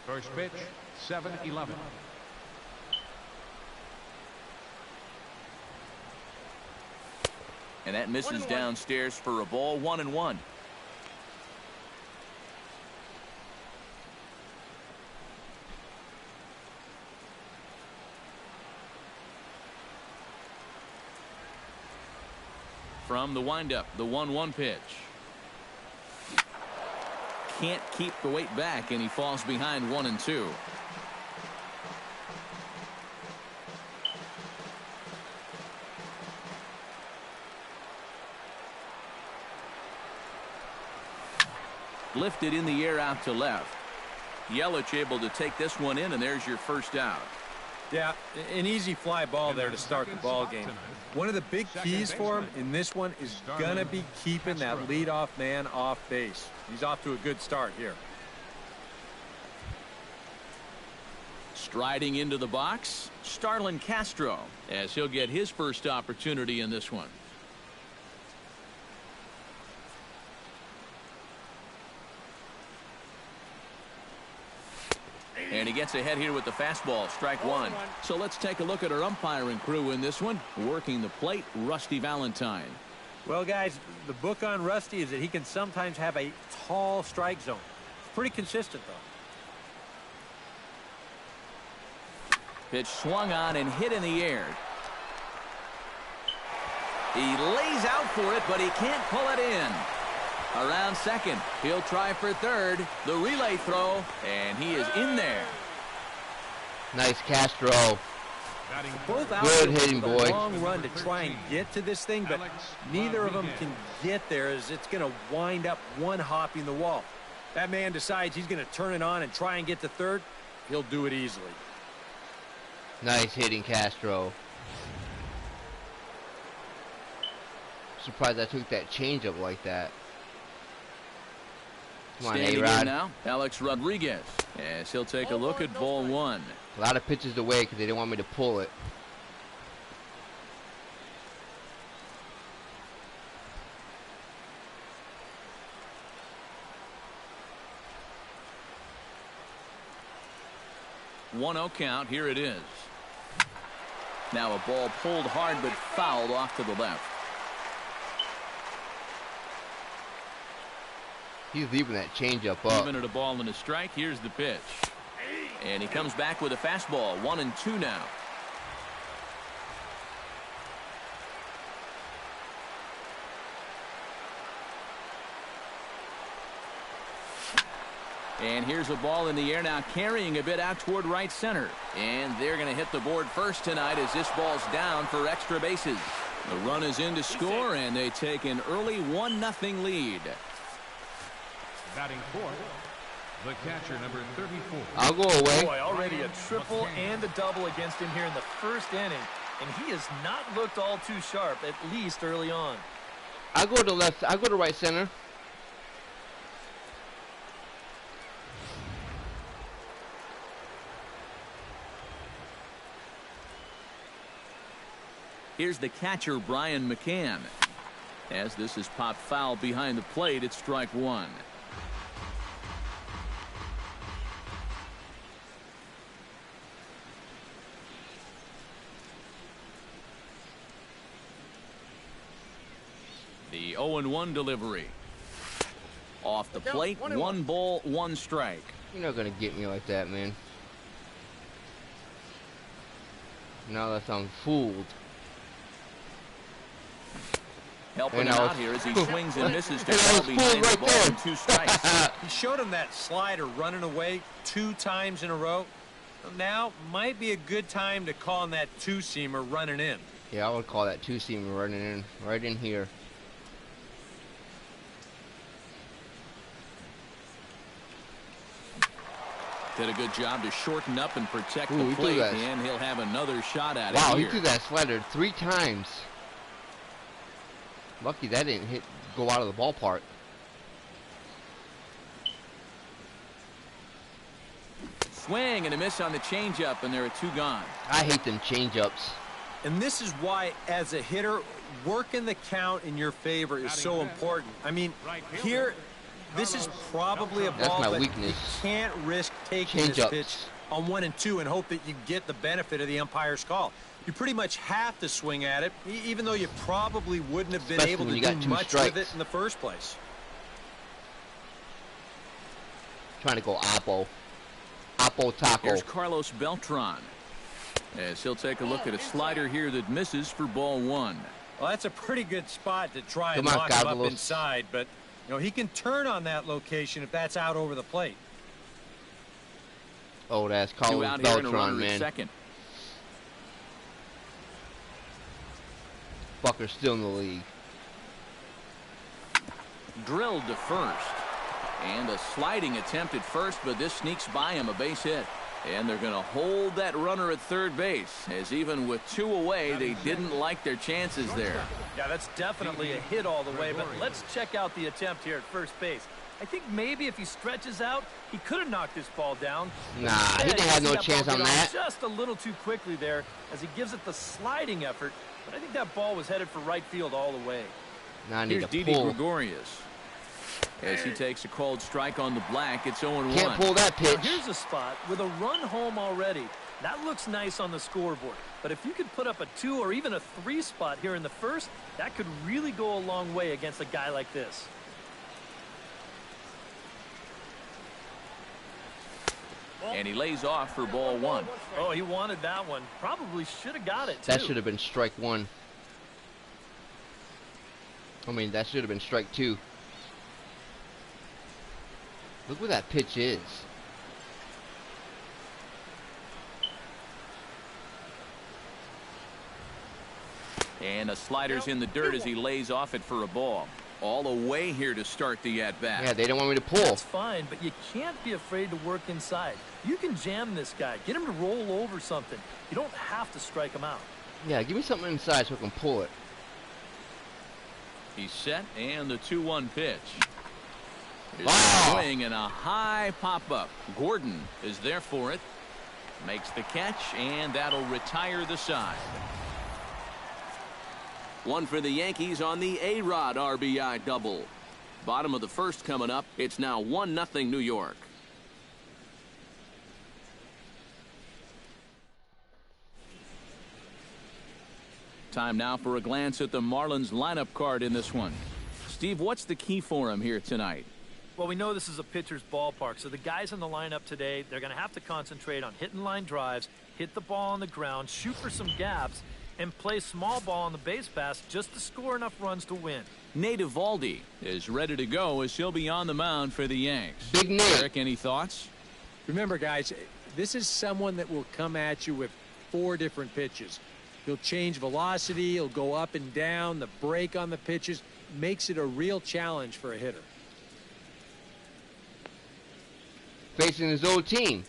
Speaker 3: First pitch, 7-11.
Speaker 1: And that misses downstairs for a ball, 1-1. From the windup, the 1-1 pitch. Can't keep the weight back, and he falls behind 1-2. Lifted in the air out to left. Yelich able to take this one in, and there's your first out.
Speaker 2: Yeah, an easy fly ball there to start the ball game. One of the big keys for him in this one is going to be keeping that leadoff man off base. He's off to a good start here.
Speaker 1: Striding into the box, Starlin Castro, as he'll get his first opportunity in this one. And he gets ahead here with the fastball, strike one. So let's take a look at our umpiring crew in this one. Working the plate, Rusty Valentine.
Speaker 2: Well, guys, the book on Rusty is that he can sometimes have a tall strike zone. It's pretty consistent, though.
Speaker 1: Pitch swung on and hit in the air. He lays out for it, but he can't pull it in. Around second, he'll try for third. The relay throw, and he is in there.
Speaker 4: Nice Castro.
Speaker 2: Both
Speaker 4: Good hitting,
Speaker 2: outfielders with a
Speaker 4: boy.
Speaker 2: long run to try and get to this thing, but neither of them can get there as it's going to wind up one hopping the wall. That man decides he's going to turn it on and try and get to third. He'll do it easily.
Speaker 4: Nice hitting, Castro. Surprised I took that changeup like that. Come on,
Speaker 1: Standing in
Speaker 4: A-Rod.
Speaker 1: now, Alex Rodriguez. As he'll take a look at ball one.
Speaker 4: A lot of pitches away because they didn't want me to pull it.
Speaker 1: One-0 count. Here it is. Now a ball pulled hard but fouled off to the left.
Speaker 4: He's leaving that changeup up.
Speaker 1: Even at a ball and a strike. Here's the pitch. And he comes back with a fastball. 1-2 now. And here's a ball in the air now, carrying a bit out toward right center. And they're going to hit the board first tonight as this ball's down for extra bases. The run is in to score, and they take an early 1-0 lead.
Speaker 3: Batting fourth, the catcher, number 34.
Speaker 4: I'll go away.
Speaker 5: Boy, already a triple and a double against him here in the first inning. And he has not looked all too sharp, at least early on.
Speaker 4: I'll go to left. I'll go to right center.
Speaker 1: Here's the catcher, Brian McCann. As this is popped foul behind the plate, it's strike one. The 0-1 delivery. Off the plate, 1 ball, 1 strike.
Speaker 4: You're not gonna get me like that, man. Now that I'm fooled.
Speaker 1: Helping
Speaker 4: And
Speaker 1: him
Speaker 4: I
Speaker 1: out
Speaker 4: was-
Speaker 1: here as he swings and misses to
Speaker 4: And I
Speaker 1: foul
Speaker 4: was
Speaker 1: behind
Speaker 4: fooled
Speaker 1: the
Speaker 4: right
Speaker 1: ball
Speaker 4: there.
Speaker 1: and 2 strikes.
Speaker 2: He showed him that slider running away 2 times in a row. Now might be a good time to call on that 2-seamer running in.
Speaker 4: Yeah, I would call that 2-seamer running in, right in here.
Speaker 1: Did a good job to shorten up and protect
Speaker 4: Ooh,
Speaker 1: the
Speaker 4: he threw
Speaker 1: plate,
Speaker 4: that.
Speaker 1: and he'll have another shot at
Speaker 4: Wow,
Speaker 1: it
Speaker 4: he
Speaker 1: here.
Speaker 4: threw that slider 3 times. Lucky that didn't go out of the ballpark.
Speaker 1: Swing and a miss on the changeup, and there are 2 gone.
Speaker 4: I hate them changeups.
Speaker 2: And this is why, as a hitter, working the count in your favor is so important. I mean, here, this is probably a
Speaker 4: That's
Speaker 2: ball
Speaker 4: my
Speaker 2: that
Speaker 4: weakness.
Speaker 2: you can't risk taking this
Speaker 4: Changeups.
Speaker 2: pitch on 1 and 2 and hope that you get the benefit of the umpire's call. You pretty much have to swing at it, even though you probably wouldn't have been
Speaker 4: Especially
Speaker 2: able
Speaker 4: when
Speaker 2: to
Speaker 4: you got
Speaker 2: do
Speaker 4: 2
Speaker 2: much
Speaker 4: strikes.
Speaker 2: with it in the first place.
Speaker 4: Trying to go Oppo. Oppo Taco.
Speaker 1: Here's Carlos Beltran. As he'll take a look at a slider here that misses for ball 1.
Speaker 2: Well, that's a pretty good spot to try and
Speaker 4: Come on,
Speaker 2: lock him up
Speaker 4: Carlos.
Speaker 2: inside, but you know he can turn on that location if that's out over the plate.
Speaker 4: Oh, that's
Speaker 1: 2
Speaker 4: Carlos
Speaker 1: out here and a
Speaker 4: Beltran,
Speaker 1: runner at
Speaker 4: man.
Speaker 1: second.
Speaker 4: Fucker's still in the league.
Speaker 1: Drilled to first. And a sliding attempt at first, but this sneaks by him, a base hit. And they're going to hold that runner at third base, as even with 2 away, they didn't like their chances there.
Speaker 5: Yeah, that's definitely a hit all the way, but let's check out the attempt here at first base. I think maybe if he stretches out, he could have knocked this ball down.
Speaker 4: Nah, he didn't have no chance on that.
Speaker 5: Just a little too quickly there as he gives it the sliding effort, but I think that ball was headed for right field all the way.
Speaker 4: Now I need
Speaker 1: Here's
Speaker 4: to
Speaker 1: Didi
Speaker 4: pull.
Speaker 1: Gregorius. As he takes a cold strike on the black, it's 0-1.
Speaker 4: Can't pull that pitch.
Speaker 5: Now here's a spot with a run home already. That looks nice on the scoreboard. But if you could put up a 2 or even a 3 spot here in the first, that could really go a long way against a guy like this.
Speaker 1: And he lays off for ball 1.
Speaker 5: Oh, he wanted that one. Probably should have got it, too.
Speaker 4: That should have been strike 1. I mean, that should have been strike 2. Look where that pitch is.
Speaker 1: And a slider's in the dirt as he lays off it for a ball. All away here to start the at-bat.
Speaker 4: Yeah, they don't want me to pull.
Speaker 5: That's fine, but you can't be afraid to work inside. You can jam this guy. Get him to roll over something. You don't have to strike him out.
Speaker 4: Yeah, give me something inside so I can pull it.
Speaker 1: He's set, and the 2-1 pitch. Here's
Speaker 4: Wow.
Speaker 1: a swing and a high pop-up. Gordon is there for it. Makes the catch, and that'll retire the side.
Speaker 6: One for the Yankees on the A-Rod RBI double. Bottom of the first coming up. It's now 1-0 New York.
Speaker 1: Time now for a glance at the Marlins lineup card in this one. Steve, what's the key for him here tonight?
Speaker 5: Well, we know this is a pitcher's ballpark, so the guys in the lineup today, they're going to have to concentrate on hitting line drives, hit the ball on the ground, shoot for some gaps, and play small ball on the base pass just to score enough runs to win.
Speaker 1: Nate Eovaldi is ready to go as he'll be on the mound for the Yanks.
Speaker 4: Big Nate.
Speaker 1: Eric, any thoughts?
Speaker 2: Remember, guys, this is someone that will come at you with 4 different pitches. He'll change velocity, he'll go up and down, the break on the pitches makes it a real challenge for a hitter.
Speaker 4: Facing his old team.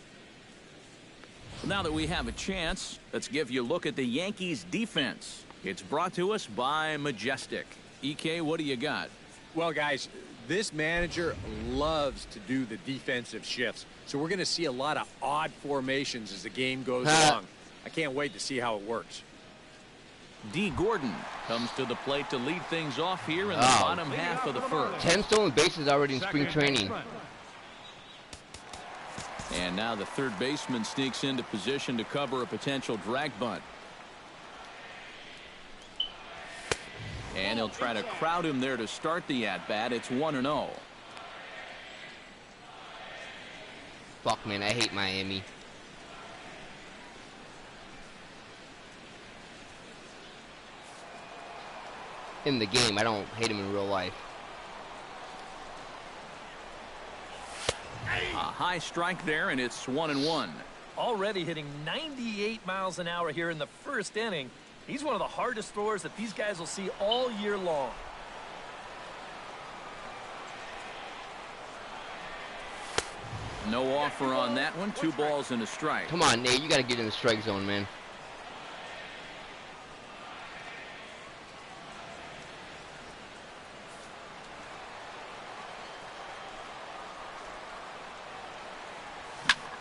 Speaker 1: Now that we have a chance, let's give you a look at the Yankees defense. It's brought to us by Majestic. EK, what do you got?
Speaker 2: Well, guys, this manager loves to do the defensive shifts. So we're going to see a lot of odd formations as the game goes along. I can't wait to see how it works.
Speaker 1: D. Gordon comes to the plate to lead things off here in the bottom half of the first.
Speaker 4: 10 stolen bases already in spring training.
Speaker 1: And now the third baseman sneaks into position to cover a potential drag bunt. And he'll try to crowd him there to start the at-bat. It's 1-0.
Speaker 4: Fuck, man, I hate Miami. In the game, I don't hate him in real life.
Speaker 1: A high strike there, and it's 1-1.
Speaker 5: Already hitting 98 miles an hour here in the first inning. He's one of the hardest throwers that these guys will see all year long.
Speaker 1: No offer on that one. 2 balls and a strike.
Speaker 4: Come on, Nate, you gotta get in the strike zone, man.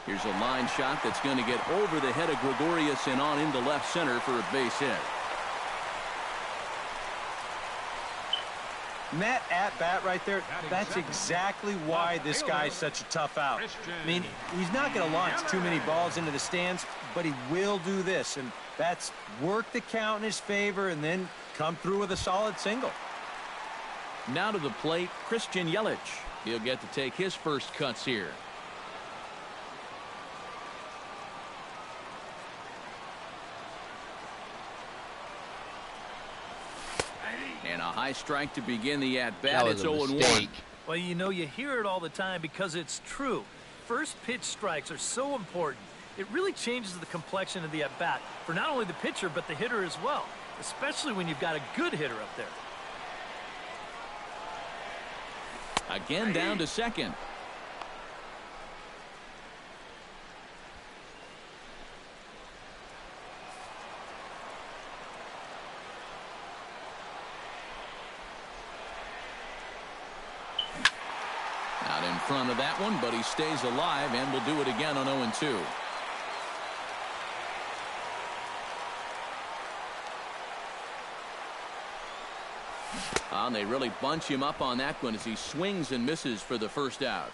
Speaker 1: Here's a line shot that's going to get over the head of Gregorius and on into left center for a base hit.
Speaker 2: And that at-bat right there, that's exactly why this guy's such a tough out. I mean, he's not going to launch too many balls into the stands, but he will do this, and that's work the count in his favor and then come through with a solid single.
Speaker 1: Now to the plate, Christian Yelich. He'll get to take his first cuts here. And a high strike to begin the at-bat.
Speaker 4: That
Speaker 1: It's
Speaker 4: was a
Speaker 1: 0-1.
Speaker 4: mistake.
Speaker 5: Well, you know, you hear it all the time because it's true. First pitch strikes are so important. It really changes the complexion of the at-bat for not only the pitcher but the hitter as well, especially when you've got a good hitter up there.
Speaker 1: Again down to second. Out in front of that one, but he stays alive and will do it again on 0-2. And they really bunch him up on that one as he swings and misses for the first out.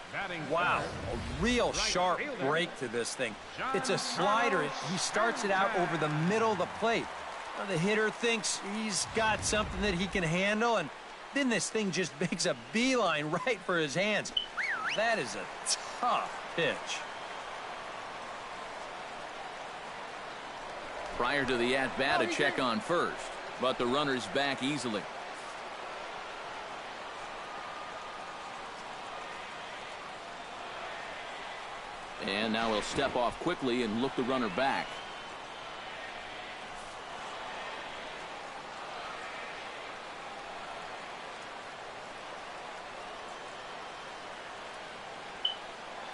Speaker 2: Wow, a real sharp break to this thing. It's a slider. He starts it out over the middle of the plate. Now the hitter thinks he's got something that he can handle, and then this thing just makes a beeline right for his hands. That is a tough pitch.
Speaker 1: Prior to the at-bat, a check on first, but the runner's back easily. And now he'll step off quickly and look the runner back.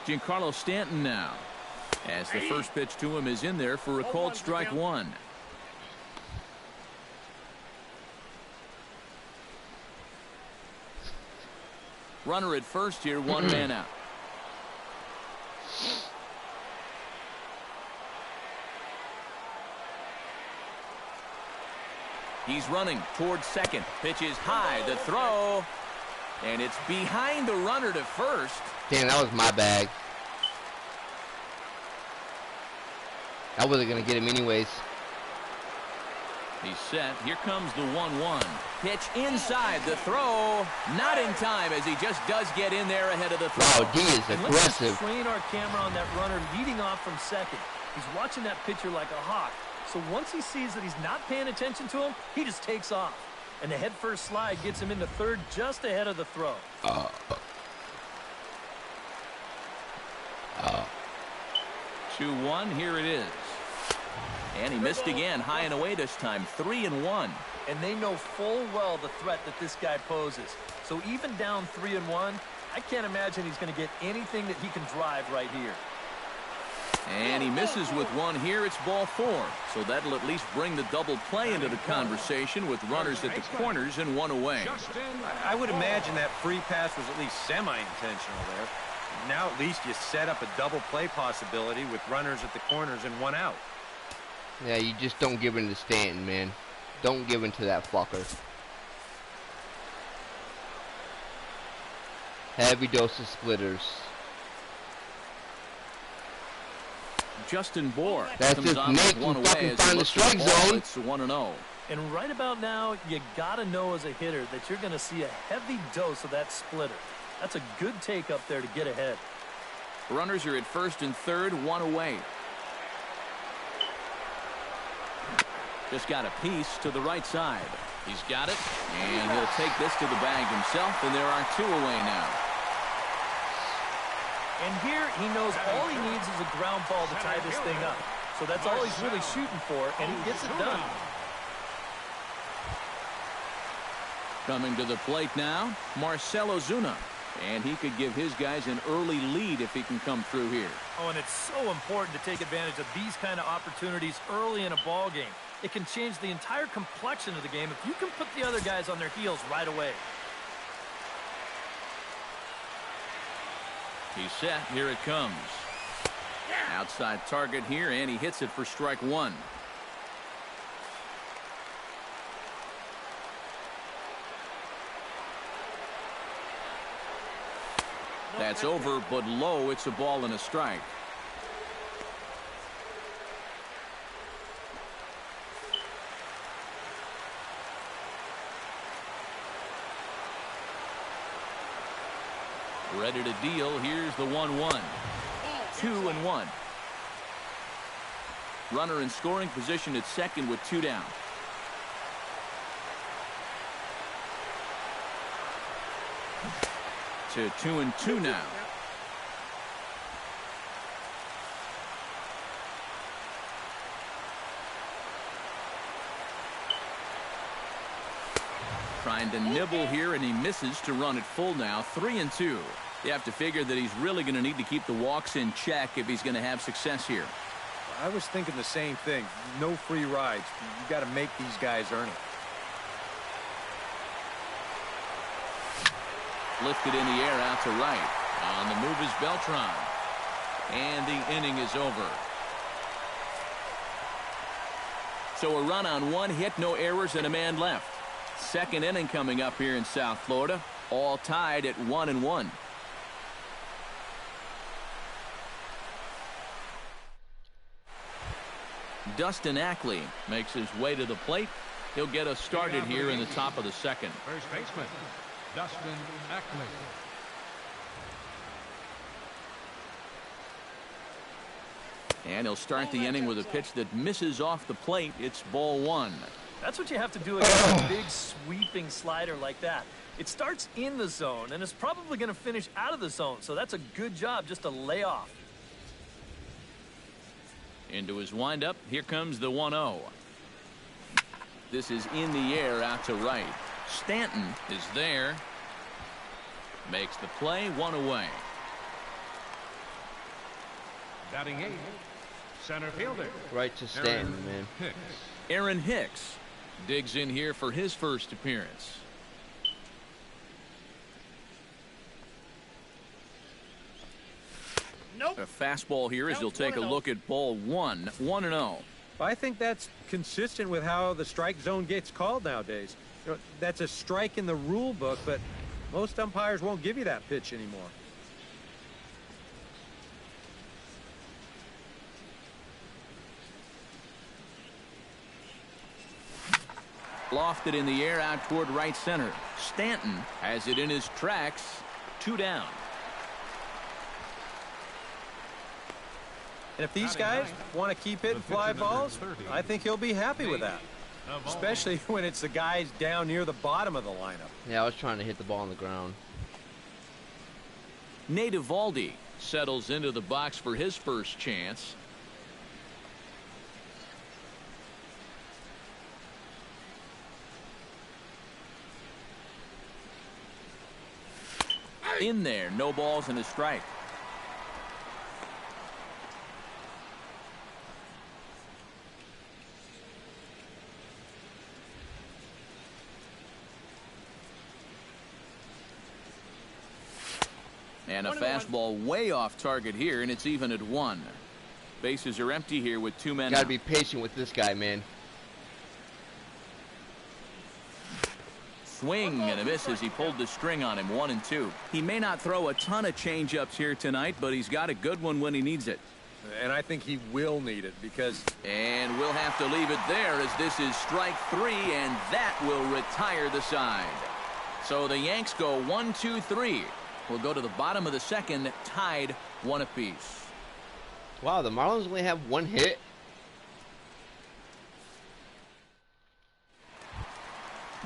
Speaker 1: Giancarlo Stanton now, as the first pitch to him is in there for a called strike one. Runner at first here, one man out. He's running towards second. Pitch is high. The throw. And it's behind the runner to first.
Speaker 4: Damn, that was my bag. I wasn't going to get him anyways.
Speaker 1: He's set. Here comes the 1-1. Pitch inside. The throw. Not in time as he just does get in there ahead of the throw.
Speaker 4: Wow, he is aggressive.
Speaker 5: Let's train our camera on that runner leading off from second. He's watching that pitcher like a hawk. So once he sees that he's not paying attention to him, he just takes off. And the head-first slide gets him into third just ahead of the throw.
Speaker 1: 2-1. Here it is. And he missed again, high and away this time, 3-1.
Speaker 5: And they know full well the threat that this guy poses. So even down 3-1, I can't imagine he's going to get anything that he can drive right here.
Speaker 1: And he misses with one here. It's ball four. So that'll at least bring the double play into the conversation with runners at the corners and one away.
Speaker 2: I would imagine that free pass was at least semi-intentional there. Now at least you set up a double play possibility with runners at the corners and one out.
Speaker 4: Yeah, you just don't give in to Stanton, man. Don't give in to that fucker. Heavy dose of splitters.
Speaker 1: Justin Bohr
Speaker 4: That's
Speaker 1: comes
Speaker 4: just
Speaker 1: on
Speaker 4: Nick
Speaker 1: with
Speaker 4: who
Speaker 1: one away
Speaker 4: fucking
Speaker 1: as he
Speaker 4: find the
Speaker 1: looks for the
Speaker 4: strike
Speaker 1: ball.
Speaker 4: zone.
Speaker 1: It's 1-0.
Speaker 5: And right about now, you got to know as a hitter that you're going to see a heavy dose of that splitter. That's a good take up there to get ahead.
Speaker 1: Runners are at first and third, one away. Just got a piece to the right side. He's got it, and he'll take this to the bag himself, and there are two away now.
Speaker 5: And here he knows all he needs is a ground ball to tie this thing up. So that's all he's really shooting for, and he gets it done.
Speaker 1: Coming to the plate now, Marcell Ozuna. And he could give his guys an early lead if he can come through here.
Speaker 5: Oh, and it's so important to take advantage of these kind of opportunities early in a ball game. It can change the entire complexion of the game if you can put the other guys on their heels right away.
Speaker 1: He's set. Here it comes. Outside target here, and he hits it for strike one. That's over, but low. It's a ball and a strike. Ready to deal. Here's the 1-1. 2-1. Runner in scoring position at second with two down. To 2-2 now. Trying to nibble here, and he misses to run it full now. 3-2. You have to figure that he's really going to need to keep the walks in check if he's going to have success here.
Speaker 2: I was thinking the same thing. No free rides. You got to make these guys earn it.
Speaker 1: Lifted in the air out to right. On the move is Beltran. And the inning is over. So a run on one hit, no errors, and a man left. Second inning coming up here in South Florida. All tied at 1-1. Dustin Ackley makes his way to the plate. He'll get us started here in the top of the second.
Speaker 3: First baseman, Dustin Ackley.
Speaker 1: And he'll start the inning with a pitch that misses off the plate. It's ball one.
Speaker 5: That's what you have to do against a big sweeping slider like that. It starts in the zone, and it's probably going to finish out of the zone, so that's a good job just to lay off.
Speaker 1: Into his windup. Here comes the 1-0. This is in the air out to right. Stanton is there. Makes the play, one away.
Speaker 3: Batting eighth, center fielder.
Speaker 4: Right to Stanton, man.
Speaker 3: Hicks.
Speaker 1: Aaron Hicks digs in here for his first appearance.
Speaker 5: Nope.
Speaker 1: A fastball here as he'll take a look at ball one. 1-0.
Speaker 2: I think that's consistent with how the strike zone gets called nowadays. You know, that's a strike in the rule book, but most umpires won't give you that pitch anymore.
Speaker 1: Lofted in the air out toward right center. Stanton has it in his tracks. 2 down.
Speaker 2: And if these guys want to keep hitting fly balls, I think he'll be happy with that. Especially when it's the guys down near the bottom of the lineup.
Speaker 4: Yeah, I was trying to hit the ball on the ground.
Speaker 1: Nate Eovaldi settles into the box for his first chance. In there, no balls and a strike. And a fastball way off target here, and it's even at 1. Bases are empty here with 2 men.
Speaker 4: Gotta be patient with this guy, man.
Speaker 1: Swing and a miss as he pulled the string on him. 1-2. He may not throw a ton of changeups here tonight, but he's got a good one when he needs it.
Speaker 2: And I think he will need it because...
Speaker 1: And we'll have to leave it there as this is strike 3, and that will retire the side. So the Yanks go 1-2-3. We'll go to the bottom of the second, tied 1 apiece.
Speaker 4: Wow, the Marlins only have 1 hit.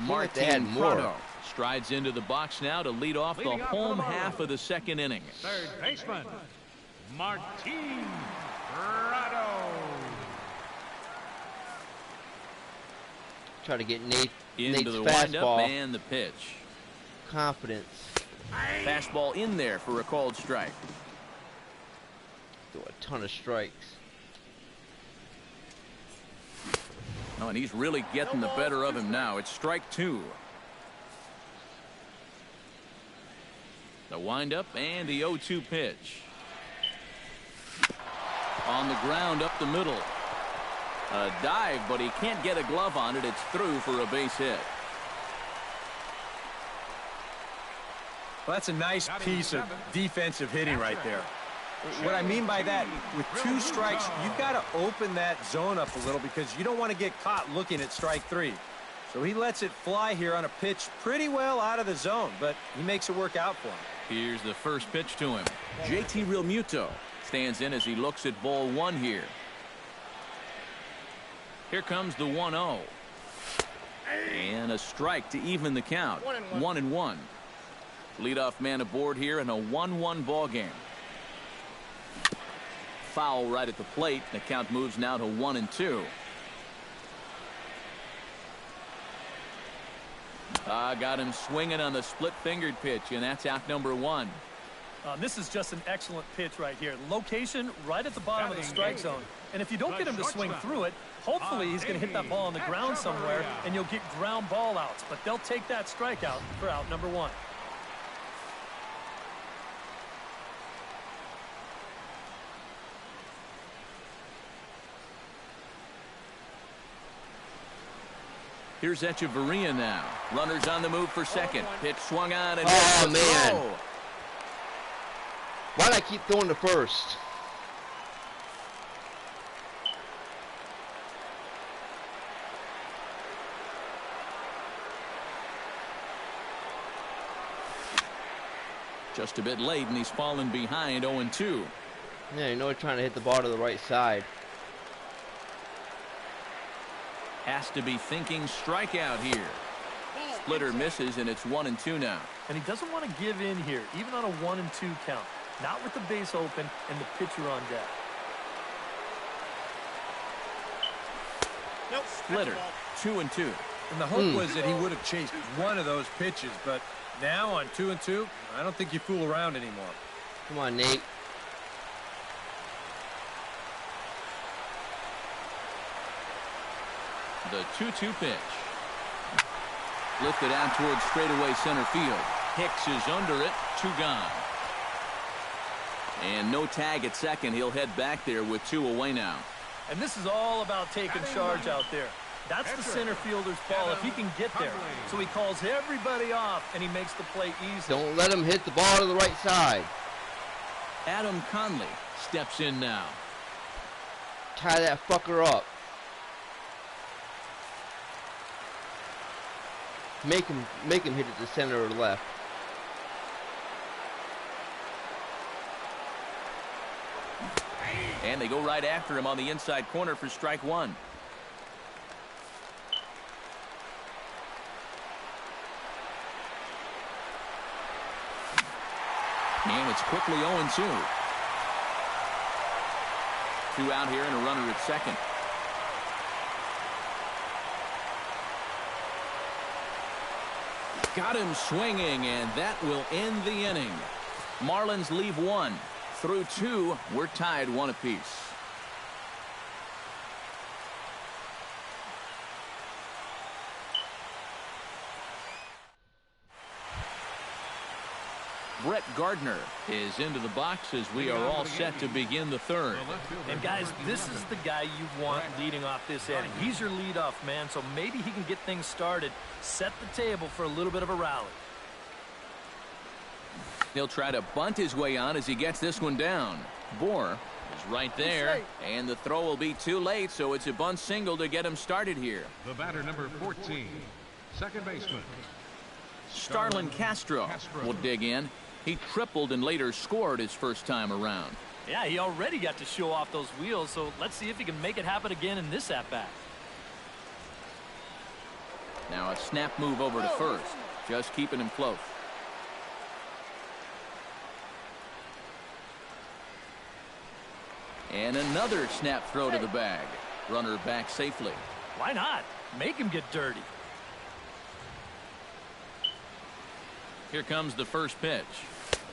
Speaker 1: Martin Prado strides into the box now to lead off the home half of the second inning.
Speaker 3: Third baseman, Martin Prado.
Speaker 4: Try to get Nate's
Speaker 1: Into the
Speaker 4: fastball.
Speaker 1: windup and the pitch.
Speaker 4: Confidence.
Speaker 1: Fastball in there for a called strike.
Speaker 4: Throw a ton of strikes.
Speaker 1: Oh, and he's really getting the better of him now. It's strike 2. The windup and the 0-2 pitch. On the ground up the middle. A dive, but he can't get a glove on it. It's through for a base hit.
Speaker 2: Well, that's a nice piece of defensive hitting right there. What I mean by that, with 2 strikes, you've got to open that zone up a little because you don't want to get caught looking at strike 3. So he lets it fly here on a pitch pretty well out of the zone, but he makes it work out for him.
Speaker 1: Here's the first pitch to him. JT Realmuto stands in as he looks at ball 1 here. Here comes the 1-0. And a strike to even the count. 1-1. Leadoff man aboard here in a 1-1 ball game. Foul right at the plate. The count moves now to 1-2. Got him swinging on the split-fingered pitch, and that's out number 1.
Speaker 5: This is just an excellent pitch right here. Location right at the bottom of the strike zone. And if you don't get him to swing through it, hopefully he's going to hit that ball on the ground somewhere, and you'll get ground ball outs. But they'll take that strikeout for out number 1.
Speaker 1: Here's Echeverria now. Runners on the move for second. Pitch swung on and
Speaker 4: oh, man.
Speaker 1: Throw.
Speaker 4: Why'd I keep throwing to first?
Speaker 1: Just a bit late, and he's fallen behind 0-2.
Speaker 4: Yeah, you know, he's trying to hit the ball to the right side.
Speaker 1: Has to be thinking strikeout here. Splitter misses, and it's 1-2 now.
Speaker 5: And he doesn't want to give in here, even on a 1-2 count. Not with the base open and the pitcher on deck.
Speaker 2: Nope.
Speaker 1: Splitter, 2-2.
Speaker 2: And the hope was that he would have chased one of those pitches, but now on 2-2, I don't think you fool around anymore.
Speaker 4: Come on, Nate.
Speaker 1: The 2-2 pitch. Lifted out towards straightaway center field. Hicks is under it. 2 gone. And no tag at second. He'll head back there with 2 away now.
Speaker 5: And this is all about taking charge out there. That's the center fielder's ball if he can get there. So he calls everybody off, and he makes the play easy.
Speaker 4: Don't let him hit the ball to the right side.
Speaker 1: Adam Conley steps in now.
Speaker 4: Tie that fucker up. Make him hit it to center or left.
Speaker 1: And they go right after him on the inside corner for strike 1. And it's quickly 0-2. 2 out here and a runner at second. Got him swinging, and that will end the inning. Marlins leave 1. Through 2, we're tied 1 apiece. Brett Gardner is into the box as we are all set to begin the 3rd.
Speaker 5: And guys, this is the guy you want leading off this inning. He's your leadoff man, so maybe he can get things started, set the table for a little bit of a rally.
Speaker 1: He'll try to bunt his way on as he gets this one down. Bohr is right there, and the throw will be too late, so it's a bunt single to get him started here.
Speaker 3: The batter, number 14, second baseman.
Speaker 1: Starlin Castro will dig in. He tripled and later scored his first time around.
Speaker 5: Yeah, he already got to show off those wheels, so let's see if he can make it happen again in this at-bat.
Speaker 1: Now a snap move over to first, just keeping him close. And another snap throw to the bag. Runner back safely.
Speaker 5: Why not? Make him get dirty.
Speaker 1: Here comes the first pitch.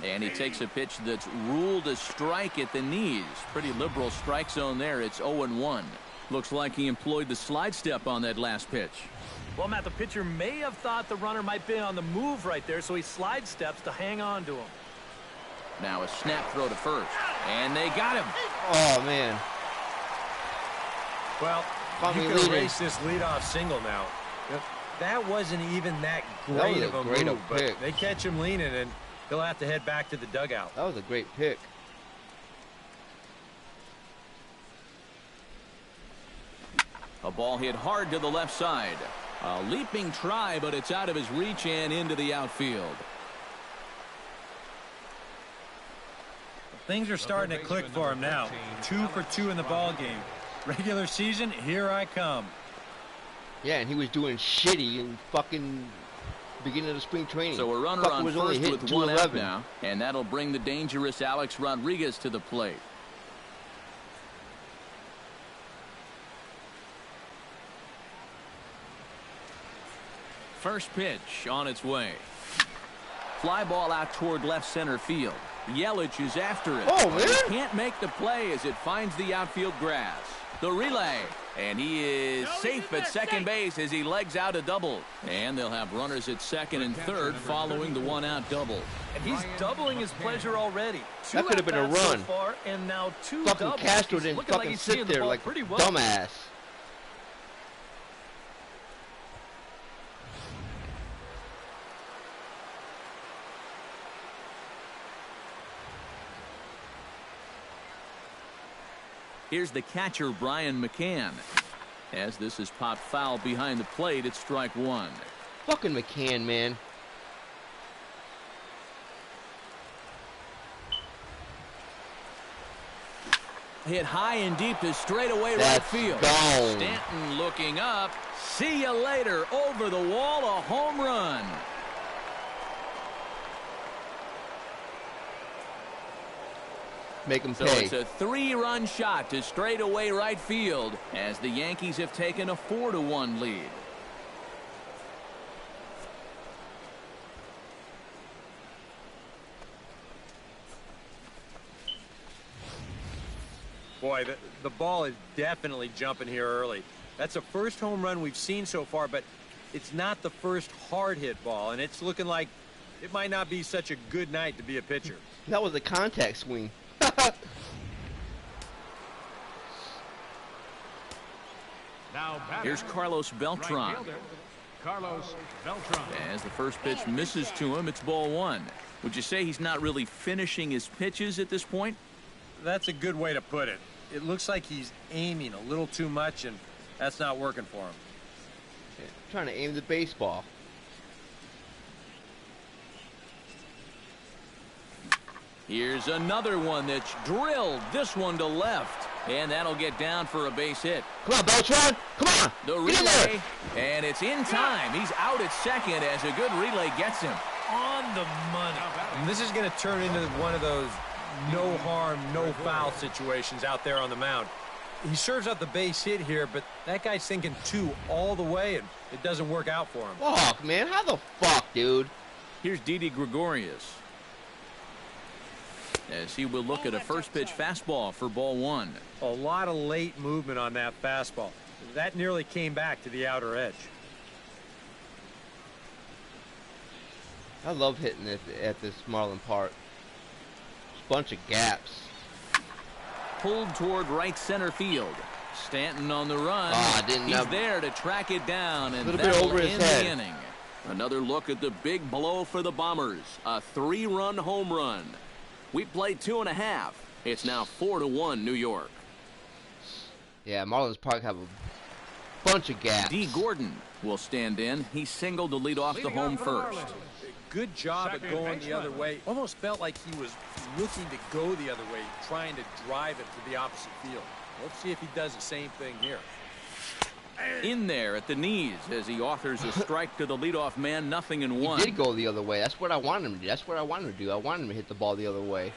Speaker 1: And he takes a pitch that's ruled a strike at the knees. Pretty liberal strike zone there. It's 0-1. Looks like he employed the slide step on that last pitch.
Speaker 5: Well, Matt, the pitcher may have thought the runner might be on the move right there, so he slide steps to hang on to him.
Speaker 1: Now a snap throw to first. And they got him.
Speaker 4: Oh, man.
Speaker 2: Well, you can erase this leadoff single now. That wasn't even that great of a move, but they catch him leaning, and he'll have to head back to the dugout.
Speaker 4: That was a great pick.
Speaker 1: A ball hit hard to the left side. A leaping try, but it's out of his reach and into the outfield.
Speaker 2: Things are starting to click for him now. 2 for 2 in the ball game. Regular season, here I come.
Speaker 4: Yeah, and he was doing shitty in fucking beginning of the spring training.
Speaker 1: So a runner on first with 1 out now, and that'll bring the dangerous Alex Rodriguez to the plate. First pitch on its way. Fly ball out toward left center field. Yelich is after it.
Speaker 4: Oh, man.
Speaker 1: He can't make the play as it finds the outfield grass. The relay. And he is safe at second base as he legs out a double. And they'll have runners at second and third following the 1-out double.
Speaker 5: And he's doubling his pleasure already.
Speaker 4: That could have been a run.
Speaker 5: So far, and now 2
Speaker 4: fucking
Speaker 5: doubles.
Speaker 4: Castro didn't fucking sit there like a dumbass.
Speaker 1: Here's the catcher, Brian McCann. As this is popped foul behind the plate, it's strike one.
Speaker 4: Fucking McCann, man.
Speaker 1: Hit high and deep to straightaway right
Speaker 4: That's
Speaker 1: field.
Speaker 4: gone.
Speaker 1: Stanton looking up. See you later. Over the wall, a home run.
Speaker 4: Make him
Speaker 1: So
Speaker 4: pay.
Speaker 1: it's a 3-run shot to straightaway right field as the Yankees have taken a 4-1 lead.
Speaker 2: Boy, the ball is definitely jumping here early. That's the first home run we've seen so far, but it's not the first hard hit ball, and it's looking like it might not be such a good night to be a pitcher.
Speaker 4: That was a contact swing.
Speaker 3: Now batter,
Speaker 1: Here's Carlos Beltran.
Speaker 3: right fielder, Carlos Beltran.
Speaker 1: As the first pitch misses to him, it's ball one. Would you say he's not really finishing his pitches at this point?
Speaker 2: That's a good way to put it. It looks like he's aiming a little too much, and that's not working for him.
Speaker 4: Trying to aim the baseball.
Speaker 1: Here's another one that's drilled. This one to left. And that'll get down for a base hit.
Speaker 4: Come on, Beltran. Come on.
Speaker 1: The
Speaker 4: Get in there.
Speaker 1: relay. And it's in time. He's out at second as a good relay gets him.
Speaker 5: On the money.
Speaker 2: And this is going to turn into one of those no harm, no foul situations out there on the mound. He serves out the base hit here, but that guy's thinking 2 all the way, and it doesn't work out for him.
Speaker 4: Fuck, man. How the fuck, dude?
Speaker 1: Here's Didi Gregorius. As he will look at a first pitch fastball for ball one.
Speaker 2: A lot of late movement on that fastball. That nearly came back to the outer edge.
Speaker 4: I love hitting it at this Marlin Park. Just a bunch of gaps.
Speaker 1: Pulled toward right center field. Stanton on the run.
Speaker 4: Didn't
Speaker 1: He's
Speaker 4: have...
Speaker 1: there to track it down, and
Speaker 4: Little bit
Speaker 1: that'll
Speaker 4: over his
Speaker 1: end
Speaker 4: head.
Speaker 1: the inning. Another look at the big blow for the Bombers. A 3-run home run. We played 2.5. It's now 4-1 New York.
Speaker 4: Yeah, Marlins Park have a bunch of gaps.
Speaker 1: D. Gordon will stand in. He singled to lead off the home first.
Speaker 2: Good job at going the other way. Almost felt like he was looking to go the other way, trying to drive it to the opposite field. Let's see if he does the same thing here.
Speaker 1: In there at the knees as he offers a strike to the leadoff man, 0-1.
Speaker 4: He did go the other way. That's what I wanted him to do. That's what I wanted him to do. I wanted him to hit the ball the other way.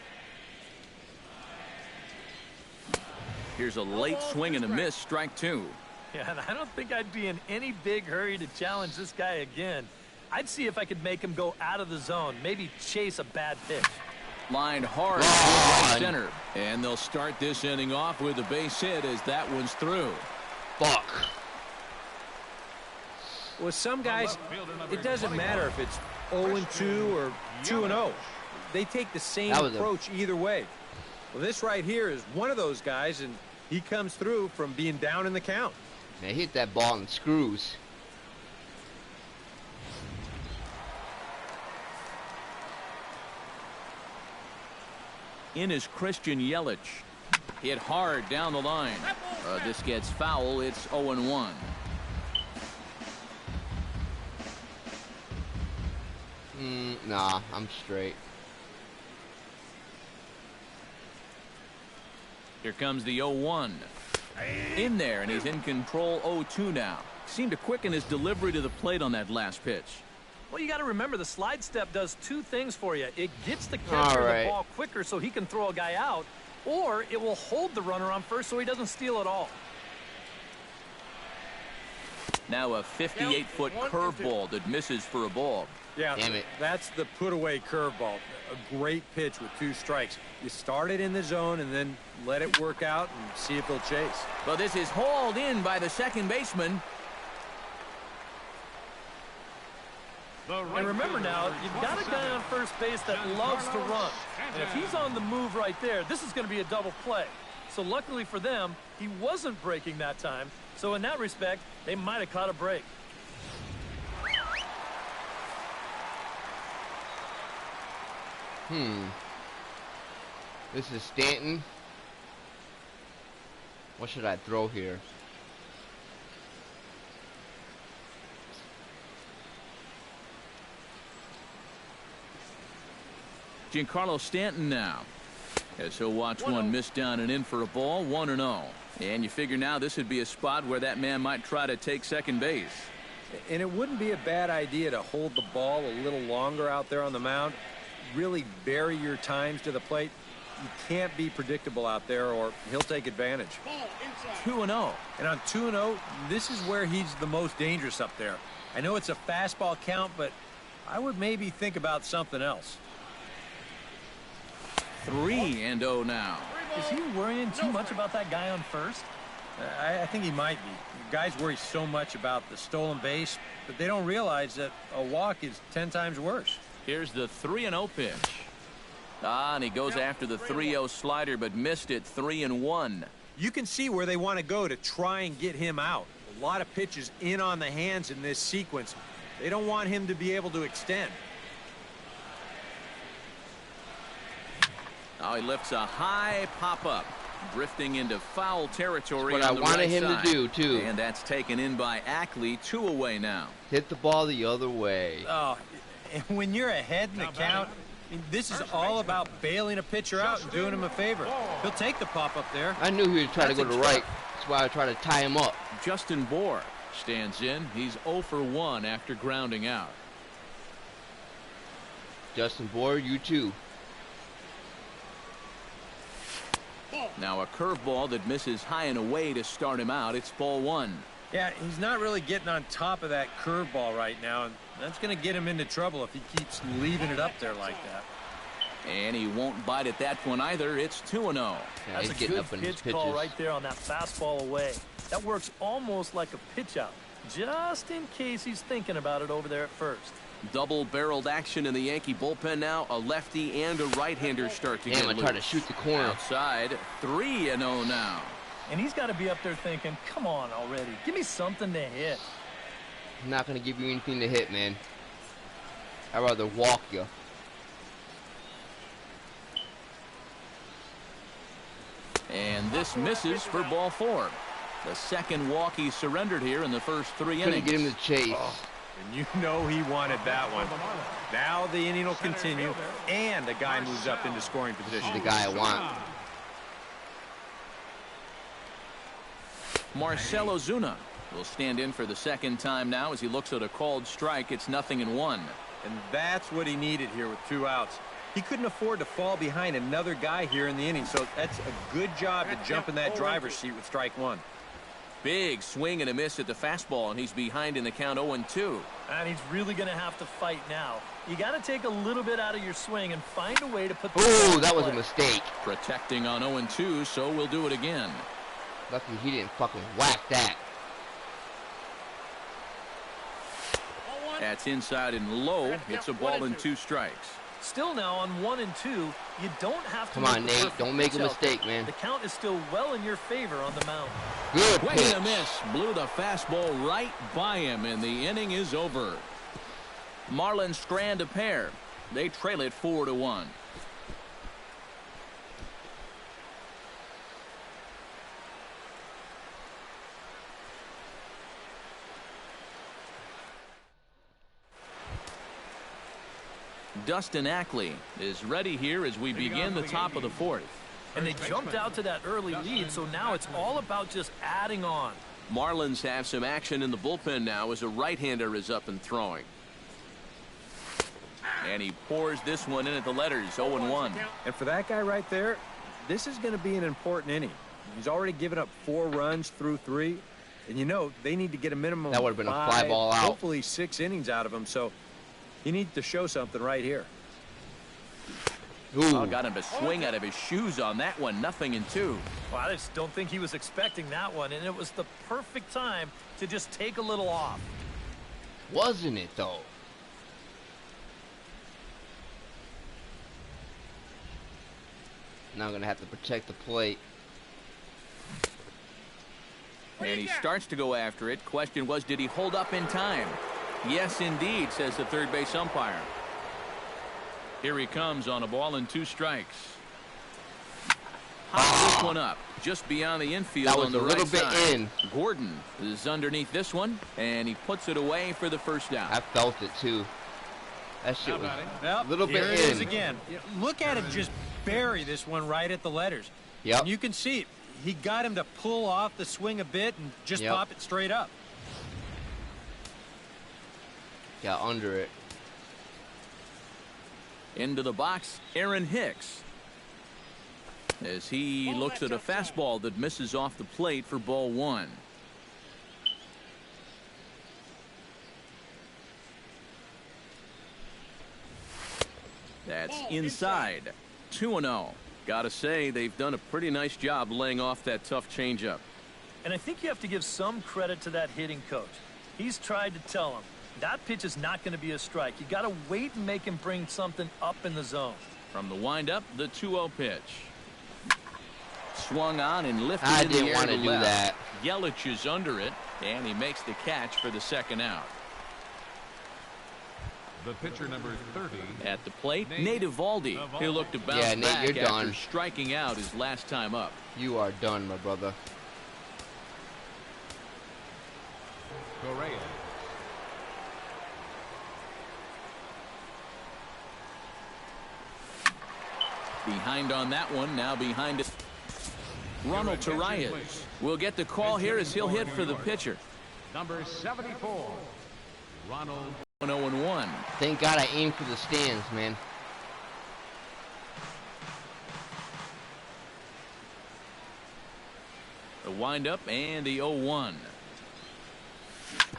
Speaker 1: Here's a late swing and a miss, strike 2.
Speaker 5: Yeah, and I don't think I'd be in any big hurry to challenge this guy again. I'd see if I could make him go out of the zone, maybe chase a bad pitch.
Speaker 1: Lined hard toward right center. And they'll start this inning off with a base hit as that one's through.
Speaker 4: Fuck.
Speaker 2: With some guys, it doesn't matter if it's 0-2 or 2-0. They take the same approach either way. Well, this right here is one of those guys, and he comes through from being down in the count.
Speaker 4: Man, he hit that ball in screws.
Speaker 1: In is Christian Yelich. Hit hard down the line. This gets foul. It's 0-1.
Speaker 4: Nah, I'm straight.
Speaker 1: Here comes the 0-1. In there, and he's in control 0-2 now. Seemed to quicken his delivery to the plate on that last pitch.
Speaker 5: Well, you got to remember the slide step does 2 things for you. It gets the catcher the ball quicker so he can throw a guy out, or it will hold the runner on first so he doesn't steal it all.
Speaker 1: Now a 58-foot curveball that misses for a ball.
Speaker 2: Yeah,
Speaker 4: damn it.
Speaker 2: That's the put-away curveball. A great pitch with 2 strikes. You start it in the zone and then let it work out and see if they'll chase.
Speaker 1: But this is hauled in by the second baseman.
Speaker 5: And remember now, you've got a guy on first base that loves to run. And if he's on the move right there, this is going to be a double play. So luckily for them, he wasn't breaking that time. So in that respect, they might have caught a break.
Speaker 4: This is Stanton. What should I throw here?
Speaker 1: Giancarlo Stanton now, as he'll watch one miss down and in for a ball. 1-0. And you figure now this would be a spot where that man might try to take second base.
Speaker 2: And it wouldn't be a bad idea to hold the ball a little longer out there on the mound. Really vary your times to the plate. You can't be predictable out there or he'll take advantage.
Speaker 1: 2-0.
Speaker 2: And on 2-0, this is where he's the most dangerous up there. I know it's a fastball count, but I would maybe think about something else.
Speaker 1: 3-0 now.
Speaker 5: Is he worrying too much about that guy on first?
Speaker 2: I think he might be. Guys worry so much about the stolen base, but they don't realize that a walk is 10 times worse.
Speaker 1: Here's the 3-0 pitch. And he goes after the 3-0 slider, but missed it. 3-1.
Speaker 2: You can see where they want to go to try and get him out. A lot of pitches in on the hands in this sequence. They don't want him to be able to extend.
Speaker 1: Oh, he lifts a high pop-up, drifting into foul territory.
Speaker 4: That's what
Speaker 1: on the
Speaker 4: I wanted
Speaker 1: right
Speaker 4: him
Speaker 1: side.
Speaker 4: to do, too.
Speaker 1: And that's taken in by Ackley. 2 away now.
Speaker 4: Hit the ball the other way.
Speaker 2: Oh, and when you're ahead in the count, I mean, this is all about bailing a pitcher out and doing him a favor. He'll take the pop up there.
Speaker 4: I knew he would try to go to right. That's why I tried to tie him up.
Speaker 1: Justin Bour stands in. He's 0 for 1 after grounding out.
Speaker 4: Justin Bour, you too.
Speaker 1: Now a curveball that misses high and away to start him out. It's ball 1.
Speaker 2: Yeah, he's not really getting on top of that curveball right now, and that's going to get him into trouble if he keeps leaving it up there like that.
Speaker 1: And he won't bite at that one either. It's 2-0.
Speaker 4: Yeah,
Speaker 5: That's
Speaker 4: he's
Speaker 5: a
Speaker 4: getting
Speaker 5: good
Speaker 4: up in his
Speaker 5: pitch call
Speaker 4: pitches.
Speaker 5: right there on that fastball away. That works almost like a pitch out, just in case he's thinking about it over there at first.
Speaker 6: Double-barreled action in the Yankee bullpen now. A lefty and a right-hander start to
Speaker 4: Damn,
Speaker 6: get
Speaker 4: I
Speaker 6: loose.
Speaker 4: tried to shoot the corner.
Speaker 1: Outside, 3-0 now.
Speaker 5: And he's got to be up there thinking, come on already. Give me something to hit.
Speaker 4: I'm not going to give you anything to hit, man. I'd rather walk you.
Speaker 1: And this misses for ball 4. The second walk he surrendered here in the first 3
Speaker 4: Couldn't
Speaker 1: innings.
Speaker 4: get him to chase.
Speaker 2: And you know he wanted that one. Now the inning will continue, and the guy moves up into scoring position.
Speaker 4: The guy I want.
Speaker 1: Marcell Ozuna will stand in for the second time now as he looks at a called strike. It's 0-1.
Speaker 2: And that's what he needed here with 2 outs. He couldn't afford to fall behind another guy here in the inning, so that's a good job to jump in that driver's seat with strike 1.
Speaker 1: Big swing and a miss at the fastball, and he's behind in the count 0-2.
Speaker 5: And he's really going to have to fight now. You got to take a little bit out of your swing and find a way to put the
Speaker 4: Ooh, that was a mistake.
Speaker 1: Protecting on 0-2, so we'll do it again.
Speaker 4: Lucky he didn't fucking whack that.
Speaker 1: That's inside and low. It's a ball and 2 strikes.
Speaker 5: Still now on 1 and 2, you don't have to.
Speaker 4: Come
Speaker 5: make
Speaker 4: on,
Speaker 5: the
Speaker 4: Nate.
Speaker 5: perfect
Speaker 4: Don't make a
Speaker 5: pitch out there.
Speaker 4: mistake, man.
Speaker 5: The count is still well in your favor on the mound.
Speaker 4: Good
Speaker 1: Swing
Speaker 4: pitch.
Speaker 1: and a miss. Blew the fastball right by him, and the inning is over. Marlins strand a pair. They trail it 4-1. Dustin Ackley is ready here as we begin the top of the 4th.
Speaker 5: And they jumped out to that early lead, so now it's all about just adding on.
Speaker 6: Marlins have some action in the bullpen now as a right-hander is up and throwing.
Speaker 1: And he pours this one in at the letters, 0-1.
Speaker 2: And for that guy right there, this is going to be an important inning. He's already given up 4 runs through 3. And you know, they need to get a minimum
Speaker 4: That would've been a fly
Speaker 2: 5,
Speaker 4: ball out.
Speaker 2: hopefully 6 innings out of him. So he needs to show something right here.
Speaker 1: Oh,
Speaker 4: Ooh.
Speaker 1: got him to swing out of his shoes on that one. 0-2.
Speaker 5: Well, I just don't think he was expecting that one, and it was the perfect time to just take a little off.
Speaker 4: Wasn't it, though? Now I'm going to have to protect the plate.
Speaker 1: And he starts to go after it. Question was, did he hold up in time? Yes, indeed, says the third base umpire. Here he comes on a ball and 2 strikes. Hop this one up. just beyond the infield
Speaker 4: That was
Speaker 1: on the
Speaker 4: a little
Speaker 1: right
Speaker 4: bit
Speaker 1: side.
Speaker 4: in.
Speaker 1: Gordon is underneath this one, and he puts it away for the first down.
Speaker 4: I felt it too. That shit was
Speaker 2: Well,
Speaker 4: a little bit
Speaker 2: here it
Speaker 4: in.
Speaker 2: is again. Look at him just bury this one right at the letters.
Speaker 4: Yep.
Speaker 2: And you can see it. He got him to pull off the swing a bit and just pop it straight up.
Speaker 4: Got under it.
Speaker 1: Into the box, Aaron Hicks. As he looks at a fastball that misses off the plate for ball one. That's inside. 2-0. Gotta say, they've done a pretty nice job laying off that tough changeup.
Speaker 5: And I think you have to give some credit to that hitting coach. He's tried to tell him that pitch is not going to be a strike. You got to wait and make him bring something up in the zone.
Speaker 1: From the windup, the 2-0 pitch. Swung on and lifted
Speaker 4: I
Speaker 1: in the
Speaker 4: didn't
Speaker 1: air
Speaker 4: want to do
Speaker 1: left.
Speaker 4: that.
Speaker 1: Yelich is under it, and he makes the catch for the second out.
Speaker 3: The pitcher number 30.
Speaker 1: At the plate, Nate Eovaldi. He looked to bounce
Speaker 4: Yeah, Nate,
Speaker 1: back
Speaker 4: you're
Speaker 1: after
Speaker 4: done.
Speaker 1: striking out his last time up.
Speaker 4: You are done, my brother.
Speaker 3: Correa.
Speaker 1: Behind on that one, now behind it. Ronald Torreyes will get the call here as he'll hit for the pitcher.
Speaker 3: Number 74. Ronald.
Speaker 1: 0-1.
Speaker 4: Thank God I aimed for the stands, man.
Speaker 1: The windup and the 0-1.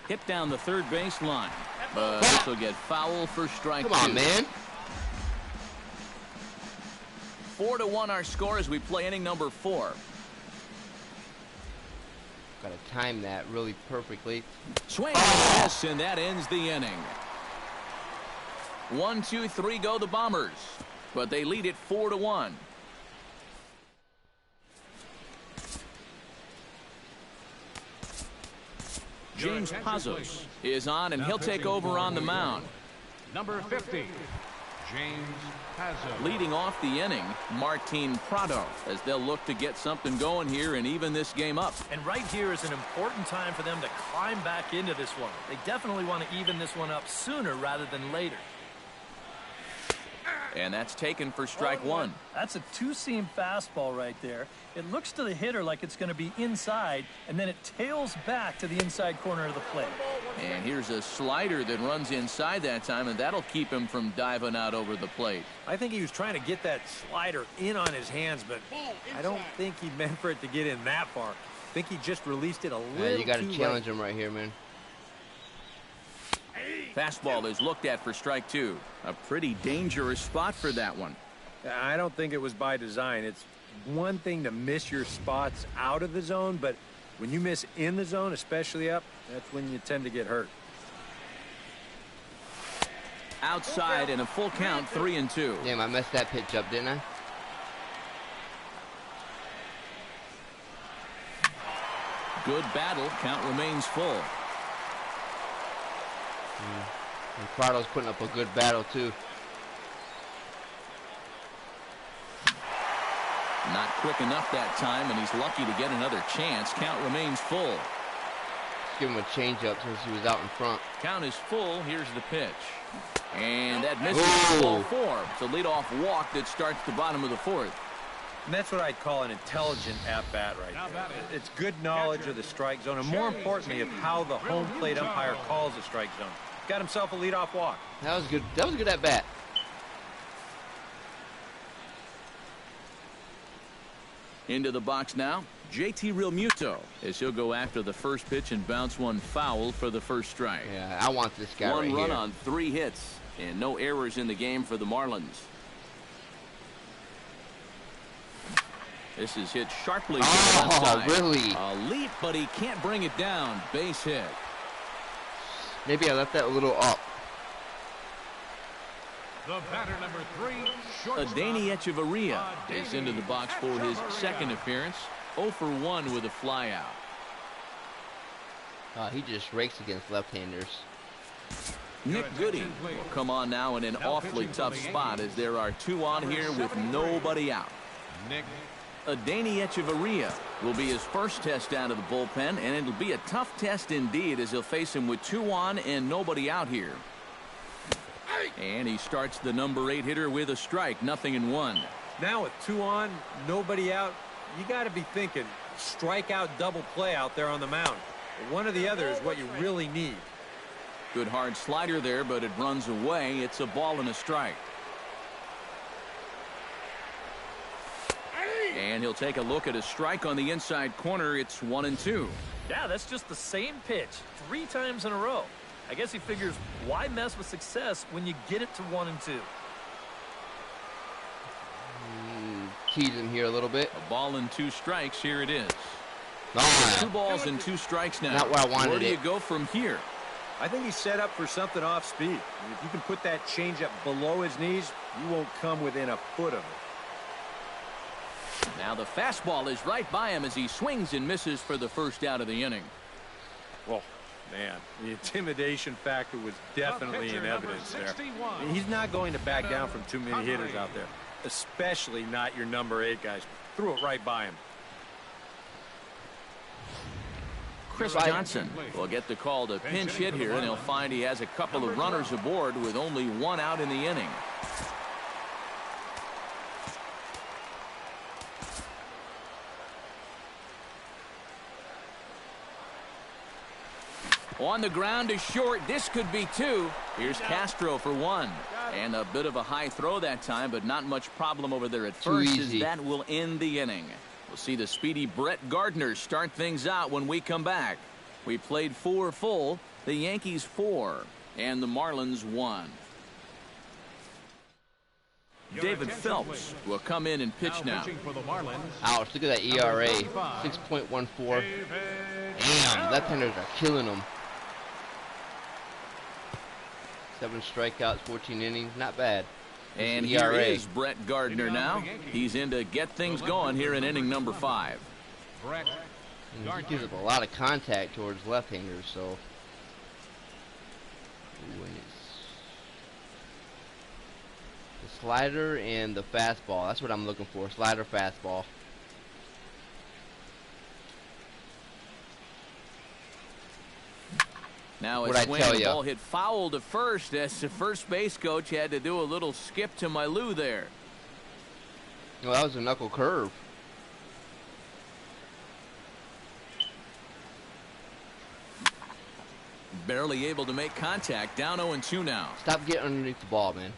Speaker 1: Hit down the third base line, but this will get foul for strike
Speaker 4: Come on,
Speaker 1: two.
Speaker 4: man.
Speaker 1: 4-1 our score as we play inning number 4.
Speaker 4: Gotta time that really perfectly.
Speaker 1: Swing and a miss, and that ends the inning. 1, 2, 3 go the Bombers, but they lead it 4-1. James Pazos is on, and he'll take over on the mound.
Speaker 3: Number 50. James Pazos.
Speaker 1: Leading off the inning, Martin Prado, as they'll look to get something going here and even this game up.
Speaker 5: And right here is an important time for them to climb back into this one. They definitely want to even this one up sooner rather than later.
Speaker 1: And that's taken for strike one.
Speaker 5: That's a two-seam fastball right there. It looks to the hitter like it's going to be inside, and then it tails back to the inside corner of the plate.
Speaker 1: And here's a slider that runs inside that time, and that'll keep him from diving out over the plate.
Speaker 2: I think he was trying to get that slider in on his hands, but I don't think he meant for it to get in that far. I think he just released it a little
Speaker 4: You gotta
Speaker 2: too
Speaker 4: challenge
Speaker 2: late.
Speaker 4: him right here, man.
Speaker 1: Fastball is looked at for strike two. A pretty dangerous spot for that one.
Speaker 2: I don't think it was by design. It's one thing to miss your spots out of the zone, but when you miss in the zone, especially up, that's when you tend to get hurt.
Speaker 1: Outside and a full count, 3-2.
Speaker 4: Damn, I messed that pitch up, didn't I?
Speaker 1: Good battle. Count remains full.
Speaker 4: And Prado's putting up a good battle, too.
Speaker 1: Not quick enough that time, and he's lucky to get another chance. Count remains full.
Speaker 4: Let's give him a changeup since he was out in front.
Speaker 1: Count is full. Here's the pitch. And that misses
Speaker 4: Ooh.
Speaker 1: ball four. It's a leadoff walk that starts the bottom of the fourth.
Speaker 2: And that's what I'd call an intelligent at-bat right there. It's good knowledge of the strike zone, and more importantly, of how the home plate umpire calls a strike zone. Got himself a leadoff walk.
Speaker 4: That was good. That was a good at bat.
Speaker 1: Into the box now, JT Realmuto, as he'll go after the first pitch and bounce one foul for the first strike.
Speaker 4: Yeah, I want this guy right
Speaker 6: One run
Speaker 4: here.
Speaker 6: on 3 hits and no errors in the game for the Marlins.
Speaker 1: This is hit sharply to the left
Speaker 4: Oh,
Speaker 1: side.
Speaker 4: really?
Speaker 1: A leap, but he can't bring it down. Base hit.
Speaker 3: Maybe I left that a little up. The batter number 3, shortstop.
Speaker 1: Adeiny Echeverria is into the box for his second appearance. 0 for 1 with a flyout.
Speaker 4: He just rakes against left-handers.
Speaker 1: Nick Goody will come on now in an awfully tough spot as there are 2 on here with nobody out.
Speaker 3: Nick
Speaker 1: Adeiny Echeverria will be his first test out of the bullpen, and it'll be a tough test indeed as he'll face him with 2 on and nobody out here. And he starts the number 8 hitter with a strike, 0-1.
Speaker 2: Now with 2 on, nobody out, you got to be thinking strikeout double play out there on the mound. One or the other is what you really need.
Speaker 1: Good hard slider there, but it runs away. It's a ball and a strike. And he'll take a look at a strike on the inside corner. It's 1-2.
Speaker 5: Yeah, that's just the same pitch 3 times in a row. I guess he figures, why mess with success when you get it to 1-2?
Speaker 4: Tease him here a little bit.
Speaker 1: A ball and 2 strikes. Here it is.
Speaker 4: Oh,
Speaker 1: 2 balls and 2 strikes now.
Speaker 4: Not where I wanted
Speaker 1: Where do you
Speaker 4: it.
Speaker 1: go from here?
Speaker 2: I think he's set up for something off speed. If you can put that changeup below his knees, you won't come within a foot of it.
Speaker 1: Now the fastball is right by him as he swings and misses for the first out of the inning.
Speaker 2: Well, man, the intimidation factor was definitely in evidence there. He's not going to back down from too many hitters out there, especially not your number 8 guys. Threw it right by him.
Speaker 1: Chris Johnson will get the call to pinch hit here, and he'll find he has a couple of runners aboard with only 1 out in the inning. On the ground is short. This could be 2. Here's Castro for 1. And a bit of a high throw that time, but not much problem over there at first, as that will end the inning. We'll see the speedy Brett Gardner start things out when we come back. We played 4 full, the Yankees 4, and the Marlins 1. David Phelps will come in and pitch now.
Speaker 4: Ouch, look at that ERA, 6.14. Damn, left-handers are killing him. 7 strikeouts, 14 innings, not bad.
Speaker 1: And here is Brett Gardner now. He's in to get things going here in inning number 5.
Speaker 4: And he gives up a lot of contact towards left-handers, so. Ooh, and it's the slider and the fastball. That's what I'm looking for, slider, fastball.
Speaker 1: Now a swing, the ball hit foul to first as the first base coach had to do a little skip to my Lou there.
Speaker 4: Well, that was a knuckle curve.
Speaker 1: Barely able to make contact. Down 0-2 now.
Speaker 4: Stop getting underneath the ball, man.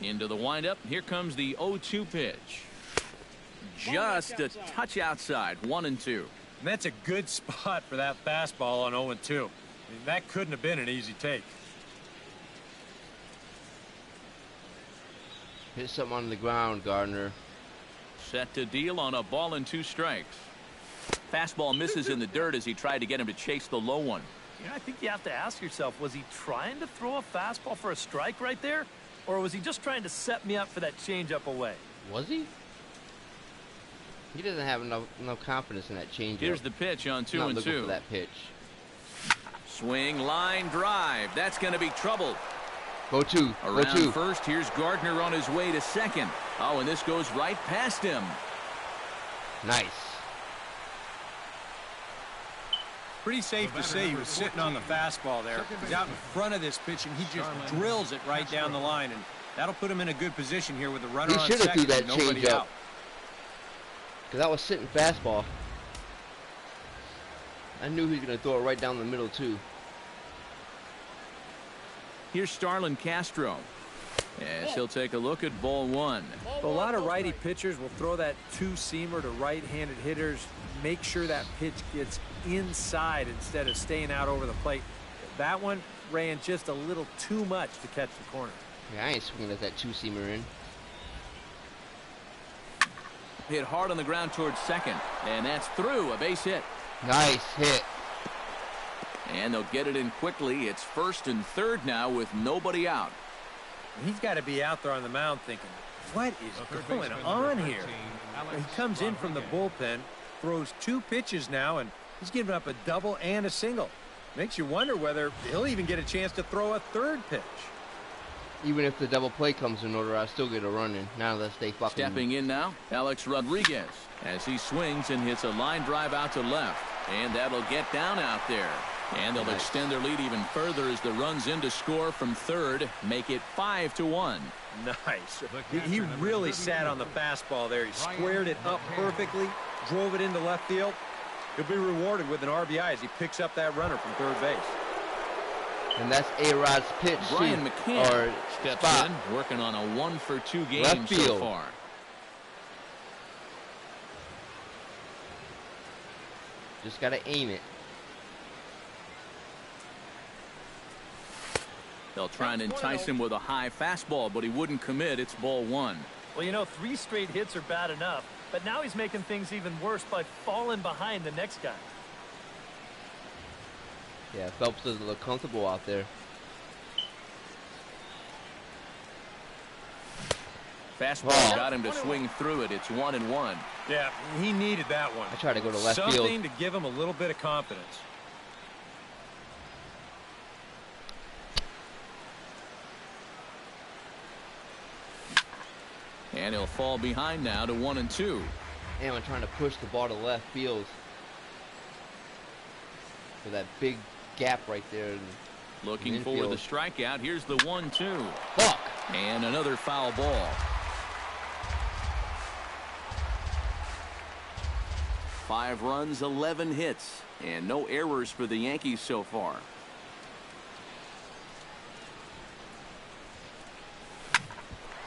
Speaker 1: Into the windup. Here comes the 0-2 pitch. Just a touch outside. 1-2.
Speaker 2: And that's a good spot for that fastball on 0-2. I mean, that couldn't have been an easy take.
Speaker 4: Hit something on the ground, Gardner.
Speaker 1: Set to deal on a ball and 2 strikes. Fastball misses in the dirt as he tried to get him to chase the low one.
Speaker 5: You know, I think you have to ask yourself, was he trying to throw a fastball for a strike right there? Or was he just trying to set me up for that changeup away?
Speaker 4: Was he? He doesn't have enough confidence in that changeup.
Speaker 1: Here's the pitch on 2-2.
Speaker 4: Not looking for that pitch.
Speaker 1: Swing, line, drive. That's going to be trouble.
Speaker 4: Go to.
Speaker 1: Around first. Here's Gardner on his way to second. Oh, and this goes right past him.
Speaker 4: Nice.
Speaker 2: Pretty safe to say he was sitting on the fastball there. He's out in front of this pitch, and he just drills it right down the line, and that'll put him in a good position here with the runner on second.
Speaker 4: He should have threw that
Speaker 2: change out.
Speaker 4: Because that was sitting fastball. I knew he was going to throw it right down the middle, too.
Speaker 1: Here's Starlin Castro. Yes, he'll take a look at ball 1.
Speaker 2: A lot of righty pitchers will throw that 2-seamer to right-handed hitters. Make sure that pitch gets inside instead of staying out over the plate. That one ran just a little too much to catch the corner.
Speaker 4: Yeah, I ain't swinging at that 2-seamer in.
Speaker 1: Hit hard on the ground towards second, and that's through. A base hit.
Speaker 4: Nice hit.
Speaker 1: And they'll get it in quickly. It's first and third now with nobody out.
Speaker 2: He's got to be out there on the mound thinking, what is going on here? He comes in from the bullpen, throws 2 pitches now, and he's giving up a double and a single. Makes you wonder whether he'll even get a chance to throw a 3rd pitch.
Speaker 4: Even if the double play comes in order, I still get a run in. Now unless they fucking...
Speaker 1: Stepping in now, Alex Rodriguez, as he swings and hits a line drive out to left. And that'll get down out there. And they'll extend their lead even further as the runs in to score from third, make it 5-1.
Speaker 2: Nice. He really sat on the fastball there. He squared it up perfectly, drove it into left field. He'll be rewarded with an RBI as he picks up that runner from third base.
Speaker 4: And that's A-Rod's pitch.
Speaker 1: Brian McCann
Speaker 4: or
Speaker 1: steps
Speaker 4: spot.
Speaker 1: in, working on a 1-for-2 game
Speaker 4: Left
Speaker 1: so
Speaker 4: field.
Speaker 1: far.
Speaker 4: Just gotta aim it.
Speaker 1: They'll try and entice him with a high fastball, but he wouldn't commit. It's ball one.
Speaker 5: Well, you know, 3 straight hits are bad enough, but now he's making things even worse by falling behind the next guy.
Speaker 4: Yeah, Phelps doesn't look comfortable out there.
Speaker 1: Fastball got him to swing through it. It's 1-1.
Speaker 2: Yeah, he needed that one.
Speaker 4: I try to go to left field.
Speaker 2: Something to give him a little bit of confidence.
Speaker 1: And he'll fall behind now to 1-2.
Speaker 4: And I'm trying to push the ball to left field. For that big gap right there.
Speaker 1: Looking for the strikeout. Here's the 1-2.
Speaker 4: Fuck.
Speaker 1: And another foul ball. 5 runs, 11 hits, and no errors for the Yankees so far.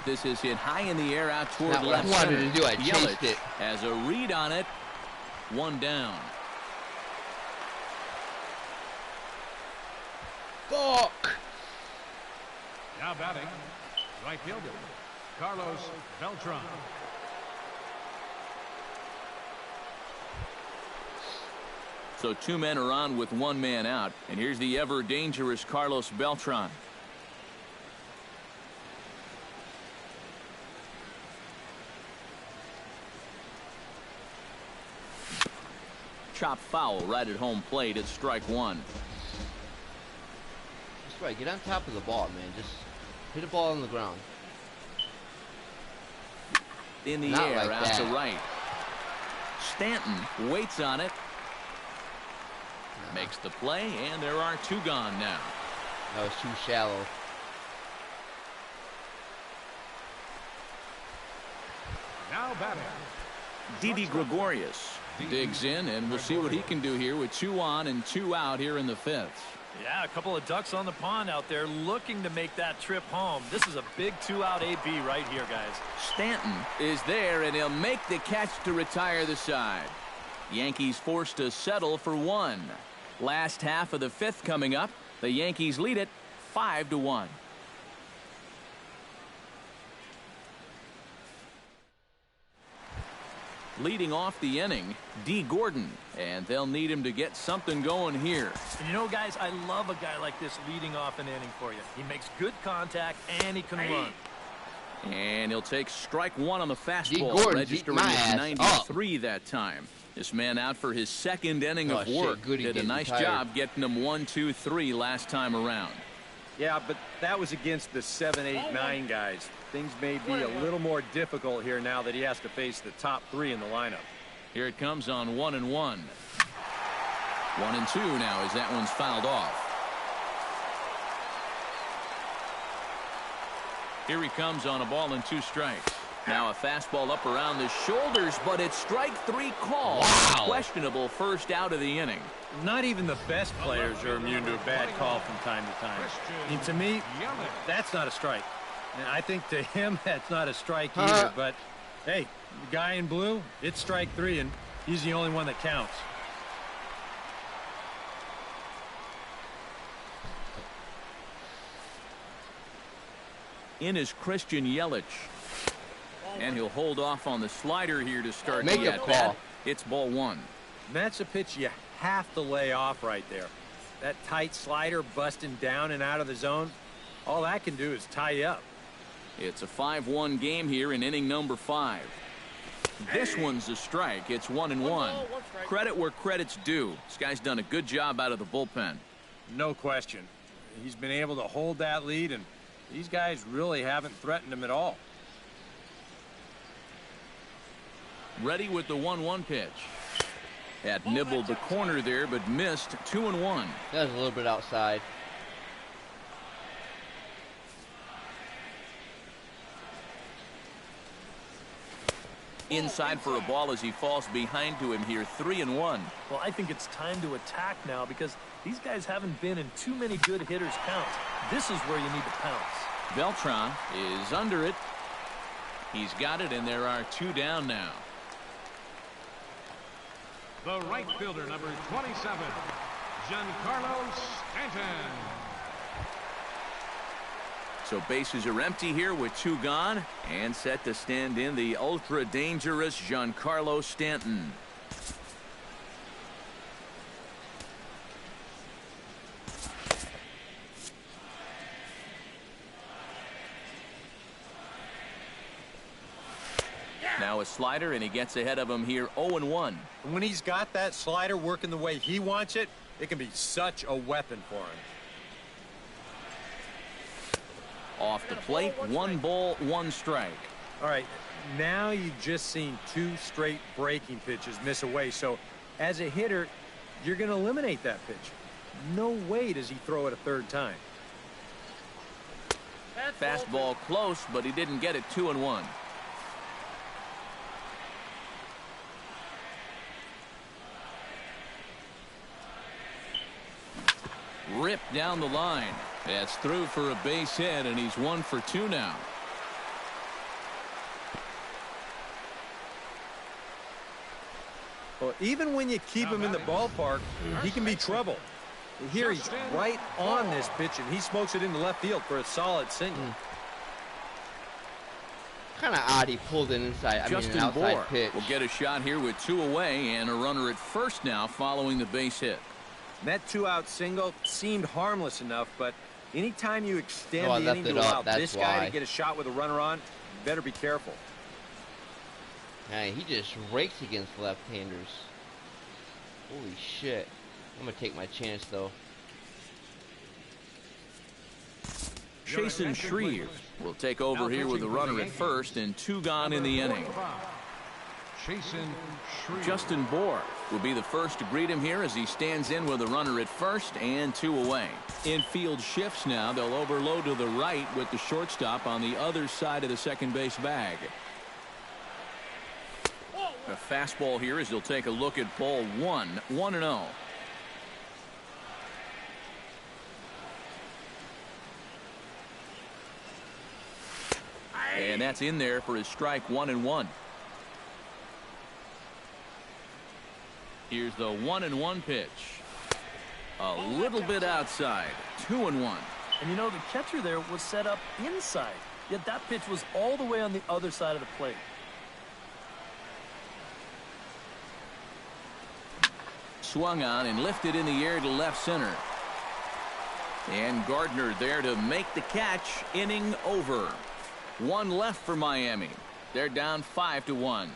Speaker 1: This is hit high in the air out toward
Speaker 4: Not what
Speaker 1: left
Speaker 4: I wanted
Speaker 1: center.
Speaker 4: to do. I chased
Speaker 1: Yelich
Speaker 4: it.
Speaker 1: has a read on it. 1 down.
Speaker 4: Fuck.
Speaker 3: Now batting, right fielder, Carlos Beltran.
Speaker 1: So 2 men are on with 1 man out. And here's the ever dangerous Carlos Beltran. Chop foul right at home plate. It's strike 1.
Speaker 4: That's right. Get on top of the ball, man. Just hit the ball on the ground.
Speaker 1: In the
Speaker 4: Not
Speaker 1: air
Speaker 4: like
Speaker 1: out
Speaker 4: that.
Speaker 1: to right. Stanton waits on it. Makes the play, and there are 2 gone now.
Speaker 4: That was too shallow.
Speaker 3: Now batting,
Speaker 1: Didi Gregorius digs in, and we'll see what he can do here with 2 on and 2 out here in the 5th.
Speaker 5: Yeah, a couple of ducks on the pond out there looking to make that trip home. This is a big 2-out AB right here, guys.
Speaker 1: Stanton is there, and he'll make the catch to retire the side. Yankees forced to settle for 1. Last half of the 5th coming up. The Yankees lead it 5-1. Leading off the inning, D. Gordon, and they'll need him to get something going here.
Speaker 5: And you know, guys, I love a guy like this leading off an inning for you. He makes good contact, and he can run.
Speaker 1: And he'll take strike 1 on the
Speaker 4: D.
Speaker 1: fastball,
Speaker 4: Gordon
Speaker 1: registering
Speaker 4: beat my
Speaker 1: at
Speaker 4: ass
Speaker 1: 93 that time. This man out for his 2nd inning of
Speaker 4: shit,
Speaker 1: work.
Speaker 4: Goody
Speaker 1: Did a
Speaker 4: getting
Speaker 1: nice
Speaker 4: tired.
Speaker 1: job getting him 1, 2, 3 last time around.
Speaker 2: Yeah, but that was against the 7, 8, 9 guys. Things may be a little more difficult here now that he has to face the top 3 in the lineup.
Speaker 1: Here it comes on 1-1. 1-2 now as that one's fouled off. Here he comes on a ball and 2 strikes. Now a fastball up around the shoulders, but it's strike 3 call.
Speaker 4: Wow.
Speaker 1: Questionable first out of the inning.
Speaker 2: Not even the best players are immune to a bad call from time to time. I mean, to me, that's not a strike. And I think to him, that's not a strike either. But, hey, the guy in blue, it's strike 3, and he's the only one that counts.
Speaker 1: In is Christian Yelich. And he'll hold off on the slider here to start
Speaker 4: Make
Speaker 1: the
Speaker 4: a
Speaker 1: at-bat.
Speaker 4: call.
Speaker 1: It's ball 1.
Speaker 2: That's a pitch you have to lay off right there. That tight slider busting down and out of the zone, all that can do is tie you up.
Speaker 1: It's a 5-1 game here in inning number 5. This one's a strike. It's 1-1. Credit where credit's due. This guy's done a good job out of the bullpen.
Speaker 2: No question. He's been able to hold that lead and These guys really haven't threatened him at all.
Speaker 1: Ready with the 1-1 pitch. Had nibbled the corner there, but missed. 2-1.
Speaker 4: That was a little bit outside.
Speaker 1: Inside for a ball as he falls behind to him here. 3-1.
Speaker 5: Well, I think it's time to attack now because these guys haven't been in too many good hitters' counts. This is where you need to pounce.
Speaker 1: Beltran is under it. He's got it, and there are 2 down now.
Speaker 3: The right fielder, number 27, Giancarlo Stanton.
Speaker 1: So bases are empty here with 2 gone, and set to stand in the ultra-dangerous Giancarlo Stanton. Now a slider, and he gets ahead of him here. 0-1.
Speaker 2: And when he's got that slider working the way he wants it, it can be such a weapon for him.
Speaker 1: Off the plate, 1 ball, 1 strike.
Speaker 2: All right, now you've just seen 2 straight breaking pitches miss away. So as a hitter, you're going to eliminate that pitch. No way does he throw it a 3rd time.
Speaker 1: Fastball close, but he didn't get it. 2-1. Ripped down the line. That's through for a base hit, and he's 1 for 2 now.
Speaker 2: Well, even when you keep him in the ballpark, he can be trouble. Here he's right on this pitch, and he smokes it into left field for a solid single.
Speaker 4: Kind of odd he pulled an inside, an outside pitch.
Speaker 1: Will get a shot here with 2 away, and a runner at first now following the base hit.
Speaker 2: That 2-out single seemed harmless enough, but anytime you extend the inning to allow this guy to get a shot with a runner on, you better be careful.
Speaker 4: Man, he just rakes against left-handers. Holy shit. I'm going to take my chance, though.
Speaker 1: Chasen Shreve will take over here with a runner at first and 2 gone in the inning. Justin Bohr will be the first to greet him here as he stands in with a runner at first and 2 away. Infield shifts now. They'll overload to the right with the shortstop on the other side of the second base bag. A fastball here as he'll take a look at ball 1. 1-0. And that's in there for his strike. 1-1. Here's the 1-1 pitch. A little bit outside. 2-1.
Speaker 5: And you know, the catcher there was set up inside, yet that pitch was all the way on the other side of the plate.
Speaker 1: Swung on and lifted in the air to left center. And Gardner there to make the catch. Inning over. 1 left for Miami. They're down 5-1.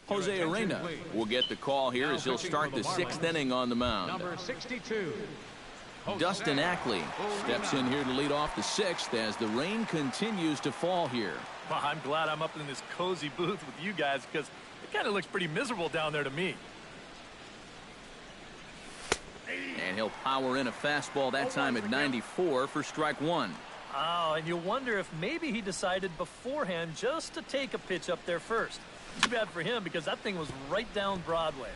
Speaker 1: Jose Arena will get the call here as he'll start the 6th inning on the mound.
Speaker 3: Number 62.
Speaker 1: Dustin Ackley steps in here to lead off the 6th as the rain continues to fall here.
Speaker 5: Well, I'm glad I'm up in this cozy booth with you guys because it kind of looks pretty miserable down there to me.
Speaker 1: And he'll power in a fastball that time at 94 for strike 1.
Speaker 5: Oh, and you wonder if maybe he decided beforehand just to take a pitch up there first. Too bad for him because that thing was right down Broadway.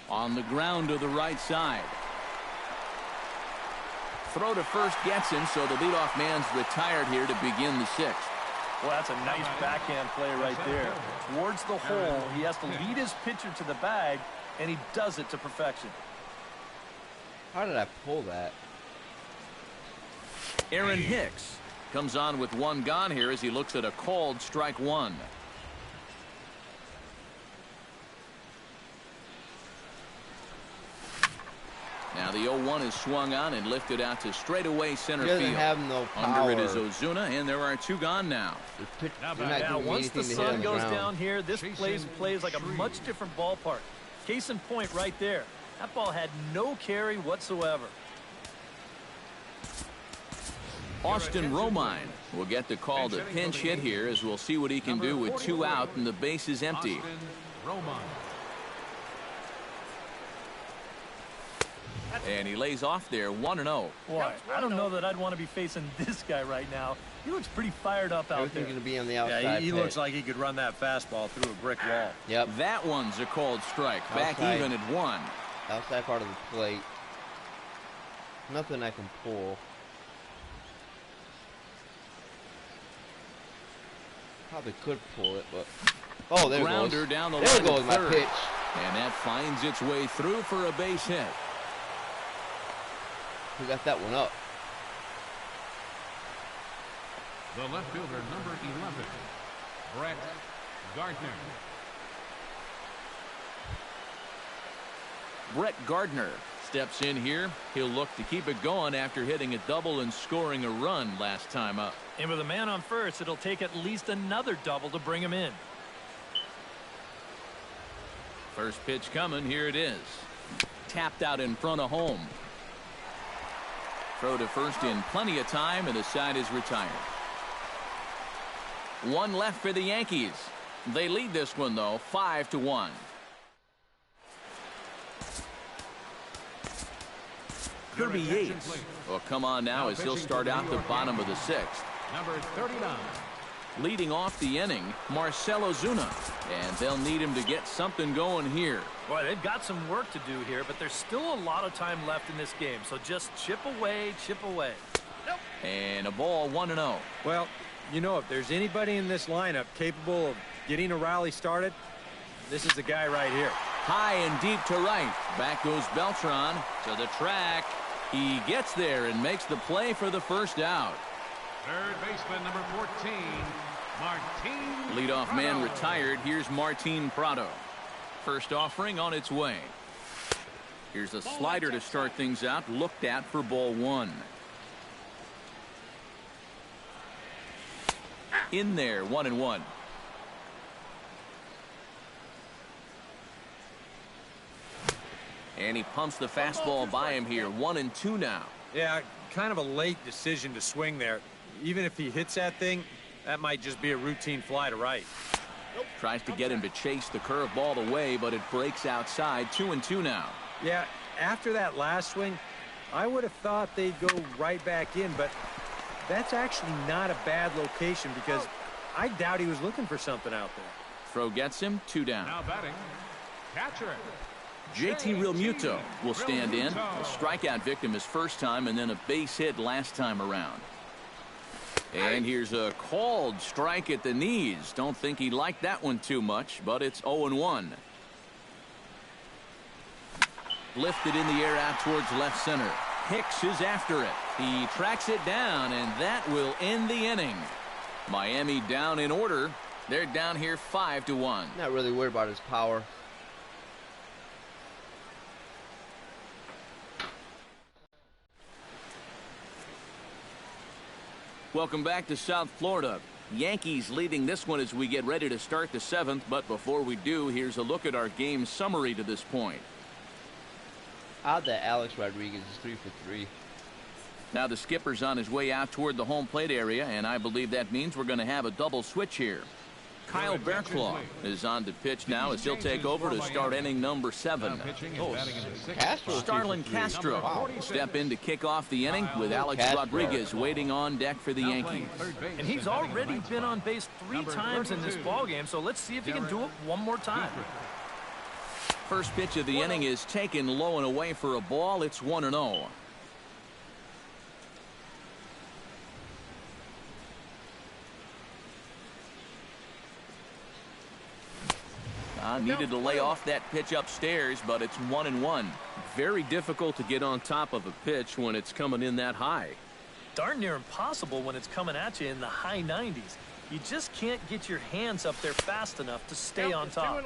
Speaker 1: On the ground to the right side. Throw to first gets him, so the leadoff man's retired here to begin the 6th.
Speaker 5: Well, that's a nice backhand play right there. Towards the hole, he has to lead his pitcher to the bag, and he does it to perfection.
Speaker 4: How did I pull that?
Speaker 1: Aaron Hicks comes on with 1 gone here as he looks at a called strike 1. Now Now the 0-1 is swung on and lifted out to straightaway center
Speaker 4: He doesn't
Speaker 1: field.
Speaker 4: have no power.
Speaker 1: Under it is Ozuna, and there are 2 gone now.
Speaker 5: Now, once the sun goes down here, this place plays like a much different ballpark. Case in point right there. That ball had no carry whatsoever.
Speaker 1: Austin Romine will get the call to pinch hit here, as we'll see what he can do with 2 out and the base is empty. And he lays off there 1-0.
Speaker 5: Boy, I don't know that I'd want to be facing this guy right now. He looks pretty fired up out there.
Speaker 4: Everything's going to be on the outside.
Speaker 2: Yeah, he looks like he could run that fastball through a brick wall.
Speaker 4: Yep.
Speaker 1: That one's a called strike. Back
Speaker 4: Outside.
Speaker 1: even at 1.
Speaker 4: Outside part of the plate. Nothing I can pull. Probably could pull it, but oh, there it
Speaker 1: Grounder
Speaker 4: goes.
Speaker 1: down the
Speaker 4: There
Speaker 1: line
Speaker 4: goes
Speaker 1: to
Speaker 4: my
Speaker 1: third.
Speaker 4: pitch.
Speaker 1: And that finds its way through for a base hit.
Speaker 4: Who got that one up?
Speaker 3: The left fielder, number 11, Brett Gardner.
Speaker 1: Brett Gardner steps in here. He'll look to keep it going after hitting a double and scoring a run last time up.
Speaker 5: And with a man on first, it'll take at least another double to bring him in.
Speaker 1: First pitch coming. Here it is. Tapped out in front of home. Throw to first in plenty of time, and the side is retired. 1 left for the Yankees. They lead this one, though, 5-1. Kirby Yates will come on now as he'll start out the bottom of the 6th.
Speaker 3: Number 39.
Speaker 1: Leading off the inning, Marcell Ozuna, and they'll need him to get something going here.
Speaker 5: Boy, they've got some work to do here, but there's still a lot of time left in this game, so just chip away, chip away.
Speaker 1: And a ball 1-0.
Speaker 2: Well, you know, if there's anybody in this lineup capable of getting a rally started, this is the guy right here.
Speaker 1: High and deep to right. Back goes Beltran to the track. He gets there and makes the play for the first out.
Speaker 3: Third baseman, number 14, Martin.
Speaker 1: Leadoff man
Speaker 3: Prado.
Speaker 1: retired. Here's Martin Prado. First offering on its way. Here's a slider to start things out. Looked at for ball 1. In there, 1-1. And he pumps the fastball by him here. 1-2 now.
Speaker 2: Yeah, kind of a late decision to swing there. Even if he hits that thing, that might just be a routine fly to right.
Speaker 1: Tries to get him to chase the curveball away, but it breaks outside. 2-2 now.
Speaker 2: Yeah, after that last swing, I would have thought they'd go right back in, but that's actually not a bad location because I doubt he was looking for something out there.
Speaker 1: Throw gets him. 2 down.
Speaker 3: Now batting, catcher.
Speaker 1: JT Realmuto will stand in. A strikeout victim his first time and then a base hit last time around. And here's a called strike at the knees. Don't think he liked that one too much, but it's 0-1. Lifted in the air out towards left center. Hicks is after it. He tracks it down, and that will end the inning. Miami down in order. They're down here 5-1.
Speaker 4: Not really worried about his power.
Speaker 1: Welcome back to South Florida. Yankees leading this one as we get ready to start the 7th. But before we do, here's a look at our game summary to this point.
Speaker 4: Odd that Alex Rodriguez is 3 for 3.
Speaker 1: Now the skipper's on his way out toward the home plate area, and I believe that means we're going to have a double switch here. Kyle Bearclaw is on to pitch now as he'll take over to start inning number 7.
Speaker 4: Castro.
Speaker 1: Starlin Castro step in to kick off the inning with Alex
Speaker 4: Castro.
Speaker 1: Rodriguez waiting on deck for the Yankees.
Speaker 5: And he's already been on base 3 times in this ballgame, so let's see if he can do it one more time.
Speaker 1: First pitch of the inning is taken low and away for a ball. It's 1-0. Needed to lay off that pitch upstairs, but it's 1-1. Very difficult to get on top of a pitch when it's coming in that high.
Speaker 5: Darn near impossible when it's coming at you in the high 90s. You just can't get your hands up there fast enough to stay on top.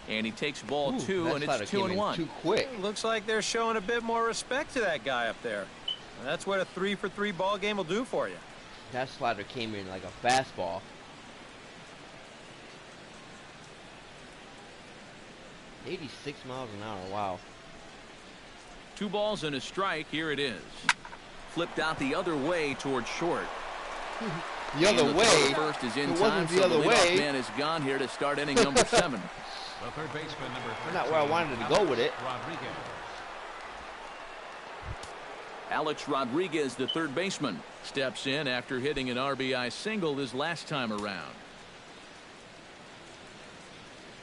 Speaker 1: And he takes ball
Speaker 4: Ooh,
Speaker 1: 2, and it's 2-1.
Speaker 4: Too quick.
Speaker 2: Looks like they're showing a bit more respect to that guy up there. And that's what a 3-for-3 ball game will do for you.
Speaker 4: That slider came in like a fastball. $86 miles an hour. Wow.
Speaker 1: 2 balls and a strike. Here it is. Flipped out the other way towards short.
Speaker 4: The other way.
Speaker 1: First is in
Speaker 4: it
Speaker 1: time,
Speaker 4: wasn't the
Speaker 1: so
Speaker 4: other
Speaker 1: the
Speaker 4: way.
Speaker 1: man is gone here to start inning number 7.
Speaker 3: The third baseman, number 13,
Speaker 4: Not where I wanted to go with it.
Speaker 3: Rodriguez.
Speaker 1: Alex Rodriguez, the third baseman, steps in after hitting an RBI single his last time around.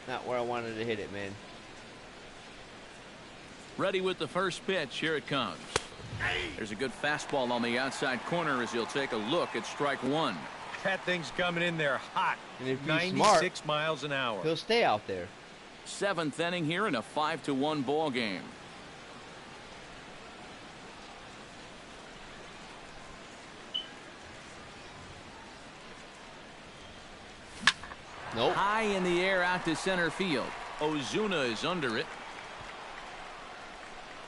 Speaker 4: Not where I wanted to hit it, man.
Speaker 1: Ready with the first pitch. Here it comes. There's a good fastball on the outside corner as he'll take a look at strike 1.
Speaker 2: That thing's coming in there hot.
Speaker 4: And if he's
Speaker 2: 96
Speaker 4: smart,
Speaker 2: miles an hour.
Speaker 4: he'll stay out there.
Speaker 1: 7th inning here in a 5-1 ball game.
Speaker 4: Nope.
Speaker 1: High in the air out to center field. Ozuna is under it.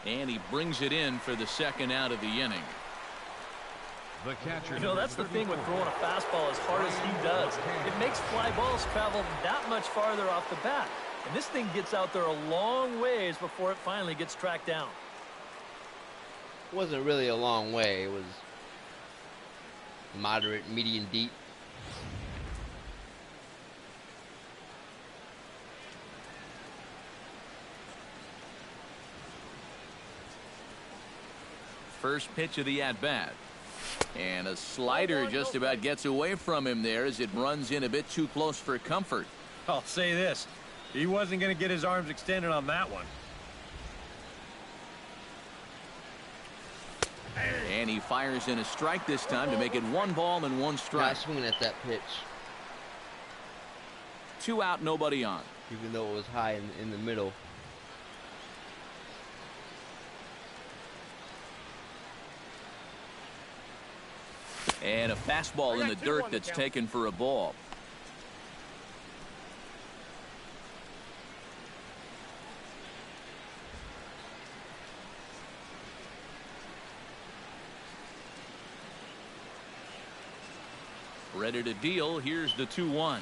Speaker 1: And he brings it in for the second out of the inning.
Speaker 3: The catcher.
Speaker 5: You know, that's the thing with throwing a fastball as hard as he does. It makes fly balls travel that much farther off the bat. And this thing gets out there a long ways before it finally gets tracked down.
Speaker 4: It wasn't really a long way. It was moderate, medium, deep.
Speaker 1: First pitch of the at-bat. And a slider just about gets away from him there as it runs in a bit too close for comfort.
Speaker 2: I'll say this. He wasn't going to get his arms extended on that one.
Speaker 1: And he fires in a strike this time to make it 1 ball and 1 strike.
Speaker 4: Not swinging at that pitch.
Speaker 1: 2 out, nobody on.
Speaker 4: Even though it was high in the middle.
Speaker 1: And a fastball in the dirt that's taken for a ball. Ready to deal. Here's the 2-1.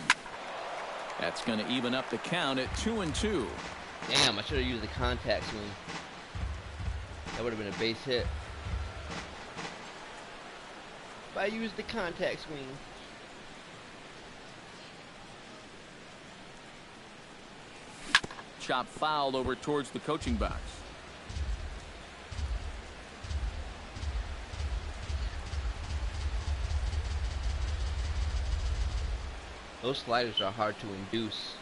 Speaker 1: That's going to even up the count at 2-2.
Speaker 4: Damn, I should have used the contact swing. That would have been a base hit. If I used the contact swing.
Speaker 1: Chop foul over towards the coaching box.
Speaker 4: Those sliders are hard to induce.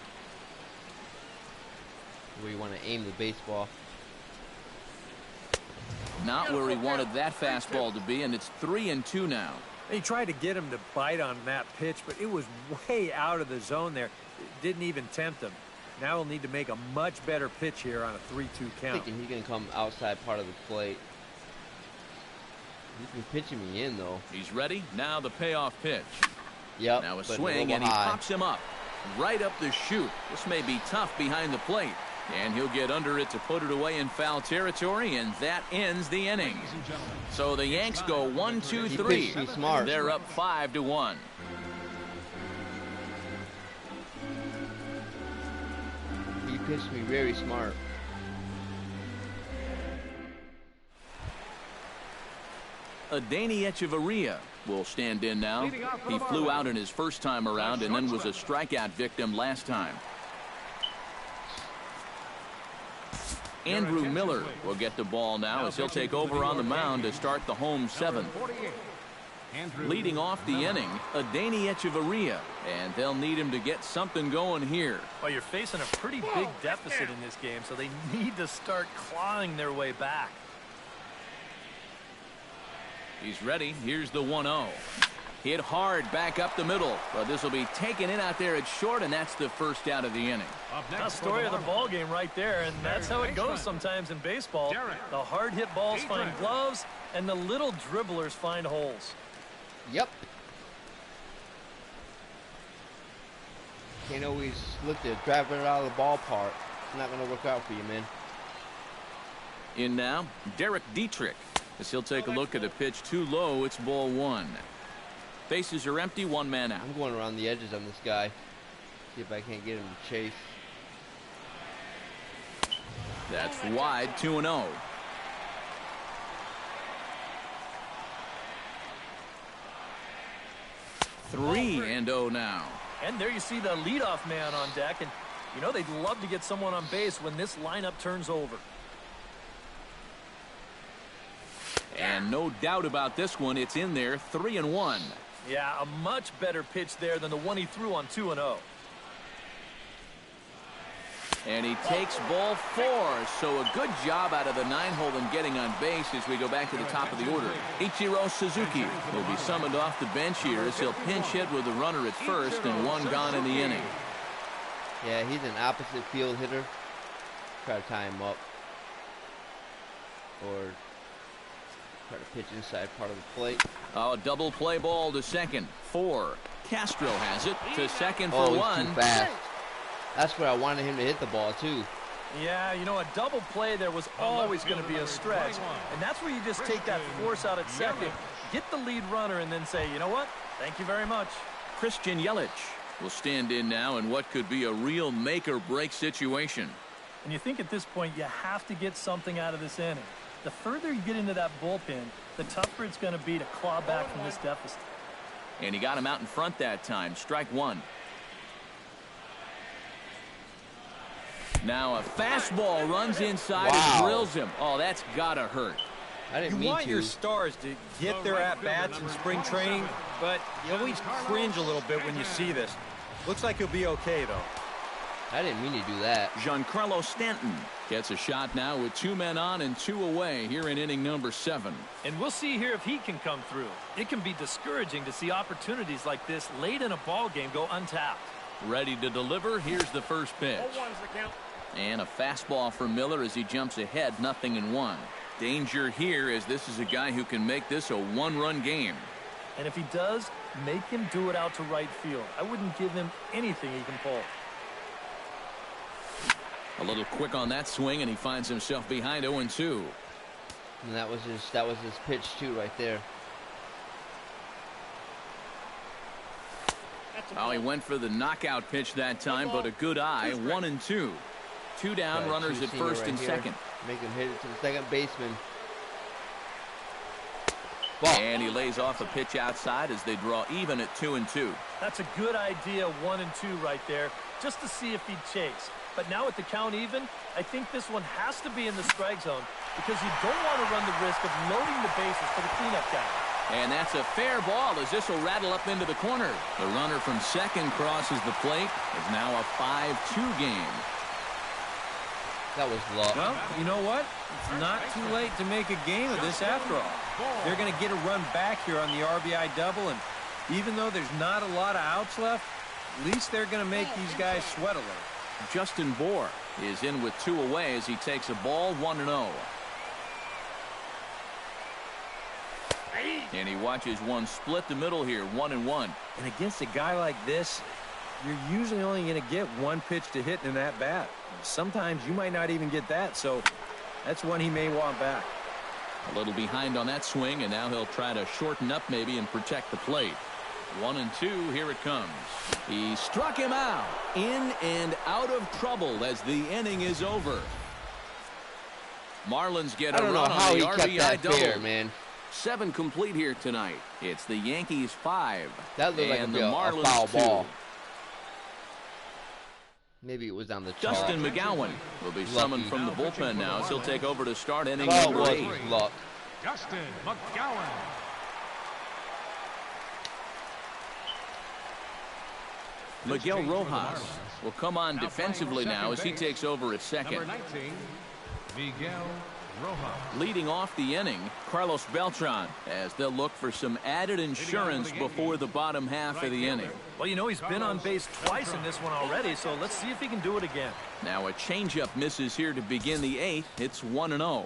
Speaker 4: Where you want to aim the baseball.
Speaker 1: Not where he wanted that fastball to be, and it's 3-2 now.
Speaker 2: He tried to get him to bite on that pitch, but it was way out of the zone there. It didn't even tempt him. Now he'll need to make a much better pitch here on a 3-2 count.
Speaker 4: Thinking he's going to come outside part of the plate. He's been pitching me in, though.
Speaker 1: He's ready. Now the payoff pitch.
Speaker 4: Yep.
Speaker 1: Now a
Speaker 4: but
Speaker 1: swing, and he pops him up. Right up the chute. This may be tough behind the plate. And he'll get under it to put it away in foul territory, and that ends the inning. So the Yanks go 1-2-3.
Speaker 4: He pitched me smart.
Speaker 1: They're up 5-1.
Speaker 4: He pitched me very smart.
Speaker 1: Adeiny Echeverria will stand in now. He flew out in his first time around and then was a strikeout victim last time. Andrew Miller will get the ball now as he'll take over on the mound to start the home 7th. Leading off the inning, Adeiny Echeverria, and they'll need him to get something going here.
Speaker 5: Well, you're facing a pretty big deficit in this game, so they need to start clawing their way back.
Speaker 1: He's ready. Here's the 1-0. Hit hard back up the middle. But this will be taken in out there at short, and that's the first out of the inning.
Speaker 5: The story of the ball game right there, and that's how it goes sometimes in baseball. The hard hit balls find gloves, and the little dribblers find holes.
Speaker 4: Yep. Can't always look to drive it out of the ballpark. It's not going to work out for you, man.
Speaker 1: In now, Derek Dietrich, as he'll take a look at a pitch too low. It's ball one. Bases are empty, one man out.
Speaker 4: I'm going around the edges on this guy. See if I can't get him to chase.
Speaker 1: That's wide, 2-0. Three and 0 now.
Speaker 5: And there you see the leadoff man on deck, and you know they'd love to get someone on base when this lineup turns over.
Speaker 1: And no doubt about this one, it's in there, 3-1.
Speaker 5: Yeah, a much better pitch there than the one he threw on 2-0.
Speaker 1: And he takes ball four. So a good job out of the 9-hole in getting on base as we go back to the top of the order. Ichiro Suzuki will be summoned off the bench here as he'll pinch hit with a runner at first and one gone in the inning.
Speaker 4: Yeah, he's an opposite field hitter. Try to tie him up. Or try to pitch inside part of the plate.
Speaker 1: Oh, double play ball to second. 4. Castro has it to second for
Speaker 4: Oh, he's
Speaker 1: one.
Speaker 4: too fast. That's where I wanted him to hit the ball, too.
Speaker 5: Yeah, you know, a double play there was always going to be a stretch. And that's where you just take that force out at second, get the lead runner, and then say, you know what? Thank you very much.
Speaker 1: Christian Yelich will stand in now in what could be a real make-or-break situation.
Speaker 5: And you think at this point you have to get something out of this inning. The further you get into that bullpen, the tougher it's going to be to claw back from this deficit.
Speaker 1: And he got him out in front that time. Strike one. Now a fastball runs inside and drills him. Oh, that's gotta hurt.
Speaker 4: I didn't
Speaker 2: You
Speaker 4: mean
Speaker 2: want
Speaker 4: to.
Speaker 2: your stars to get their at-bats in spring training, but you always cringe a little bit when you see this. Looks like he'll be okay, though.
Speaker 4: I didn't mean to do that.
Speaker 1: Giancarlo Stanton gets a shot now with 2 men on and 2 away here in inning number 7.
Speaker 5: And we'll see here if he can come through. It can be discouraging to see opportunities like this late in a ball game go untapped.
Speaker 1: Ready to deliver. Here's the first pitch. And a fastball for Miller as he jumps ahead, 0-1. Danger here as this is a guy who can make this a one-run game.
Speaker 5: And if he does, make him do it out to right field. I wouldn't give him anything he can pull.
Speaker 1: A little quick on that swing, and he finds himself behind 0-2.
Speaker 4: And that was his pitch too, right there.
Speaker 1: Oh, he went for the knockout pitch that time, but a good eye. 1-2. 2 down, runners at first and second.
Speaker 4: Make him hit it to the second baseman.
Speaker 1: Ball. And he lays off a pitch outside as they draw even at 2-2.
Speaker 5: That's a good idea, 1-2 right there, just to see if he'd chase. But now with the count even, I think this one has to be in the strike zone because you don't want to run the risk of loading the bases for the cleanup guy.
Speaker 1: And that's a fair ball as this will rattle up into the corner. The runner from second crosses the plate. It's now a 5-2 game.
Speaker 4: That was luck.
Speaker 2: Well, you know what? It's not too late to make a game of this after all. They're going to get a run back here on the RBI double, and even though there's not a lot of outs left, at least they're going to make these guys sweat a little.
Speaker 1: Justin Bohr is in with 2 away as he takes a ball, 1-0. And he watches one split the middle here, 1-1.
Speaker 2: And against a guy like this, you're usually only going to get one pitch to hit in that bat. Sometimes you might not even get that, so that's one he may want back.
Speaker 1: A little behind on that swing, and now he'll try to shorten up maybe and protect the plate. 1-2, here it comes. He struck him out. In and out of trouble as the inning is over. Marlins get a run on the RBI double.
Speaker 4: Fair, man.
Speaker 6: 7 complete here tonight. It's the Yankees 5.
Speaker 4: That looked like
Speaker 6: and
Speaker 4: a
Speaker 6: Marlins
Speaker 4: foul
Speaker 6: 2.
Speaker 4: ball. Maybe it was on the chalk.
Speaker 1: Justin McGowan will be summoned from the bullpen now as he'll take over to start inning
Speaker 4: Oh,
Speaker 1: number 8.
Speaker 4: luck.
Speaker 3: Justin McGowan.
Speaker 1: Miguel Rojas will come on defensively now as he takes over at second.
Speaker 3: Number 19, Miguel Rojas.
Speaker 1: Leading off the inning, Carlos Beltran, as they'll look for some added insurance before the bottom half of the inning.
Speaker 5: Well, you know, he's been on base twice in this one already, so let's see if he can do it again.
Speaker 1: Now a changeup misses here to begin the 8th. It's 1-0.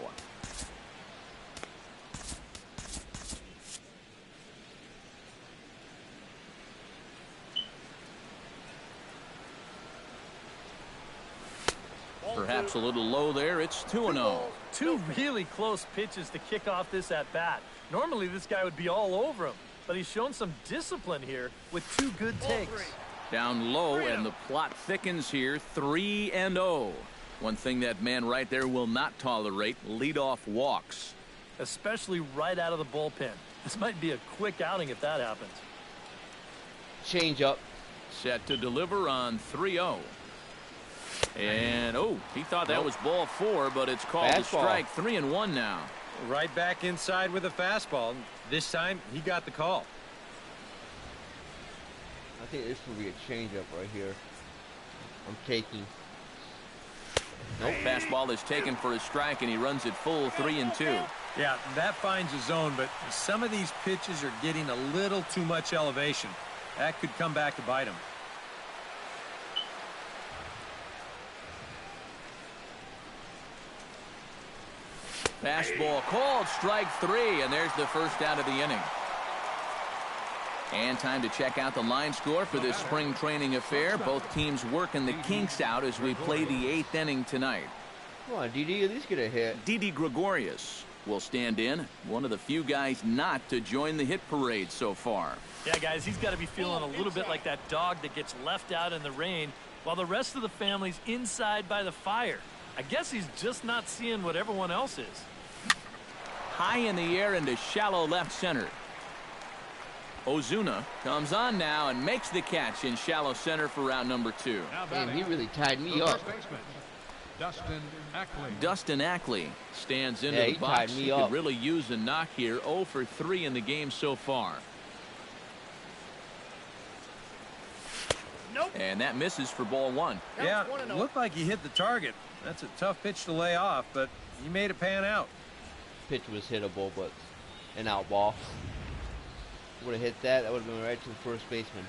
Speaker 1: Perhaps a little low there. It's 2-0.
Speaker 5: Two really close pitches to kick off this at-bat. Normally this guy would be all over him, but he's shown some discipline here with two good takes.
Speaker 1: Down low, and the plot thickens here. 3-0. One thing that man right there will not tolerate: leadoff walks.
Speaker 5: Especially right out of the bullpen. This might be a quick outing if that happens.
Speaker 4: Change up.
Speaker 1: Set to deliver on 3-0. And, oh, he thought that was ball 4, but it's called a strike. 3-1 now.
Speaker 2: Right back inside with a fastball. This time, he got the call.
Speaker 4: I think this will be a changeup right here. I'm taking.
Speaker 1: Nope. Fastball is taken for a strike, and he runs it full. 3-2.
Speaker 2: Yeah, that finds a zone, but some of these pitches are getting a little too much elevation. That could come back to bite him.
Speaker 1: Fastball called, strike 3, and there's the first out of the inning. And time to check out the line score for this spring training affair. Both teams working the kinks out as we play the 8th inning tonight.
Speaker 4: Come on, Didi, at least get a hit.
Speaker 1: Didi Gregorius will stand in, one of the few guys not to join the hit parade so far.
Speaker 5: Yeah, guys, he's got to be feeling a little bit like that dog that gets left out in the rain while the rest of the family's inside by the fire. I guess he's just not seeing what everyone else is.
Speaker 1: High in the air into shallow left center. Ozuna comes on now and makes the catch in shallow center for round number 2.
Speaker 4: Damn, he really tied me up.
Speaker 3: Dustin Ackley.
Speaker 1: Ackley stands into
Speaker 4: Yeah,
Speaker 1: the
Speaker 4: he
Speaker 1: box.
Speaker 4: tied me
Speaker 1: He
Speaker 4: up.
Speaker 1: could really use a knock here. 0 for 3 in the game so far.
Speaker 5: Nope.
Speaker 1: And that misses for ball 1.
Speaker 2: Yeah, looked like he hit the target. That's a tough pitch to lay off, but he made it pan out.
Speaker 4: Pitch was hittable, but an out ball. Would have hit that. That would have been right to the first baseman.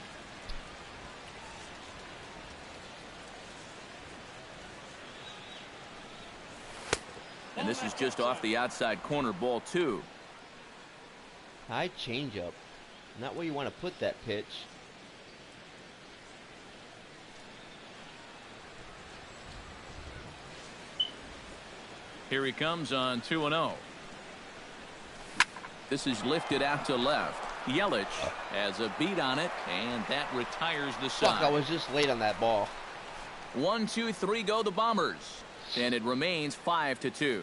Speaker 1: And this is just off the outside corner, ball 2.
Speaker 4: High changeup. Not where you want to put that pitch.
Speaker 1: Here he comes on 2-0. This is lifted out to left. Yelich has a beat on it, and that retires the side.
Speaker 4: Fuck, I was just late on that ball.
Speaker 1: 1, 2, 3 go the Bombers. And it remains 5-2.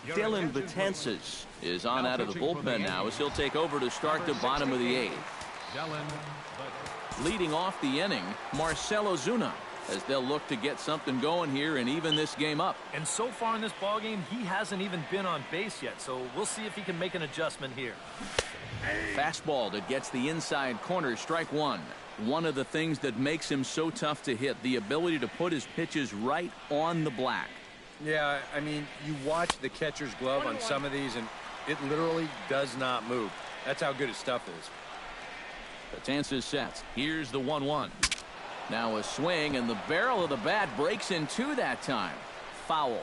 Speaker 1: Dylan Betances is on out of the bullpen now as he'll take over to start the bottom of the 8th. Leading off the inning, Marcell Ozuna, as they'll look to get something going here and even this game up.
Speaker 5: And so far in this ballgame, he hasn't even been on base yet, so we'll see if he can make an adjustment here.
Speaker 1: Fastball that gets the inside corner, strike 1. One of the things that makes him so tough to hit, the ability to put his pitches right on the black.
Speaker 2: Yeah, I mean, you watch the catcher's glove on some of these, and it literally does not move. That's how good his stuff is.
Speaker 1: Betances sets. Here's the 1-1. Now a swing, and the barrel of the bat breaks in 2 that time. Foul.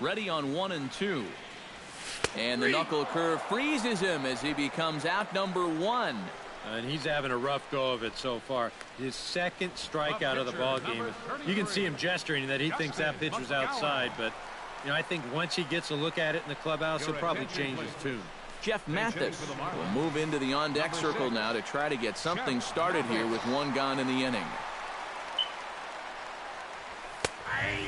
Speaker 1: Ready on 1 and 2. And the knuckle curve freezes him as he becomes out number 1.
Speaker 2: And he's having a rough go of it so far. His second strikeout of the ball game. You can see him gesturing that he thinks that pitch was outside, but you know, I think once he gets a look at it in the clubhouse, he'll probably change his tune.
Speaker 1: Jeff Mathis will move into the on-deck circle now to try to get something started here with 1 gone in the inning.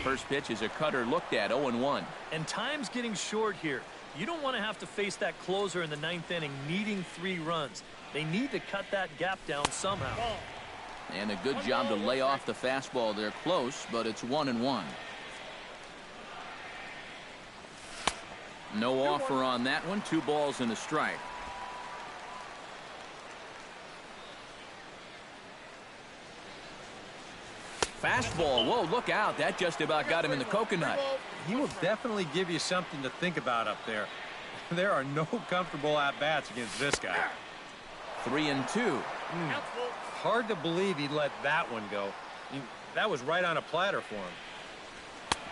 Speaker 1: First pitch is a cutter looked at, 0-1.
Speaker 5: And time's getting short here. You don't want to have to face that closer in the 9th inning needing 3 runs. They need to cut that gap down somehow.
Speaker 1: And a good job to lay off the fastball. They're close, but it's 1-1. No offer on that one. 2 balls and a strike. Fastball. Whoa, look out. That just about got him in the coconut.
Speaker 2: He will definitely give you something to think about up there. There are no comfortable at-bats against this guy.
Speaker 1: 3-2.
Speaker 2: Hard to believe he let that one go. That was right on a platter for him.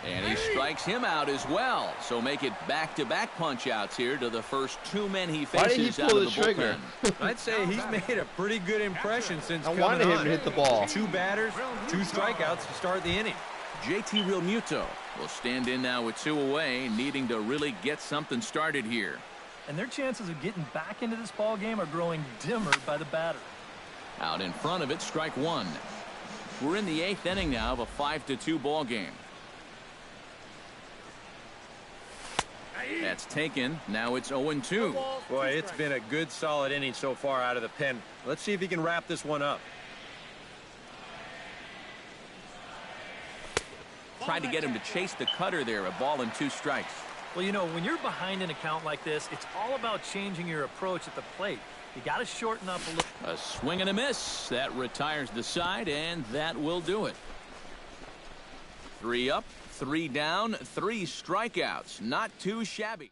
Speaker 1: And he strikes him out as well. So make it back-to-back punch-outs here to the first two men he faces out of the
Speaker 4: trigger?
Speaker 1: bullpen.
Speaker 2: I'd say he's made a pretty good impression since
Speaker 4: I
Speaker 2: coming
Speaker 4: wanted him
Speaker 2: on.
Speaker 4: to hit the ball.
Speaker 2: 2 batters, 2 strikeouts to start the inning.
Speaker 1: JT Realmuto will stand in now with 2 away, needing to really get something started here.
Speaker 5: And their chances of getting back into this ball game are growing dimmer by the batter.
Speaker 1: Out in front of it, strike 1. We're in the 8th inning now of a 5-2 ball game. That's taken. Now it's 0-2.
Speaker 2: Boy, it's been a good, solid inning so far out of the pen. Let's see if he can wrap this one up.
Speaker 1: Tried to get him to chase the cutter there. A ball and 2 strikes.
Speaker 5: Well, you know, when you're behind an account like this, it's all about changing your approach at the plate. You got to shorten up a little.
Speaker 1: A swing and a miss. That retires the side, and that will do it. 3 up, 3 down, 3 strikeouts. Not too shabby.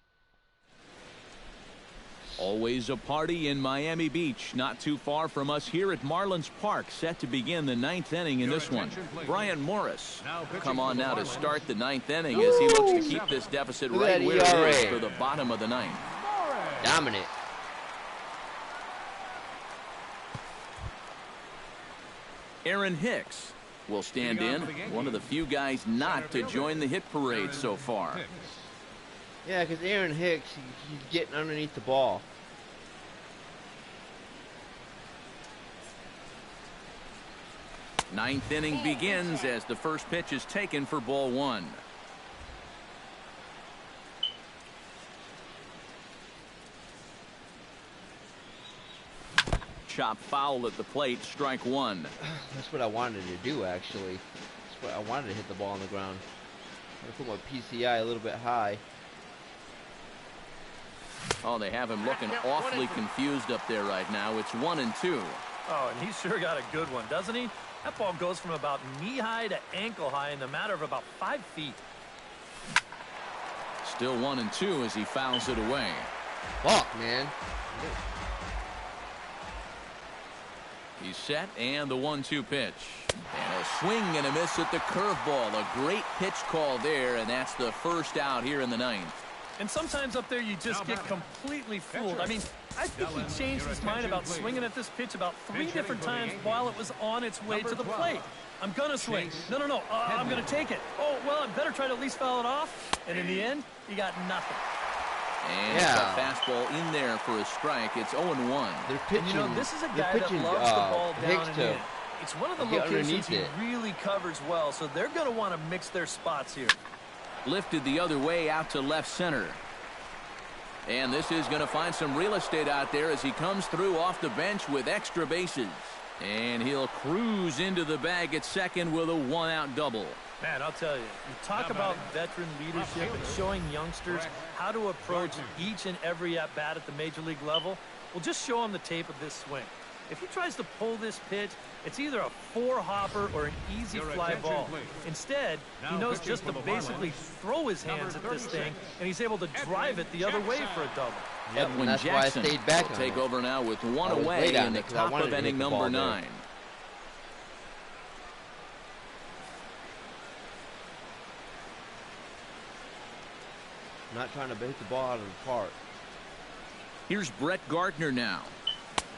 Speaker 1: Always a party in Miami Beach, not too far from us here at Marlins Park, set to begin the 9th inning in this one. Brian Morris come on now to start the 9th inning as he looks to keep this deficit right where it is for the bottom of the 9th.
Speaker 4: Dominant.
Speaker 1: Aaron Hicks will stand in, one of the few guys not to join the hit parade so far.
Speaker 4: Yeah, because Aaron Hicks, he's getting underneath the ball.
Speaker 1: Ninth inning begins as the first pitch is taken for ball 1. Chop foul at the plate, strike 1.
Speaker 4: That's what I wanted to do, actually. That's what I wanted to hit the ball on the ground. I'm going to put my PCI a little bit high.
Speaker 1: Oh, they have him looking awfully confused up there right now. It's 1-2.
Speaker 5: Oh, and he's sure got a good one, doesn't he? That ball goes from about knee-high to ankle-high in the matter of about 5 feet.
Speaker 1: Still 1-2 as he fouls it away.
Speaker 4: Fuck, man.
Speaker 1: He's set, and the 1-2 pitch. And a swing and a miss at the curveball. A great pitch call there, and that's the first out here in the 9th.
Speaker 5: And sometimes up there you just get completely fooled. I mean, I think he changed his mind about swinging at this pitch about 3 different times while it was on its way to the plate. I'm going to swing. No. I'm going to take it. Oh, well, I better try to at least foul it off. And in the end, he got nothing.
Speaker 1: And a fastball in there for a strike. It's 0-1.
Speaker 4: They're pitching.
Speaker 5: And you know, this is a guy that loves the ball down and in. It's one of the locations he really covers well, so they're going to want to mix their spots here.
Speaker 1: Lifted the other way out to left center. And this is going to find some real estate out there as he comes through off the bench with extra bases. And he'll cruise into the bag at second with a 1-out double.
Speaker 5: Man, I'll tell you, you talk about veteran leadership and showing youngsters how to approach each and every at-bat at the major league level. Well, just show him the tape of this swing. If he tries to pull this pitch, it's either a 4-hopper or an easy fly ball. Instead, he knows just to basically throw his hands at this thing, and he's able to drive it the other way for a double.
Speaker 4: Yep,
Speaker 1: Edwin
Speaker 4: that's
Speaker 1: Jackson
Speaker 4: why I stayed back
Speaker 1: will
Speaker 4: on
Speaker 1: take
Speaker 4: it.
Speaker 1: over now with 1 away
Speaker 4: wait on
Speaker 1: in the
Speaker 4: it 'cause I
Speaker 1: top
Speaker 4: wanted
Speaker 1: of
Speaker 4: to hit
Speaker 1: inning
Speaker 4: the
Speaker 1: number
Speaker 4: ball
Speaker 1: 9.
Speaker 4: there. Not trying to hit the ball out of the park.
Speaker 1: Here's Brett Gardner now,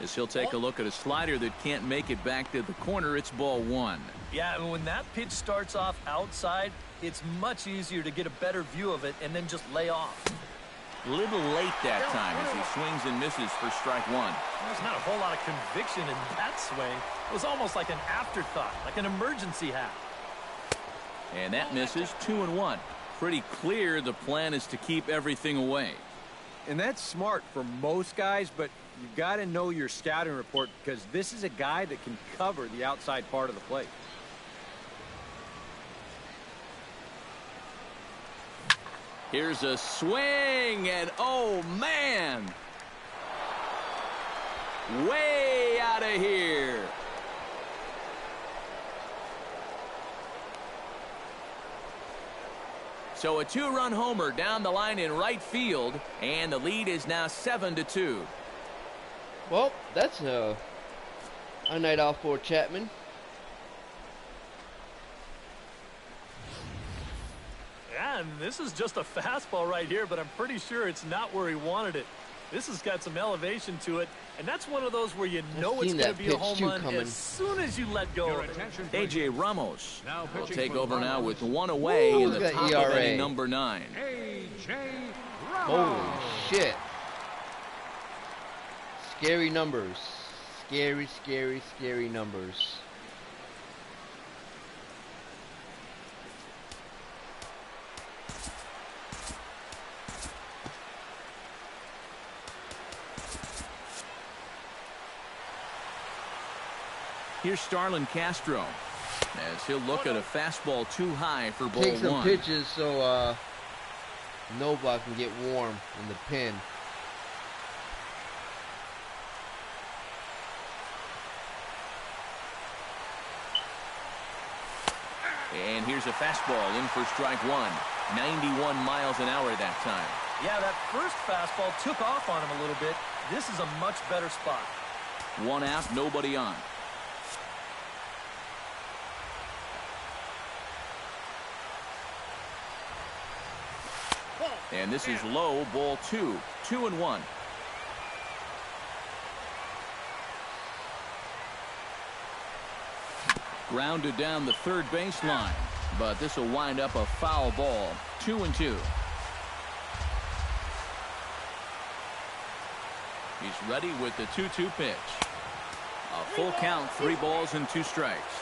Speaker 1: as he'll take a look at a slider that can't make it back to the corner. It's ball 1.
Speaker 5: Yeah, and when that pitch starts off outside, it's much easier to get a better view of it and then just lay off.
Speaker 1: A little late that time as he swings and misses for strike 1.
Speaker 5: There's not a whole lot of conviction in that swing. It was almost like an afterthought, like an emergency hat.
Speaker 1: And that misses. 2-1. Pretty clear the plan is to keep everything away.
Speaker 2: And that's smart for most guys, but you've got to know your scouting report because this is a guy that can cover the outside part of the plate.
Speaker 1: Here's a swing, and oh, man! Way out of here. So a 2-run homer down the line in right field, and the lead is now 7-2.
Speaker 4: Well, that's a night off for Chapman.
Speaker 5: and this is just a fastball right here, but I'm pretty sure it's not where he wanted it. This has got some elevation to it, and that's one of those where you know it's going to be a home run as soon as you let go of it.
Speaker 1: A.J. Ramos will take over now with one away in the top of inning number 9.
Speaker 3: A.J.
Speaker 4: Holy shit. Scary numbers. Scary, scary, scary numbers.
Speaker 1: Here's Starlin Castro as he'll look at a fastball too high for ball 1.
Speaker 4: Take some pitches so Nova can get warm in the pen.
Speaker 1: And here's a fastball in for strike 1. 91 miles an hour at that time.
Speaker 5: Yeah, that first fastball took off on him a little bit. This is a much better spot.
Speaker 1: 1 out, nobody on. And this is low, ball 2. 2-1. Grounded down the third baseline, but this will wind up a foul ball. 2-2. He's ready with the 2-2 pitch. A full count, 3 balls and 2 strikes.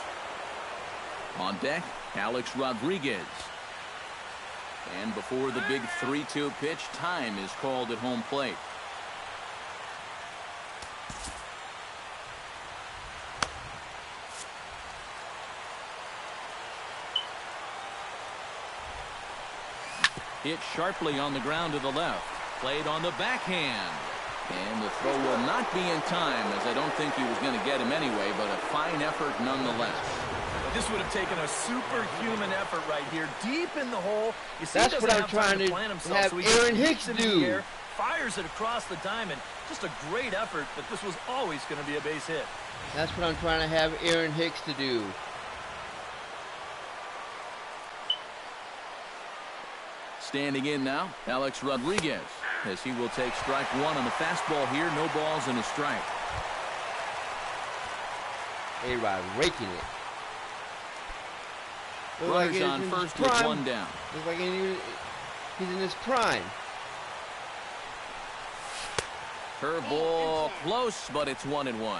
Speaker 1: On deck, Alex Rodriguez. And before the big 3-2 pitch, time is called at home plate. Hit sharply on the ground to the left. Played on the backhand. And the throw will not be in time, as I don't think he was going to get him anyway, but a fine effort nonetheless.
Speaker 5: This would have taken a superhuman effort right here, deep in the hole. You see,
Speaker 4: that's what I'm trying to have Aaron Hicks do.
Speaker 5: Fires it across the diamond. Just a great effort, but this was always going to be a base hit.
Speaker 4: That's what I'm trying to have Aaron Hicks to do.
Speaker 1: Standing in now, Alex Rodriguez, as he will take strike 1 on the fastball here. No balls and a strike.
Speaker 4: A-Rod raking it.
Speaker 1: Runners like on first with 1 down.
Speaker 4: Looks like he's in his prime.
Speaker 1: Curveball close, but it's 1-1.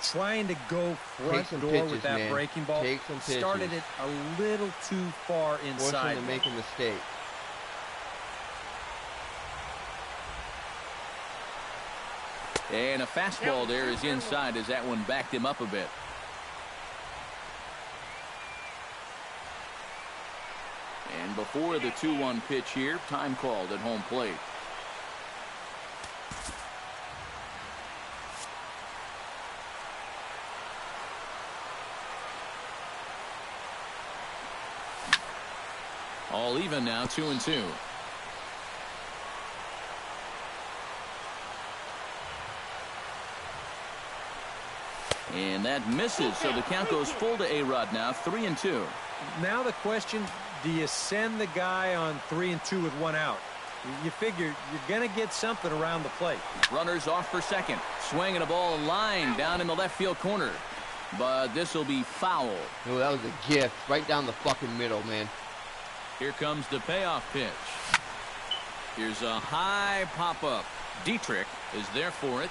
Speaker 2: Trying to go front door
Speaker 4: pitches,
Speaker 2: with that breaking ball. Started it a little too far inside.
Speaker 4: Forced him to make a mistake.
Speaker 1: And a fastball there is inside as that one backed him up a bit. And before the 2-1 pitch here, time called at home plate. All even now, 2-2. And that misses, so the count goes full to A-Rod now, 3-2.
Speaker 2: Now the question, do you send the guy on 3-2 with 1 out? You figure you're going to get something around the plate.
Speaker 1: Runners off for second. Swinging a ball line down in the left field corner. But this will be foul.
Speaker 4: Oh, that was a gift right down the fucking middle, man.
Speaker 1: Here comes the payoff pitch. Here's a high pop-up. Dietrich is there for it.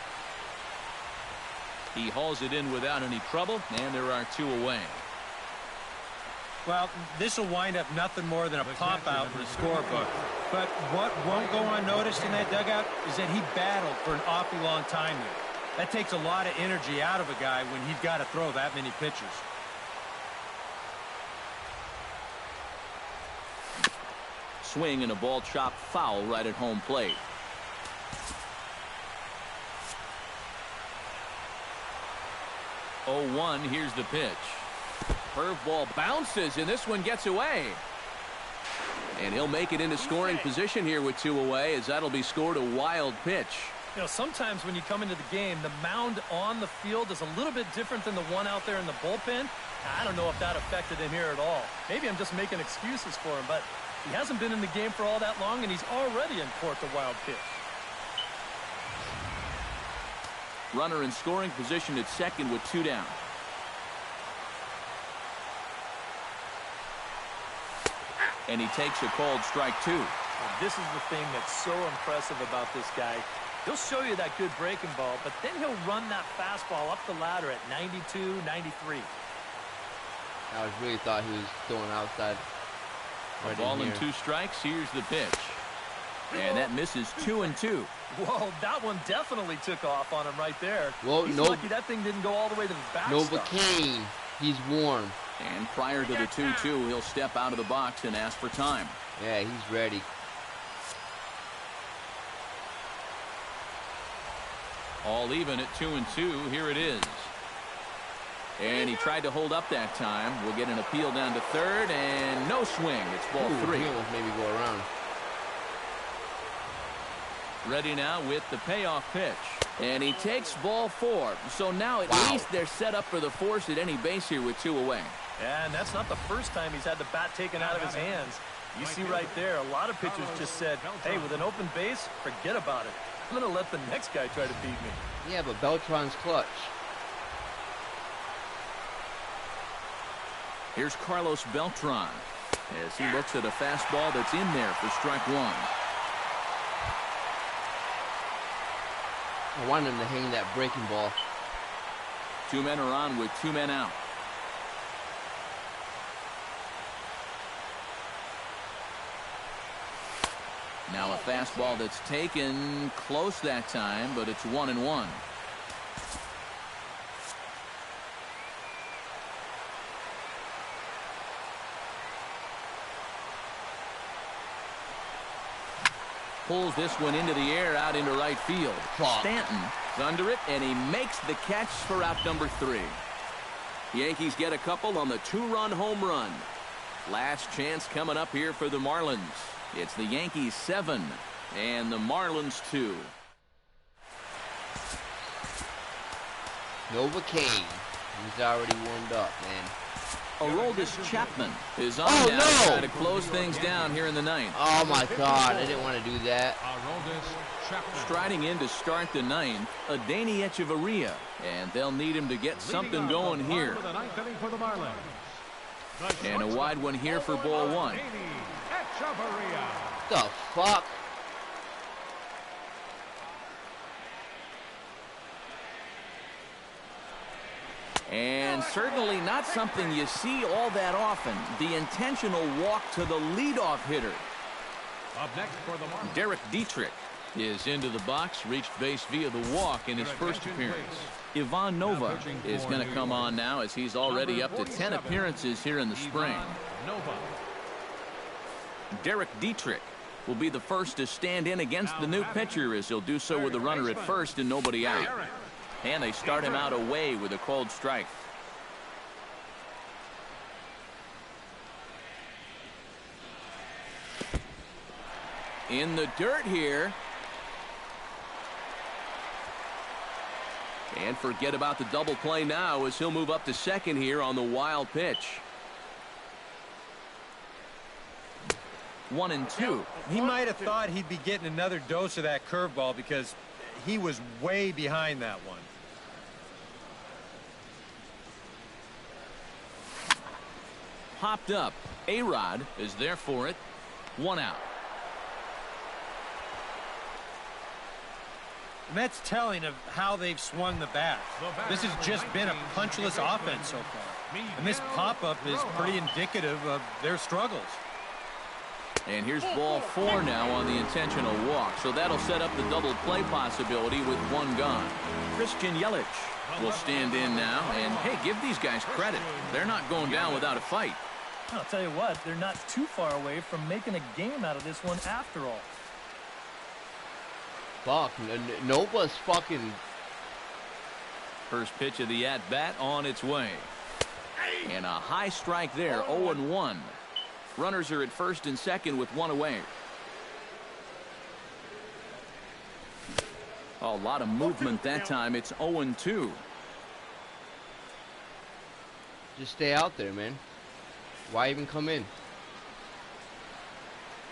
Speaker 1: He hauls it in without any trouble, and there are 2 away.
Speaker 2: Well, this will wind up nothing more than a pop-out in the scorebook. But what won't go unnoticed in that dugout is that he battled for an awfully long time there. That takes a lot of energy out of a guy when he's got to throw that many pitches.
Speaker 1: Swing and a ball chopped foul right at home plate. Oh, 1, here's the pitch. Curveball bounces, and this one gets away. And he'll make it into scoring position here with 2 away, as that'll be scored a wild pitch.
Speaker 5: You know, sometimes when you come into the game, the mound on the field is a little bit different than the one out there in the bullpen. I don't know if that affected him here at all. Maybe I'm just making excuses for him, but He hasn't been in the game for all that long, and he's already uncorked a wild pitch.
Speaker 1: Runner in scoring position at second with 2 down. And he takes a called strike 2.
Speaker 5: And this is the thing that's so impressive about this guy. He'll show you that good breaking ball, but then he'll run that fastball up the ladder at 92, 93.
Speaker 4: I really thought he was going outside.
Speaker 1: A ball and 2 strikes. Here's the pitch. And that misses 2-2.
Speaker 5: Whoa, that one definitely took off on him right there.
Speaker 4: Well,
Speaker 5: He's lucky that thing didn't go all the way to the backstop.
Speaker 4: Novocaine. He's warm.
Speaker 1: And prior to the 2-2, he'll step out of the box and ask for time.
Speaker 4: Yeah, he's ready.
Speaker 1: All even at 2-2. Here it is. And he tried to hold up that time. We'll get an appeal down to third, and no swing. It's ball 3.
Speaker 4: He almost made me go around.
Speaker 1: Ready now with the payoff pitch. And he takes ball 4. So now at least they're set up for the force at any base here with 2 away.
Speaker 5: And that's not the first time he's had the bat taken out of his hands. You see right there, a lot of pitchers just said, hey, with an open base, forget about it. I'm going to let the next guy try to beat me.
Speaker 4: Yeah, but Beltran's clutch.
Speaker 1: Here's Carlos Beltran as he looks at a fastball that's in there for strike 1.
Speaker 4: I wanted him to hang that breaking ball.
Speaker 1: 2 men are on with 2 men out. Now a fastball that's taken close that time, but it's 1-1. Pulls this one into the air out into right field. Stanton is under it, and he makes the catch for out number 3.
Speaker 6: Yankees get a couple on the 2-run home run.
Speaker 1: Last chance coming up here for the Marlins. It's the Yankees 7 and the Marlins 2.
Speaker 4: Novocaine. He's already warmed up, man.
Speaker 1: Aroldis Chapman is on now
Speaker 4: no!
Speaker 1: trying to close things down here in the 9th.
Speaker 4: Oh my God, I didn't want to do that.
Speaker 1: Striding in to start the 9th, Adeiny Echeverria, and they'll need him to get something going here. And a wide one here for ball 1.
Speaker 4: The fuck?
Speaker 1: And certainly not something you see all that often. The intentional walk to the leadoff hitter.
Speaker 3: Up next for the Marlins,
Speaker 1: Derek Dietrich is into the box, reached base via the walk in his first appearance. Ivan Nova is going to come on now as he's already up to 10 appearances here in the spring. Derek Dietrich will be the first to stand in against the new pitcher as he'll do so with a runner at first and nobody out. And they start him out away with a called strike. In the dirt here. And forget about the double play now as he'll move up to second here on the wild pitch. 1-2.
Speaker 2: He might have thought he'd be getting another dose of that curveball because he was way behind that one.
Speaker 1: Hopped up. A-Rod is there for it. 1 out.
Speaker 2: And that's telling of how they've swung the bat. This has just been a punchless offense so far. And this pop-up is pretty indicative of their struggles.
Speaker 1: And here's ball 4 now on the intentional walk. So that'll set up the double play possibility with 1 gone. Christian Yelich will stand in now. And, hey, give these guys credit. They're not going down without a fight.
Speaker 5: I'll tell you what, they're not too far away from making a game out of this one after all.
Speaker 4: Fuck, Nova's fucking...
Speaker 1: First pitch of the at-bat on its way. And a high strike there, 0-1. Runners are at first and second with 1 away. A lot of movement that time. It's 0-2.
Speaker 4: Just stay out there, man. Why even come in?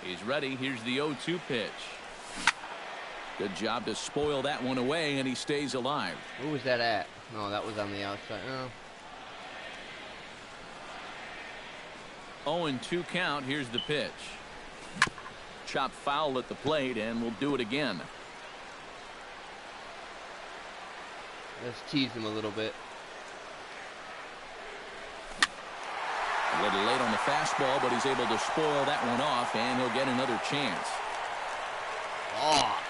Speaker 1: He's ready. Here's the 0-2 pitch. Good job to spoil that one away, and he stays alive.
Speaker 4: Where was that at? No, that was on the outside. No.
Speaker 1: 0-2 count. Here's the pitch. Chop foul at the plate, and we'll do it again.
Speaker 4: Let's tease him a little bit.
Speaker 1: A little late on the fastball, but he's able to spoil that one off, and he'll get another chance.
Speaker 4: Oh.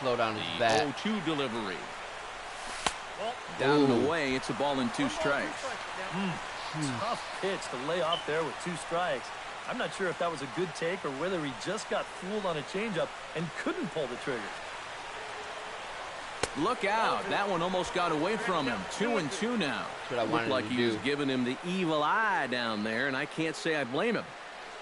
Speaker 4: Slow down his bat.
Speaker 1: 0-2 delivery. Down and away. It's a ball and 2 strikes.
Speaker 5: Tough pitch to lay off there with 2 strikes. I'm not sure if that was a good take or whether he just got fooled on a changeup and couldn't pull the trigger.
Speaker 1: Look out. That one almost got away from him. 2-2 now.
Speaker 4: That's what I wanted
Speaker 6: Looked like
Speaker 4: to
Speaker 6: he
Speaker 4: do.
Speaker 6: was giving him the evil eye down there, and I can't say I blame him.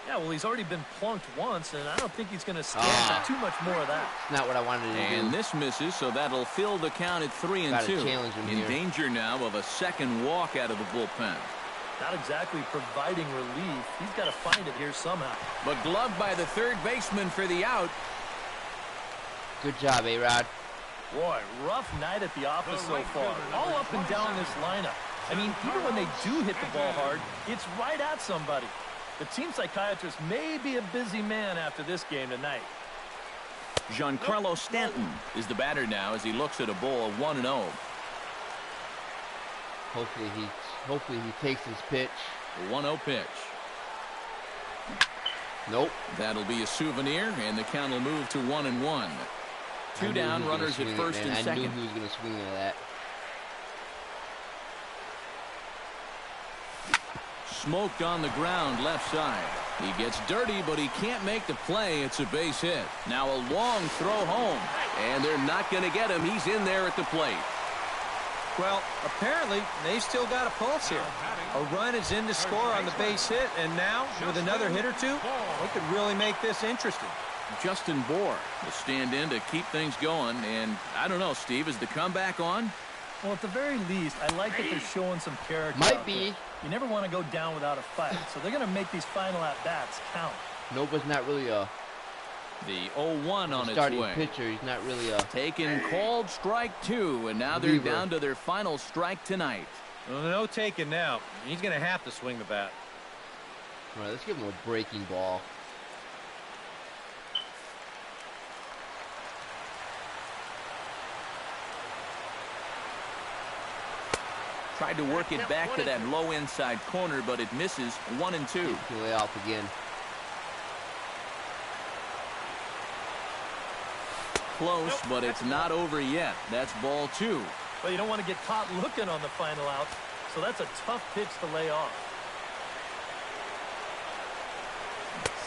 Speaker 5: Yeah, well, he's already been plunked once, and I don't think he's going to stand for too much more of that.
Speaker 4: It's not what I wanted to do.
Speaker 1: And this misses, so that'll fill the count at 3-2.
Speaker 4: Gotta challenge him
Speaker 1: In
Speaker 4: here.
Speaker 1: danger now of a second walk out of the bullpen.
Speaker 5: Not exactly providing relief. He's got to find it here somehow.
Speaker 1: But gloved by the third baseman for the out.
Speaker 4: Good job, A-Rod.
Speaker 5: Boy, rough night at the office so far. All up and down this lineup. I mean, even when they do hit the ball hard, it's right at somebody. The team psychiatrist may be a busy man after this game tonight.
Speaker 1: Giancarlo Stanton is the batter now as he looks at a bowl of 1-0.
Speaker 4: Hopefully he takes his pitch.
Speaker 1: 1-0 pitch.
Speaker 4: Nope.
Speaker 1: That'll be a souvenir, and the count will move to 1-1. 2 down, runners at first and second.
Speaker 4: I knew he was going to swing at that.
Speaker 1: Smoked on the ground left side. He gets dirty, but he can't make the play. It's a base hit. Now a long throw home, and they're not going to get him. He's in there at the plate.
Speaker 2: Well, apparently, they still got a pulse here. A run is in to score on the base hit, and now, with another hit or two, they could really make this interesting.
Speaker 1: Justin Bohr will stand in to keep things going, and I don't know, Steve, is the comeback on?
Speaker 5: Well, at the very least, I like that they're showing some character.
Speaker 4: Might be.
Speaker 5: You never want to go down without a fight, so they're going to make these final at-bats count.
Speaker 4: Nova's not really a
Speaker 1: The 0-1 on its
Speaker 4: starting
Speaker 1: way.
Speaker 4: pitcher. He's not really a
Speaker 1: Taken called strike 2, and now they're
Speaker 4: reliever.
Speaker 1: down to their final strike tonight.
Speaker 2: Well, no taking now. He's going to have to swing the bat.
Speaker 4: All right, let's give him a breaking ball.
Speaker 1: Tried to work it back to that low inside corner, but it misses. 1-2.
Speaker 4: He can lay off again.
Speaker 1: Close, but it's not over yet. That's ball 2.
Speaker 5: But you don't want to get caught looking on the final out, so that's a tough pitch to lay off.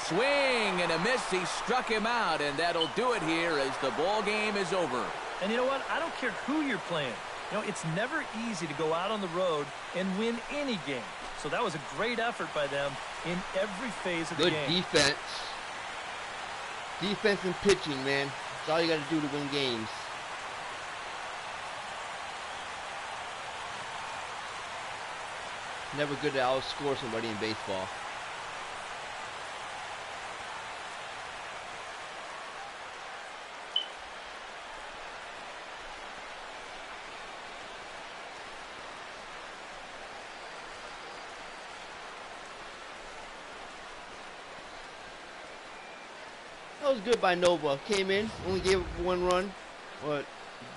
Speaker 1: Swing and a miss. He struck him out, and that'll do it here as the ball game is over.
Speaker 5: And you know what? I don't care who you're playing. You know, it's never easy to go out on the road and win any game. So that was a great effort by them in every phase of the game.
Speaker 4: Good defense. Defense and pitching, man. That's all you got to do to win games. Never good to outscore somebody in baseball. That was good by Nova. Came in, only gave up 1 run, but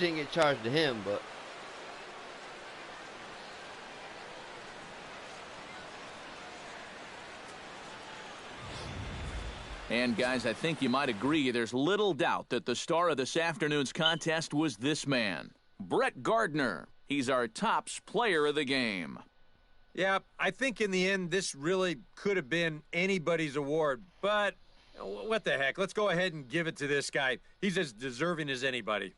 Speaker 4: didn't get charged to him, but
Speaker 1: And guys, I think you might agree there's little doubt that the star of this afternoon's contest was this man, Brett Gardner. He's our tops player of the game.
Speaker 2: Yeah, I think in the end, this really could have been anybody's award, but what the heck? Let's go ahead and give it to this guy. He's as deserving as anybody.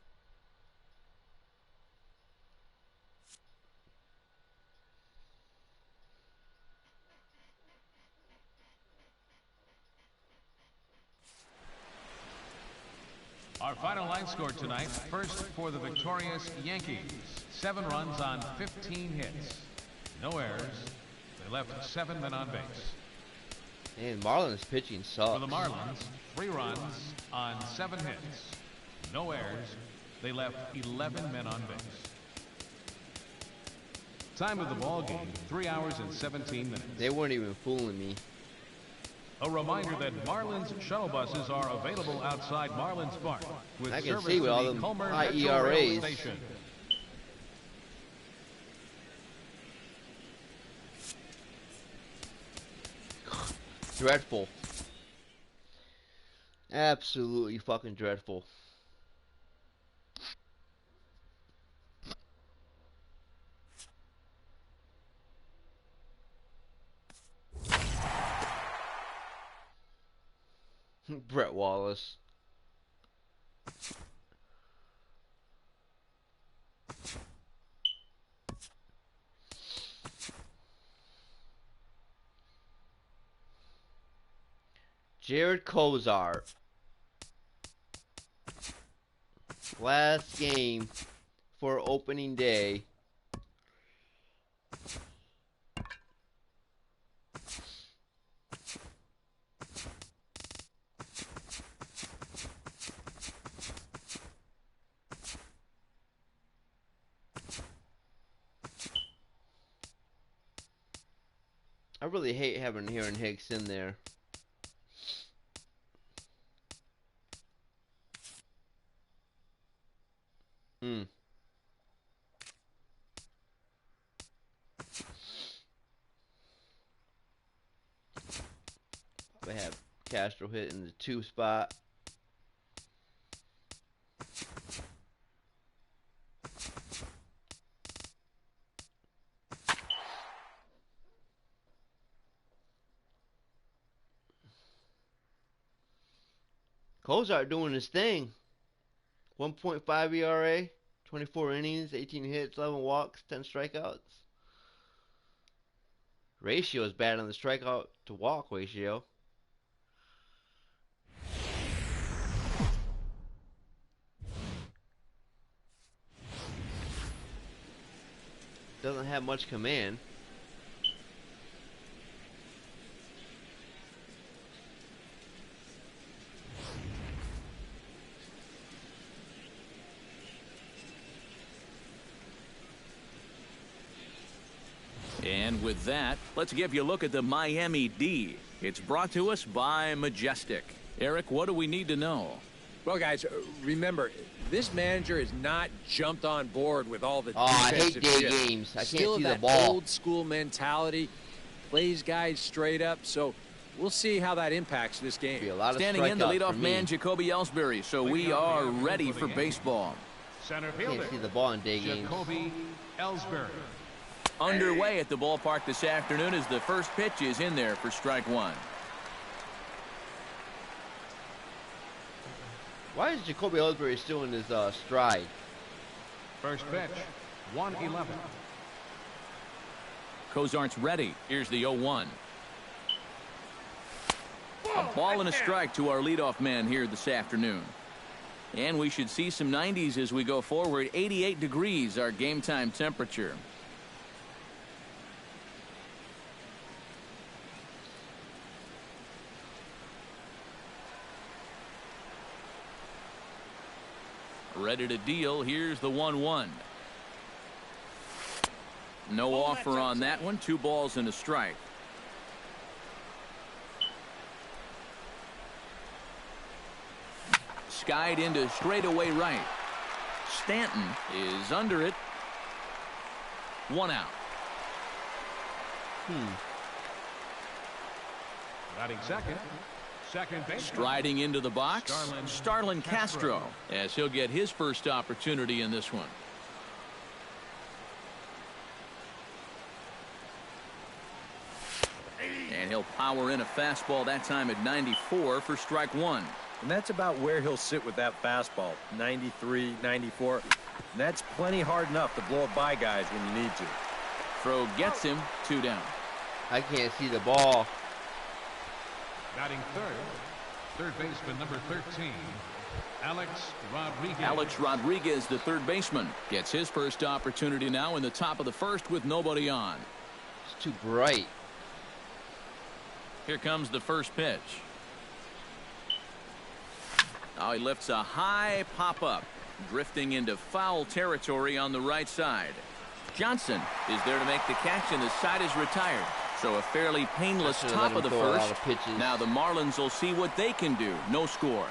Speaker 3: Our final line score tonight, first for the victorious Yankees. 7 runs on 15 hits. No errors. They left 7 men on base.
Speaker 4: And Marlins pitching sucks.
Speaker 3: For the Marlins, 3 runs on 7 hits. No errors. They left 11 men on base. Time of the ball game, 3 hours and 17 minutes.
Speaker 4: They weren't even fooling me.
Speaker 3: A reminder that Marlins shuttle buses are available outside Marlins Park with
Speaker 4: I can
Speaker 3: service
Speaker 4: see with
Speaker 3: to
Speaker 4: all
Speaker 3: the
Speaker 4: them
Speaker 3: Culmer
Speaker 4: high
Speaker 3: Metro Rail
Speaker 4: ERAs.
Speaker 3: Station.
Speaker 4: Dreadful. Absolutely fucking dreadful. Brett Wallace. Jared Kozar. Last game for opening day. I really hate having Aaron Hicks in there. I have Castro hit in the 2 spot. Kozar doing his thing. 1.5 ERA, 24 innings, 18 hits, 11 walks, 10 strikeouts. Ratio is bad on the strikeout to walk ratio. Doesn't have much command.
Speaker 1: And with that, let's give you a look at the Miami D. It's brought to us by Majestic. Eric, what do we need to know?
Speaker 2: Well, guys, remember, this manager has not jumped on board with all the
Speaker 4: I hate
Speaker 2: defensive
Speaker 4: day
Speaker 2: shit.
Speaker 4: games. I
Speaker 2: Still
Speaker 4: can't see the
Speaker 2: that
Speaker 4: ball.
Speaker 2: old school mentality, plays guys straight up. So we'll see how that impacts this
Speaker 4: Be
Speaker 2: game.
Speaker 4: a lot of
Speaker 1: Standing in the
Speaker 4: strikeouts
Speaker 1: leadoff
Speaker 4: for me.
Speaker 1: man, Jacoby Ellsbury. So we are ready for baseball.
Speaker 3: Center fielder,
Speaker 4: Can't see the ball in day games.
Speaker 3: Jacoby Ellsbury.
Speaker 1: Underway at the ballpark this afternoon as the first pitch is in there for strike 1.
Speaker 4: Why is Jacoby Ellsbury still in his stride?
Speaker 3: First pitch, 1-11.
Speaker 1: Kozart's ready. Here's the 0-1. A ball and a strike to our leadoff man here this afternoon. And we should see some 90s as we go forward. 88 degrees, our game time temperature. Ready to deal. Here's the 1-1. No offer on that one. 2 balls and a strike. Skied into straightaway right. Stanton is under it. 1 out.
Speaker 3: Batting second. Second base.
Speaker 1: Striding into the box, Starlin Castro, as he'll get his first opportunity in this one. And he'll power in a fastball that time at 94 for strike 1.
Speaker 2: And that's about where he'll sit with that fastball, 93, 94. And that's plenty hard enough to blow it by guys when you need to.
Speaker 1: Throw gets him, 2 down.
Speaker 4: I can't see the ball.
Speaker 3: Batting third baseman number 13, Alex Rodriguez.
Speaker 1: Alex Rodriguez, the third baseman, gets his first opportunity now in the top of the first with nobody on.
Speaker 4: It's too bright.
Speaker 1: Here comes the first pitch. Now he lifts a high pop-up, drifting into foul territory on the right side. Johnson is there to make the catch, and the side is retired. So a fairly painless top of the first. Now the Marlins will see what they can do. No score.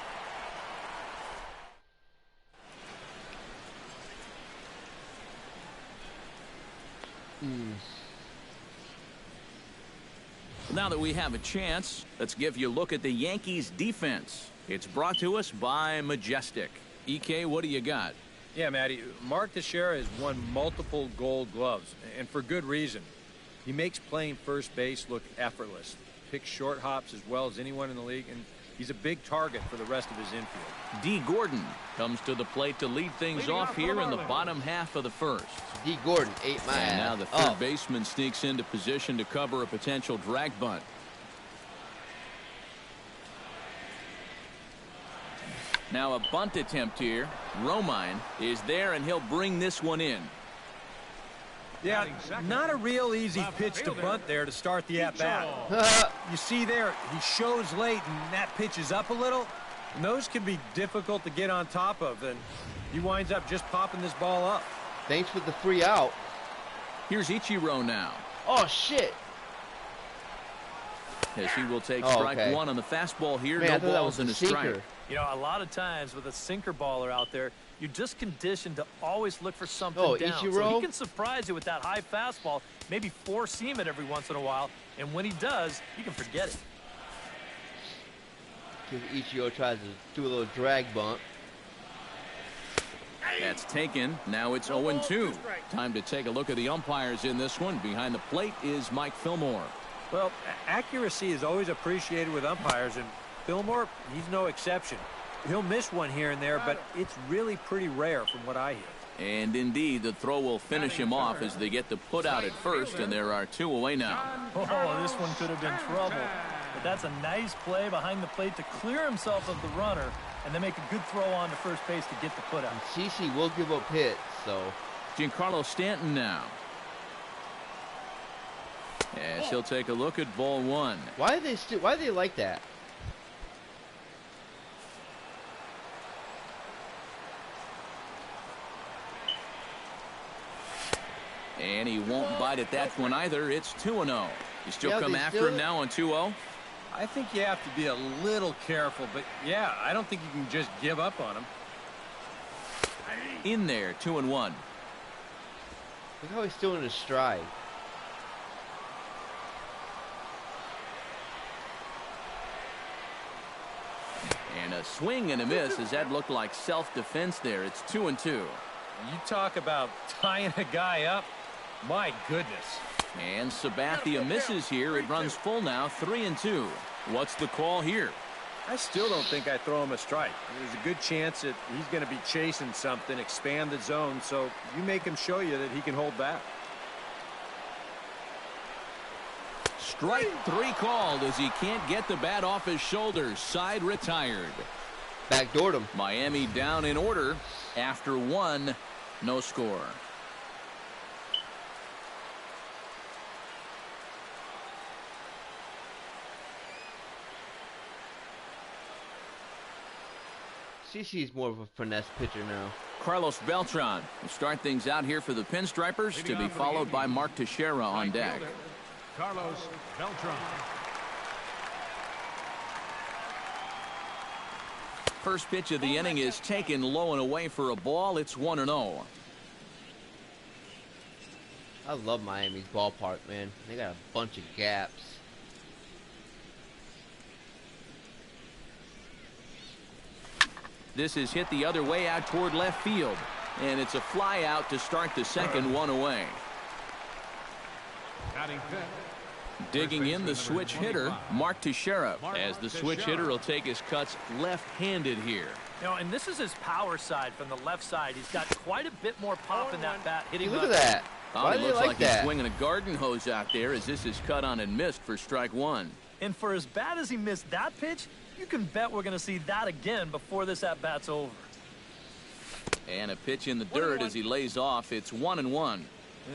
Speaker 1: Now that we have a chance, let's give you a look at the Yankees defense. It's brought to us by Majestic. EK, what do you got?
Speaker 2: Yeah, Matty, Mark Teixeira has won multiple gold gloves, and for good reason. He makes playing first base look effortless, picks short hops as well as anyone in the league, and he's a big target for the rest of his infield.
Speaker 1: D. Gordon comes to the plate to lead things off here in the bottom half of the first.
Speaker 4: D. Gordon ate my ass.
Speaker 1: And now the third baseman sneaks into position to cover a potential drag bunt. Now a bunt attempt here. Romine is there, and he'll bring this one in.
Speaker 2: Yeah, not a real easy pitch to bunt there to start the at-bat. You see there, he shows late, and that pitch is up a little. And those can be difficult to get on top of, and he winds up just popping this ball up.
Speaker 4: Thanks for the free out.
Speaker 1: Here's Ichiro now.
Speaker 4: Oh, shit.
Speaker 1: As he will take strike one on the fastball here.
Speaker 4: Man,
Speaker 1: no balls in a strike.
Speaker 5: You know, a lot of times with a sinker baller out there, you're just conditioned to always look for something down.
Speaker 4: Ichiro?
Speaker 5: So he can surprise you with that high fastball, maybe force seam it every once in a while, and when he does, you can forget it.
Speaker 4: Ichiro tries to do a little drag bump.
Speaker 1: That's taken. Now it's 0-2. Time to take a look at the umpires in this one. Behind the plate is Mike Fillmore.
Speaker 2: Well, accuracy is always appreciated with umpires, and Fillmore, he's no exception. He'll miss one here and there, but it's really pretty rare from what I hear.
Speaker 1: And indeed, the throw will finish him off as they get the put out at first, and there are two away now.
Speaker 5: Oh, this one could have been trouble. But that's a nice play behind the plate to clear himself of the runner and then make a good throw on to first base to get the put out.
Speaker 4: CC will give up hits, so.
Speaker 1: Giancarlo Stanton now. As he'll take a look at ball one.
Speaker 4: Why do they like that?
Speaker 1: And he won't bite at that one either. It's 2-0. You still come after him now on 2-0?
Speaker 2: I think you have to be a little careful, but yeah, I don't think you can just give up on him.
Speaker 1: In there, 2-1.
Speaker 4: Look how he's still in his stride.
Speaker 1: And a swing and a miss as that looked like self-defense there. It's 2-2.
Speaker 2: You talk about tying a guy up. My goodness.
Speaker 1: And Sabathia misses here. It runs full now, 3-2. What's the call here?
Speaker 2: I still don't think I throw him a strike. There's a good chance that he's going to be chasing something, expand the zone, so you make him show you that he can hold back.
Speaker 1: Strike three called as he can't get the bat off his shoulders. Side retired.
Speaker 4: Backdoored him.
Speaker 1: Miami down in order after one. No score.
Speaker 4: CC's more of a finesse pitcher now.
Speaker 1: Carlos Beltran will start things out here for the Pinstripers, to be followed by Mark Teixeira on deck.
Speaker 3: Carlos Beltran.
Speaker 1: First pitch of the inning is taken low and away for a ball. It's 1-0.
Speaker 4: I love Miami's ballpark, man. They got a bunch of gaps.
Speaker 1: This is hit the other way out toward left field. And it's a fly out to start the second, one away. Digging in the switch hitter, Mark Teixeira, as the switch hitter will take his cuts left-handed here.
Speaker 5: You know, and this is his power side from the left side. He's got quite a bit more pop in that bat.
Speaker 4: Hey, look at that. Why
Speaker 1: it
Speaker 4: do
Speaker 1: looks
Speaker 4: they
Speaker 1: like
Speaker 4: that?
Speaker 1: he's swinging a garden hose out there as this is cut on and missed for strike one.
Speaker 5: And for as bad as he missed that pitch, you can bet we're going to see that again before this at-bat's over.
Speaker 1: And a pitch in the dirt as he lays off. It's 1-1.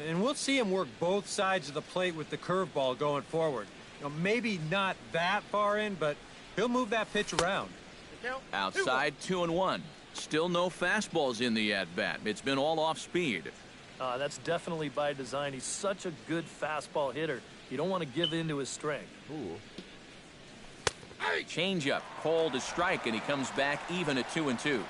Speaker 2: And we'll see him work both sides of the plate with the curveball going forward. Maybe not that far in, but he'll move that pitch around.
Speaker 1: Outside 2-1. Still no fastballs in the at-bat. It's been all off speed.
Speaker 5: That's definitely by design. He's such a good fastball hitter. You don't want to give in to his strength.
Speaker 4: Ooh.
Speaker 1: Changeup called a strike, and he comes back even at 2-2.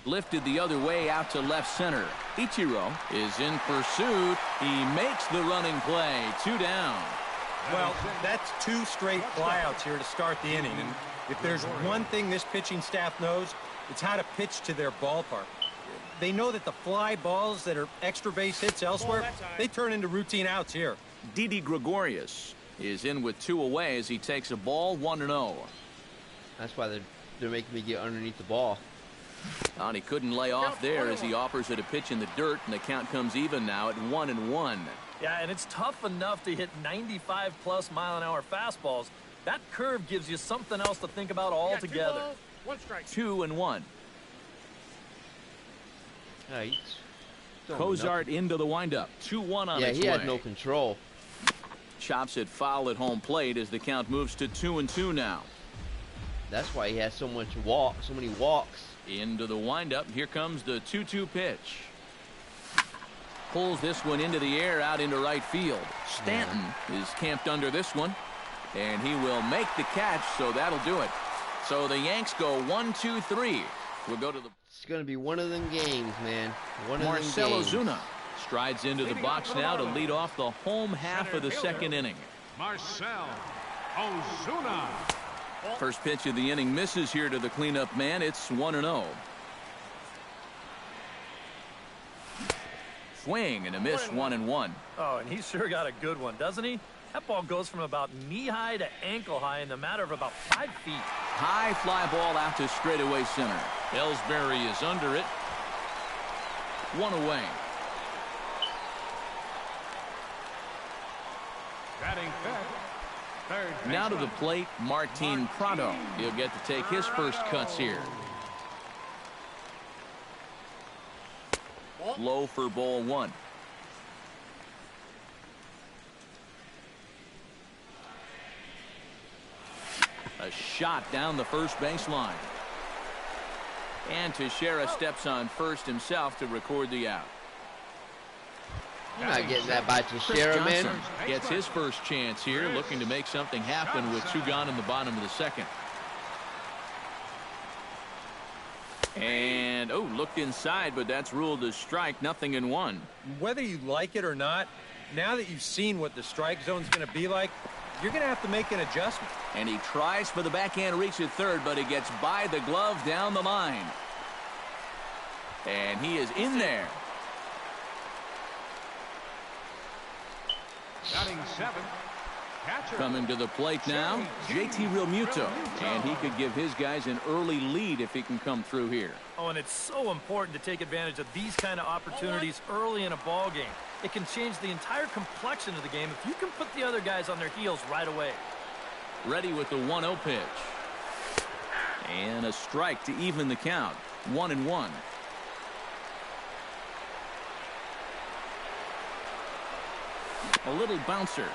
Speaker 1: Lifted the other way out to left center. Ichiro is in pursuit. He makes the running play. 2 down.
Speaker 2: Well, that's 2 straight flyouts here to start the inning. And if there's one thing this pitching staff knows, it's how to pitch to their ballpark. They know that the fly balls that are extra base hits elsewhere, they turn into routine outs here.
Speaker 1: Didi Gregorius is in with 2 away as he takes a ball 1-0.
Speaker 4: That's why they're making me get underneath the ball.
Speaker 1: And he couldn't lay off there as he offers it a pitch in the dirt, and the count comes even now at 1-1.
Speaker 5: Yeah, and it's tough enough to hit 95-plus mile-an-hour fastballs. That curve gives you something else to think about altogether.
Speaker 1: 2-1.
Speaker 4: He's
Speaker 1: Cozart into the windup. 2-1 on its
Speaker 4: he
Speaker 1: way.
Speaker 4: had no control.
Speaker 1: Chops it foul at home plate as the count moves to 2-2 now.
Speaker 4: That's why he has so many walks.
Speaker 1: Into the windup. Here comes the 2-2 pitch. Pulls this one into the air out into right field. Stanton is camped under this one, and he will make the catch, so that'll do it. So the Yanks go 1-2-3. We'll go to the...
Speaker 4: It's going to be one of them games, man.
Speaker 1: Marcell Ozuna strides into the box now to lead off the home half of the second inning.
Speaker 3: Marcell Ozuna.
Speaker 1: First pitch of the inning misses here to the cleanup man. It's 1-0. Swing and a miss, 1-1.
Speaker 5: Oh, and he's sure got a good one, doesn't he? That ball goes from about knee-high to ankle-high in the matter of about 5 feet.
Speaker 1: High fly ball out to straightaway center. Ellsbury is under it. 1 away.
Speaker 3: Batting fifth. Third
Speaker 1: Now to the
Speaker 3: baseman.
Speaker 1: plate, Martin Prado. He'll get to take his first cuts here. Low for ball 1. A shot down the first baseline. And Teixeira steps on first himself to record the out.
Speaker 4: You're not getting that by Teixeira, man.
Speaker 1: Johnson gets his first chance here, looking to make something happen with 2 gone in the bottom of the second. And, looked inside, but that's ruled a strike, 0-1.
Speaker 2: Whether you like it or not, now that you've seen what the strike zone's going to be like, you're going to have to make an adjustment.
Speaker 1: And he tries for the backhand reach at third, but he gets by the glove down the line. And he is in there.
Speaker 3: Batting seventh. Catcher.
Speaker 1: Coming to the plate now, JT Realmuto. And he could give his guys an early lead if he can come through here.
Speaker 5: Oh, and it's so important to take advantage of these kind of opportunities early in a ball game. It can change the entire complexion of the game if you can put the other guys on their heels right away.
Speaker 1: Ready with the 1-0 pitch. And a strike to even the count. 1-1. A little bouncer.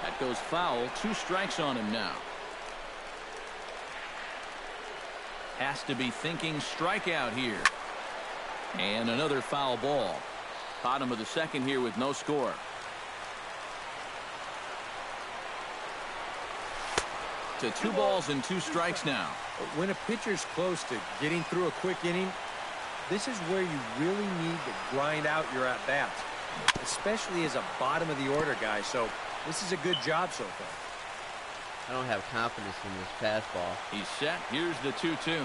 Speaker 1: That goes foul. 2 strikes on him now. Has to be thinking strikeout here. And another foul ball. Bottom of the second here with no score. To 2 balls and 2 strikes now.
Speaker 2: When a pitcher's close to getting through a quick inning, this is where you really need to grind out your at-bats, especially as a bottom-of-the-order guy. So this is a good job so far.
Speaker 4: I don't have confidence in this fastball.
Speaker 1: He's set. Here's the 2-2.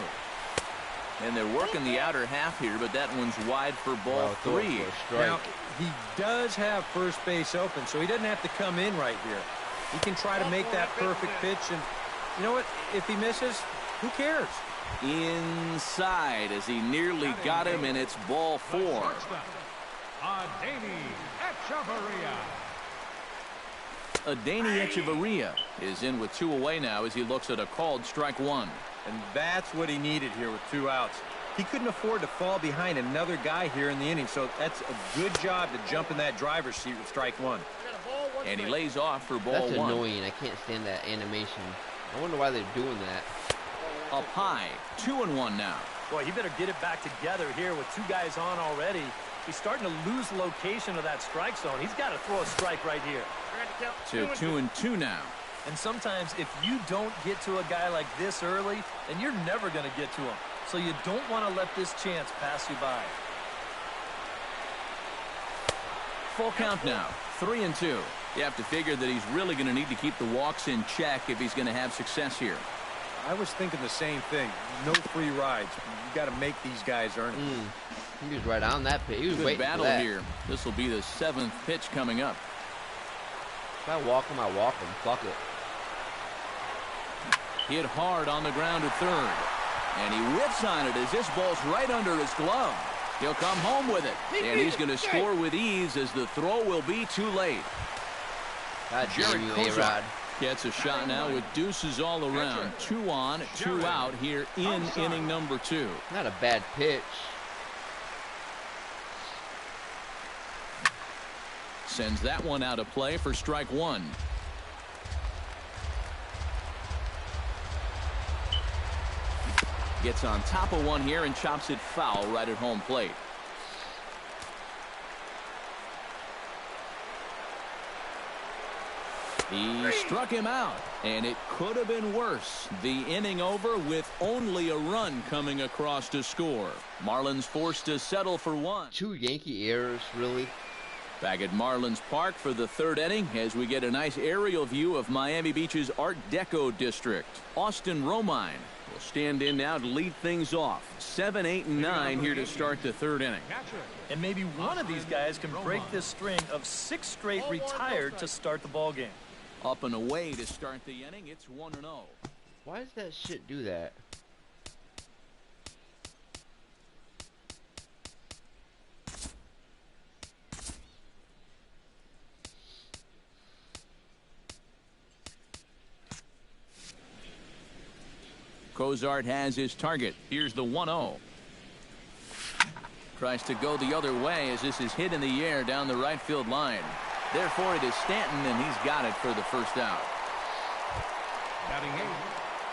Speaker 1: And they're working the outer half here, but that one's wide for ball 3.
Speaker 2: Now, he does have first base open, so he doesn't have to come in right here. He can try to make that perfect pitch, and you know what? If he misses, who cares?
Speaker 1: Inside as he nearly got him, and it's ball 4. Adeiny Echeverria is in with 2 away now as he looks at a called strike 1.
Speaker 2: And that's what he needed here with 2 outs. He couldn't afford to fall behind another guy here in the inning, so that's a good job to jump in that driver's seat with strike one.
Speaker 1: And he lays off for ball
Speaker 4: That's
Speaker 1: one.
Speaker 4: annoying. I can't stand that animation. I wonder why they're doing that.
Speaker 1: Up high, 2-1 now.
Speaker 5: Boy, he better get it back together here with two guys on already. He's starting to lose location of that strike zone. He's got to throw a strike right here.
Speaker 1: To 2-2 now.
Speaker 5: And sometimes if you don't get to a guy like this early, then you're never going to get to him. So you don't want to let this chance pass you by.
Speaker 1: Full count now, 3-2. You have to figure that he's really going to need to keep the walks in check if he's going to have success here.
Speaker 2: I was thinking the same thing. No free rides. You got to make these guys earn it.
Speaker 4: He was right on that pitch. He was
Speaker 1: Good
Speaker 4: waiting
Speaker 1: battle
Speaker 4: for that.
Speaker 1: here. This will be the 7th pitch coming up.
Speaker 4: If I walk him, I walk him. Fuck it.
Speaker 1: Hit hard on the ground at third. And he whips on it as this ball's right under his glove. He'll come home with it. And he's going to score with ease as the throw will be too late.
Speaker 4: God
Speaker 1: Jared
Speaker 4: damn you,
Speaker 1: Kozar
Speaker 4: A-Rod.
Speaker 1: gets a shot now with deuces all around. 2 on, 2 out here in inning number 2.
Speaker 4: Not a bad pitch.
Speaker 1: Sends that one out of play for strike one. Gets on top of one here and chops it foul right at home plate. He struck him out, and it could have been worse. The inning over with only a run coming across to score. Marlins forced to settle for one.
Speaker 4: 2 Yankee errors, really?
Speaker 1: Back at Marlins Park for the 3rd inning as we get a nice aerial view of Miami Beach's Art Deco district. Austin Romine will stand in now to lead things off. 7, 8, and 9 here to start the 3rd inning.
Speaker 5: And maybe one of these guys can break this string of 6 straight retired to start the ball game.
Speaker 1: Up and away to start the inning. It's 1-0.
Speaker 4: Why does that shit do that?
Speaker 1: Cozart has his target. Here's the 1-0. Tries to go the other way as this is hit in the air down the right field line. Therefore, it is Stanton, and he's got it for the first out.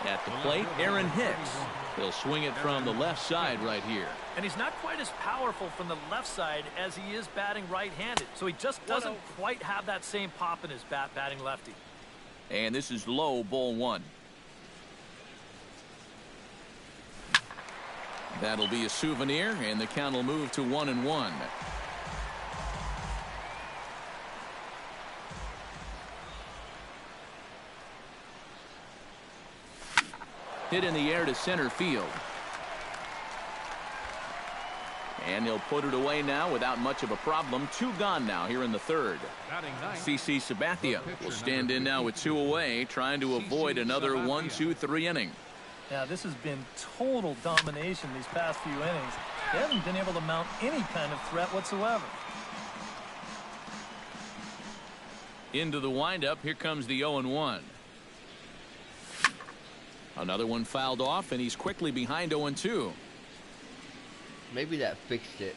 Speaker 1: At the plate, Aaron Hicks. He'll swing it from the left side right here.
Speaker 5: And he's not quite as powerful from the left side as he is batting right-handed. So he just doesn't quite have that same pop in his bat batting lefty.
Speaker 1: And this is low, ball 1. That'll be a souvenir, and the count will move to 1-1. Hit in the air to center field. And he'll put it away now without much of a problem. 2 gone now here in the 3rd. CC Sabathia will stand in now with 2 away, trying to avoid another 1-2-3 inning.
Speaker 5: Yeah, this has been total domination these past few innings. They haven't been able to mount any kind of threat whatsoever.
Speaker 1: Into the windup. Here comes the 0-1. Another one fouled off, and he's quickly behind 0-2.
Speaker 4: Maybe that fixed it.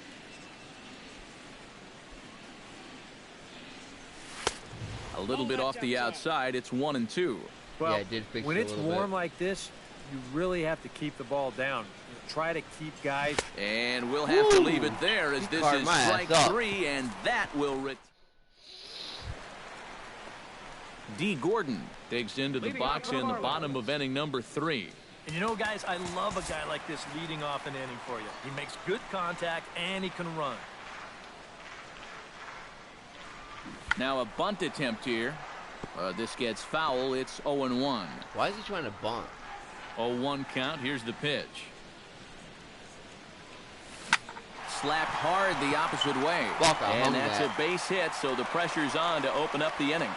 Speaker 1: A little bit off the outside. It's 1-2.
Speaker 2: Well,
Speaker 4: Yeah, it did fix
Speaker 2: when
Speaker 4: it a
Speaker 2: it's
Speaker 4: little
Speaker 2: warm
Speaker 4: bit.
Speaker 2: like this, you really have to keep the ball down. Try to keep guys.
Speaker 1: And we'll have to leave it there as this
Speaker 4: carved
Speaker 1: is
Speaker 4: my ass
Speaker 1: strike
Speaker 4: up.
Speaker 1: 3, and that will D. Gordon digs into the box in the bottom of inning number 3.
Speaker 5: And you know, guys, I love a guy like this leading off an inning for you. He makes good contact, and he can run.
Speaker 1: Now a bunt attempt here. This gets foul. It's 0-1.
Speaker 4: Why is he trying to bunt?
Speaker 1: 0-1 count. Here's the pitch. Slapped hard the opposite way.
Speaker 4: Fuck, I hung
Speaker 1: And that's
Speaker 4: that.
Speaker 1: a base hit, so the pressure's on to open up the inning.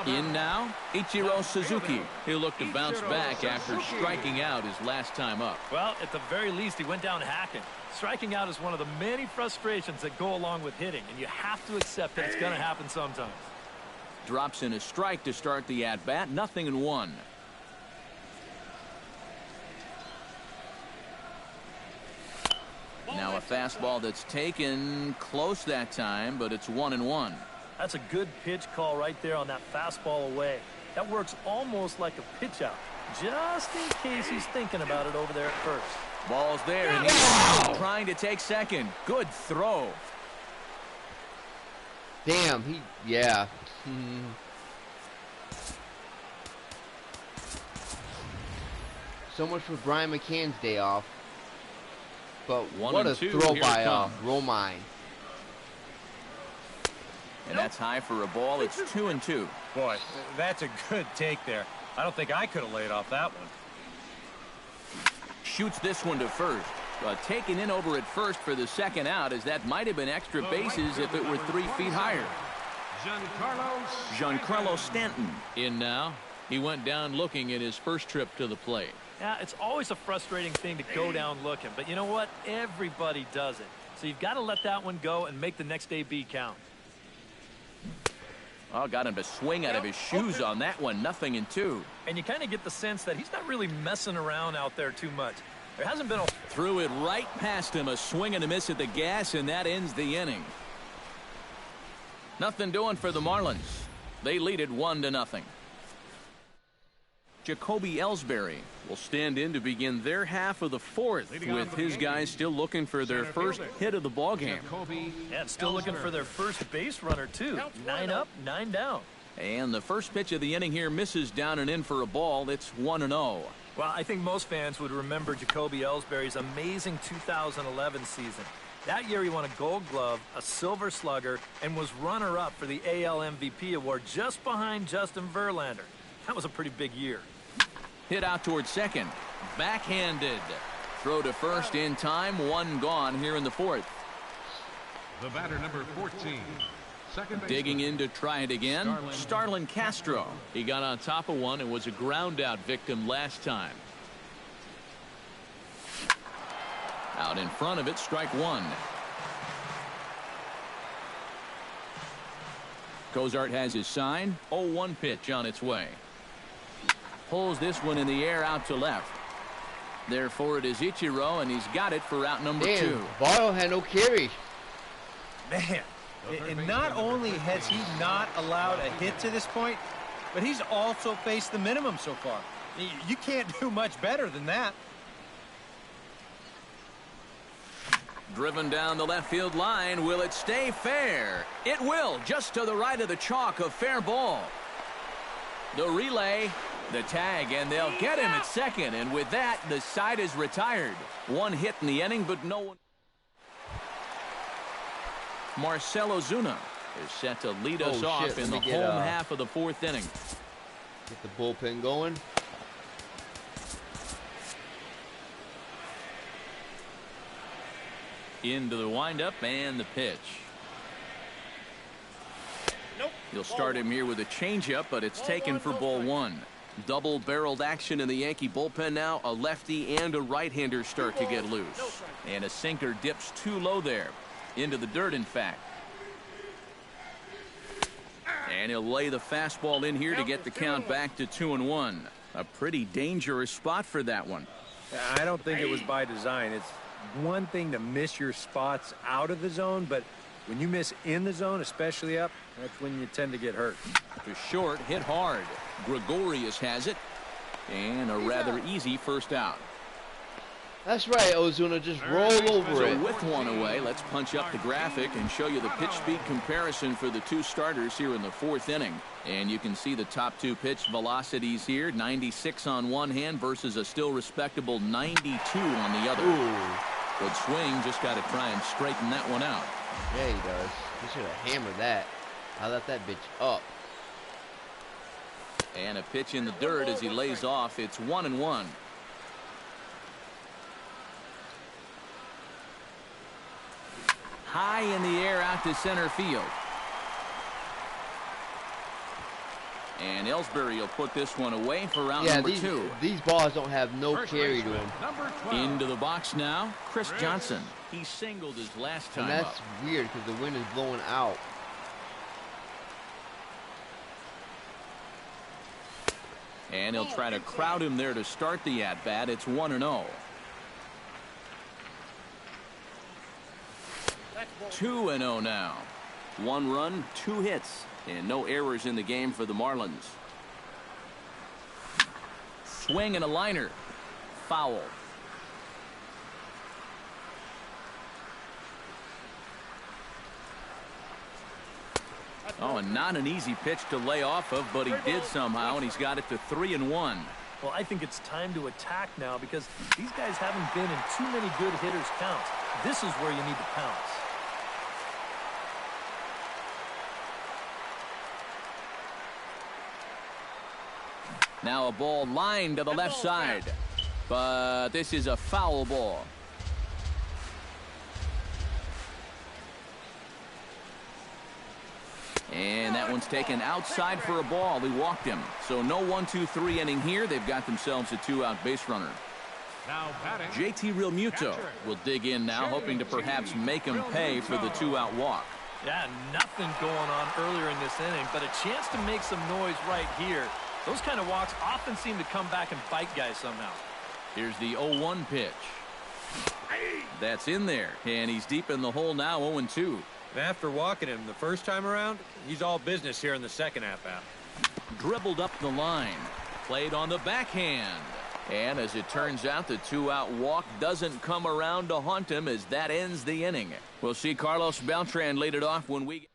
Speaker 1: In now, Ichiro Suzuki. He'll look to bounce back after striking out his last time up.
Speaker 5: Well, at the very least, he went down hacking. Striking out is one of the many frustrations that go along with hitting, and you have to accept that it's going to happen sometimes.
Speaker 1: Drops in a strike to start the at-bat. 0-1. Now a fastball that's taken close that time, but it's 1-1.
Speaker 5: That's a good pitch call right there on that fastball away. That works almost like a pitch out, just in case he's thinking about it over there at first.
Speaker 1: Ball's there, and he's trying to take second. Good throw.
Speaker 4: Damn, yeah. So much for Brian McCann's day off. But what a throw by Romine.
Speaker 1: And that's high for a ball. It's 2-2.
Speaker 2: Boy, that's a good take there. I don't think I could have laid off that one.
Speaker 1: Shoots this one to first. Taken in over at first for the second out, as that might have been extra bases if it were 3 feet higher. Giancarlo Stanton in now. He went down looking in his first trip to the plate.
Speaker 5: Yeah, it's always a frustrating thing to go down looking, but you know what? Everybody does it. So you've got to let that one go and make the next AB count.
Speaker 1: Oh, got him to swing out of his shoes on that one. 0-2.
Speaker 5: And you kind of get the sense that he's not really messing around out there too much. There hasn't been a...
Speaker 1: Threw it right past him. A swing and a miss at the gas, and that ends the inning. Nothing doing for the Marlins. They lead it 1-0. Jacoby Ellsbury will stand in to begin their half of the fourth, with his guys still looking for their first hit of the ballgame.
Speaker 5: Yeah, still looking for their first base runner, too. 9 up, 9 down.
Speaker 1: And the first pitch of the inning here misses down and in for a ball. It's 1-0.
Speaker 5: Well, I think most fans would remember Jacoby Ellsbury's amazing 2011 season. That year he won a Gold Glove, a Silver Slugger, and was runner-up for the AL MVP award just behind Justin Verlander. That was a pretty big year.
Speaker 1: Hit out towards second. Backhanded. Throw to first in time. 1 gone here in the fourth.
Speaker 3: The batter, number 14.
Speaker 1: Digging in to try it again. Starlin Castro. He got on top of one and was a ground out victim last time. Out in front of it, strike 1. Cozart has his sign. 0-1 pitch on its way. Pulls this one in the air out to left. Therefore it is Ichiro, and he's got it for out number 2.
Speaker 4: Votto had no carry.
Speaker 2: Man, and not only has he not allowed a hit to this point, but he's also faced the minimum so far. You can't do much better than that.
Speaker 1: Driven down the left field line. Will it stay fair? It will, just to the right of the chalk, a fair ball. The relay, the tag, and they'll get him at second. And with that, the side is retired. 1 hit in the inning, but no one. Marcell Ozuna is set to lead us off in the home half of the fourth inning.
Speaker 4: Get the bullpen going.
Speaker 1: Into the windup and the pitch. You'll start him here with a changeup, but it's taken for ball 1. Double-barreled action in the Yankee bullpen now. A lefty and a right-hander start to get loose. And a sinker dips too low there. Into the dirt, in fact. And he'll lay the fastball in here to get the count back to 2-1. A pretty dangerous spot for that one.
Speaker 2: I don't think it was by design. It's one thing to miss your spots out of the zone, but when you miss in the zone, especially up, that's when you tend to get hurt.
Speaker 1: To short, hit hard. Gregorius has it. And a rather easy first out.
Speaker 4: That's right, Ozuna. Just roll over it.
Speaker 1: With one away, let's punch up the graphic and show you the pitch speed comparison for the 2 starters here in the fourth inning. And you can see the top 2 pitch velocities here. 96 on one hand versus a still respectable 92 on the other. Good swing. Just got to try and straighten that one out.
Speaker 4: Yeah, he does. He should have hammered that. I left that bitch up.
Speaker 1: And a pitch in the dirt as he lays off. It's 1-1. High in the air out to center field. And Ellsbury will put this one away for round number 2.
Speaker 4: These balls don't have no carry to them.
Speaker 1: Into the box now, Chris Johnson. He singled his last time
Speaker 4: and that's
Speaker 1: up.
Speaker 4: weird because the wind is blowing out.
Speaker 1: And he'll try to crowd him there to start the at-bat. It's 1-0.
Speaker 6: 2-0 now. 1 run, 2 hits, and no errors in the game for the Marlins. Swing and a liner. Foul. Oh, and not an easy pitch to lay off of, but he did somehow, and he's got it to 3-1.
Speaker 5: Well, I think it's time to attack now because these guys haven't been in too many good hitters' counts. This is where you need to pounce.
Speaker 1: Now a ball lined to the left side, but this is a foul ball. And that one's taken outside for a ball. He walked him. So no 1-2-3 inning here. They've got themselves a 2-out base runner.
Speaker 3: Now batting,
Speaker 1: JT Realmuto will dig in now, hoping to perhaps make him pay for the 2-out walk.
Speaker 5: Yeah, nothing going on earlier in this inning, but a chance to make some noise right here. Those kind of walks often seem to come back and bite guys somehow.
Speaker 1: Here's the 0-1 pitch. That's in there, and he's deep in the hole now, 0-2.
Speaker 2: And after walking him the first time around, he's all business here in the second at-bat.
Speaker 1: Dribbled up the line. Played on the backhand. And as it turns out, the 2-out walk doesn't come around to haunt him as that ends the inning. We'll see Carlos Beltran lead it off when we...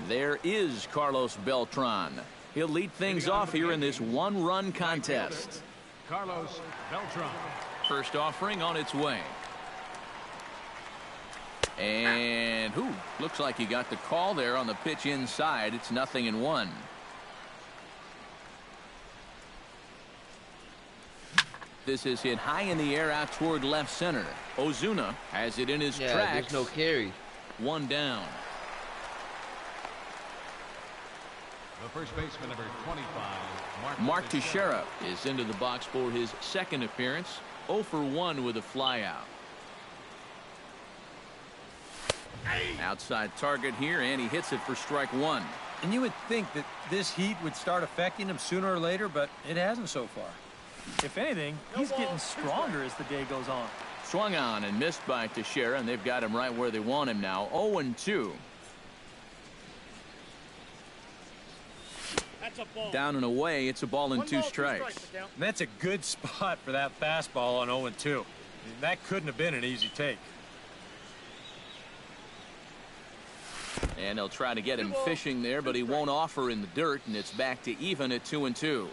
Speaker 1: There is Carlos Beltran. He'll lead things off here in this 1-run contest.
Speaker 3: Carlos Beltran.
Speaker 1: First offering on its way. And looks like he got the call there on the pitch inside. It's 0-1. This is hit high in the air out toward left center. Ozuna has it in his tracks.
Speaker 4: There's no carry.
Speaker 1: 1 down.
Speaker 3: The first baseman, number 25,
Speaker 1: Mark Teixeira is into the box for his second appearance. 0 for 1 with a flyout. Outside target here, and he hits it for strike 1.
Speaker 2: And you would think that this heat would start affecting him sooner or later, but it hasn't so far.
Speaker 5: If anything, he's getting stronger as the day goes on.
Speaker 1: Swung on and missed by Teixeira, and they've got him right where they want him now. 0-2. Down and away, it's a ball and 2 strikes.
Speaker 2: And that's a good spot for that fastball on 0-2. That couldn't have been an easy take.
Speaker 1: And they'll try to get him fishing there, but he won't offer in the dirt, and it's back to even at 2-2.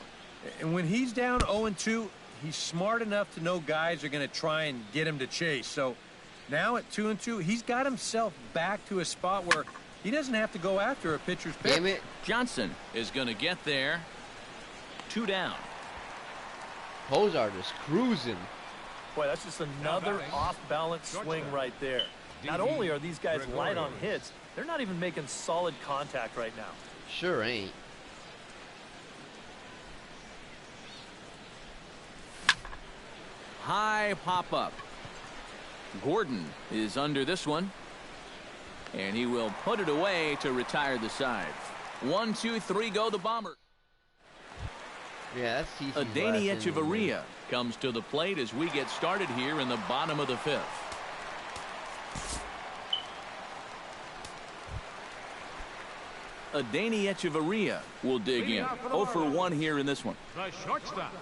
Speaker 2: And when he's down 0-2, he's smart enough to know guys are going to try and get him to chase. So now at 2-2, he's got himself back to a spot where he doesn't have to go after a pitcher's pitch.
Speaker 4: Damn it.
Speaker 1: Johnson is going to get there. 2 down.
Speaker 4: Hozard is cruising.
Speaker 5: Boy, that's just another off-balance swing right there. Not only are these guys light on hits, they're not even making solid contact right now.
Speaker 4: Sure ain't.
Speaker 1: High pop-up. Gordon is under this one. And he will put it away to retire the side. 1, 2, 3, go the Bomber.
Speaker 4: Yeah, that's easy.
Speaker 1: Adeiny Echeverria comes to the plate as we get started here in the bottom of the 5th. Adeiny Echeverria will dig in. 0 for 1 here in this one.
Speaker 3: The shortstop,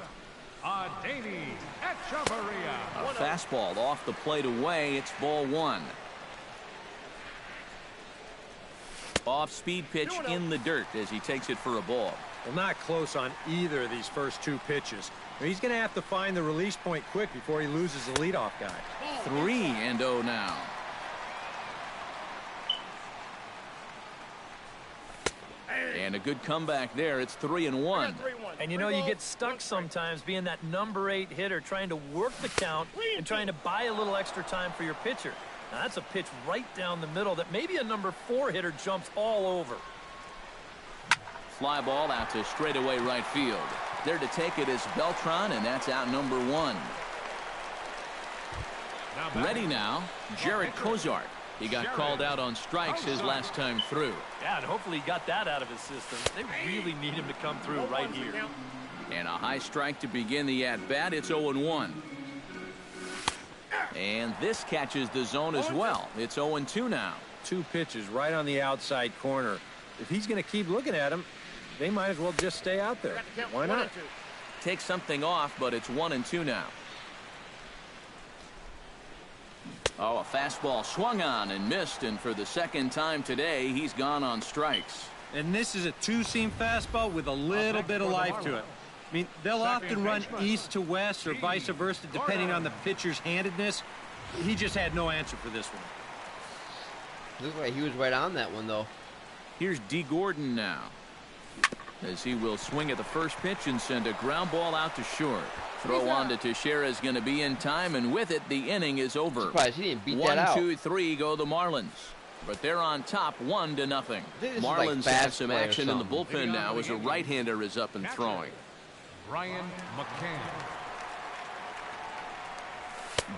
Speaker 3: Adeiny Echeverria.
Speaker 1: A fastball off the plate away. It's ball 1. Off-speed pitch in the dirt as he takes it for a ball.
Speaker 2: Well, not close on either of these first 2 pitches. He's going to have to find the release point quick before he loses the leadoff guy.
Speaker 1: 3-0 now. And a good comeback there. It's 3-1.
Speaker 5: And you know, you get stuck sometimes being that number 8 hitter, trying to work the count and trying to buy a little extra time for your pitcher. Now, that's a pitch right down the middle that maybe a number 4 hitter jumps all over.
Speaker 1: Fly ball out to straightaway right field. There to take it is Beltran, and that's out number 1. Ready now, Jared Cozart. He got called out on strikes his last time through.
Speaker 5: Yeah, and hopefully he got that out of his system. They really need him to come through right here.
Speaker 1: And a high strike to begin the at-bat. It's 0-1. And this catches the zone as well. It's 0-2 now.
Speaker 2: 2 pitches right on the outside corner. If he's going to keep looking at him, they might as well just stay out there. Why not?
Speaker 1: Take something off, but it's 1-2 now. Oh, a fastball swung on and missed, and for the second time today, he's gone on strikes.
Speaker 2: And this is a 2-seam fastball with a little bit of life to it. I mean, they'll often run east to west or vice versa, depending on the pitcher's handedness. He just had no answer for this one.
Speaker 4: Looks like he was right on that one, though.
Speaker 1: Here's D. Gordon now, as he will swing at the first pitch and send a ground ball out to short. Throw on to Teixeira is going to be in time, and with it, the inning is over.
Speaker 4: Surprised he didn't beat that out.
Speaker 1: 1, 2, 3 go the Marlins. But they're on top 1-0. Marlins
Speaker 4: like
Speaker 1: have some
Speaker 4: play or
Speaker 1: action in the
Speaker 4: something.
Speaker 1: bullpen now as a right-hander is up and throwing.
Speaker 3: Brian McCann.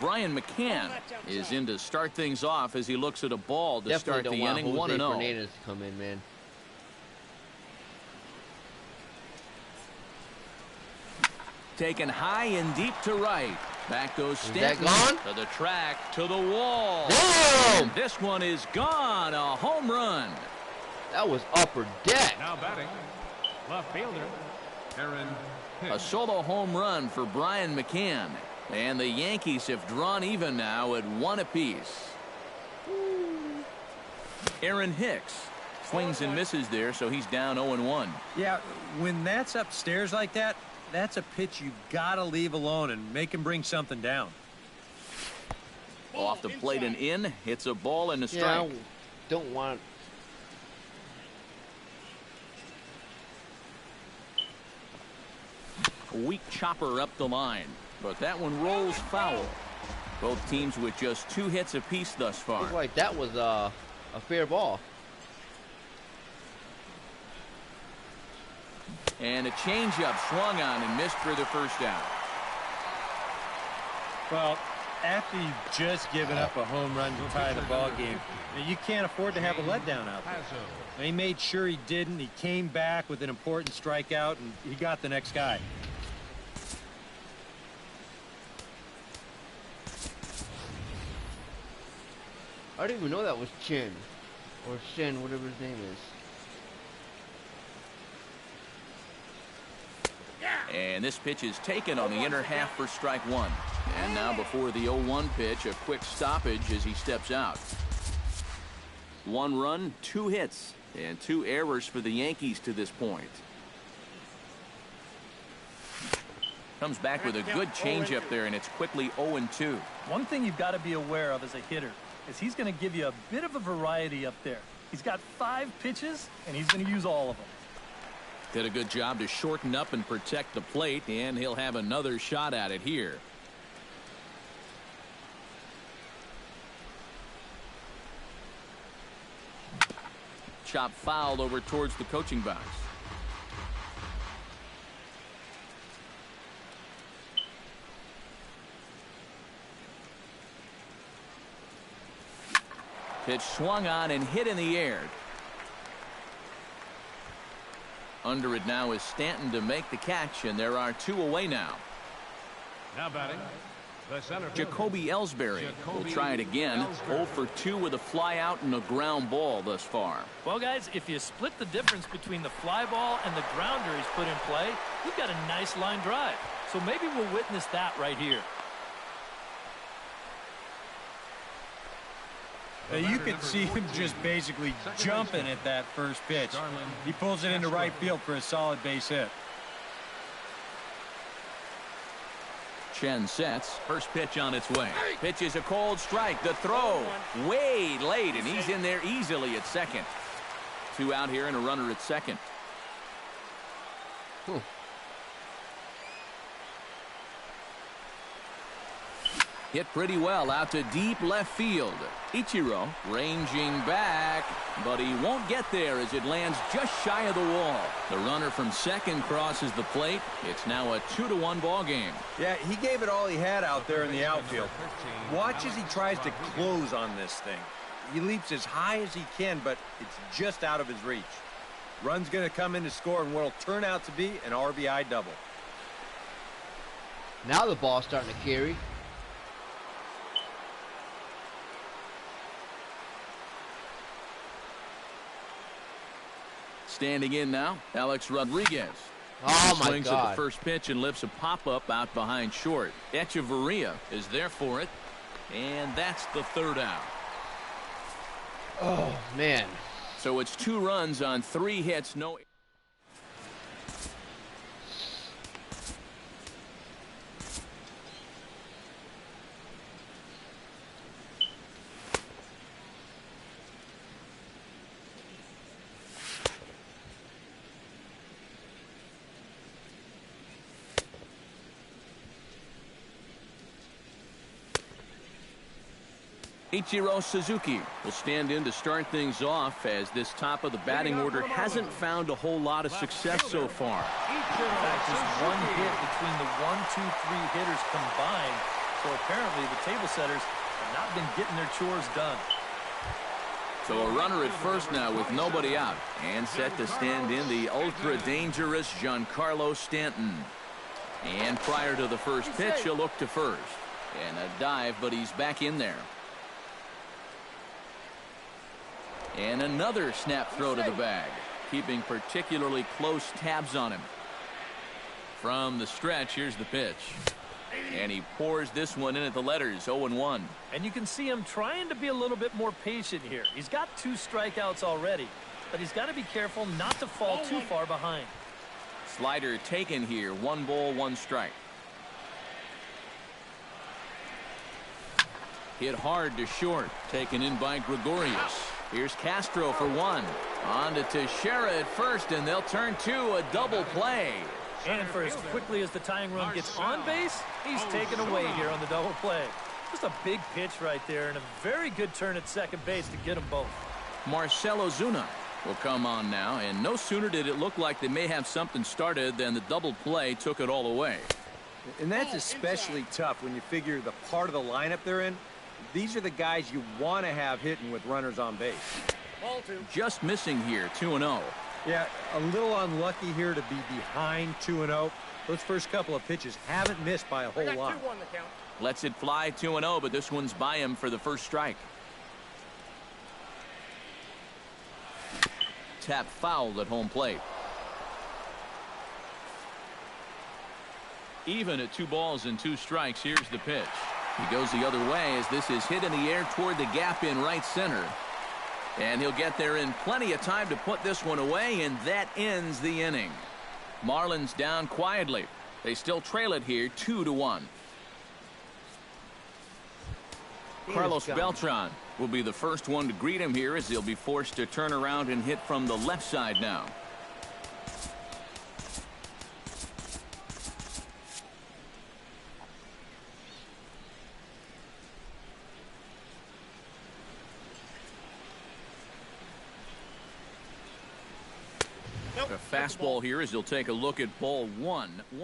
Speaker 1: Brian McCann is in to start things off as he looks at a ball to
Speaker 4: Definitely
Speaker 1: start the
Speaker 4: don't want
Speaker 1: inning.
Speaker 4: Jose
Speaker 1: 1-0.
Speaker 4: Fernandez to come in, man.
Speaker 1: Taken high and deep to right. Back goes
Speaker 4: Is that
Speaker 1: Stanton
Speaker 4: gone?
Speaker 1: to the track, to the wall.
Speaker 4: Boom!
Speaker 1: And this one is gone. A home run.
Speaker 4: That was upper deck.
Speaker 3: Now batting, left fielder, Aaron Hicks.
Speaker 1: A solo home run for Brian McCann. And the Yankees have drawn even now at 1 apiece. Aaron Hicks swings and misses there, so he's down 0-1.
Speaker 2: Yeah, when that's upstairs like that, that's a pitch you got to leave alone and make him bring something down.
Speaker 1: Off the plate and in. Hits a ball and a strike.
Speaker 4: Yeah, I don't want...
Speaker 1: A weak chopper up the line, but that one rolls foul. Both teams with just 2 hits apiece thus far.
Speaker 4: Looked like that was a fair ball.
Speaker 1: And a changeup swung on and missed for the first out.
Speaker 2: Well, after you've just given up a home run to tie the ball game, you can't afford to have a letdown out there.
Speaker 3: Paso.
Speaker 2: He made sure he didn't. He came back with an important strikeout, and he got the next guy.
Speaker 4: I didn't even know that was Chin. Or Shin, whatever his name is.
Speaker 1: And this pitch is taken on the inner half for strike 1. And now before the 0-1 pitch, a quick stoppage as he steps out. 1 run, 2 hits, and 2 errors for the Yankees to this point. Comes back with a good changeup there, and it's quickly 0-2.
Speaker 5: One thing you've got to be aware of as a hitter is he's going to give you a bit of a variety up there. He's got 5 pitches, and he's going to use all of them.
Speaker 1: Did a good job to shorten up and protect the plate, and he'll have another shot at it here. Chop fouled over towards the coaching box. Pitch swung on and hit in the air. Under it now is Stanton to make the catch, and there are 2 away now.
Speaker 3: Now batting, the center fielder,
Speaker 1: Jacoby Ellsbury will try it again.
Speaker 3: Ellsbury.
Speaker 1: 0 for 2 with a fly out and a ground ball thus far.
Speaker 5: Well, guys, if you split the difference between the fly ball and the grounder he's put in play, you've got a nice line drive. So maybe we'll witness that right here.
Speaker 2: You could see him just basically jumping at that first pitch. He pulls it into right field for a solid base hit.
Speaker 1: Chen sets. First pitch on its way. Pitch is a cold strike. The throw way late, and he's in there easily at second. 2 out here and a runner at second. Hit pretty well out to deep left field. Ichiro ranging back, but he won't get there as it lands just shy of the wall. The runner from second crosses the plate. It's now a 2-1 ball game.
Speaker 2: Yeah, he gave it all he had out there in the outfield. Watch as he tries to close on this thing. He leaps as high as he can, but it's just out of his reach. Run's going to come in to score in what will turn out to be an RBI double.
Speaker 4: Now the ball's starting to carry.
Speaker 1: Standing in now, Alex Rodriguez.
Speaker 4: Oh my
Speaker 1: Swings at
Speaker 4: God.
Speaker 1: the first pitch and lifts a pop-up out behind short. Echeverria is there for it. And that's the third out.
Speaker 4: Oh, man.
Speaker 1: So it's 2 runs on 3 hits, no. Ichiro Suzuki will stand in to start things off, as this top of the batting order hasn't found a whole lot of success so far.
Speaker 5: In fact, just 1 hit between the 1, 2, 3 hitters combined. So apparently the table setters have not been getting their chores done.
Speaker 1: So a runner at first now with nobody out, and set to stand in the ultra-dangerous Giancarlo Stanton. And prior to the first pitch, he'll look to first. And a dive, but he's back in there. And another snap throw to the bag, keeping particularly close tabs on him. From the stretch, here's the pitch. And he pours this one in at the letters, 0-1.
Speaker 5: And you can see him trying to be a little bit more patient here. He's got 2 strikeouts already, but he's got to be careful not to fall too far behind.
Speaker 1: Slider taken here, 1 ball, 1 strike. Hit hard to short, taken in by Gregorius. Here's Castro for 1. On to Teixeira at first, and they'll turn to a double play.
Speaker 5: And for as quickly as the tying run gets on base, he's taken away here on the double play. Just a big pitch right there, and a very good turn at second base to get them both.
Speaker 1: Marcell Ozuna will come on now, and no sooner did it look like they may have something started than the double play took it all away.
Speaker 2: And that's especially tough when you figure the part of the lineup they're in. These are the guys you want to have hitting with runners on base.
Speaker 1: Just missing here, 2-0.
Speaker 2: Yeah, a little unlucky here to be behind 2-0. Those first couple of pitches haven't missed by a whole lot.
Speaker 1: Lets it fly 2-0, but this one's by him for the first strike. Tap fouled at home plate. Even at 2 balls and 2 strikes, here's the pitch. He goes the other way as this is hit in the air toward the gap in right center. And he'll get there in plenty of time to put this one away, and that ends the inning. Marlins down quietly. They still trail it here 2-1. Carlos Beltran will be the first one to greet him here, as he'll be forced to turn around and hit from the left side now. A fastball here as he'll take a look at ball 1. 1-0.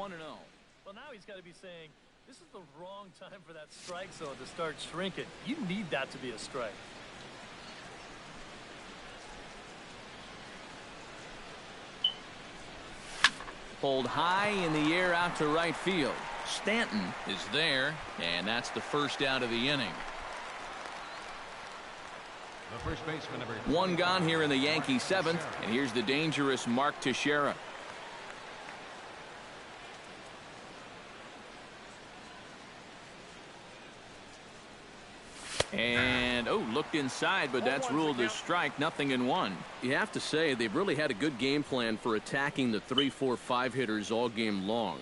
Speaker 5: Well, now he's got to be saying, this is the wrong time for that strike zone to start shrinking. You need that to be a strike.
Speaker 1: Pulled high in the air out to right field. Stanton is there, and that's the first out of the inning.
Speaker 3: The first baseman, number
Speaker 1: 1 gone here in the Yankee 7th, and here's the dangerous Mark Teixeira. And, looked inside, but that's ruled a strike, 0-1. You have to say, they've really had a good game plan for attacking the 3, 4, 5 hitters all game long.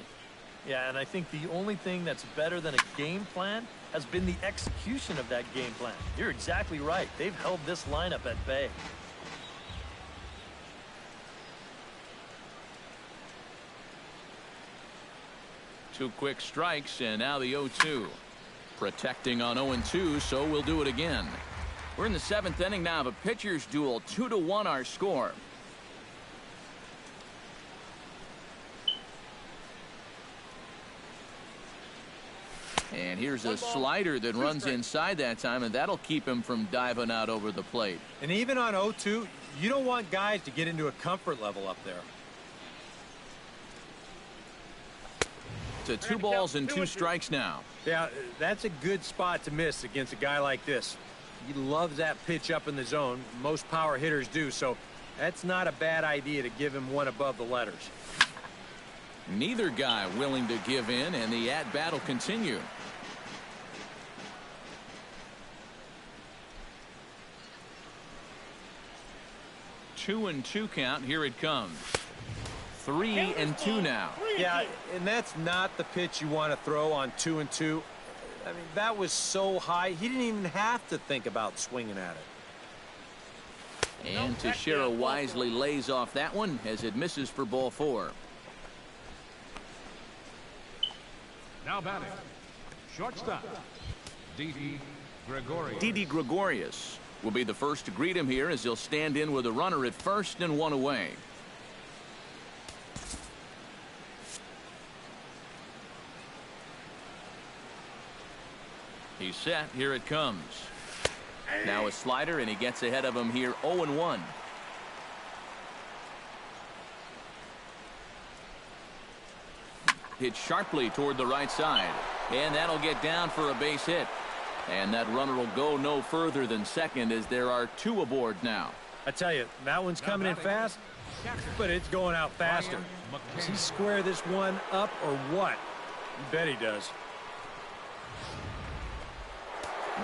Speaker 5: Yeah, and I think the only thing that's better than a game plan has been the execution of that game plan. You're exactly right. They've held this lineup at bay.
Speaker 1: Two quick strikes, and now the 0-2. Protecting on 0-2, so we'll do it again. We're in the 7th inning now of a pitcher's duel. 2-1 our score. And here's a slider that runs inside that time, and that'll keep him from diving out over the plate.
Speaker 2: And even on 0-2, you don't want guys to get into a comfort level up there.
Speaker 1: To 2 balls and 2 strikes now.
Speaker 2: Yeah, that's a good spot to miss against a guy like this. He loves that pitch up in the zone. Most power hitters do, so That's not a bad idea to give him one above the letters.
Speaker 1: Neither guy willing to give in, and the at-bat will continue. Two and two count. Here it comes. 3-2 now.
Speaker 2: Yeah, and that's not the pitch you want to throw on 2-2. I mean, that was so high, he didn't even have to think about swinging at it.
Speaker 1: And Teixeira wisely lays off that one as it misses for ball 4.
Speaker 3: Now batting, shortstop, Didi Gregorius.
Speaker 1: Didi Gregorius will be the first to greet him here as he'll stand in with a runner at first and one away. He's set. Here it comes. Now a slider, and he gets ahead of him here 0-1. Hit sharply toward the right side, and that'll get down for a base hit. And that runner will go no further than second as there are 2 aboard now.
Speaker 2: I tell you, that one's coming in fast, but it's going out faster. Does he square this one up or what? You bet he does.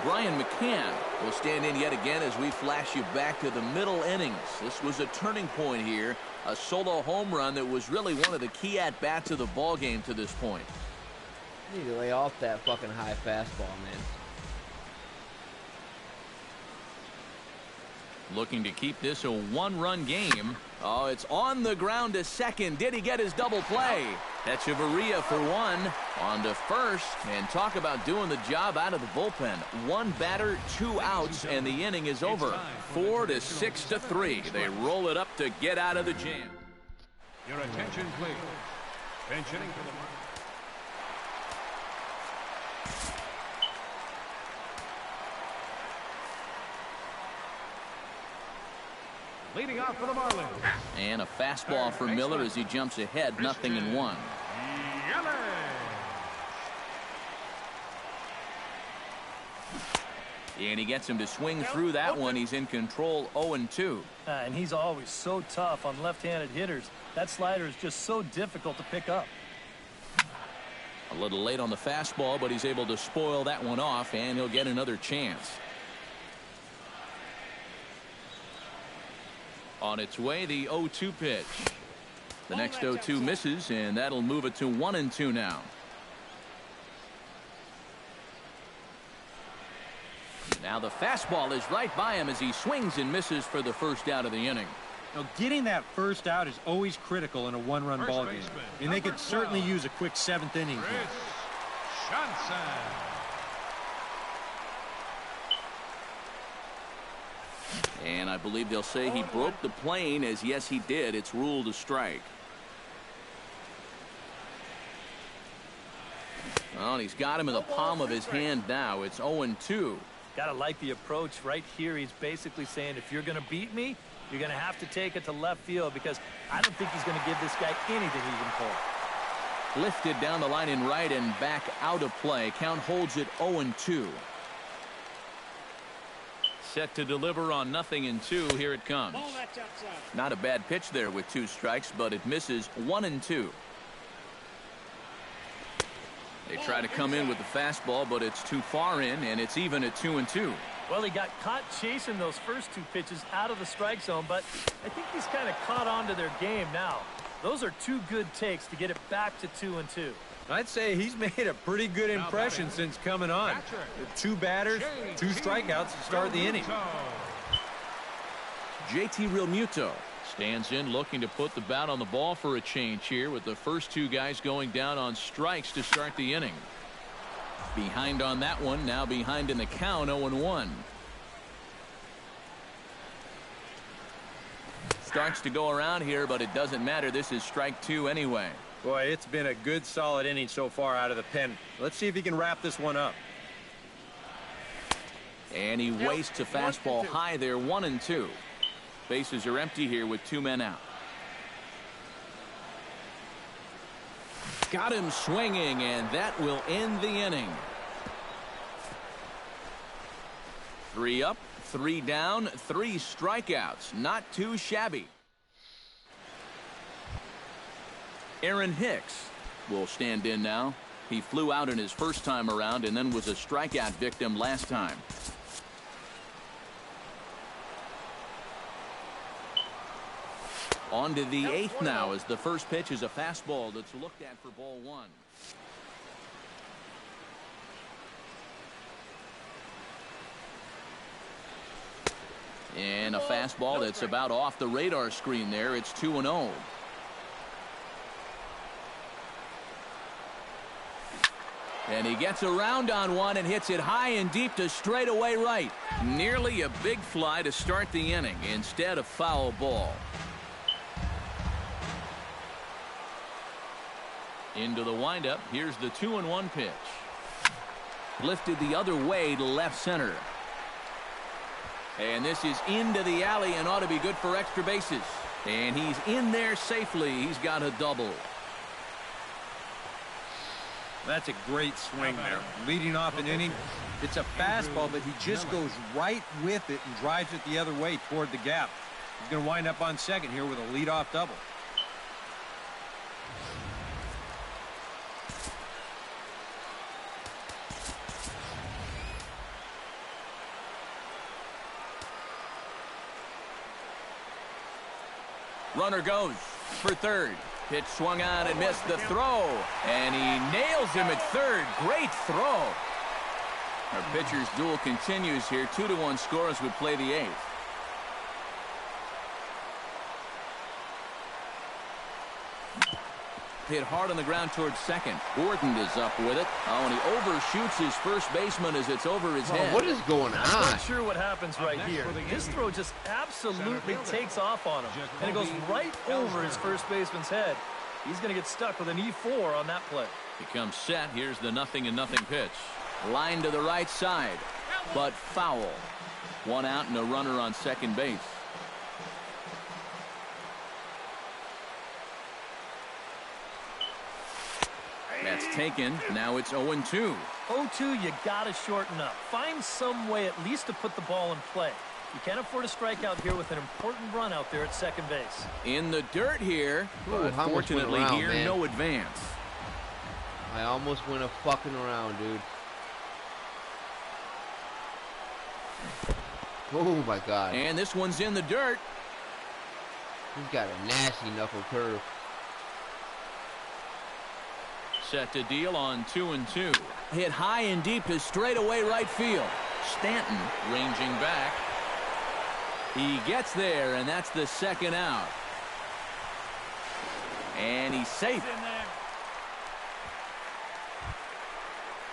Speaker 1: Brian McCann will stand in yet again as we flash you back to the middle innings. This was a turning point here, a solo home run that was really one of the key at-bats of the ball game to this point.
Speaker 4: You need to lay off that fucking high fastball, man.
Speaker 1: Looking to keep this a one-run game. Oh, it's on the ground to second. Did he get his double play? Echeverria for one. On to first. And talk about doing the job out of the bullpen. 1 batter, 2 outs, and the inning is over. 4-6-3. They roll it up to get out of the jam.
Speaker 3: Your attention, please. Bench hitting for the mark. Leading off for the Marlins.
Speaker 1: And a fastball for Miller as he jumps ahead, 0-1. And he gets him to swing through that one. He's in control, 0-2.
Speaker 5: And he's always so tough on left-handed hitters. That slider is just so difficult to pick up.
Speaker 1: A little late on the fastball, but he's able to spoil that one off, and he'll get another chance. On its way, the 0-2 pitch. The next 0-2 misses, and that'll move it to 1-2 now. Now the fastball is right by him as he swings and misses for the first out of the inning.
Speaker 2: Now, getting that first out is always critical in a one-run ball game. And they could certainly use a quick 7th inning here.
Speaker 3: Johnson.
Speaker 1: And I believe they'll say he broke the plane, as yes he did. It's ruled a strike. Well, and he's got him in the palm of his hand now. It's 0-2.
Speaker 5: Gotta like the approach right here. He's basically saying, if you're gonna beat me, you're gonna have to take it to left field, because I don't think he's gonna give this guy anything he can pull.
Speaker 1: Lifted down the line in right and back out of play. Count holds it 0-2. Set to deliver on 0-2. Here it comes. Not a bad pitch there with 2 strikes, but it misses. 1-2. They try to come in with the fastball, but it's too far in, and it's even at 2-2.
Speaker 5: Well, he got caught chasing those first 2 pitches out of the strike zone, but I think he's kind of caught on to their game now. Those are 2 good takes to get it back to 2-2.
Speaker 2: I'd say he's made a pretty good impression since coming on. 2 batters, 2 strikeouts to start the inning.
Speaker 1: JT Realmuto stands in, looking to put the bat on the ball for a change here, with the first 2 guys going down on strikes to start the inning. Behind on that one, now behind in the count, 0-1. Starts to go around here, but it doesn't matter. This is strike 2 anyway.
Speaker 2: Boy, it's been a good, solid inning so far out of the pen. Let's see if he can wrap this one up.
Speaker 1: And he wastes a fastball high there, 1-2. Bases are empty here with 2 men out. Got him swinging, and that will end the inning. 3 up, 3 down, 3 strikeouts. Not too shabby. Aaron Hicks will stand in now. He flew out in his first time around and then was a strikeout victim last time. On to the 8th now, as the first pitch is a fastball that's looked at for ball 1. And a fastball that's about off the radar screen there. It's 2-0. And he gets around on one and hits it high and deep to straightaway right. Nearly a big fly to start the inning. Instead, a foul ball. Into the windup. Here's the 2-1 pitch. Lifted the other way to left center. And this is into the alley and ought to be good for extra bases. And he's in there safely. He's got a double.
Speaker 2: That's a great swing there. Leading off an inning, it's a fastball, but he just goes right with it and drives it the other way toward the gap. He's going to wind up on second here with a leadoff double.
Speaker 1: Runner goes for third. Pitch swung on and missed the throw. And he nails him at third. Great throw. Our pitcher's duel continues here. 2-1 score as we play the 8th. Hit hard on the ground towards second. Gordon is up with it. Oh, and he overshoots his first baseman as it's over his head.
Speaker 4: What is going on?
Speaker 5: I'm not sure what happens right here. This throw just absolutely takes off on him. And it goes right over his first baseman's head. He's going to get stuck with an E4 on that play.
Speaker 1: He comes set. Here's the 0-0 pitch. Line to the right side, but foul. 1 out and a runner on second base. That's taken. Now it's 0-2.
Speaker 5: 0-2, you got to shorten up. Find some way at least to put the ball in play. You can't afford a strikeout here with an important run out there at second base.
Speaker 1: In the dirt here.
Speaker 4: Ooh,
Speaker 1: Fortunately
Speaker 4: around,
Speaker 1: here,
Speaker 4: man.
Speaker 1: no advance.
Speaker 4: I almost went a fucking around, dude. Oh, my God.
Speaker 1: And this one's in the dirt.
Speaker 4: He's got a nasty knuckle curve.
Speaker 1: Set to deal on 2-2. Hit high and deep to straightaway right field. Stanton ranging back. He gets there, and that's the second out. And he's safe.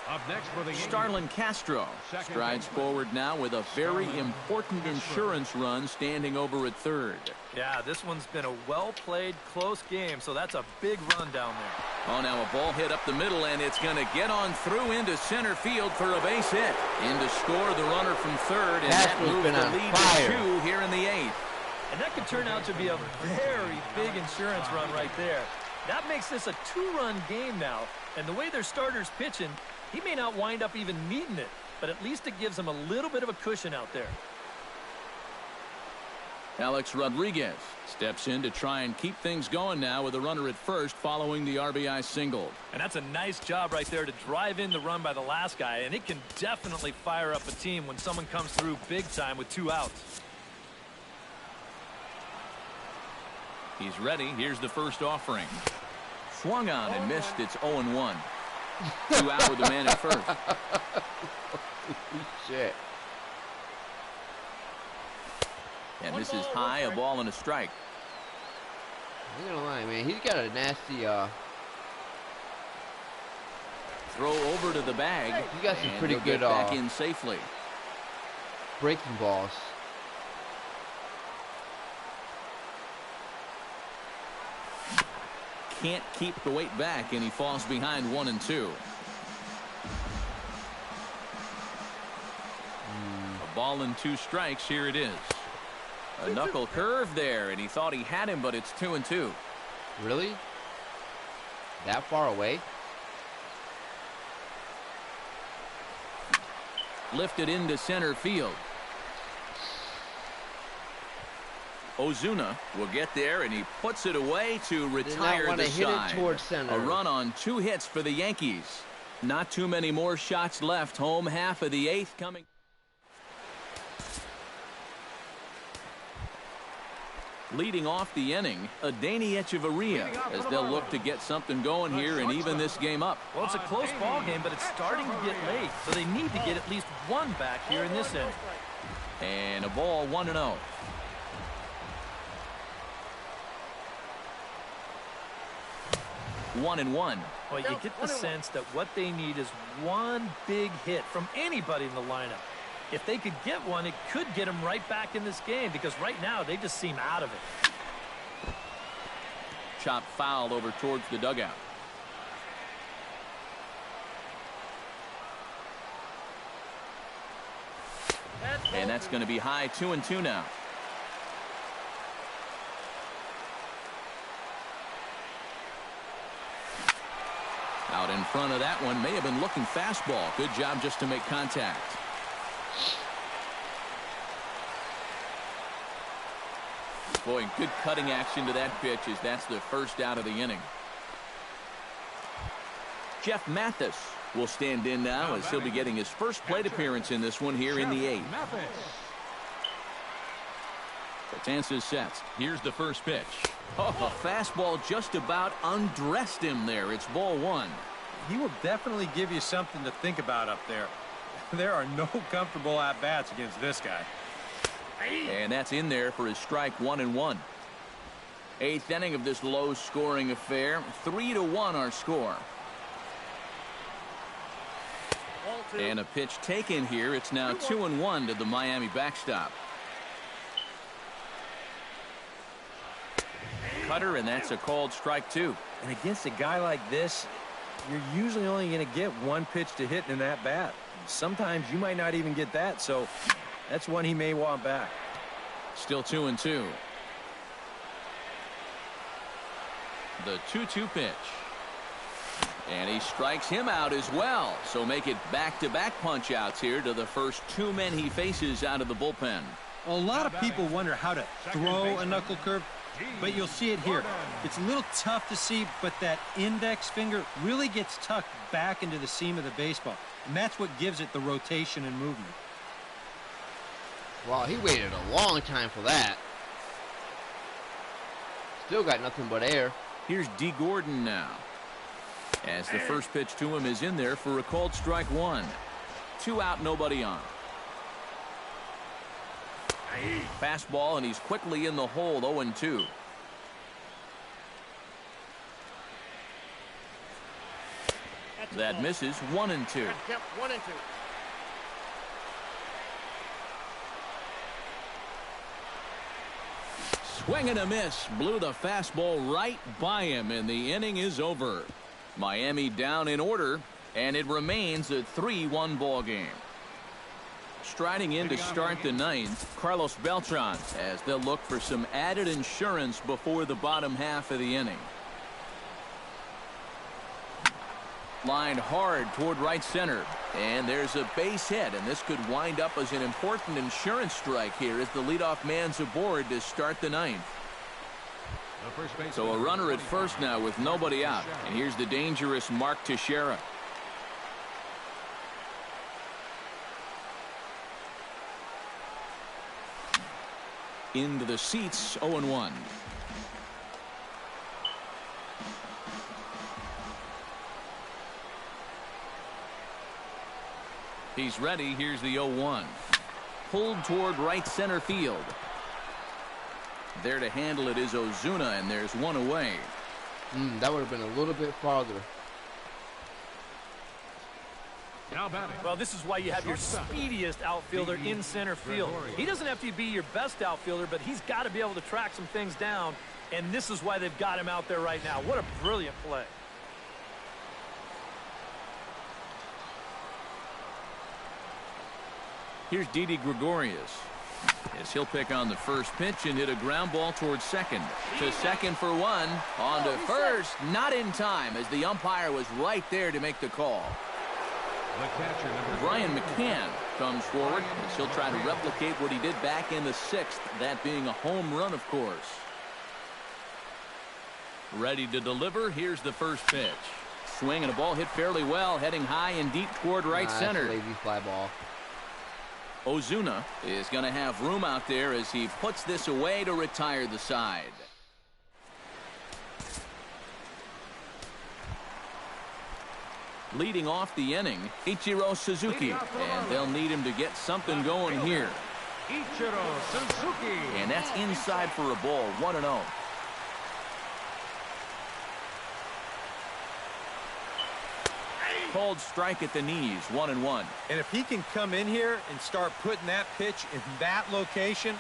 Speaker 3: Up next for the Yankees.
Speaker 1: Starlin Castro strides forward now with a very important insurance run standing over at third.
Speaker 5: Yeah, this one's been a well-played, close game, so that's a big run down there.
Speaker 1: Oh, now a ball hit up the middle, and it's going to get on through into center field for a base hit. In to score the runner from third, and that moves the lead to 2 here in the 8th.
Speaker 5: And that could turn out to be a very big insurance run right there. That makes this a 2-run game now, and the way their starter's pitching, he may not wind up even needing it, but at least it gives him a little bit of a cushion out there.
Speaker 1: Alex Rodriguez steps in to try and keep things going now with a runner at first following the RBI single.
Speaker 5: And that's a nice job right there to drive in the run by the last guy, and it can definitely fire up a team when someone comes through big time with 2 outs.
Speaker 1: He's ready. Here's the first offering. Swung on and missed. It's 0-1. 2 out with the man at first.
Speaker 4: Shit.
Speaker 1: And this is high, a ball and a strike.
Speaker 4: I'm gonna lie, man. He's got a nasty
Speaker 1: Throw over to the bag.
Speaker 4: He's got some pretty
Speaker 1: he'll
Speaker 4: good
Speaker 1: get back in safely.
Speaker 4: breaking balls.
Speaker 1: Can't keep the weight back, and he falls behind 1-2. A ball and 2 strikes. Here it is. A knuckle curve there, and he thought he had him, but it's 2-2.
Speaker 4: Really? That far away?
Speaker 1: Lifted into center field. Ozuna will get there, and he puts it away to retire the
Speaker 4: hit
Speaker 1: side.
Speaker 4: it towards center.
Speaker 1: A run on 2 hits for the Yankees. Not too many more shots left. Home half of the 8th coming. Leading off the inning, Adeiny Echeverria, as they'll look to get something going here and even this game up.
Speaker 5: Well, it's a close ball game, but it's starting to get late, so they need to get at least one back here in this inning.
Speaker 1: And a ball, 1-0. One and one.
Speaker 5: Well, you get the sense that what they need is one big hit from anybody in the lineup. If they could get one, it could get them right back in this game, because right now they just seem out of it.
Speaker 1: Chop foul over towards the dugout. And that's going to be high, 2-2 now. Out in front of that one, may have been looking fastball. Good job just to make contact. Boy, good cutting action to that pitch, as that's the first out of the inning. Jeff Mathis will stand in now, as he'll be getting his first plate appearance in this one here in the 8th. Betances sets. Here's the first pitch. Oh, a fastball just about undressed him there. It's ball 1.
Speaker 2: He will definitely give you something to think about up there. There are no comfortable at-bats against this guy.
Speaker 1: And that's in there for his strike, 1-1. 8th inning of this low-scoring affair. 3-1 our score. And a pitch taken here. It's now 2-1 to the Miami backstop. Cutter, and that's a called strike 2.
Speaker 2: And against a guy like this, you're usually only going to get one pitch to hit in that bat. Sometimes you might not even get that, so that's one he may want back.
Speaker 1: Still 2-2. The 2-2 pitch. And he strikes him out as well. So make it back-to-back punch-outs here to the first 2 men he faces out of the bullpen.
Speaker 2: A lot of people wonder how to throw a knuckle curve, but you'll see it here. It's a little tough to see, but that index finger really gets tucked back into the seam of the baseball. And that's what gives it the rotation and movement.
Speaker 4: Wow, he waited a long time for that. Still got nothing but air.
Speaker 1: Here's D. Gordon now, as the first pitch to him is in there for a called strike 1. 2 out, nobody on. Fastball, and he's quickly in the hole, 0-2. That misses, 1-2.
Speaker 7: Yep, 1-2.
Speaker 1: Swing and a miss. Blew the fastball right by him, and the inning is over. Miami down in order, and it remains a 3-1 ball game. Striding in to start the 9th, Carlos Beltran, as they'll look for some added insurance before the bottom half of the inning. Lined hard toward right center, and there's a base hit, and this could wind up as an important insurance strike here as the leadoff man's aboard to start the 9th. So a runner at first now with nobody out, and here's the dangerous Mark Teixeira. Into the seats, 0-1. He's ready. Here's the 0-1. Pulled toward right center field. There to handle it is Ozuna, and there's one away.
Speaker 4: That would have been a little bit farther.
Speaker 5: Well, this is why you have your speediest outfielder in center field. He doesn't have to be your best outfielder, but he's got to be able to track some things down, and this is why they've got him out there right now. What a brilliant play.
Speaker 1: Here's Didi Gregorius, as he'll pick on the first pitch and hit a ground ball towards second. To second for 1. On to first. Not in time, as the umpire was right there to make the call.
Speaker 3: The catcher, number
Speaker 1: Brian McCann comes forward as he'll try to replicate what he did back in the 6th, that being a home run, of course. Ready to deliver. Here's the first pitch. Swing and a ball hit fairly well, heading high and deep toward right center.
Speaker 4: Lazy fly ball.
Speaker 1: Ozuna is going to have room out there as he puts this away to retire the side. Leading off the inning, Ichiro Suzuki, and they'll need him to get something going here.
Speaker 3: Ichiro Suzuki.
Speaker 1: And that's inside for a ball, 1-0. Cold strike at the knees, 1-1.
Speaker 2: And if he can come in here and start putting that pitch in that location,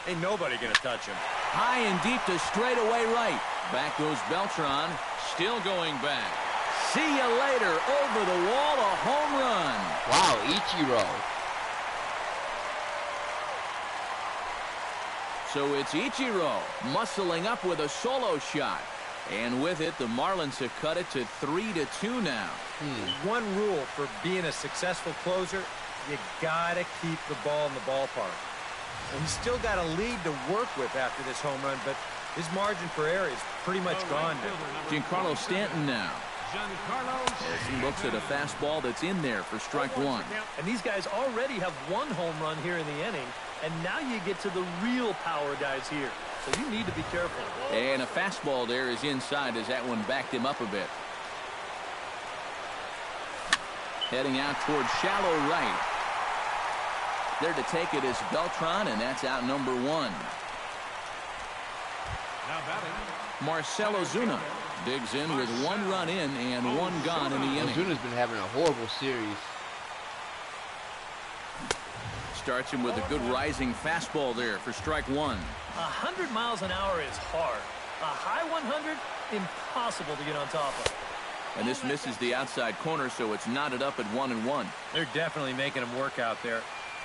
Speaker 2: ain't nobody going to touch him.
Speaker 1: High and deep to straightaway right. Back goes Beltran, still going back. See you later. Over the wall, a home run.
Speaker 4: Wow, Ichiro.
Speaker 1: So it's Ichiro muscling up with a solo shot. And with it, the Marlins have cut it to 3-2 now.
Speaker 2: One rule for being a successful closer, you got to keep the ball in the ballpark. And he's still got a lead to work with after this home run, but his margin for error is pretty much gone now.
Speaker 1: Giancarlo Stanton now. As he looks at a fastball that's in there for strike one.
Speaker 5: And these guys already have one home run here in the inning, and now you get to the real power guys here. So you need to be careful.
Speaker 1: And a fastball there is inside as that one backed him up a bit. Heading out toward shallow right. There to take it is Beltran, and that's out number one.
Speaker 3: Now batting,
Speaker 1: Marcell Ozuna digs in with one run in and one gone in the inning.
Speaker 4: Ozuna's been having a horrible series.
Speaker 1: Starts him with a good rising fastball there for strike one.
Speaker 5: 100 miles an hour is hard. A high 100, impossible to get on top of.
Speaker 1: And this misses the outside corner, so it's knotted up at 1-1.
Speaker 2: They're definitely making him work out there.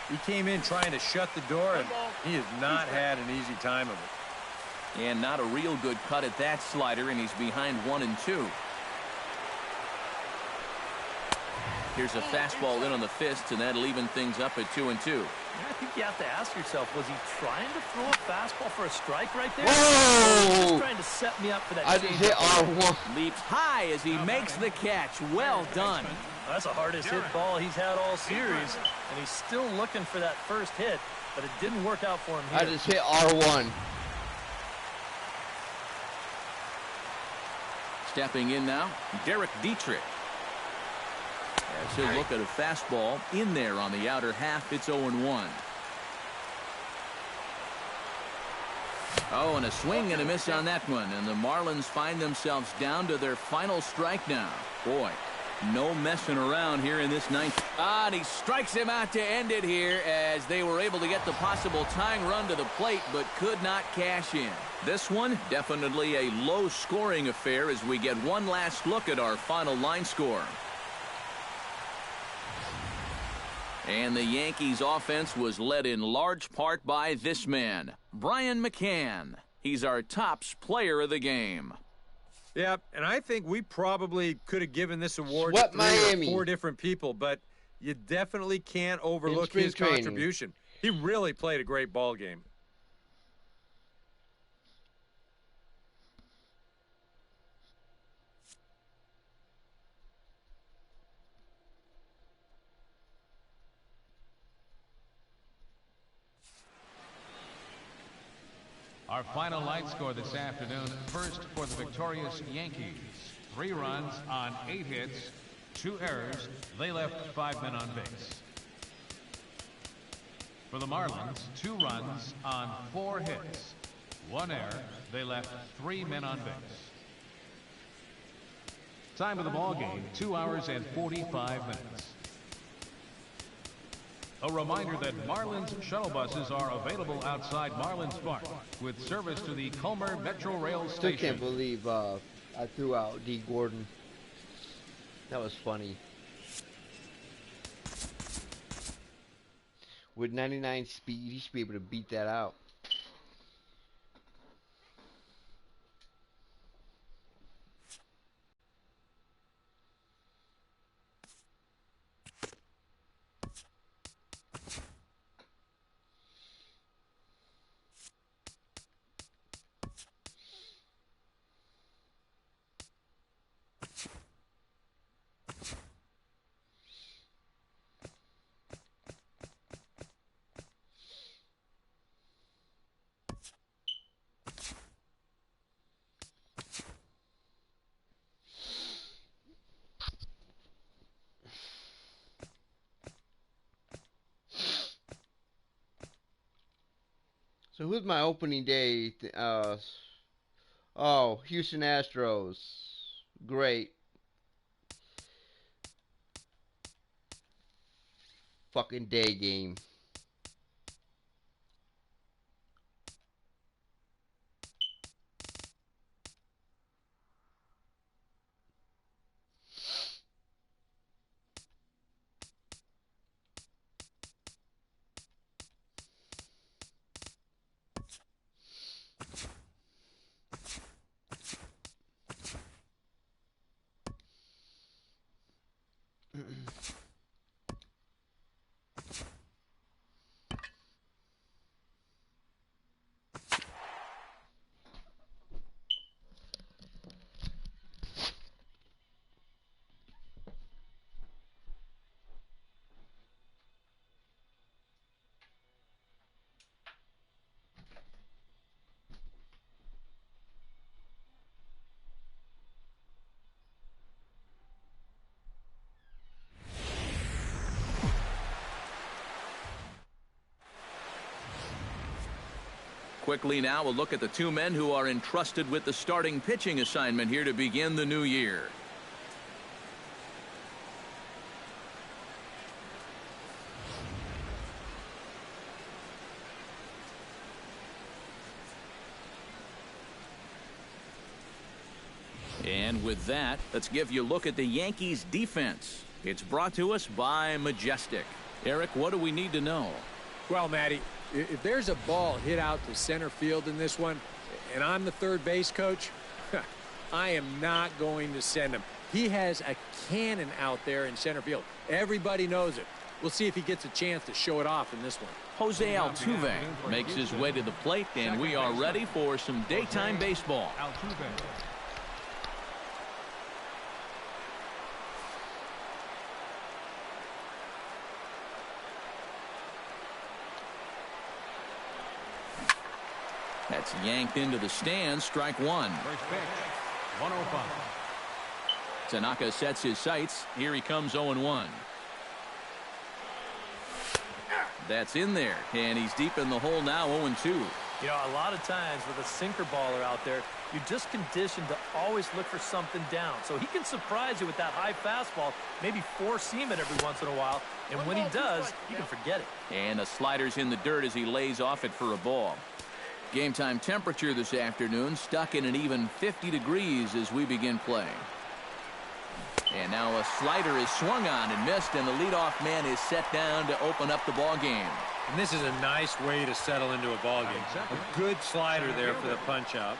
Speaker 2: He came in trying to shut the door, and he has not had an easy time of it.
Speaker 1: And not a real good cut at that slider, and he's behind 1-2. Here's a fastball in on the fist, and that'll even things up at 2-2.
Speaker 5: I think you have to ask yourself, was he trying to throw a fastball for a strike right there?
Speaker 4: Whoa!
Speaker 5: Just trying to set me up for that.
Speaker 4: I just hit R1.
Speaker 1: Leaps high as he makes the catch. Well done.
Speaker 5: That's the hardest hit ball he's had all series, and he's still looking for that first hit, but it didn't work out for him here.
Speaker 4: I just hit R1.
Speaker 1: Stepping in now, Derek Dietrich. As he'll look at a fastball in there on the outer half, it's 0-1. Oh, and a swing and a miss on that one, and the Marlins find themselves down to their final strike now. Boy, no messing around here in this ninth. And he strikes him out to end it here as they were able to get the possible tying run to the plate, but could not cash in. This one, definitely a low-scoring affair as we get one last look at our final line score. And the Yankees offense was led in large part by this man, Brian McCann. He's our tops player of the game.
Speaker 2: Yeah, and I think we probably could have given this award
Speaker 4: Swept
Speaker 2: to 3 or
Speaker 4: Miami.
Speaker 2: 4 different people, but you definitely can't overlook
Speaker 4: spring
Speaker 2: his
Speaker 4: training.
Speaker 2: contribution. He really played a great ball game.
Speaker 3: our final line score this afternoon. First for the victorious Yankees. 3 runs on 8 hits, 2 errors. They left 5 men on base. For the Marlins, 2 runs on 4 hits, 1 error. They left 3 men on base. Time of the ball game, 2 hours and 45 minutes. A reminder that Marlins shuttle buses are available outside Marlins Park with service to the Comer Metro Rail
Speaker 4: Still
Speaker 3: station.
Speaker 4: can't believe I threw out D. Gordon. That was funny. With 99 speed, he should be able to beat that out. So who's my opening day? Oh, Houston Astros. Great. Fucking day game.
Speaker 1: Quickly now, we'll look at the two men who are entrusted with the starting pitching assignment here to begin the new year. And with that, let's give you a look at the Yankees defense. It's brought to us by Majestic. Eric, what do we need to know?
Speaker 2: Well, Matty, if there's a ball hit out to center field in this one, and I'm the third base coach, I am not going to send him. He has a cannon out there in center field. Everybody knows it. We'll see if he gets a chance to show it off in this one.
Speaker 1: Jose Altuve makes his way to the plate, and we are ready for some daytime baseball. That's yanked into the stands. Strike one.
Speaker 3: First pitch, 105.
Speaker 1: Tanaka sets his sights. Here he comes 0-1. That's in there, and he's deep in the hole now, 0-2.
Speaker 5: You know, a lot of times with a sinker baller out there, you're just conditioned to always look for something down. So he can surprise you with that high fastball, maybe four-seam it every once in a while, and when he does, you can forget it.
Speaker 1: And the slider's in the dirt as he lays off it for a ball. Game time temperature this afternoon stuck in an even 50 degrees as we begin play. And now a slider is swung on and missed, and the leadoff man is set down to open up the ball game.
Speaker 2: And this is a nice way to settle into a ball game. A good slider there for the punch out.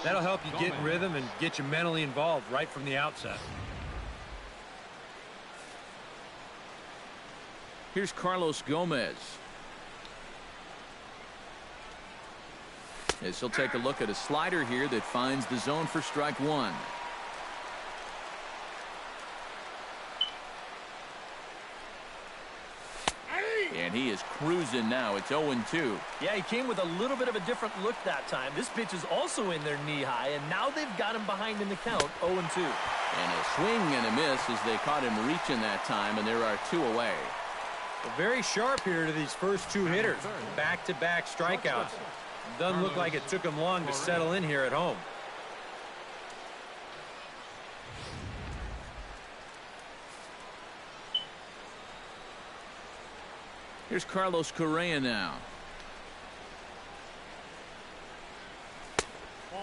Speaker 2: That'll help you get in rhythm and get you mentally involved right from the outset.
Speaker 1: Here's Carlos Gomez. As he'll take a look at a slider here that finds the zone for strike one. And he is cruising now. It's 0-2.
Speaker 5: Yeah, he came with a little bit of a different look that time. This pitch is also in there knee-high, and now they've got him behind in the count, 0-2.
Speaker 1: And a swing and a miss as they caught him reaching that time, and there are two away.
Speaker 2: Very sharp here to these first two hitters. Back-to-back strikeouts. Doesn't look like it took him long to settle in here at home.
Speaker 1: Here's Carlos Correa now.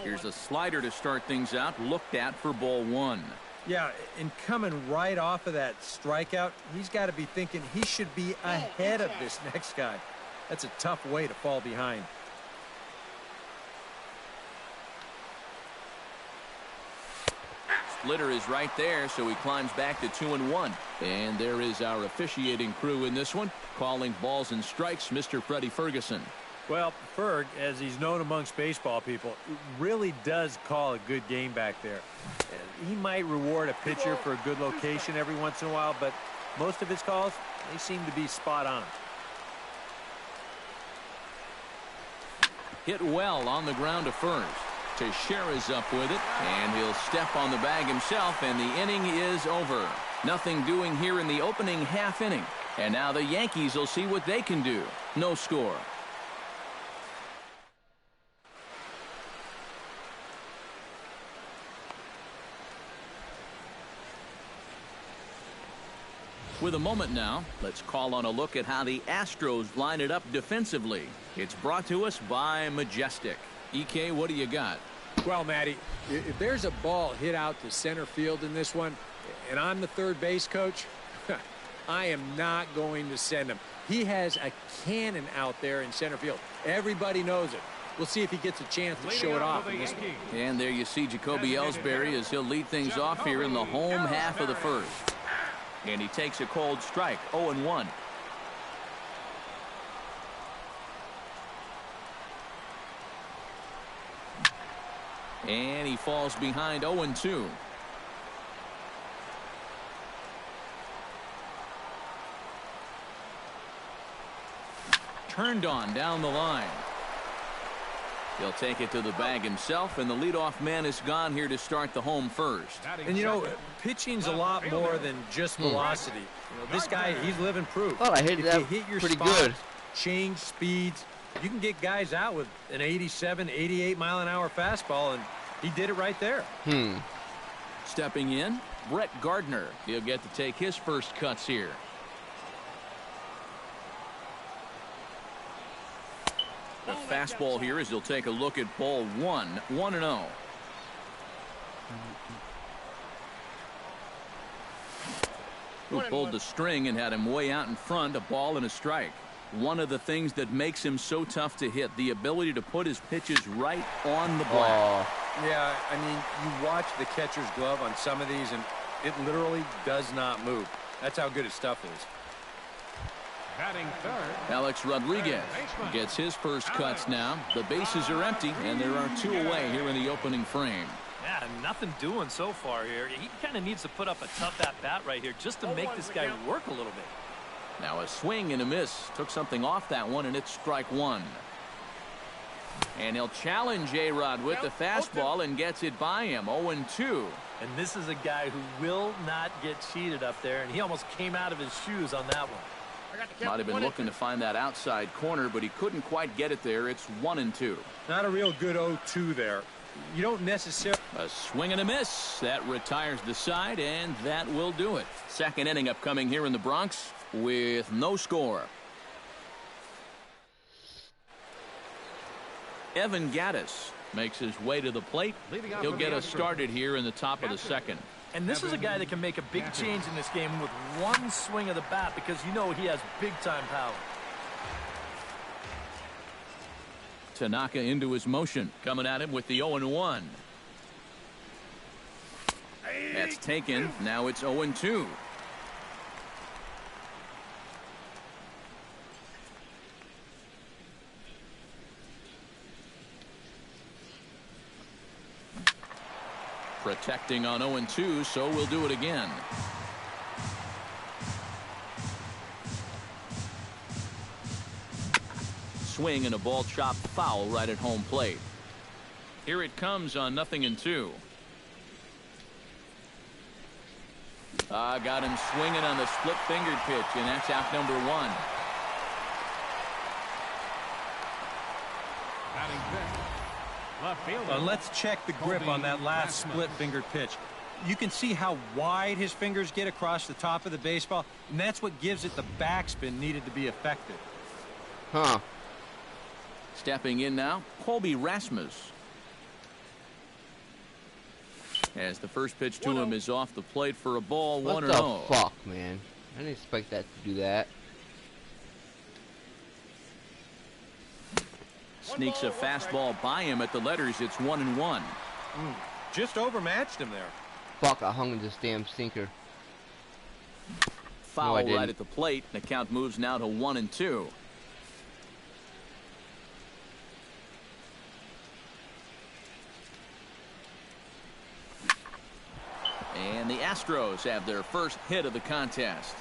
Speaker 1: Here's a slider to start things out, looked at for ball one.
Speaker 2: Yeah, and coming right off of that strikeout, he's got to be thinking he should be ahead of this next guy. That's a tough way to fall behind.
Speaker 1: Splitter is right there, so he climbs back to 2-1. And there is our officiating crew in this one, calling balls and strikes, Mr. Freddie Ferguson.
Speaker 2: Well, Ferg, as he's known amongst baseball people, really does call a good game back there. He might reward a pitcher for a good location every once in a while, but most of his calls, they seem to be spot on.
Speaker 1: Hit well on the ground to first. Teixeira's up with it, and he'll step on the bag himself, and the inning is over. Nothing doing here in the opening half inning. And now the Yankees will see what they can do. No score. With a moment now, let's call on a look at how the Astros line it up defensively. It's brought to us by Majestic. EK, what do you got?
Speaker 7: Well, Matty, if there's a ball hit out to center field in this one, and I'm the third base coach, I am not going to send him. He has a cannon out there in center field. Everybody knows it. We'll see if he gets a chance to show it off in this one.
Speaker 1: And there you see Jacoby Ellsbury as he'll lead things off here in the home half of the first. And he takes a cold strike, 0-1. And he falls behind 0-2. Turned on down the line. He'll take it to the bag himself, and the leadoff man is gone here to start the home first.
Speaker 2: And you know, pitching's a lot more than just velocity. You know, this guy, he's living proof.
Speaker 4: Thought I hit that
Speaker 2: hit your
Speaker 4: pretty
Speaker 2: spot,
Speaker 4: good.
Speaker 2: Change speeds, you can get guys out with an 87, 88 mile an hour fastball, and he did it right there.
Speaker 1: Stepping in, Brett Gardner. He'll get to take his first cuts here. The fastball here as he'll take a look at ball 1, 1-0. Who pulled the string and had him way out in front, a ball and a strike. One of the things that makes him so tough to hit, the ability to put his pitches right on the ball.
Speaker 2: Yeah, I mean, you watch the catcher's glove on some of these, and it literally does not move. That's how good his stuff is.
Speaker 3: Batting third,
Speaker 1: Alex Rodriguez gets his first cuts now. The bases are empty, and there are 2 away here in the opening frame.
Speaker 5: Yeah, nothing doing so far here. He kind of needs to put up a tough at-bat right here just to make this guy work a little bit.
Speaker 1: Now a swing and a miss. Took something off that one, and it's strike 1. And he'll challenge A-Rod with the fastball and gets it by him. 0-2.
Speaker 5: And this is a guy who will not get cheated up there, and he almost came out of his shoes on that one.
Speaker 1: Might have been looking to find that outside corner, but he couldn't quite get it there. It's 1-2.
Speaker 2: Not a real good 0-2 there. You don't necessarily...
Speaker 1: A swing and a miss. That retires the side, and that will do it. Second inning upcoming here in the Bronx with no score. Evan Gattis makes his way to the plate. He'll get us started here in the top of the second.
Speaker 5: And this is a guy that can make a big change in this game with one swing of the bat because you know he has big-time power.
Speaker 1: Tanaka into his motion. Coming at him with the 0-1. That's taken. Now it's 0-2. Protecting on 0-2, so we'll do it again. Swing and a ball chopped foul right at home plate. Here it comes on 0-2. Got him swinging on the split-fingered pitch, and that's out number 1.
Speaker 3: batting fifth, left fielder.
Speaker 2: And let's check the grip on that last split-fingered pitch. You can see how wide his fingers get across the top of the baseball, and that's what gives it the backspin needed to be effective.
Speaker 4: Huh.
Speaker 1: Stepping in now, Colby Rasmus. As the first pitch to him is off the plate for a ball, 1-0.
Speaker 4: What the fuck, man? I didn't expect that to do that.
Speaker 1: Sneaks a fastball by him at the letters. It's 1-1.
Speaker 2: Just overmatched him there.
Speaker 4: Fuck, I hung in this damn stinker.
Speaker 1: Foul
Speaker 4: I didn't.
Speaker 1: right at the plate. The count moves now to 1-2. And the Astros have their first hit of the contest.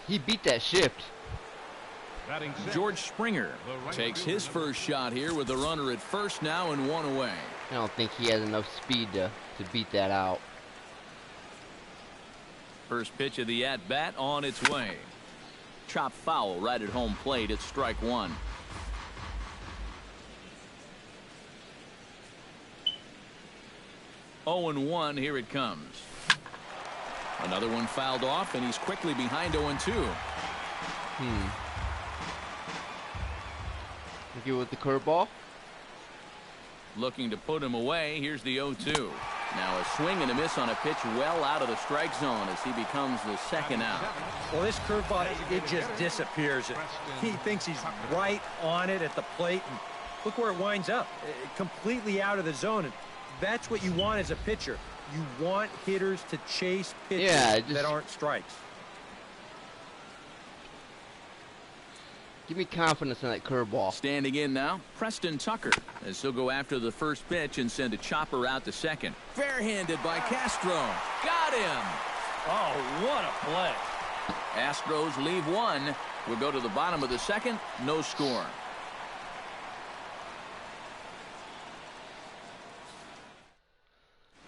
Speaker 4: He beat that shift.
Speaker 3: Batting sixth,
Speaker 1: George Springer takes his first shot here with the runner at first now and 1 away.
Speaker 4: I don't think he has enough speed to beat that out.
Speaker 1: First pitch of the at-bat on its way. Chop foul right at home plate. It's strike 1. 0-1. Here it comes. Another one fouled off, and he's quickly behind 0-2.
Speaker 4: Get with the curveball.
Speaker 1: Looking to put him away. Here's the 0-2. Now a swing and a miss on a pitch well out of the strike zone as he becomes the second out.
Speaker 2: Well, this curveball, it just disappears. He thinks he's right on it at the plate, and look where it winds up. Completely out of the zone. And that's what you want as a pitcher. You want hitters to chase pitches that aren't strikes.
Speaker 4: Give me confidence in that curveball.
Speaker 1: Standing in now, Preston Tucker, as he'll go after the first pitch and send a chopper out to second. Fair-handed by Castro. Got him.
Speaker 5: Oh, what a play.
Speaker 1: Astros leave one. We'll go to the bottom of the second. No score.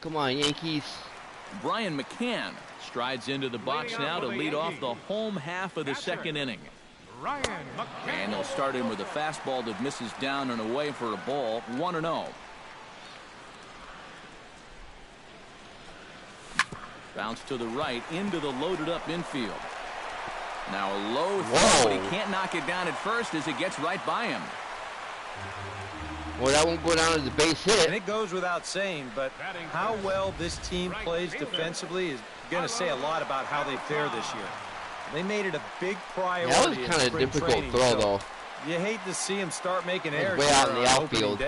Speaker 4: Come on, Yankees.
Speaker 1: Brian McCann strides into the box now to lead off the home half of the second inning. And they'll start him with a fastball that misses down and away for a ball. 1-0. Bounce to the right into the loaded up infield. Now a low throw, but he can't knock it down at first as it gets right by him.
Speaker 4: Well, that won't go down as a base hit.
Speaker 2: And it goes without saying, but how well this team plays defensively is going to say a lot about how they fare this year. They made it a big priority.
Speaker 4: That was kind of a difficult throw, though.
Speaker 2: You hate to see him start making errors
Speaker 4: way out in the outfield.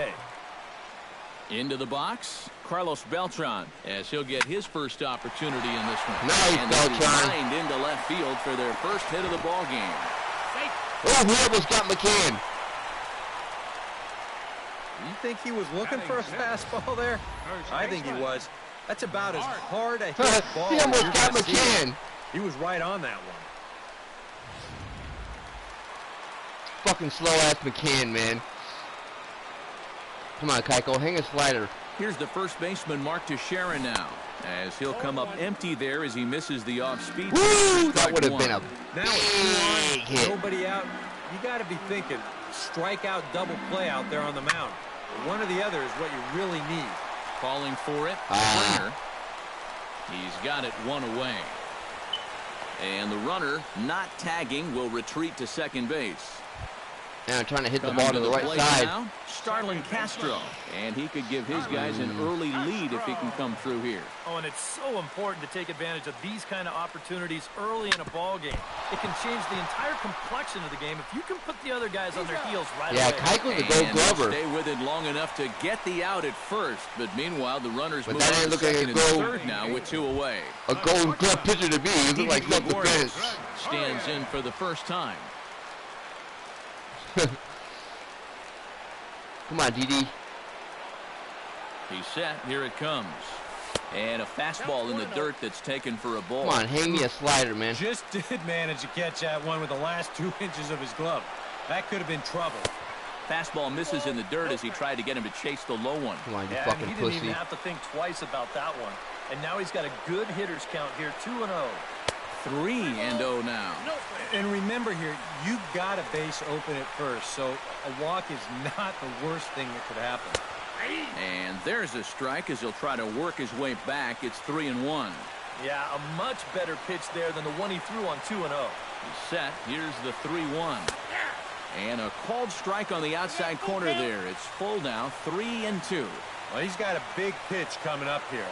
Speaker 1: Into the box, Carlos Beltran, as he'll get his first opportunity in this one.
Speaker 4: Nice,
Speaker 1: and
Speaker 4: Beltran.
Speaker 1: Lined into left field for their first hit of the ball game.
Speaker 4: Oh, whoever's got McCann.
Speaker 2: You think he was looking for a fastball there? I think he was. That's about as hard a hit ball
Speaker 4: He almost got
Speaker 2: as you're gonna see.
Speaker 4: McCann.
Speaker 2: He was right on that one.
Speaker 4: Fucking slow-ass McCann, man. Come on, Keiko, hang a slider.
Speaker 1: Here's the first baseman, Mark Teixeira, now, as he'll come up empty there as he misses the off-speed.
Speaker 4: Woo! That would have been a
Speaker 2: now with 2 on,
Speaker 4: hit.
Speaker 2: nobody out. You got to be thinking strikeout, double play out there on the mound. One or the other is what you really need.
Speaker 1: Calling for it. Runner. He's got it one away. And the runner, not tagging, will retreat to second base.
Speaker 4: Now I'm trying to hit the
Speaker 1: Coming
Speaker 4: ball to the right
Speaker 1: plate
Speaker 4: side.
Speaker 1: Now, Starlin Castro. And he could give his guys an early lead if he can come through here.
Speaker 5: Oh, and it's so important to take advantage of these kind of opportunities early in a ball game. It can change the entire complexion of the game if you can put the other guys on their heels right away.
Speaker 4: Yeah, Keiko's a gold
Speaker 1: And
Speaker 4: glover.
Speaker 1: stay with it long enough to get the out at first. But meanwhile, the runners
Speaker 4: But
Speaker 1: move
Speaker 4: that
Speaker 1: on
Speaker 4: ain't
Speaker 1: to
Speaker 4: looking like
Speaker 1: second
Speaker 4: a
Speaker 1: and
Speaker 4: goal.
Speaker 1: third now with 2 away.
Speaker 4: A gold glove pitcher to me. He looked like self-defense.
Speaker 1: Stands in for the first time.
Speaker 4: Come on, Didi.
Speaker 1: He's set. Here it comes. And a fastball in the dirt that's taken for a ball.
Speaker 4: Come on, hang me a slider, man.
Speaker 2: Just did manage to catch that one with the last 2 inches of his glove. That could have been trouble.
Speaker 1: Fastball misses in the dirt as he tried to get him to chase the low one.
Speaker 4: Come on, you
Speaker 5: Yeah,
Speaker 4: fucking
Speaker 5: he didn't
Speaker 4: pussy.
Speaker 5: even have to think twice about that one. And now he's got a good hitters count here, 2-0.
Speaker 1: 3-0 now.
Speaker 2: And remember here, you got a base open at first, so a walk is not the worst thing that could happen.
Speaker 1: And there's a strike as he'll try to work his way back. It's 3-1.
Speaker 5: Yeah, a much better pitch there than the one he threw on 2-0.
Speaker 1: He's set. Here's the 3-1. And a called strike on the outside corner there. It's full now, 3-2.
Speaker 2: Well, he's got a big pitch coming up here.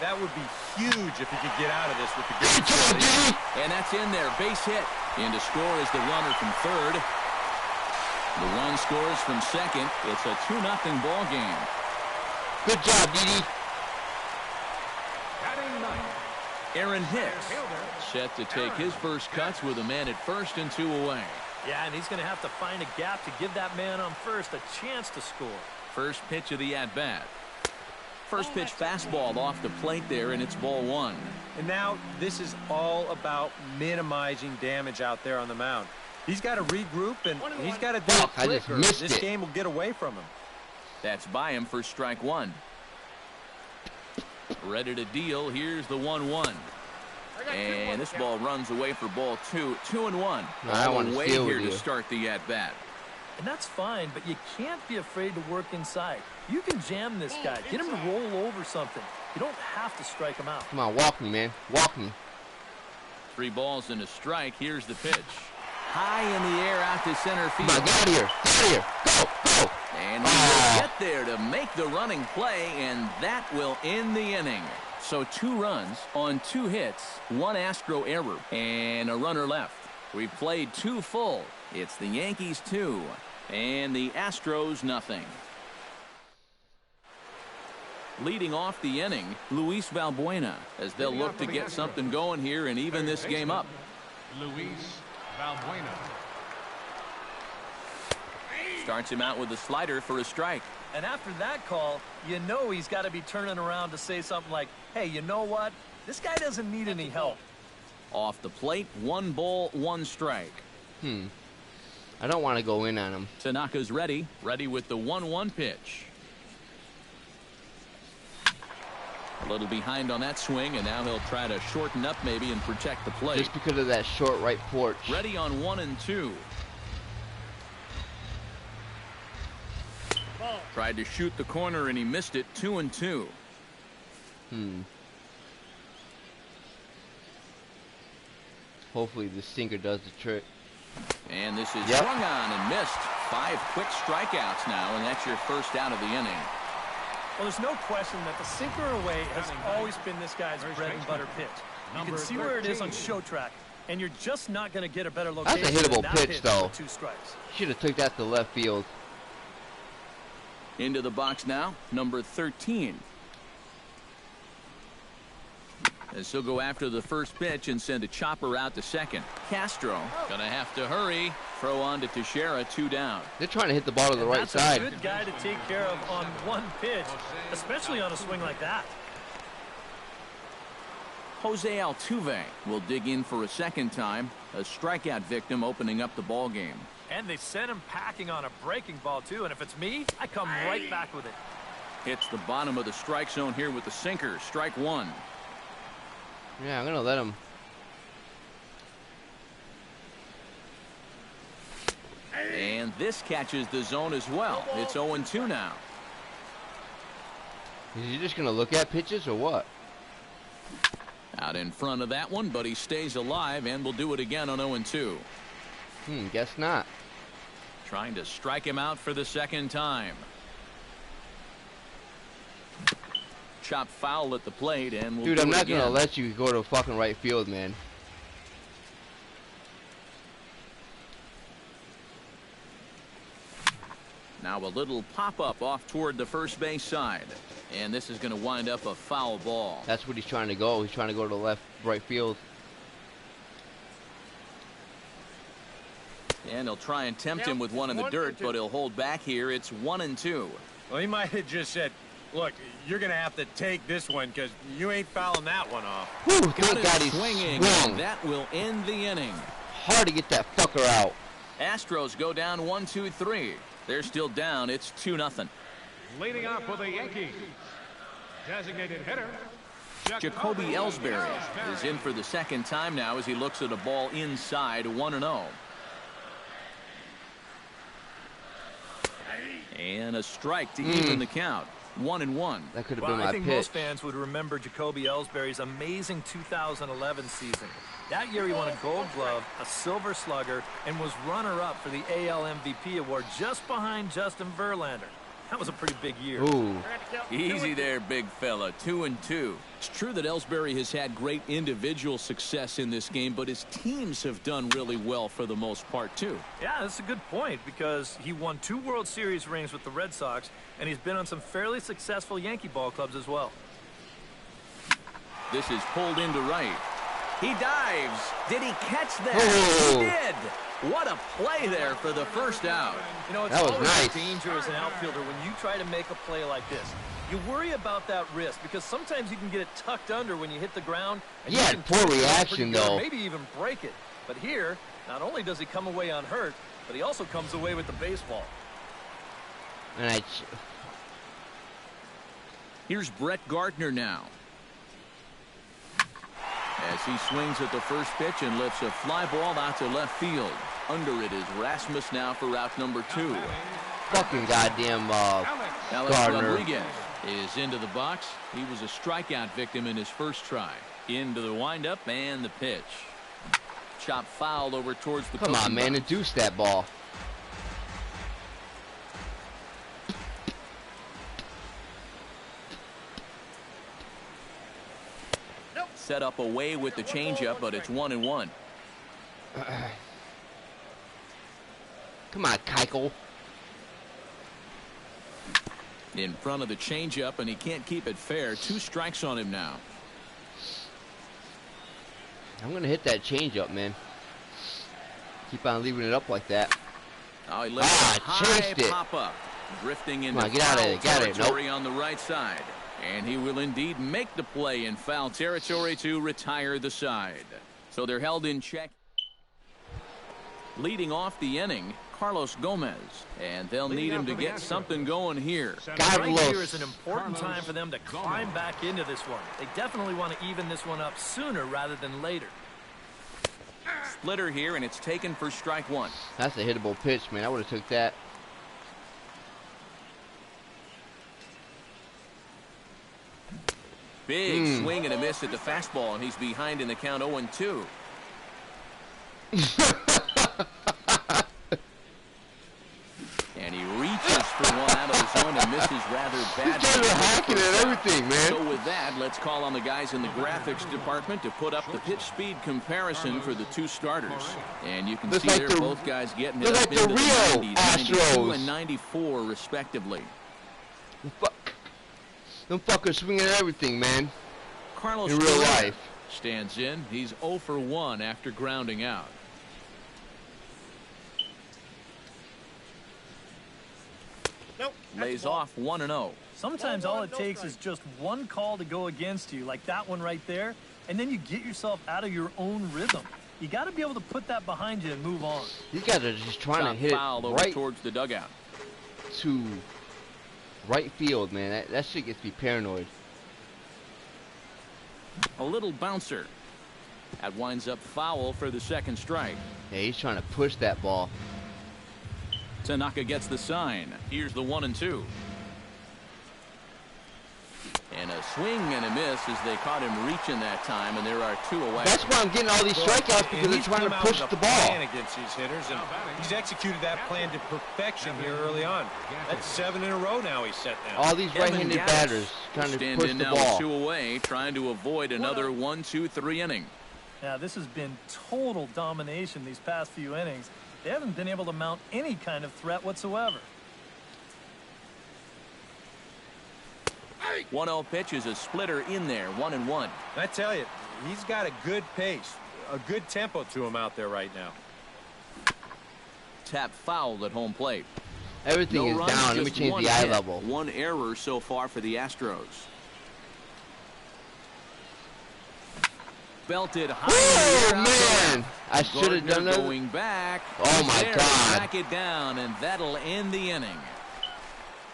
Speaker 2: That would be huge if he could get out of this with the good facility.
Speaker 1: And that's in there. Base hit. In to score is the runner from third. The run scores from second. It's a 2-0 ball game.
Speaker 4: Good job, Didi.
Speaker 1: Aaron Hicks set to take his first cuts with a man at first and 2 away.
Speaker 5: Yeah, and he's going to have to find a gap to give that man on first a chance to score.
Speaker 1: First pitch of the at-bat. First pitch fastball off the plate there, and it's ball 1.
Speaker 2: And now this is all about minimizing damage out there on the mound. He's got to regroup, and he's got to do it
Speaker 4: I just
Speaker 2: quick, or
Speaker 4: missed
Speaker 2: this
Speaker 4: it.
Speaker 2: game will get away from him.
Speaker 1: That's by him for strike 1. Ready to deal. Here's the 1-1. And this ball runs away for ball 2. 2-1.
Speaker 4: I want to
Speaker 1: away
Speaker 4: steal
Speaker 1: here
Speaker 4: with
Speaker 1: to
Speaker 4: you.
Speaker 1: start the at-bat.
Speaker 5: And that's fine, but you can't be afraid to work inside. You can jam this guy. Get him to roll over something. You don't have to strike him out.
Speaker 4: Come on, walk me, man. Walk me.
Speaker 1: 3 balls and a strike. Here's the pitch. High in the air out to center field.
Speaker 4: Come on, get out of here. Get out of here. Go, go.
Speaker 1: And he will get there to make the running play, and that will end the inning. So 2 runs on 2 hits, 1 Astro error, and a runner left. We've played 2 full. It's the Yankees 2 and the Astros nothing. Leading off the inning, Luis Valbuena, as they'll look to get something going here and even this game up.
Speaker 3: Luis Valbuena.
Speaker 1: Starts him out with a slider for a strike.
Speaker 5: And after that call, you know he's got to be turning around to say something like, hey, you know what? This guy doesn't need any help.
Speaker 1: Off the plate, 1 ball, 1 strike.
Speaker 4: I don't want to go in on him.
Speaker 1: Tanaka's ready with the 1-1 pitch. A little behind on that swing, and now he'll try to shorten up maybe and protect the plate.
Speaker 4: Just because of that short right porch.
Speaker 1: Ready on 1-2. Tried to shoot the corner and he missed it. 2-2.
Speaker 4: Hopefully the sinker does the trick.
Speaker 1: And this is swung on and missed. 5 quick strikeouts now, and that's your first out of the inning.
Speaker 5: Well, there's no question that the sinker away has always been this guy's bread and butter pitch. You can see where it is on show track, and you're just not going to get a better location.
Speaker 4: That's a hittable
Speaker 5: than that
Speaker 4: pitch, though.
Speaker 5: 2 strikes.
Speaker 4: Should have took that to left field.
Speaker 1: Into the box now, number 13. As he'll go after the first pitch and send a chopper out to second. Castro gonna have to hurry. Throw on to Teixeira, 2 down.
Speaker 4: They're trying to hit the ball to the right side.
Speaker 5: That's a good guy to take care of on 1 pitch, especially on a swing like that.
Speaker 1: Jose Altuve will dig in for a second time. A strikeout victim opening up the ball game.
Speaker 5: And they sent him packing on a breaking ball, too. And if it's me, I come right back with it.
Speaker 1: Hits the bottom of the strike zone here with the sinker. Strike 1.
Speaker 4: Yeah, I'm going to let him.
Speaker 1: And this catches the zone as well. It's 0-2 now.
Speaker 4: Is he just going to look at pitches or what?
Speaker 1: Out in front of that one, but he stays alive and will do it again on 0-2.
Speaker 4: Guess not.
Speaker 1: Trying to strike him out for the second time. Chop foul at the plate, and we'll
Speaker 4: Dude,
Speaker 1: do
Speaker 4: I'm
Speaker 1: it
Speaker 4: not
Speaker 1: again.
Speaker 4: going to let you go to fucking right field, man.
Speaker 1: Now a little pop-up off toward the first base side. And this is going to wind up a foul ball.
Speaker 4: That's what he's trying to go. He's trying to go to left, right field.
Speaker 1: And he'll try and tempt him with one in the dirt, but he'll hold back here. It's 1-2.
Speaker 2: Well, he might have just said, look, you're going to have to take this one because you ain't fouling that one off.
Speaker 4: Whew,
Speaker 1: Got
Speaker 4: thank
Speaker 1: it
Speaker 4: God he's
Speaker 1: swinging,
Speaker 4: swung.
Speaker 1: and that will end the inning.
Speaker 4: Hard to get that fucker out.
Speaker 1: Astros go down 1-2-3. They're still down. It's 2-0.
Speaker 3: Leading off for the Yankees, designated hitter
Speaker 1: Jacoby Ellsbury is in for the second time now as he looks at a ball inside. 1-0. And a strike to even the count. 1-1.
Speaker 4: That could have
Speaker 5: Well,
Speaker 4: been my
Speaker 5: I think
Speaker 4: pitch.
Speaker 5: most fans would remember Jacoby Ellsbury's amazing 2011 season. That year he won a Gold Glove, a Silver Slugger, and was runner-up for the AL MVP award just behind Justin Verlander. That was a pretty big year.
Speaker 4: Ooh.
Speaker 1: Easy there, big fella. 2-2. It's true that Ellsbury has had great individual success in this game, but his teams have done really well for the most part, too.
Speaker 5: Yeah, that's a good point because he won 2 World Series rings with the Red Sox, and he's been on some fairly successful Yankee ball clubs as well.
Speaker 1: This is pulled into right. He dives. Did he catch that?
Speaker 4: Oh.
Speaker 1: He did. What a play there for the first out.
Speaker 5: You know, it's
Speaker 4: That was
Speaker 5: always
Speaker 4: nice.
Speaker 5: a danger as an outfielder when you try to make a play like this. You worry about that wrist because sometimes you can get it tucked under when you hit the ground. And
Speaker 4: He
Speaker 5: you
Speaker 4: had
Speaker 5: can
Speaker 4: poor
Speaker 5: twist it pretty
Speaker 4: reaction,
Speaker 5: good,
Speaker 4: though.
Speaker 5: Maybe even break it. But here, not only does he come away unhurt, but he also comes away with the baseball.
Speaker 4: And
Speaker 1: Here's Brett Gardner now. As he swings at the first pitch and lifts a fly ball out to left field. Under it is Rasmus now for route number 2.
Speaker 4: Fucking goddamn
Speaker 1: Alex
Speaker 4: Gardner.
Speaker 1: Rodriguez is into the box. He was a strikeout victim in his first try. Into the windup and the pitch. Chop foul over towards the
Speaker 4: Come on, man,
Speaker 1: box.
Speaker 4: induce that ball.
Speaker 1: Set up away with the changeup, but it's 1-1.
Speaker 4: Come on, Keuchel.
Speaker 1: In front of the changeup, and he can't keep it fair. 2 strikes on him now.
Speaker 4: I'm going to hit that changeup, man. Keep on leaving it up like that.
Speaker 1: Oh, he let a high
Speaker 4: chased it.
Speaker 1: pop up. Drifting into
Speaker 4: Come on, get out of
Speaker 1: foul
Speaker 4: it. Get it.
Speaker 1: territory
Speaker 4: Nope.
Speaker 1: on the right side. And he will indeed make the play in foul territory to retire the side. So they're held in check. Leading off the inning, Carlos Gomez. And they'll need him to get something going here.
Speaker 5: Right here is an important time for them to climb back into this one. They definitely want to even this one up sooner rather than later.
Speaker 1: Splitter here, and it's taken for strike 1.
Speaker 4: That's a hittable pitch, man. I would have took that.
Speaker 1: Big swing and a miss at the fastball, and he's behind in the count 0-2. And he reaches for one out of the zone and misses rather badly.
Speaker 4: These guys are hacking at everything, man.
Speaker 1: So with that, let's call on the guys in the graphics department to put up the pitch speed comparison for the 2 starters. And you can see
Speaker 4: like
Speaker 1: there both guys getting it
Speaker 4: looks
Speaker 1: up
Speaker 4: like
Speaker 1: into
Speaker 4: the
Speaker 1: the
Speaker 4: real
Speaker 1: 90s, 92
Speaker 4: Astros.
Speaker 1: and 94 respectively.
Speaker 4: Them fuckers swinging at everything, man.
Speaker 1: Carlos
Speaker 4: In real life.
Speaker 1: stands in. He's 0 for 1 after grounding out. Lays off 1-0.
Speaker 5: Sometimes all it takes is just one call to go against you, like that one right there, and then you get yourself out of your own rhythm. You got to be able to put that behind you and move on.
Speaker 4: These guys are just trying to hit it
Speaker 1: Foul over
Speaker 4: right
Speaker 1: towards the dugout.
Speaker 4: to right field, man. That shit gets me paranoid.
Speaker 1: A little bouncer. That winds up foul for the second strike.
Speaker 4: Yeah, he's trying to push that ball.
Speaker 1: Tanaka gets the sign. Here's the 1-2. And a swing and a miss as they caught him reaching that time, and there are 2 away.
Speaker 4: That's why I'm getting all these strikeouts, because they're trying to push the ball.
Speaker 2: Plan against these hitters, and he's executed that plan to perfection here early on. That's 7 in a row now he's set down.
Speaker 4: All these right-handed
Speaker 1: Gaddis
Speaker 4: batters trying to
Speaker 1: stand
Speaker 4: push
Speaker 1: in
Speaker 4: the
Speaker 1: now
Speaker 4: ball.
Speaker 1: with 2 away, trying to avoid another 1-2-3 inning.
Speaker 5: Yeah, this has been total domination these past few innings. They haven't been able to mount any kind of threat whatsoever.
Speaker 1: 1-0 pitch is a splitter in there, 1-1.
Speaker 2: I tell you, he's got a good pace, a good tempo to him out there right now.
Speaker 1: Tap foul at home plate.
Speaker 4: Everything is
Speaker 1: runs,
Speaker 4: down. Let me
Speaker 1: just
Speaker 4: change
Speaker 1: one
Speaker 4: the eye
Speaker 1: hit.
Speaker 4: level.
Speaker 1: 1 error so far for the Astros. Belted high.
Speaker 4: Oh, man! I should have done that.
Speaker 1: Going back.
Speaker 4: Oh, my
Speaker 1: There,
Speaker 4: God.
Speaker 1: Back it down, and that'll end the inning.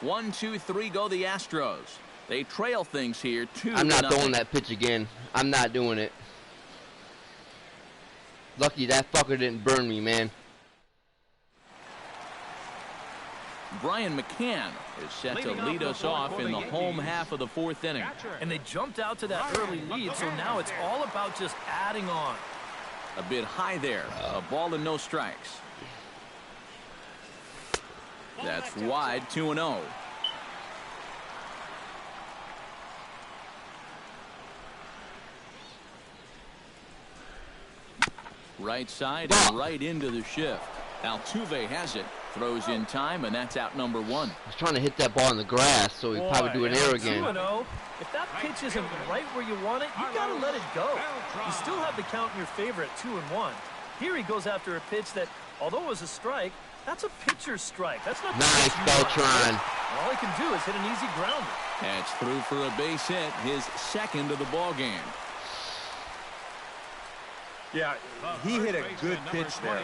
Speaker 1: 1-2-3 go the Astros. They trail things here 2-0.
Speaker 4: I'm not throwing that pitch again. I'm not doing it. Lucky that fucker didn't burn me, man.
Speaker 1: Brian McCann is set to lead us off in the home half of the 4th inning.
Speaker 5: And they jumped out to that early lead, so now it's all about just adding on.
Speaker 1: A bit high there. A ball and no strikes. That's wide, 2-0. Right side and right into the shift. Altuve has it. Throws in time, and that's out number 1.
Speaker 4: I was trying to hit that ball in the grass, so he'd probably do an error again.
Speaker 5: 2-0. If that pitch isn't right where you want it, you got to let it go. You still have the count in your favor at 2-1. Here he goes after a pitch that, although it was a strike, that's a pitcher's strike. That's not the
Speaker 4: Nice,
Speaker 5: pitch you want.
Speaker 4: Beltran.
Speaker 5: And all he can do is hit an easy grounder.
Speaker 1: That's through for a base hit, his second of the ball game.
Speaker 2: Yeah, he hit a good pitch there.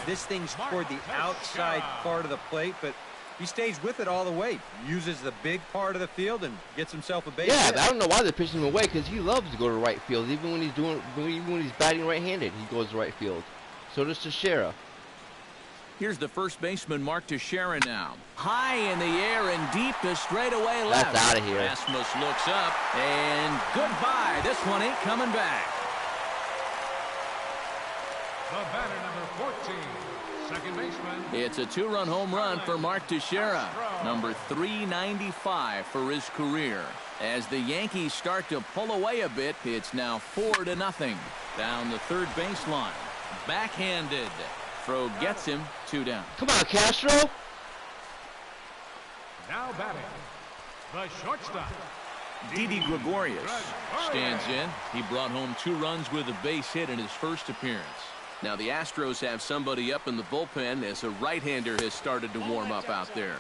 Speaker 2: This thing's toward the outside part of the plate, but he stays with it all the way. Uses the big part of the field and gets himself a base
Speaker 4: Yeah,
Speaker 2: hit.
Speaker 4: but I don't know why they're pitching him away, because he loves to go to right field. Even when he's batting right-handed, he goes to right field. So does Teixeira.
Speaker 1: Here's the first baseman, Mark Teixeira now. High in the air and deep to straightaway left.
Speaker 4: That's out of here.
Speaker 1: Rasmus looks up, and goodbye. This one ain't coming back.
Speaker 3: The batter, number 14, second baseman.
Speaker 1: It's a two-run home run for Mark Teixeira, number 395 for his career. As the Yankees start to pull away a bit, it's now 4-0. Down the third baseline. Backhanded. Throw gets him, 2 down.
Speaker 4: Come on, Castro.
Speaker 3: Now batting, the shortstop.
Speaker 1: Didi Gregorius stands in. He brought home 2 runs with a base hit in his first appearance. Now the Astros have somebody up in the bullpen as a right-hander has started to warm up out there.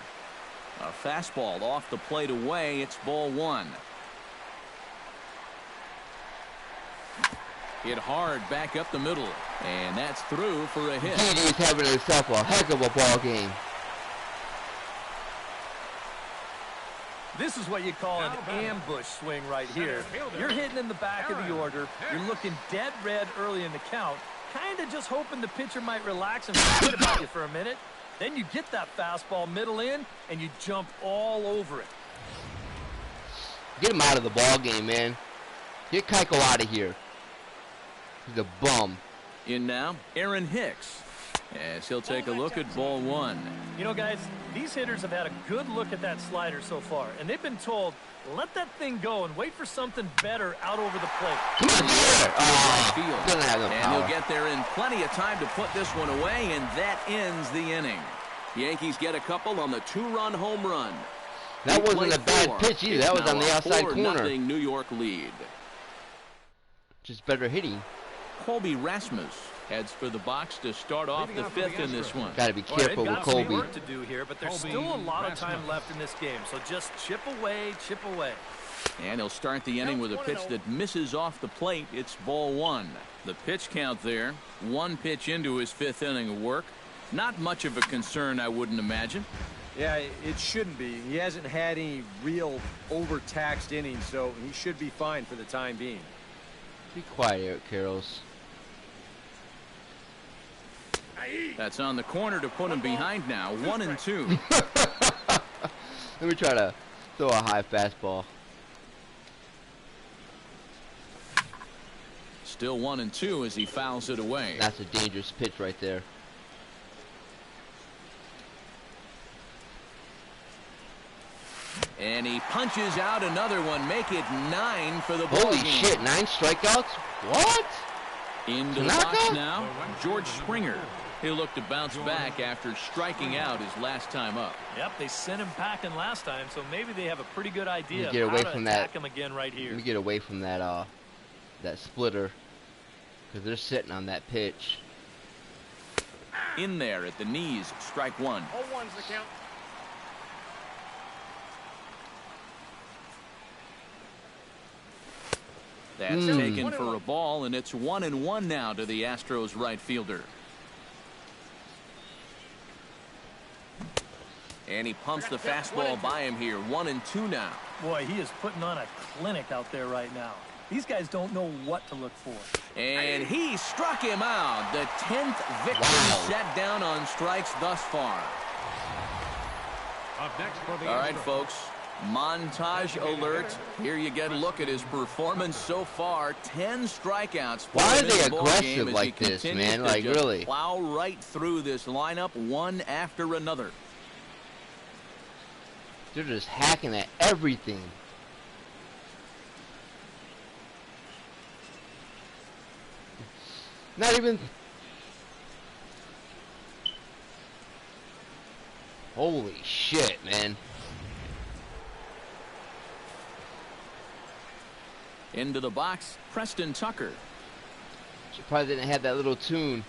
Speaker 1: A fastball off the plate away. It's ball 1. Hit hard back up the middle, and that's through for a hit.
Speaker 4: Didi's having himself a heck of a ball game.
Speaker 5: This is what you call an ambush swing right here. You're hitting in the back of the order. You're looking dead red early in the count, kind of just hoping the pitcher might relax and forget about you for a minute. Then you get that fastball middle in, and you jump all over it.
Speaker 4: Get him out of the ball game, man. Get Keiko out of here. He's a bum.
Speaker 1: In now, Aaron Hicks, as he'll take a look at ball 1.
Speaker 5: You know, guys, these hitters have had a good look at that slider so far, and they've been told, let that thing go and wait for something better out over the plate.
Speaker 4: Come on,
Speaker 1: Field.
Speaker 4: Doesn't have no
Speaker 1: And
Speaker 4: power.
Speaker 1: he'll get there in plenty of time to put this one away, and that ends the inning. Yankees get a couple on the 2-run home run.
Speaker 4: That
Speaker 1: They
Speaker 4: wasn't a
Speaker 1: play
Speaker 4: bad
Speaker 1: 4.
Speaker 4: pitch either.
Speaker 1: It's
Speaker 4: That was on
Speaker 1: now
Speaker 4: the
Speaker 1: a
Speaker 4: outside
Speaker 1: 4-0
Speaker 4: corner.
Speaker 1: New York lead.
Speaker 4: Just better hitting.
Speaker 1: Colby Rasmus heads for the box to start off the 5th in this one.
Speaker 4: Got to be
Speaker 5: Well, they've
Speaker 4: careful with
Speaker 5: got some
Speaker 4: Colby.
Speaker 5: work to do here, but there's still a lot of time left in this game, so just chip away, chip away.
Speaker 1: And he'll start the inning with a pitch that misses off the plate. It's ball 1. The pitch count there, 1 pitch into his 5th inning of work. Not much of a concern, I wouldn't imagine.
Speaker 2: Yeah, it shouldn't be. He hasn't had any real overtaxed innings, so he should be fine for the time being.
Speaker 4: Be quiet, Eric Karros.
Speaker 1: That's on the corner to put him behind now. 1-2.
Speaker 4: Let me try to throw a high fastball.
Speaker 1: Still 1-2 as he fouls it away.
Speaker 4: That's a dangerous pitch right there.
Speaker 1: And he punches out another one. Make it 9 for the ball
Speaker 4: Holy
Speaker 1: game.
Speaker 4: shit, 9 strikeouts? What?
Speaker 1: Into the
Speaker 4: Tanaka?
Speaker 1: box now, George Springer. He'll look to bounce back after striking out his last time up.
Speaker 5: Yep, they sent him packing last time, so maybe they have a pretty good idea
Speaker 4: get
Speaker 5: of
Speaker 4: away
Speaker 5: how to
Speaker 4: from
Speaker 5: attack
Speaker 4: that.
Speaker 5: him again right here.
Speaker 4: Let me get away from that that splitter. Because they're sitting on that pitch.
Speaker 1: In there at the knees, strike 1.
Speaker 7: 0-1's the count.
Speaker 1: That's taken for a ball, and it's 1-1 now to the Astros right fielder. And he pumps the fastball by him here. 1-2 now.
Speaker 5: Boy, he is putting on a clinic out there right now. These guys don't know what to look for.
Speaker 1: And he struck him out. The 10th victory set down on strikes thus far.
Speaker 3: Up next for the
Speaker 1: All right,
Speaker 3: Astros.
Speaker 1: folks. Montage alert. Here you get a look at his performance so far. 10 strikeouts.
Speaker 4: Why are they
Speaker 1: in the ball
Speaker 4: aggressive
Speaker 1: game as he
Speaker 4: like this,
Speaker 1: continues
Speaker 4: man?
Speaker 1: to
Speaker 4: Like,
Speaker 1: just
Speaker 4: really?
Speaker 1: plow right through this lineup one after another.
Speaker 4: They're just hacking at everything. Not even... Holy shit, man.
Speaker 1: Into the box, Preston Tucker.
Speaker 4: Surprised they didn't have that little tune.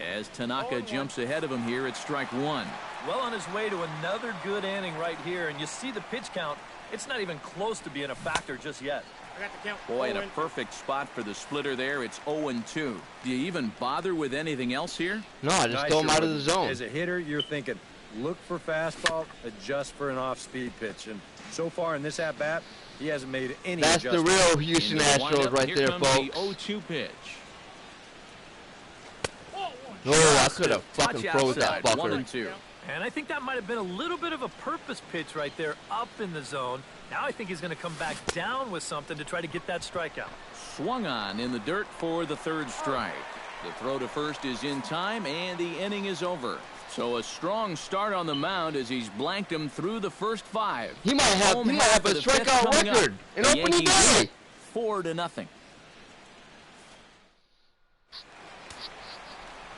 Speaker 1: As Tanaka jumps ahead of him here at strike 1.
Speaker 5: Well on his way to another good inning right here, and you see the pitch count. It's not even close to being a factor just yet.
Speaker 7: I got the count.
Speaker 1: Boy, in a perfect spot for the splitter there. It's 0-2. Do you even bother with anything else here?
Speaker 4: No, I just throw him out of the zone.
Speaker 2: As a hitter, you're thinking, look for fastball, adjust for an off-speed pitch. And so far in this at-bat, he hasn't made any
Speaker 4: That's the
Speaker 2: adjustments.
Speaker 4: real Houston
Speaker 1: Into the
Speaker 4: Astros
Speaker 1: windup,
Speaker 4: right
Speaker 1: here
Speaker 4: there,
Speaker 1: comes
Speaker 4: folks.
Speaker 1: the 0-2 pitch.
Speaker 4: Oh, I could have fucking
Speaker 1: Touch
Speaker 4: froze that
Speaker 1: outside, 1
Speaker 4: fucker.
Speaker 1: and 2.
Speaker 5: And I think that might have been a little bit of a purpose pitch right there up in the zone. Now I think he's going to come back down with something to try to get that strikeout.
Speaker 1: Swung on in the dirt for the 3rd strike. The throw to first is in time, and the inning is over. So a strong start on the mound as he's blanked him through the first 5.
Speaker 4: He might have a strikeout record in opening day.
Speaker 1: 4-0.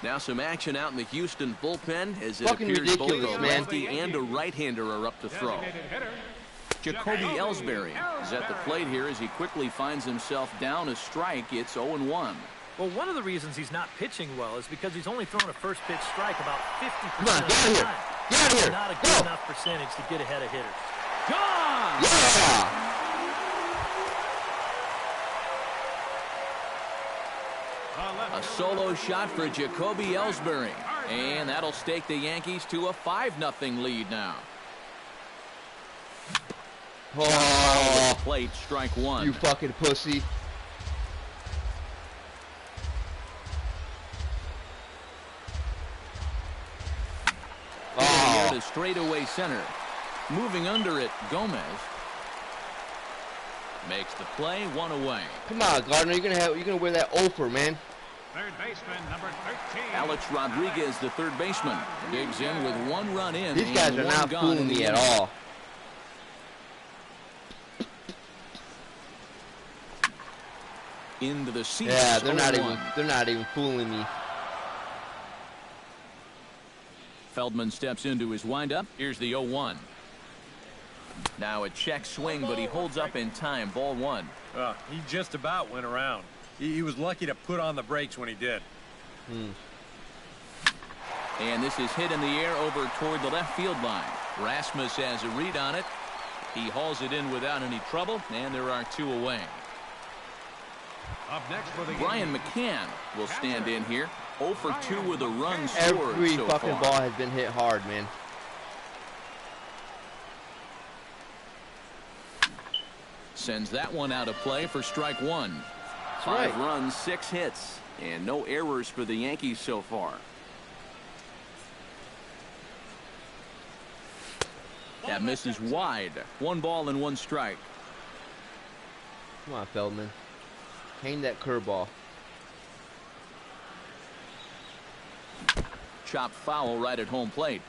Speaker 1: Now some action out in the Houston bullpen as it
Speaker 4: Fucking
Speaker 1: appears both
Speaker 4: ridiculous,
Speaker 1: a
Speaker 4: man.
Speaker 1: lefty and a right-hander are up to throw. Jacoby Ellsbury is at the plate here as he quickly finds himself down a strike. It's 0-1.
Speaker 5: Well, one of the reasons he's not pitching well is because he's only thrown a first pitch strike about 50%
Speaker 4: Come on,
Speaker 5: of
Speaker 4: get out
Speaker 5: the
Speaker 4: of here.
Speaker 5: time.
Speaker 4: Get out of here.
Speaker 5: Not a good enough percentage to get ahead of hitters.
Speaker 1: Gone!
Speaker 4: Yeah.
Speaker 1: A solo shot for Jacoby Ellsbury. And that'll stake the Yankees to a 5-0 lead now.
Speaker 4: Oh,
Speaker 1: Plate, strike 1.
Speaker 4: you fucking pussy.
Speaker 1: Here to straightaway center. Moving under it, Gomez makes the play, 1 away.
Speaker 4: Come on, Gardner, you're gonna wear that offer, man.
Speaker 3: Third baseman, number 13.
Speaker 1: Alex Rodriguez, the third baseman, digs in with 1 run in.
Speaker 4: These guys
Speaker 1: and
Speaker 4: are
Speaker 1: 1
Speaker 4: not
Speaker 1: gone
Speaker 4: fooling
Speaker 1: in the
Speaker 4: me at
Speaker 1: inning.
Speaker 4: all.
Speaker 1: Into the seats.
Speaker 4: Yeah, they're not
Speaker 1: 0-1.
Speaker 4: even fooling me.
Speaker 1: Feldman steps into his windup. Here's the 0-1. Now a check swing, but he holds up in time. Ball 1.
Speaker 2: He just about went around. He was lucky to put on the brakes when he did.
Speaker 1: And this is hit in the air over toward the left field line. Rasmus has a read on it. He hauls it in without any trouble, and there are 2 away.
Speaker 3: Up next for the
Speaker 1: Brian
Speaker 3: Yankees.
Speaker 1: McCann will stand in here. 0 for 2 with a run scored
Speaker 4: Every
Speaker 1: so
Speaker 4: fucking
Speaker 1: far.
Speaker 4: ball has been hit hard, man.
Speaker 1: Sends that one out of play for strike 1.
Speaker 4: That's
Speaker 6: 5
Speaker 4: right.
Speaker 6: runs, 6 hits, and no errors for the Yankees so far.
Speaker 1: That misses wide. 1 ball and 1 strike.
Speaker 4: Come on, Feldman. Hang that curveball.
Speaker 1: Chopped foul right at home plate.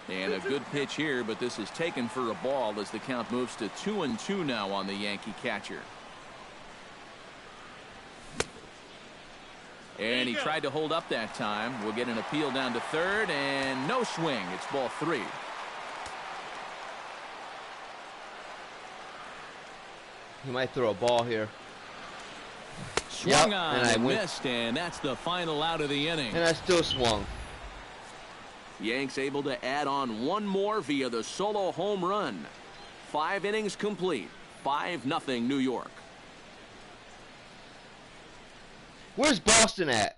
Speaker 1: And a good pitch here, but this is taken for a ball as the count moves to 2-2 now on the Yankee catcher. And he tried to hold up that time. We'll get an appeal down to third, and no swing. It's ball 3.
Speaker 4: He might throw a ball here.
Speaker 1: Swung
Speaker 4: Yep,
Speaker 1: on
Speaker 4: and I
Speaker 1: and
Speaker 4: went-
Speaker 1: missed, and that's the final out of the inning.
Speaker 4: And I still swung.
Speaker 6: Yanks able to add on 1 more via the solo home run. 5 innings complete. 5-0 New York.
Speaker 4: Where's Boston at?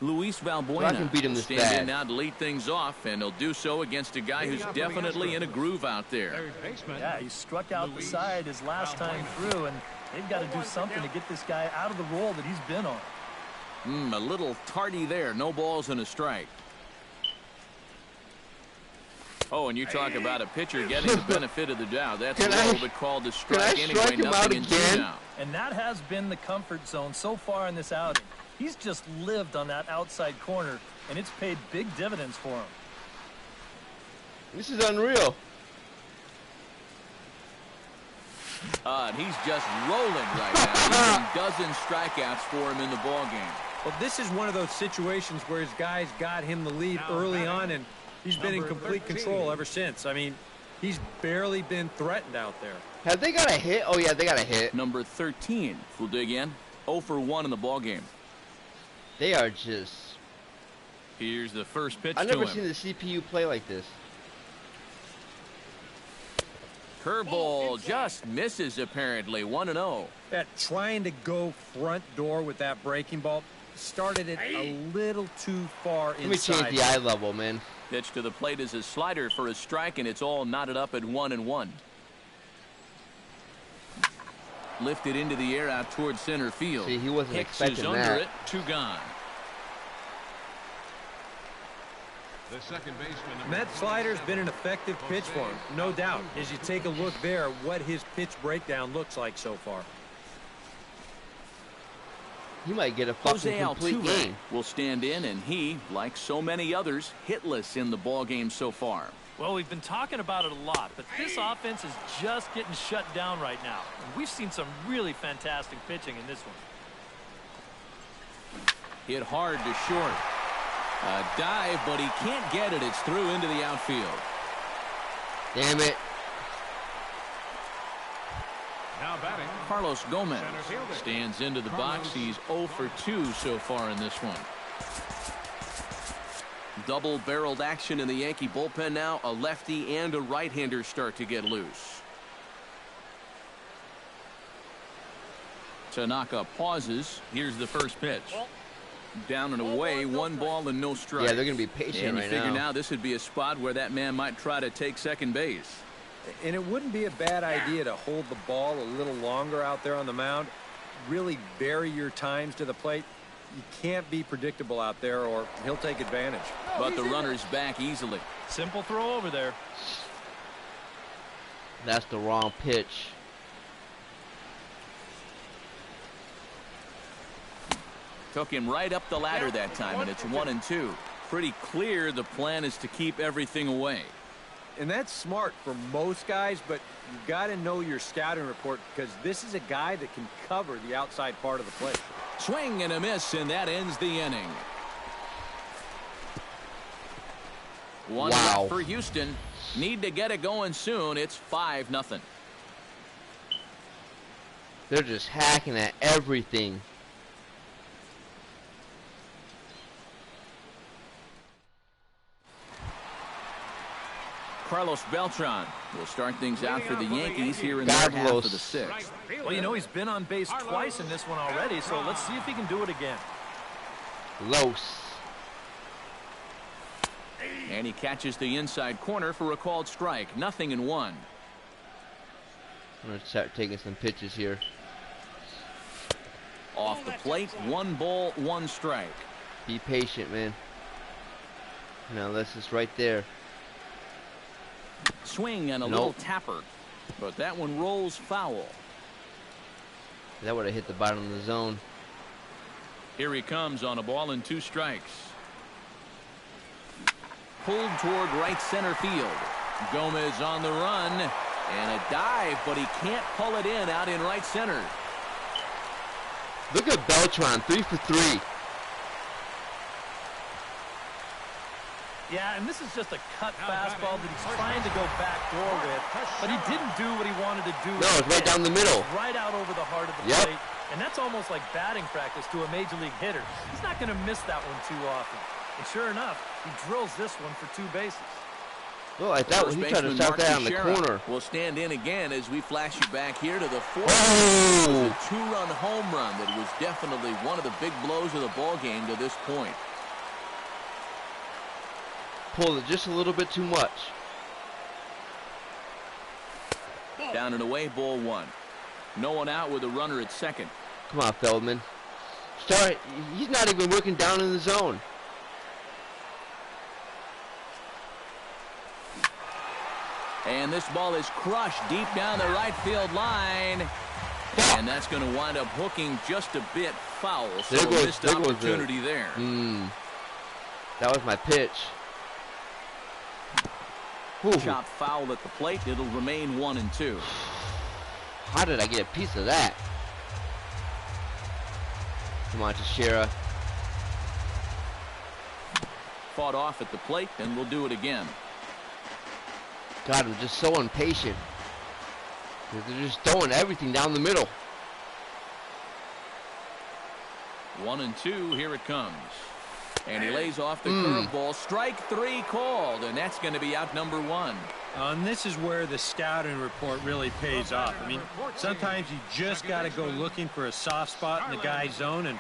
Speaker 1: Luis Valbuena
Speaker 4: So I can beat him this
Speaker 1: stand
Speaker 4: bad.
Speaker 1: in now to lead things off, and he'll do so against a guy who's definitely in a groove out there.
Speaker 3: Third baseman.
Speaker 5: Yeah, he struck out the side his last time through, and they've got to do something to get this guy out of the role that he's been on.
Speaker 1: A little tardy there. No balls and a strike. Oh, and you talk about a pitcher getting the benefit of the doubt. That's
Speaker 4: Can
Speaker 1: a
Speaker 4: I-
Speaker 1: little bit called to strike
Speaker 4: I
Speaker 1: anyway.
Speaker 4: strike him out
Speaker 1: Nothing in 2
Speaker 4: again?
Speaker 1: now.
Speaker 5: And that has been the comfort zone so far in this outing. He's just lived on that outside corner, and it's paid big dividends for him.
Speaker 4: This is unreal.
Speaker 1: And he's just rolling right now. Even dozen strikeouts for him in the ballgame.
Speaker 2: Well, this is one of those situations where his guys got him the lead early on, and he's been in
Speaker 3: Number
Speaker 2: complete
Speaker 3: 13.
Speaker 2: control ever since. I mean, he's barely been threatened out there.
Speaker 4: Have they got a hit? Oh, yeah, they got a hit.
Speaker 1: Number 13 will dig in. 0 for 1 in the ballgame.
Speaker 4: They are just...
Speaker 1: Here's the first pitch
Speaker 4: I've
Speaker 1: to
Speaker 4: never
Speaker 1: him.
Speaker 4: seen the CPU play like this.
Speaker 1: Curveball just misses apparently. 1-0.
Speaker 2: Trying to go front door with that breaking ball,
Speaker 7: started it a little too far inside.
Speaker 4: Let me change the eye level, man.
Speaker 6: Pitch to the plate is a slider for a strike, and it's all knotted up at 1-1. Lifted into the air out towards center field.
Speaker 4: See, he wasn't
Speaker 6: Hicks
Speaker 4: expecting
Speaker 6: is under
Speaker 4: that.
Speaker 6: it, 2 gone.
Speaker 3: The second baseman.
Speaker 2: And that slider's been an effective pitch for him, no doubt. As you take a look there, what his pitch breakdown looks like so far.
Speaker 4: He might get a fucking
Speaker 6: Jose
Speaker 4: complete
Speaker 6: Altuve
Speaker 4: game.
Speaker 6: will stand in, and he, like so many others, hitless in the ball game so far.
Speaker 5: Well, we've been talking about it a lot, but this offense is just getting shut down right now. And we've seen some really fantastic pitching in this one.
Speaker 1: Hit hard to short. A dive, but he can't get it. It's through into the outfield.
Speaker 4: Damn it.
Speaker 3: Now batting.
Speaker 6: Carlos Gomez
Speaker 3: Center fielder.
Speaker 1: Stands into the box. He's 0 for 2 so far in this one.
Speaker 6: Double-barreled action in the Yankee bullpen now. A lefty and a right-hander start to get loose.
Speaker 1: Tanaka pauses. Here's the first pitch. Down and away, 1 ball and no strike.
Speaker 4: Yeah, they're going to be patient
Speaker 1: and you
Speaker 4: right
Speaker 1: figure
Speaker 4: now.
Speaker 1: now this would be a spot where that man might try to take second base.
Speaker 2: And it wouldn't be a bad idea to hold the ball a little longer out there on the mound. Really vary your times to the plate. You can't be predictable out there or he'll take advantage.
Speaker 1: But the runner's back easily.
Speaker 5: Simple throw over there.
Speaker 4: That's the wrong pitch.
Speaker 6: Took him right up the ladder that time, and it's 1-2.
Speaker 1: Pretty clear the plan is to keep everything away.
Speaker 2: And that's smart for most guys, but you've got to know your scouting report because this is a guy that can cover the outside part of the plate.
Speaker 1: Swing and a miss, and that ends the inning. One
Speaker 4: Wow.
Speaker 1: left for Houston. Need to get it going soon. It's 5-0.
Speaker 4: They're just hacking at everything.
Speaker 1: Carlos Beltran will start things out for the Yankees here in their half
Speaker 4: Carlos.
Speaker 1: of the 6th.
Speaker 5: Well, you know, he's been on base twice in this one already, so let's see if he can do it again.
Speaker 4: Los.
Speaker 1: And he catches the inside corner for a called strike. 0-1.
Speaker 4: I'm going to start taking some pitches here.
Speaker 1: Off the plate, 1 ball, 1 strike.
Speaker 4: Be patient, man. Now this is right there.
Speaker 1: Swing and a
Speaker 4: Nope.
Speaker 1: little tapper. But that one rolls foul.
Speaker 4: That would have hit the bottom of the zone.
Speaker 1: Here he comes on a ball and 2 strikes. Pulled toward right center field. Gomez on the run. And a dive, but he can't pull it in out in right center.
Speaker 4: Look at Beltran, 3 for 3.
Speaker 5: Yeah, and this is just a cut fastball that he's trying to go backdoor with, but he didn't do what he wanted to do.
Speaker 4: No, it's right down the middle.
Speaker 5: Right out over the heart of the
Speaker 4: Yep.
Speaker 5: plate, and that's almost like batting practice to a major league hitter. He's not going to miss that one too often. And sure enough, he drills this one for 2 bases.
Speaker 4: Well, I thought
Speaker 1: First
Speaker 4: he tried to
Speaker 1: baseman
Speaker 4: start
Speaker 1: Mark
Speaker 4: that on the
Speaker 1: Teixeira
Speaker 4: corner.
Speaker 1: will stand in again as we flash you back here to the 4th.
Speaker 4: Oh!
Speaker 1: A 2-run home run that was definitely one of the big blows of the ball game to this point.
Speaker 4: Pulled it just a little bit too much.
Speaker 1: Down and away, ball 1. No one out with a runner at second.
Speaker 4: Come on, Feldman. Start. He's not even working down in the zone.
Speaker 1: And this ball is crushed deep down the right field line. And that's going to wind up hooking just a bit foul. So
Speaker 4: There goes-
Speaker 1: missed
Speaker 4: there goes
Speaker 1: opportunity there.
Speaker 4: That was my pitch. Ooh.
Speaker 6: Chop foul at the plate. It'll remain 1-2.
Speaker 4: How did I get a piece of that? Come on, Teixeira.
Speaker 1: Fought off at the plate, and we'll do it again.
Speaker 4: God, I'm just so impatient. They're just throwing everything down the middle.
Speaker 1: 1-2, here it comes. And he lays off the curveball. Strike 3 called, and that's going to be out number 1.
Speaker 2: And this is where the scouting report really pays off. I mean, sometimes you just got to go looking for a soft spot in the guy's zone, and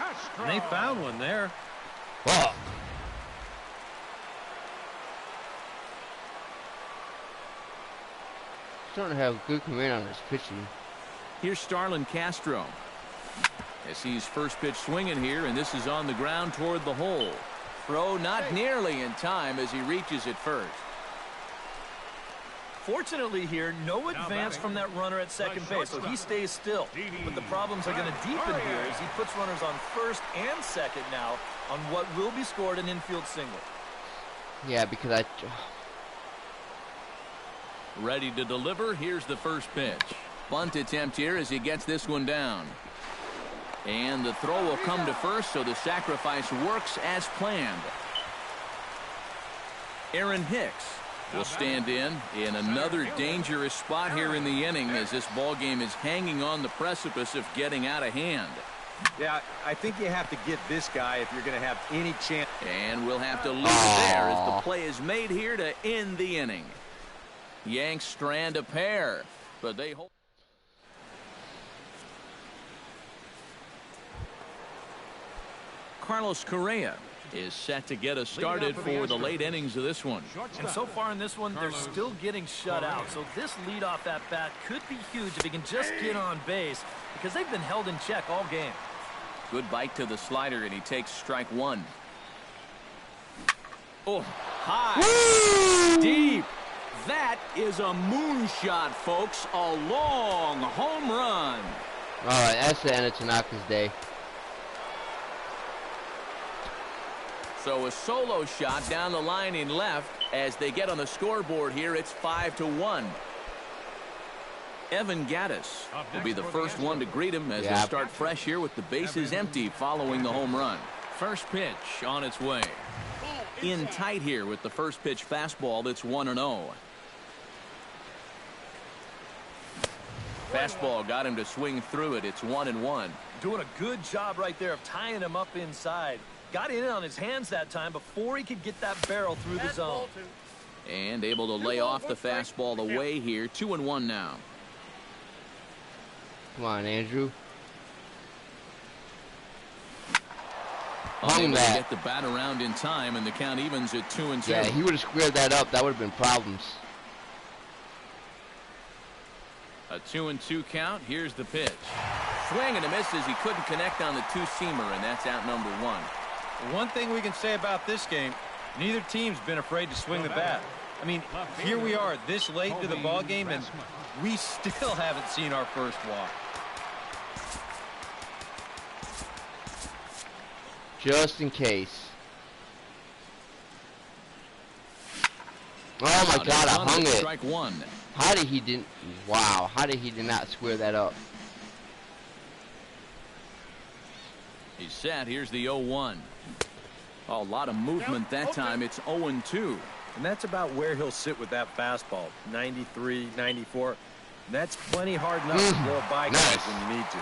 Speaker 2: they found one there.
Speaker 4: Fuck. Starting to have good command on his pitching.
Speaker 1: Here's Starlin Castro. As he's first pitch swinging here, and this is on the ground toward the hole. Throw not nearly in time as he reaches it first.
Speaker 5: Fortunately here, no advance from that runner at second base, so he stays still. But the problems are going to deepen here as he puts runners on first and second now on what will be scored an infield single.
Speaker 4: Yeah, because I...
Speaker 1: Ready to deliver. Here's the first pitch. Bunt attempt here as he gets this one down. And the throw will come to first, so the sacrifice works as planned. Aaron Hicks will stand in another dangerous spot here in the inning as this ball game is hanging on the precipice of getting out of hand.
Speaker 2: Yeah, I think you have to get this guy if you're going to have any chance.
Speaker 1: And we'll have to leave it there as the play is made here to end the inning. Yanks strand a pair, but they hold. Carlos Correa is set to get us started for the late innings of this one.
Speaker 5: And so far in this one, they're still getting shut out. So this leadoff at bat could be huge if he can just get on base because they've been held in check all game.
Speaker 1: Good bite to the slider, and he takes strike 1. Oh, high, deep. That is a moonshot, folks. A long home run.
Speaker 4: All right, that's the end of Tanaka's day.
Speaker 1: So a solo shot down the line in left as they get on the scoreboard here. It's 5-1. Evan Gattis will be the first one to greet him as they start fresh here with the bases empty following the home run. First pitch on its way. In tight here with the first pitch fastball that's 1-0. Fastball got him to swing through it. It's 1-1.
Speaker 5: Doing a good job right there of tying him up inside. Got in on his hands that time before he could get that barrel through the zone.
Speaker 1: And able to lay off the fastball away here. 2-1 now.
Speaker 4: Come on, Andrew.
Speaker 1: Unable to get the bat around in time, and the count evens at 2-2.
Speaker 4: Yeah, he would have squared that up. That would have been problems.
Speaker 1: A 2-2 count. Here's the pitch. Swing and a miss as he couldn't connect on the two-seamer, and that's out number 1.
Speaker 2: One thing we can say about this game, neither team's been afraid to swing the bat. I mean, here we are this late into the ball game, and we still haven't seen our first walk.
Speaker 4: Just in case. Oh my God, I hung it.
Speaker 1: Strike 1.
Speaker 4: How did he didn't? Wow, how did he not square that up?
Speaker 1: He's set. Here's the 0-1. A lot of movement that time. It's 0-2.
Speaker 2: And that's about where he'll sit with that fastball. 93, 94. That's plenty hard enough to blow by guys when you need to.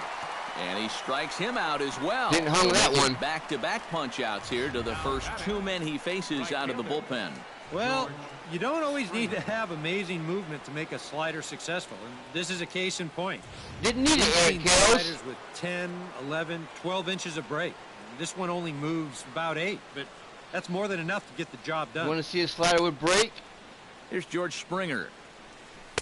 Speaker 1: And he strikes him out as well.
Speaker 4: Didn't hung that one.
Speaker 1: Back-to-back punch-outs here to the first 2 men he faces out of the bullpen.
Speaker 2: Well, you don't always need to have amazing movement to make a slider successful. And this is a case in point.
Speaker 4: Didn't need it, Eric Kells.
Speaker 2: Sliders with 10, 11, 12 inches of break. This one only moves about 8, but that's more than enough to get the job done.
Speaker 4: You want to see a slider with break?
Speaker 1: Here's George Springer.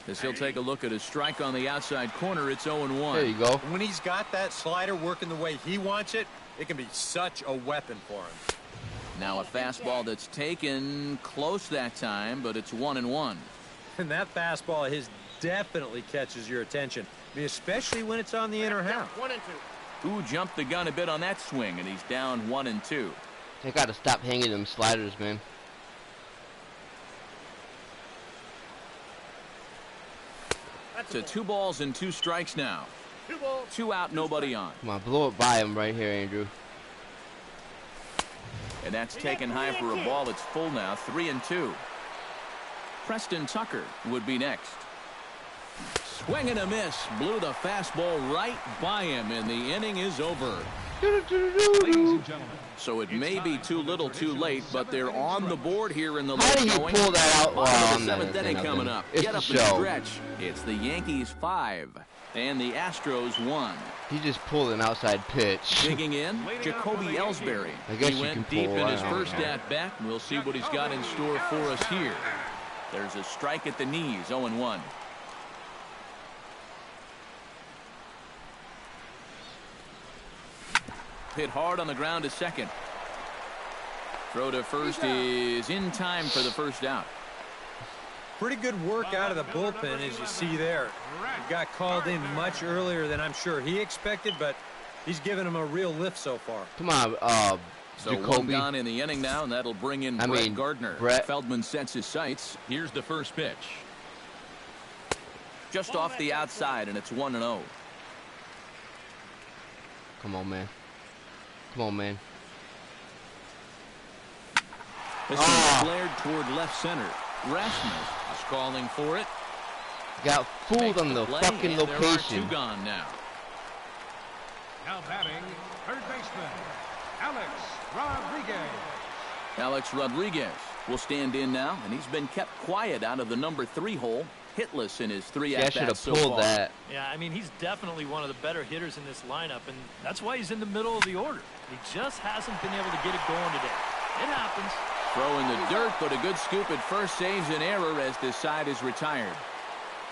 Speaker 1: As he'll take a look at his strike on the outside corner, it's 0-1.
Speaker 4: There you go.
Speaker 2: When he's got that slider working the way he wants it, it can be such a weapon for him.
Speaker 1: Now a fastball that's taken close that time, but it's 1-1.
Speaker 2: And that fastball of his definitely catches your attention. I mean, especially when it's on the inner half.
Speaker 8: 1-2.
Speaker 1: Ooh, jumped the gun a bit on that swing, and he's down 1-2.
Speaker 4: They got to stop hanging them sliders, man.
Speaker 1: So 2 balls and 2 strikes now. 2 out, nobody on.
Speaker 4: Come on, blow it by him right here, Andrew.
Speaker 1: And that's taken high for a ball. It's full now, 3-2. Preston Tucker would be next. Swing and a miss. Blew the fastball right by him, and the inning is over.
Speaker 3: Ladies and gentlemen.
Speaker 1: So it may be too little too late, but they're on the board here in the
Speaker 4: How
Speaker 1: late
Speaker 4: do you
Speaker 1: going.
Speaker 4: pull that out?
Speaker 1: Bottom of the
Speaker 4: Well,
Speaker 1: seventh inning coming up.
Speaker 4: It's
Speaker 1: Get
Speaker 4: the
Speaker 1: up
Speaker 4: show.
Speaker 1: and stretch. It's the Yankees 5 and the Astros 1.
Speaker 4: He just pulled an outside pitch.
Speaker 1: Digging in, Jacoby Ellsbury.
Speaker 4: I guess
Speaker 1: He
Speaker 4: you
Speaker 1: went
Speaker 4: can
Speaker 1: deep
Speaker 4: pull
Speaker 1: in his
Speaker 4: that.
Speaker 1: first at-bat, and we'll see what he's got in store for us here. There's a strike at the knees, 0-1. Hit hard on the ground to second. Throw to first is in time for the first out.
Speaker 2: Pretty good work out of the bullpen, as you see there. He got called in much earlier than I'm sure he expected, but he's given him a real lift so far.
Speaker 4: Come on,
Speaker 1: So one
Speaker 4: Jacoby.
Speaker 1: gone in the inning now, and that'll bring in Brett Gardner. Feldman sets his sights. Here's the first pitch. Just off the outside, and it's 1-0.
Speaker 4: Come on, man. Come on, man.
Speaker 1: This one's flared toward left center. Rasmus is calling for it.
Speaker 4: Got fooled on the
Speaker 1: Play,
Speaker 4: fucking
Speaker 1: and there are
Speaker 4: location.
Speaker 1: two gone now.
Speaker 3: Now batting, third baseman, Alex Rodriguez.
Speaker 1: Alex Rodriguez will stand in now, and he's been kept quiet out of the number 3 hole. Hitless in his 3
Speaker 4: Yeah, I should have
Speaker 1: at-bats so
Speaker 4: pulled
Speaker 1: far.
Speaker 4: that.
Speaker 5: Yeah, I mean, he's definitely one of the better hitters in this lineup, and that's why he's in the middle of the order. He just hasn't been able to get it going today. It happens.
Speaker 1: Throw in the dirt, but a good scoop at first saves an error as this side is retired.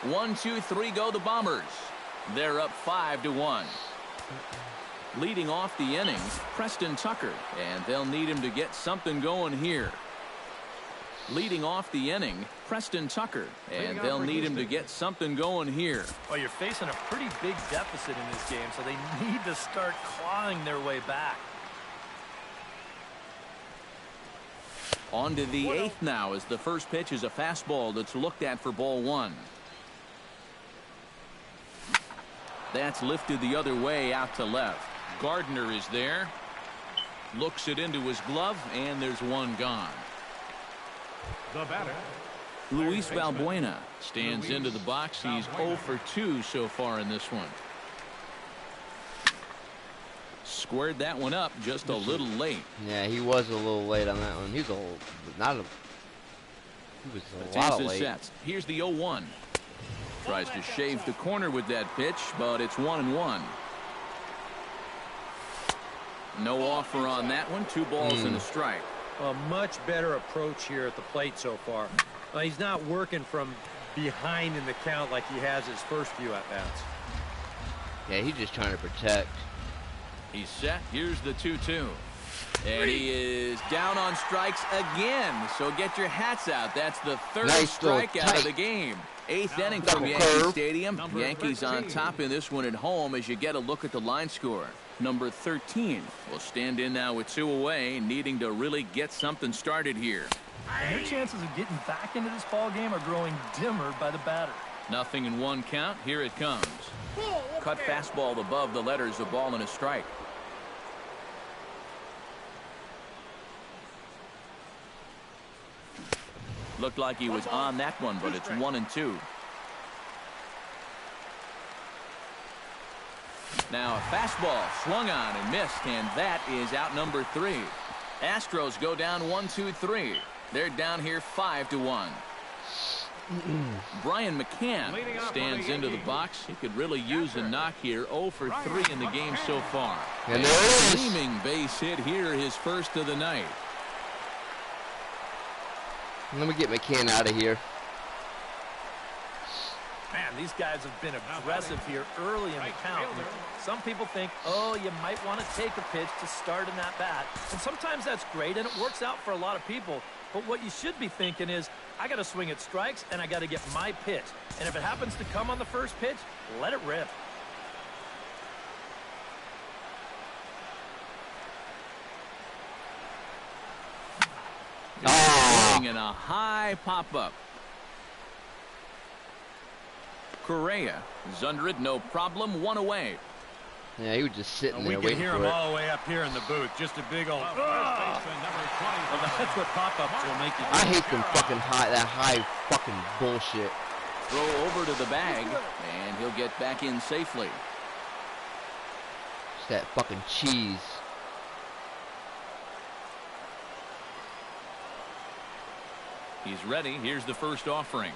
Speaker 1: 1, 2, 3 go the Bombers. They're up 5-1. Leading off the inning, Preston Tucker, and they'll need him to get something going here. Leading off the inning, Preston Tucker, and they'll need him to get something going here.
Speaker 5: Well, you're facing a pretty big deficit in this game, so they need to start clawing their way back.
Speaker 1: On to the 8th now, as the first pitch is a fastball that's looked at for ball 1. That's lifted the other way out to left. Gardner is there. Looks it into his glove, and there's one gone.
Speaker 3: The batter,
Speaker 1: Luis Valbuena stands into the box. He's 0 for 2 so far in this one. Squared that one up just a little late.
Speaker 4: Yeah, he was a little late on that one. He was a lot
Speaker 1: Bautista
Speaker 4: late.
Speaker 1: sets. Here's the 0-1. Tries to shave the corner with that pitch, but it's 1-1. No offer on that one. 2 balls and a strike.
Speaker 2: A much better approach here at the plate so far. He's not working from behind in the count like he has his first few at-bats.
Speaker 4: Yeah, he's just trying to protect.
Speaker 1: He's set. Here's the 2-2. And he is down on strikes again. So get your hats out. That's the 3rd
Speaker 4: Nice
Speaker 1: strikeout of the game. 8th inning from
Speaker 4: Double
Speaker 1: Yankee
Speaker 4: curve.
Speaker 1: Stadium.
Speaker 3: Number
Speaker 1: Yankees on
Speaker 3: 13.
Speaker 1: top in this one at home as you get a look at the line score. Number 13 will stand in now with 2 away, needing to really get something started here.
Speaker 5: And their chances of getting back into this ball game are growing dimmer by the batter.
Speaker 1: Nothing in 1 count. Here it comes. Cut fastball above the letters, a ball and a strike. Looked like he was on that one, but it's 1-2. Now a fastball swung on and missed, and that is out number 3. Astros go down 1-2-3. They're down here 5-1. Brian McCann stands into the box. He could really use a knock here. 0 for 3 in the game so far.
Speaker 4: And there it is.
Speaker 1: Gleaming base hit here, his first of the night.
Speaker 4: Let me get McCann out of here.
Speaker 5: Man, these guys have been aggressive here early in the count. And some people think, oh, you might want to take a pitch to start in that bat. And sometimes that's great, and it works out for a lot of people. But what you should be thinking is, I got to swing at strikes, and I got to get my pitch. And if it happens to come on the first pitch, let it rip.
Speaker 1: And a high pop-up. Correa is under it, no problem. 1 away.
Speaker 4: Yeah, he was just sitting there
Speaker 7: We can
Speaker 4: waiting
Speaker 7: hear
Speaker 4: for
Speaker 7: him
Speaker 4: it.
Speaker 7: all the way up here in the booth. Just a big old. Well, that's what pop-ups will make you do.
Speaker 4: I hate them fucking that high fucking bullshit.
Speaker 1: Throw over to the bag, and he'll get back in safely.
Speaker 4: It's that fucking cheese.
Speaker 1: He's ready. Here's the first offering.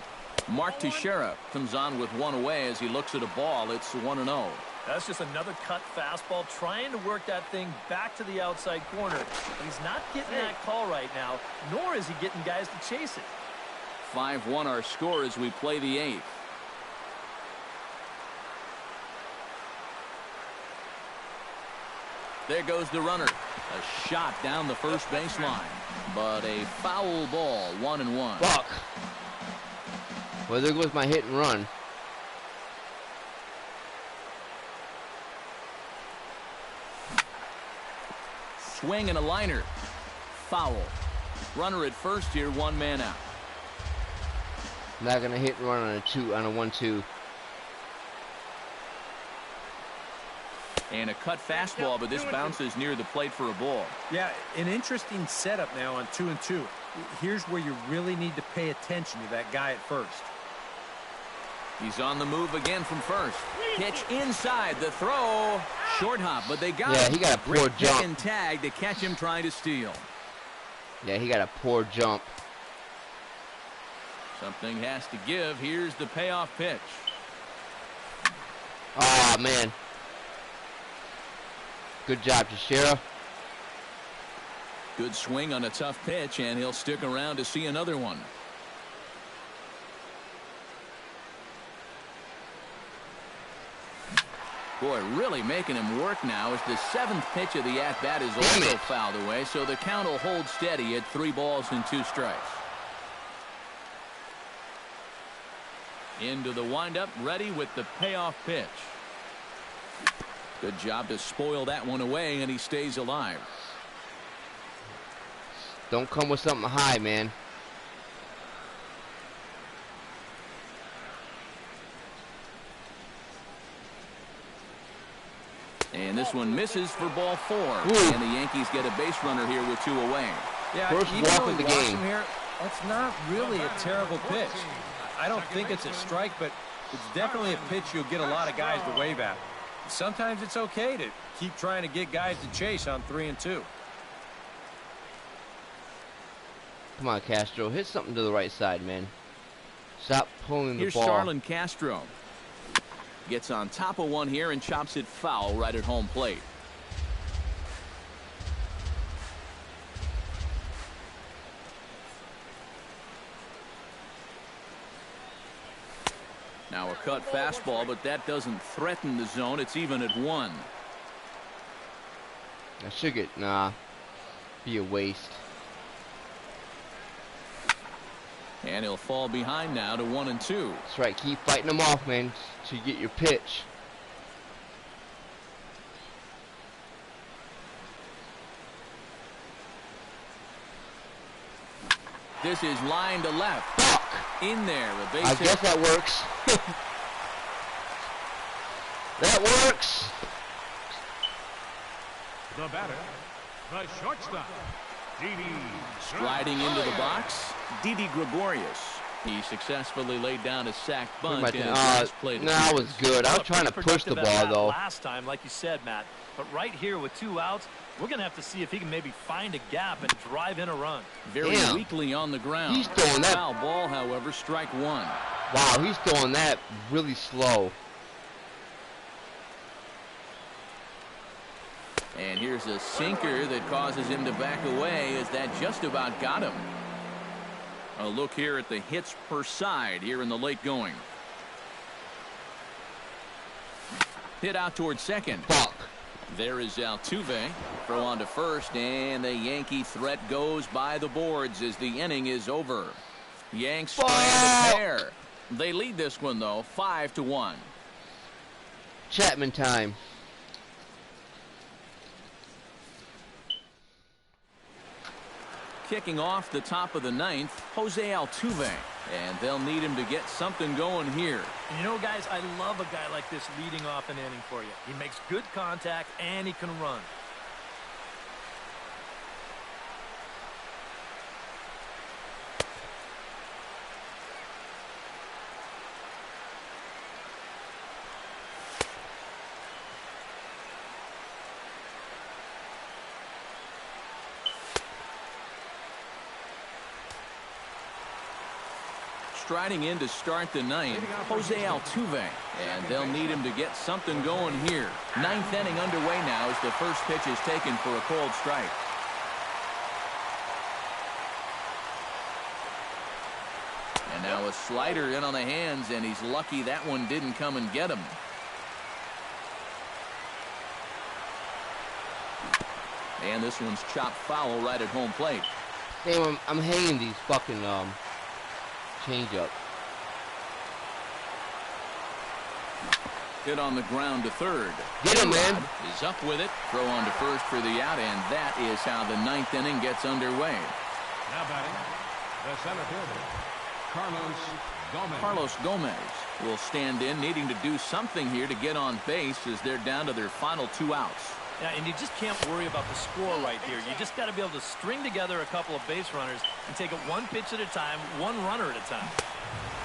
Speaker 1: Mark Teixeira comes on with one away as he looks at a ball. It's 1-0.
Speaker 5: That's just another cut fastball, trying to work that thing back to the outside corner. But he's not getting that call right now, nor is he getting guys to chase it.
Speaker 1: 5-1 our score as we play the 8th. There goes the runner. A shot down the first baseline. But a foul ball, 1-1.
Speaker 4: Fuck. Well, there goes my hit and run.
Speaker 1: Swing and a liner. Foul. Runner at first here, one man out.
Speaker 4: Not gonna hit and run on a 1-2.
Speaker 1: And a cut fastball, but this bounces near the plate for a ball.
Speaker 2: Yeah, an interesting setup now on 2-2. Here's where you really need to pay attention to that guy at first.
Speaker 1: He's on the move again from first. Pitch inside, the throw. Short hop, but they got
Speaker 4: him.
Speaker 1: He
Speaker 4: got a poor jump.
Speaker 1: And tag to catch him trying to steal.
Speaker 4: Yeah, he got a poor jump.
Speaker 1: Something has to give. Here's the payoff pitch.
Speaker 4: Oh, man. Good job, Teixeira.
Speaker 1: Good swing on a tough pitch, and he'll stick around to see another one. Boy, really making him work now as the 7th pitch of the at-bat is also fouled away, so the count will hold steady at 3 balls and 2 strikes. Into the windup, ready with the payoff pitch. Good job to spoil that one away, and he stays alive.
Speaker 4: Don't come with something high, man.
Speaker 1: And this one misses for ball 4.
Speaker 4: Ooh.
Speaker 1: And the Yankees get a base runner here with 2 away.
Speaker 2: Yeah,
Speaker 4: first
Speaker 2: even
Speaker 4: walk
Speaker 2: though
Speaker 4: of the
Speaker 2: he walks
Speaker 4: game.
Speaker 2: him here, that's not really a terrible pitch. I don't think it's a strike, but it's definitely a pitch you'll get a lot of guys to wave at. Sometimes it's okay to keep trying to get guys to chase on 3-2.
Speaker 4: Come on, Castro. Hit something to the right side, man. Stop pulling the
Speaker 1: Here's
Speaker 4: ball.
Speaker 1: Starlin Castro. Gets on top of one here and chops it foul right at home plate. Now a cut fastball, but that doesn't threaten the zone. It's even at 1.
Speaker 4: I should get, be a waste.
Speaker 1: And he'll fall behind now to 1-2.
Speaker 4: That's right. Keep fighting them off, man, to get your pitch.
Speaker 1: This is line to left.
Speaker 4: Fuck!
Speaker 1: In there. A base
Speaker 4: I
Speaker 1: hit.
Speaker 4: guess that works. That works.
Speaker 3: The batter, the shortstop, Didi.
Speaker 1: Striding into the box, Didi Gregorius. He successfully laid down a sac bunt in his last play.
Speaker 4: No, that was good. I was trying to push the ball, though.
Speaker 5: Last time, like you said, Matt. But right here with 2 outs, we're going to have to see if he can maybe find a gap and drive in a run.
Speaker 1: Very weakly on the ground.
Speaker 4: He's throwing that.
Speaker 1: Foul ball, however, strike 1.
Speaker 4: Wow, he's throwing that really slow.
Speaker 1: And here's a sinker that causes him to back away as that just about got him. A look here at the hits per side here in the late going. Hit out towards second.
Speaker 4: Fuck.
Speaker 1: There is Altuve. Throw on to first, and the Yankee threat goes by the boards as the inning is over. Yanks strand a pair. They lead this one, though, 5-1.
Speaker 4: Chapman time.
Speaker 1: Kicking off the top of the 9th, Jose Altuve. And they'll need him to get something going here.
Speaker 5: And you know, guys, I love a guy like this leading off an inning for you. He makes good contact, and he can run.
Speaker 1: striding in to start the ninth, Jose Altuve. And they'll need him to get something going here. Ninth inning underway now as the first pitch is taken for a cold strike. And now a slider in on the hands, and he's lucky that one didn't come and get him. And this one's chopped foul right at home plate.
Speaker 4: Damn, I'm hanging these fucking change-up.
Speaker 1: Hit on the ground to third.
Speaker 4: Get him, man.
Speaker 1: Is up with it. Throw on to first for the out, and that is how the ninth inning gets underway.
Speaker 3: Now batting, the center fielder,
Speaker 1: Carlos Gomez will stand in, needing to do something here to get on base as they're down to their final 2 outs.
Speaker 5: Yeah, and you just can't worry about the score right here. You just got to be able to string together a couple of base runners and take it one pitch at a time, one runner at a time.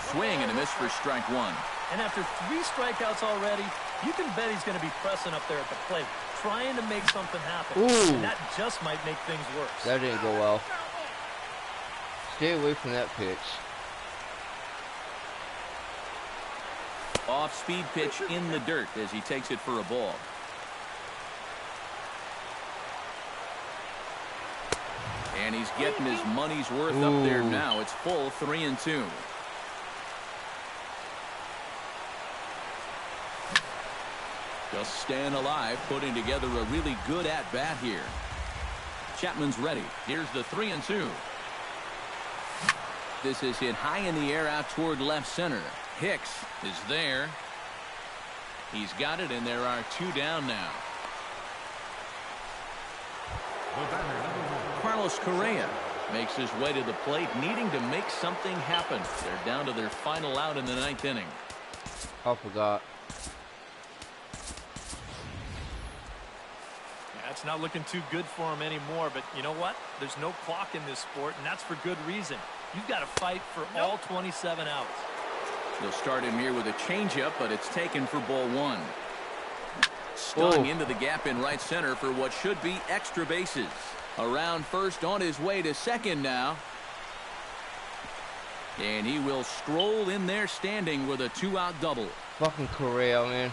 Speaker 1: Swing and a miss for strike one.
Speaker 5: And after 3 strikeouts already, you can bet he's going to be pressing up there at the plate, trying to make something happen.
Speaker 4: Ooh.
Speaker 5: And that just might make things worse.
Speaker 4: That didn't go well. Stay away from that pitch.
Speaker 1: Off-speed pitch in the dirt as he takes it for a ball. And he's getting his money's worth up there now. It's full 3-2. Just staying alive, putting together a really good at-bat here. Chapman's ready. Here's the 3-2. This is hit high in the air out toward left center. Hicks is there. He's got it, and there are 2 down now. Carlos Correa makes his way to the plate, needing to make something happen. They're down to their final out in the 9th inning.
Speaker 4: I forgot.
Speaker 5: Yeah, it's not looking too good for him anymore, but you know what? There's no clock in this sport, and that's for good reason. You've got to fight for all 27 outs.
Speaker 1: They'll start him here with a changeup, but it's taken for ball 1. Stung into the gap in right center for what should be extra bases. Around first, on his way to second now. And he will stroll in there standing with a 2-out double.
Speaker 4: Fucking Correa, man.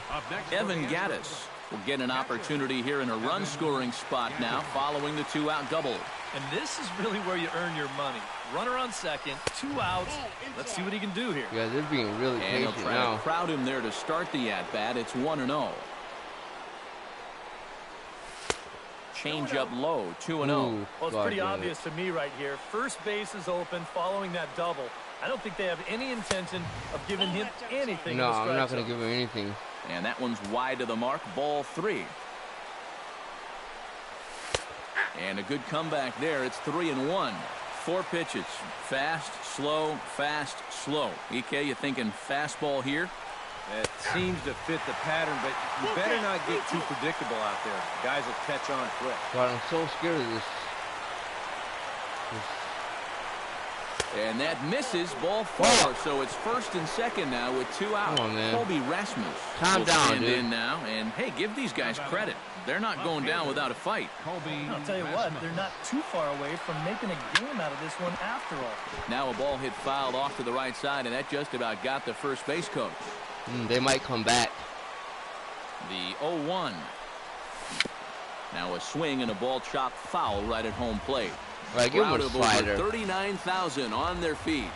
Speaker 1: Evan Gattis will get an opportunity here in a run-scoring spot now following the 2-out double.
Speaker 5: And this is really where you earn your money. Runner on second, 2 outs. Let's see what he can do here.
Speaker 4: Yeah, they're being really
Speaker 1: And he'll
Speaker 4: patient
Speaker 1: try
Speaker 4: now.
Speaker 1: to crowd him there to start the at-bat. It's 1-0. Change up low, 2-0.
Speaker 5: Well, it's pretty obvious to me right here. First base is open following that double. I don't think they have any intention of giving him anything.
Speaker 4: No, I'm not going to give him anything.
Speaker 1: And that one's wide to the mark, ball 3. And a good comeback there. It's 3-1. 4 pitches. Fast, slow, fast, slow. EK, you thinking fastball here?
Speaker 2: It seems to fit the pattern, but you better not get too predictable out there. Guys will catch on quick.
Speaker 4: God, I'm so scared of this.
Speaker 1: And that misses, ball 4. So it's first and second now with 2 out.
Speaker 4: Come on, man.
Speaker 1: Colby Rasmus
Speaker 4: Calm down,
Speaker 1: stand
Speaker 4: dude.
Speaker 1: in now. And, hey, give these guys credit. They're not going down without a fight.
Speaker 5: I'll tell you what, they're not too far away from making a game out of this one after all.
Speaker 1: Now a ball hit fouled off to the right side, and that just about got the first base coach.
Speaker 4: They might come back.
Speaker 1: The 0-1. Now a swing and a ball chopped foul right at home plate.
Speaker 4: Right, give him
Speaker 1: Crowd
Speaker 4: a
Speaker 1: of
Speaker 4: slider.
Speaker 1: over 39,000 on their feet.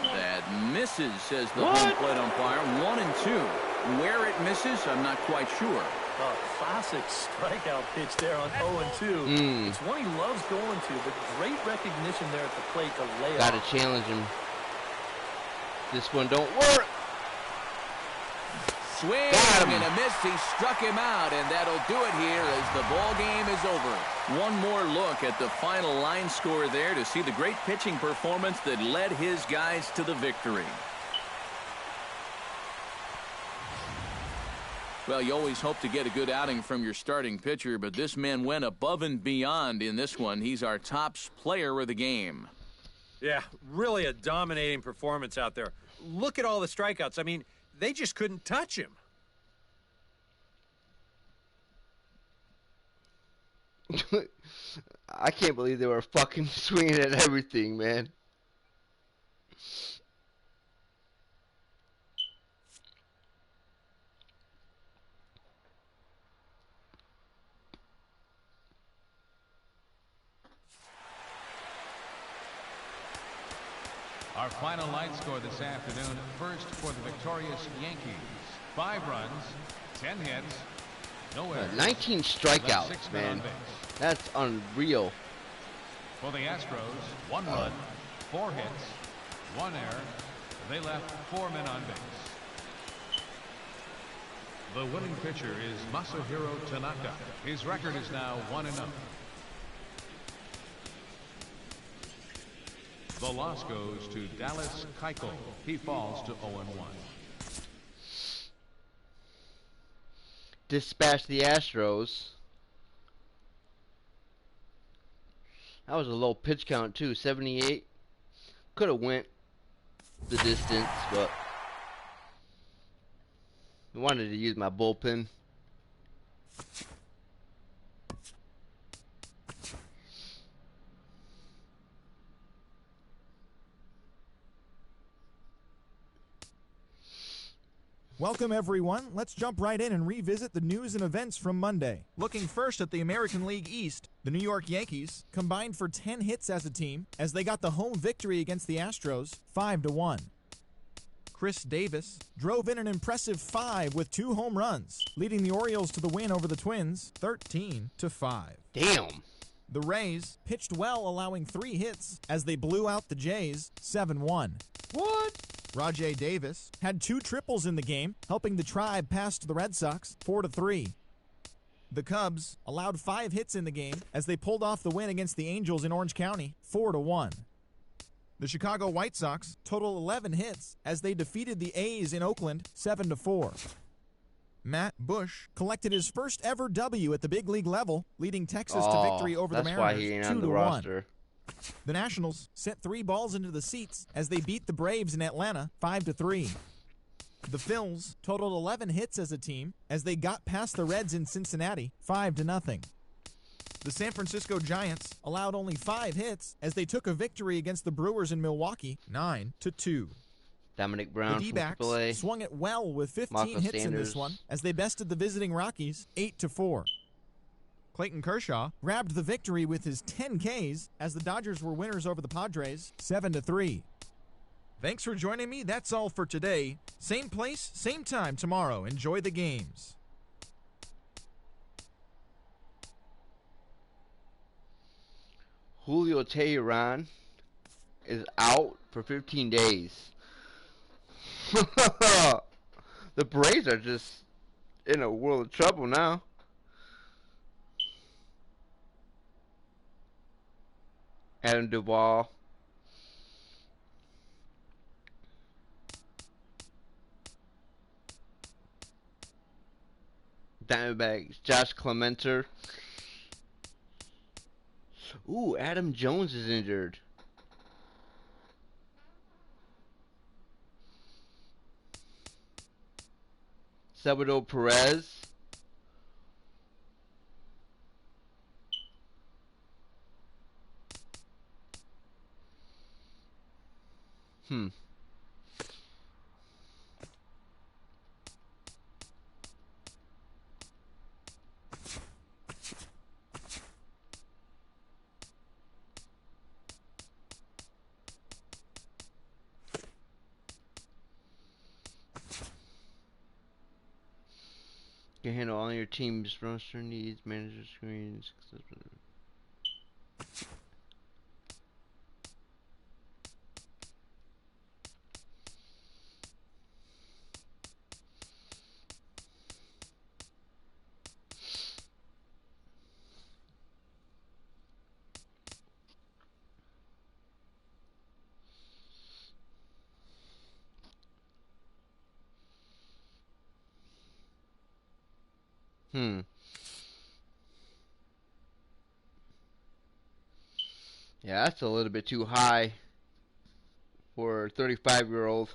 Speaker 1: That misses, says the home plate umpire. 1-2. Where it misses, I'm not quite sure.
Speaker 5: Classic strikeout pitch there on 0-2. It's one he loves going to, but great recognition there at the plate to lay
Speaker 4: Gotta
Speaker 5: off.
Speaker 4: challenge him. This one don't work.
Speaker 1: Swing and a miss. He struck him out, and that'll do it here as the ball game is over. One more look at the final line score there to see the great pitching performance that led his guys to the victory. Well, you always hope to get a good outing from your starting pitcher, but this man went above and beyond in this one. He's our top player of the game.
Speaker 2: Yeah, really a dominating performance out there. Look at all the strikeouts. I mean, they just couldn't touch him.
Speaker 4: I can't believe they were fucking swinging at everything, man.
Speaker 3: Our final night score this afternoon. First for the victorious Yankees. 5 runs, 10 hits, no errors.
Speaker 4: 19 strikeouts, man. That's unreal.
Speaker 3: For the Astros, 1 run, 4 hits, 1 error. They left 4 men on base. The winning pitcher is Masahiro Tanaka. His record is now 1-0. The loss goes to Dallas Keuchel. He falls to 0-1.
Speaker 4: Dispatch the Astros. That was a low pitch count too, 78. Could have went the distance, but I wanted to use my bullpen.
Speaker 8: Welcome, everyone. Let's jump right in and revisit the news and events from Monday. Looking first at the American League East, the New York Yankees combined for 10 hits as a team as they got the home victory against the Astros 5-1. Chris Davis drove in an impressive 5 with 2 home runs, leading the Orioles to the win over the Twins 13-5.
Speaker 4: Damn.
Speaker 8: The Rays pitched well, allowing 3 hits as they blew out the Jays 7-1.
Speaker 4: What?
Speaker 8: Rajay Davis had 2 triples in the game, helping the Tribe pass to the Red Sox 4-3. The Cubs allowed 5 hits in the game as they pulled off the win against the Angels in Orange County 4-1. The Chicago White Sox total 11 hits as they defeated the A's in Oakland 7-4. Matt Bush collected his first ever W at the big league level, leading Texas to victory over the Mariners 2-1.
Speaker 4: That's why he ain't on the roster.
Speaker 8: The Nationals sent 3 balls into the seats as they beat the Braves in Atlanta 5-3. The Phils totaled 11 hits as a team as they got past the Reds in Cincinnati 5-0. The San Francisco Giants allowed only 5 hits as they took a victory against the Brewers in Milwaukee 9-2.
Speaker 4: Dominic Brown
Speaker 8: the D-backs
Speaker 4: from AAA.
Speaker 8: swung it well with 15
Speaker 4: Marco
Speaker 8: hits
Speaker 4: Sanders
Speaker 8: in this one as they bested the visiting Rockies 8-4. Clayton Kershaw grabbed the victory with his 10 Ks as the Dodgers were winners over the Padres 7-3. Thanks for joining me. That's all for today. Same place, same time tomorrow. Enjoy the games.
Speaker 4: Julio Teheran is out for 15 days. The Braves are just in a world of trouble now. Adam Duvall. Diamondbacks, Josh Clementer. Ooh, Adam Jones is injured. Salvador Perez. Hmm. Can handle all your team's roster needs, manager screens, etc. Yeah, that's a little bit too high for a 35-year-old.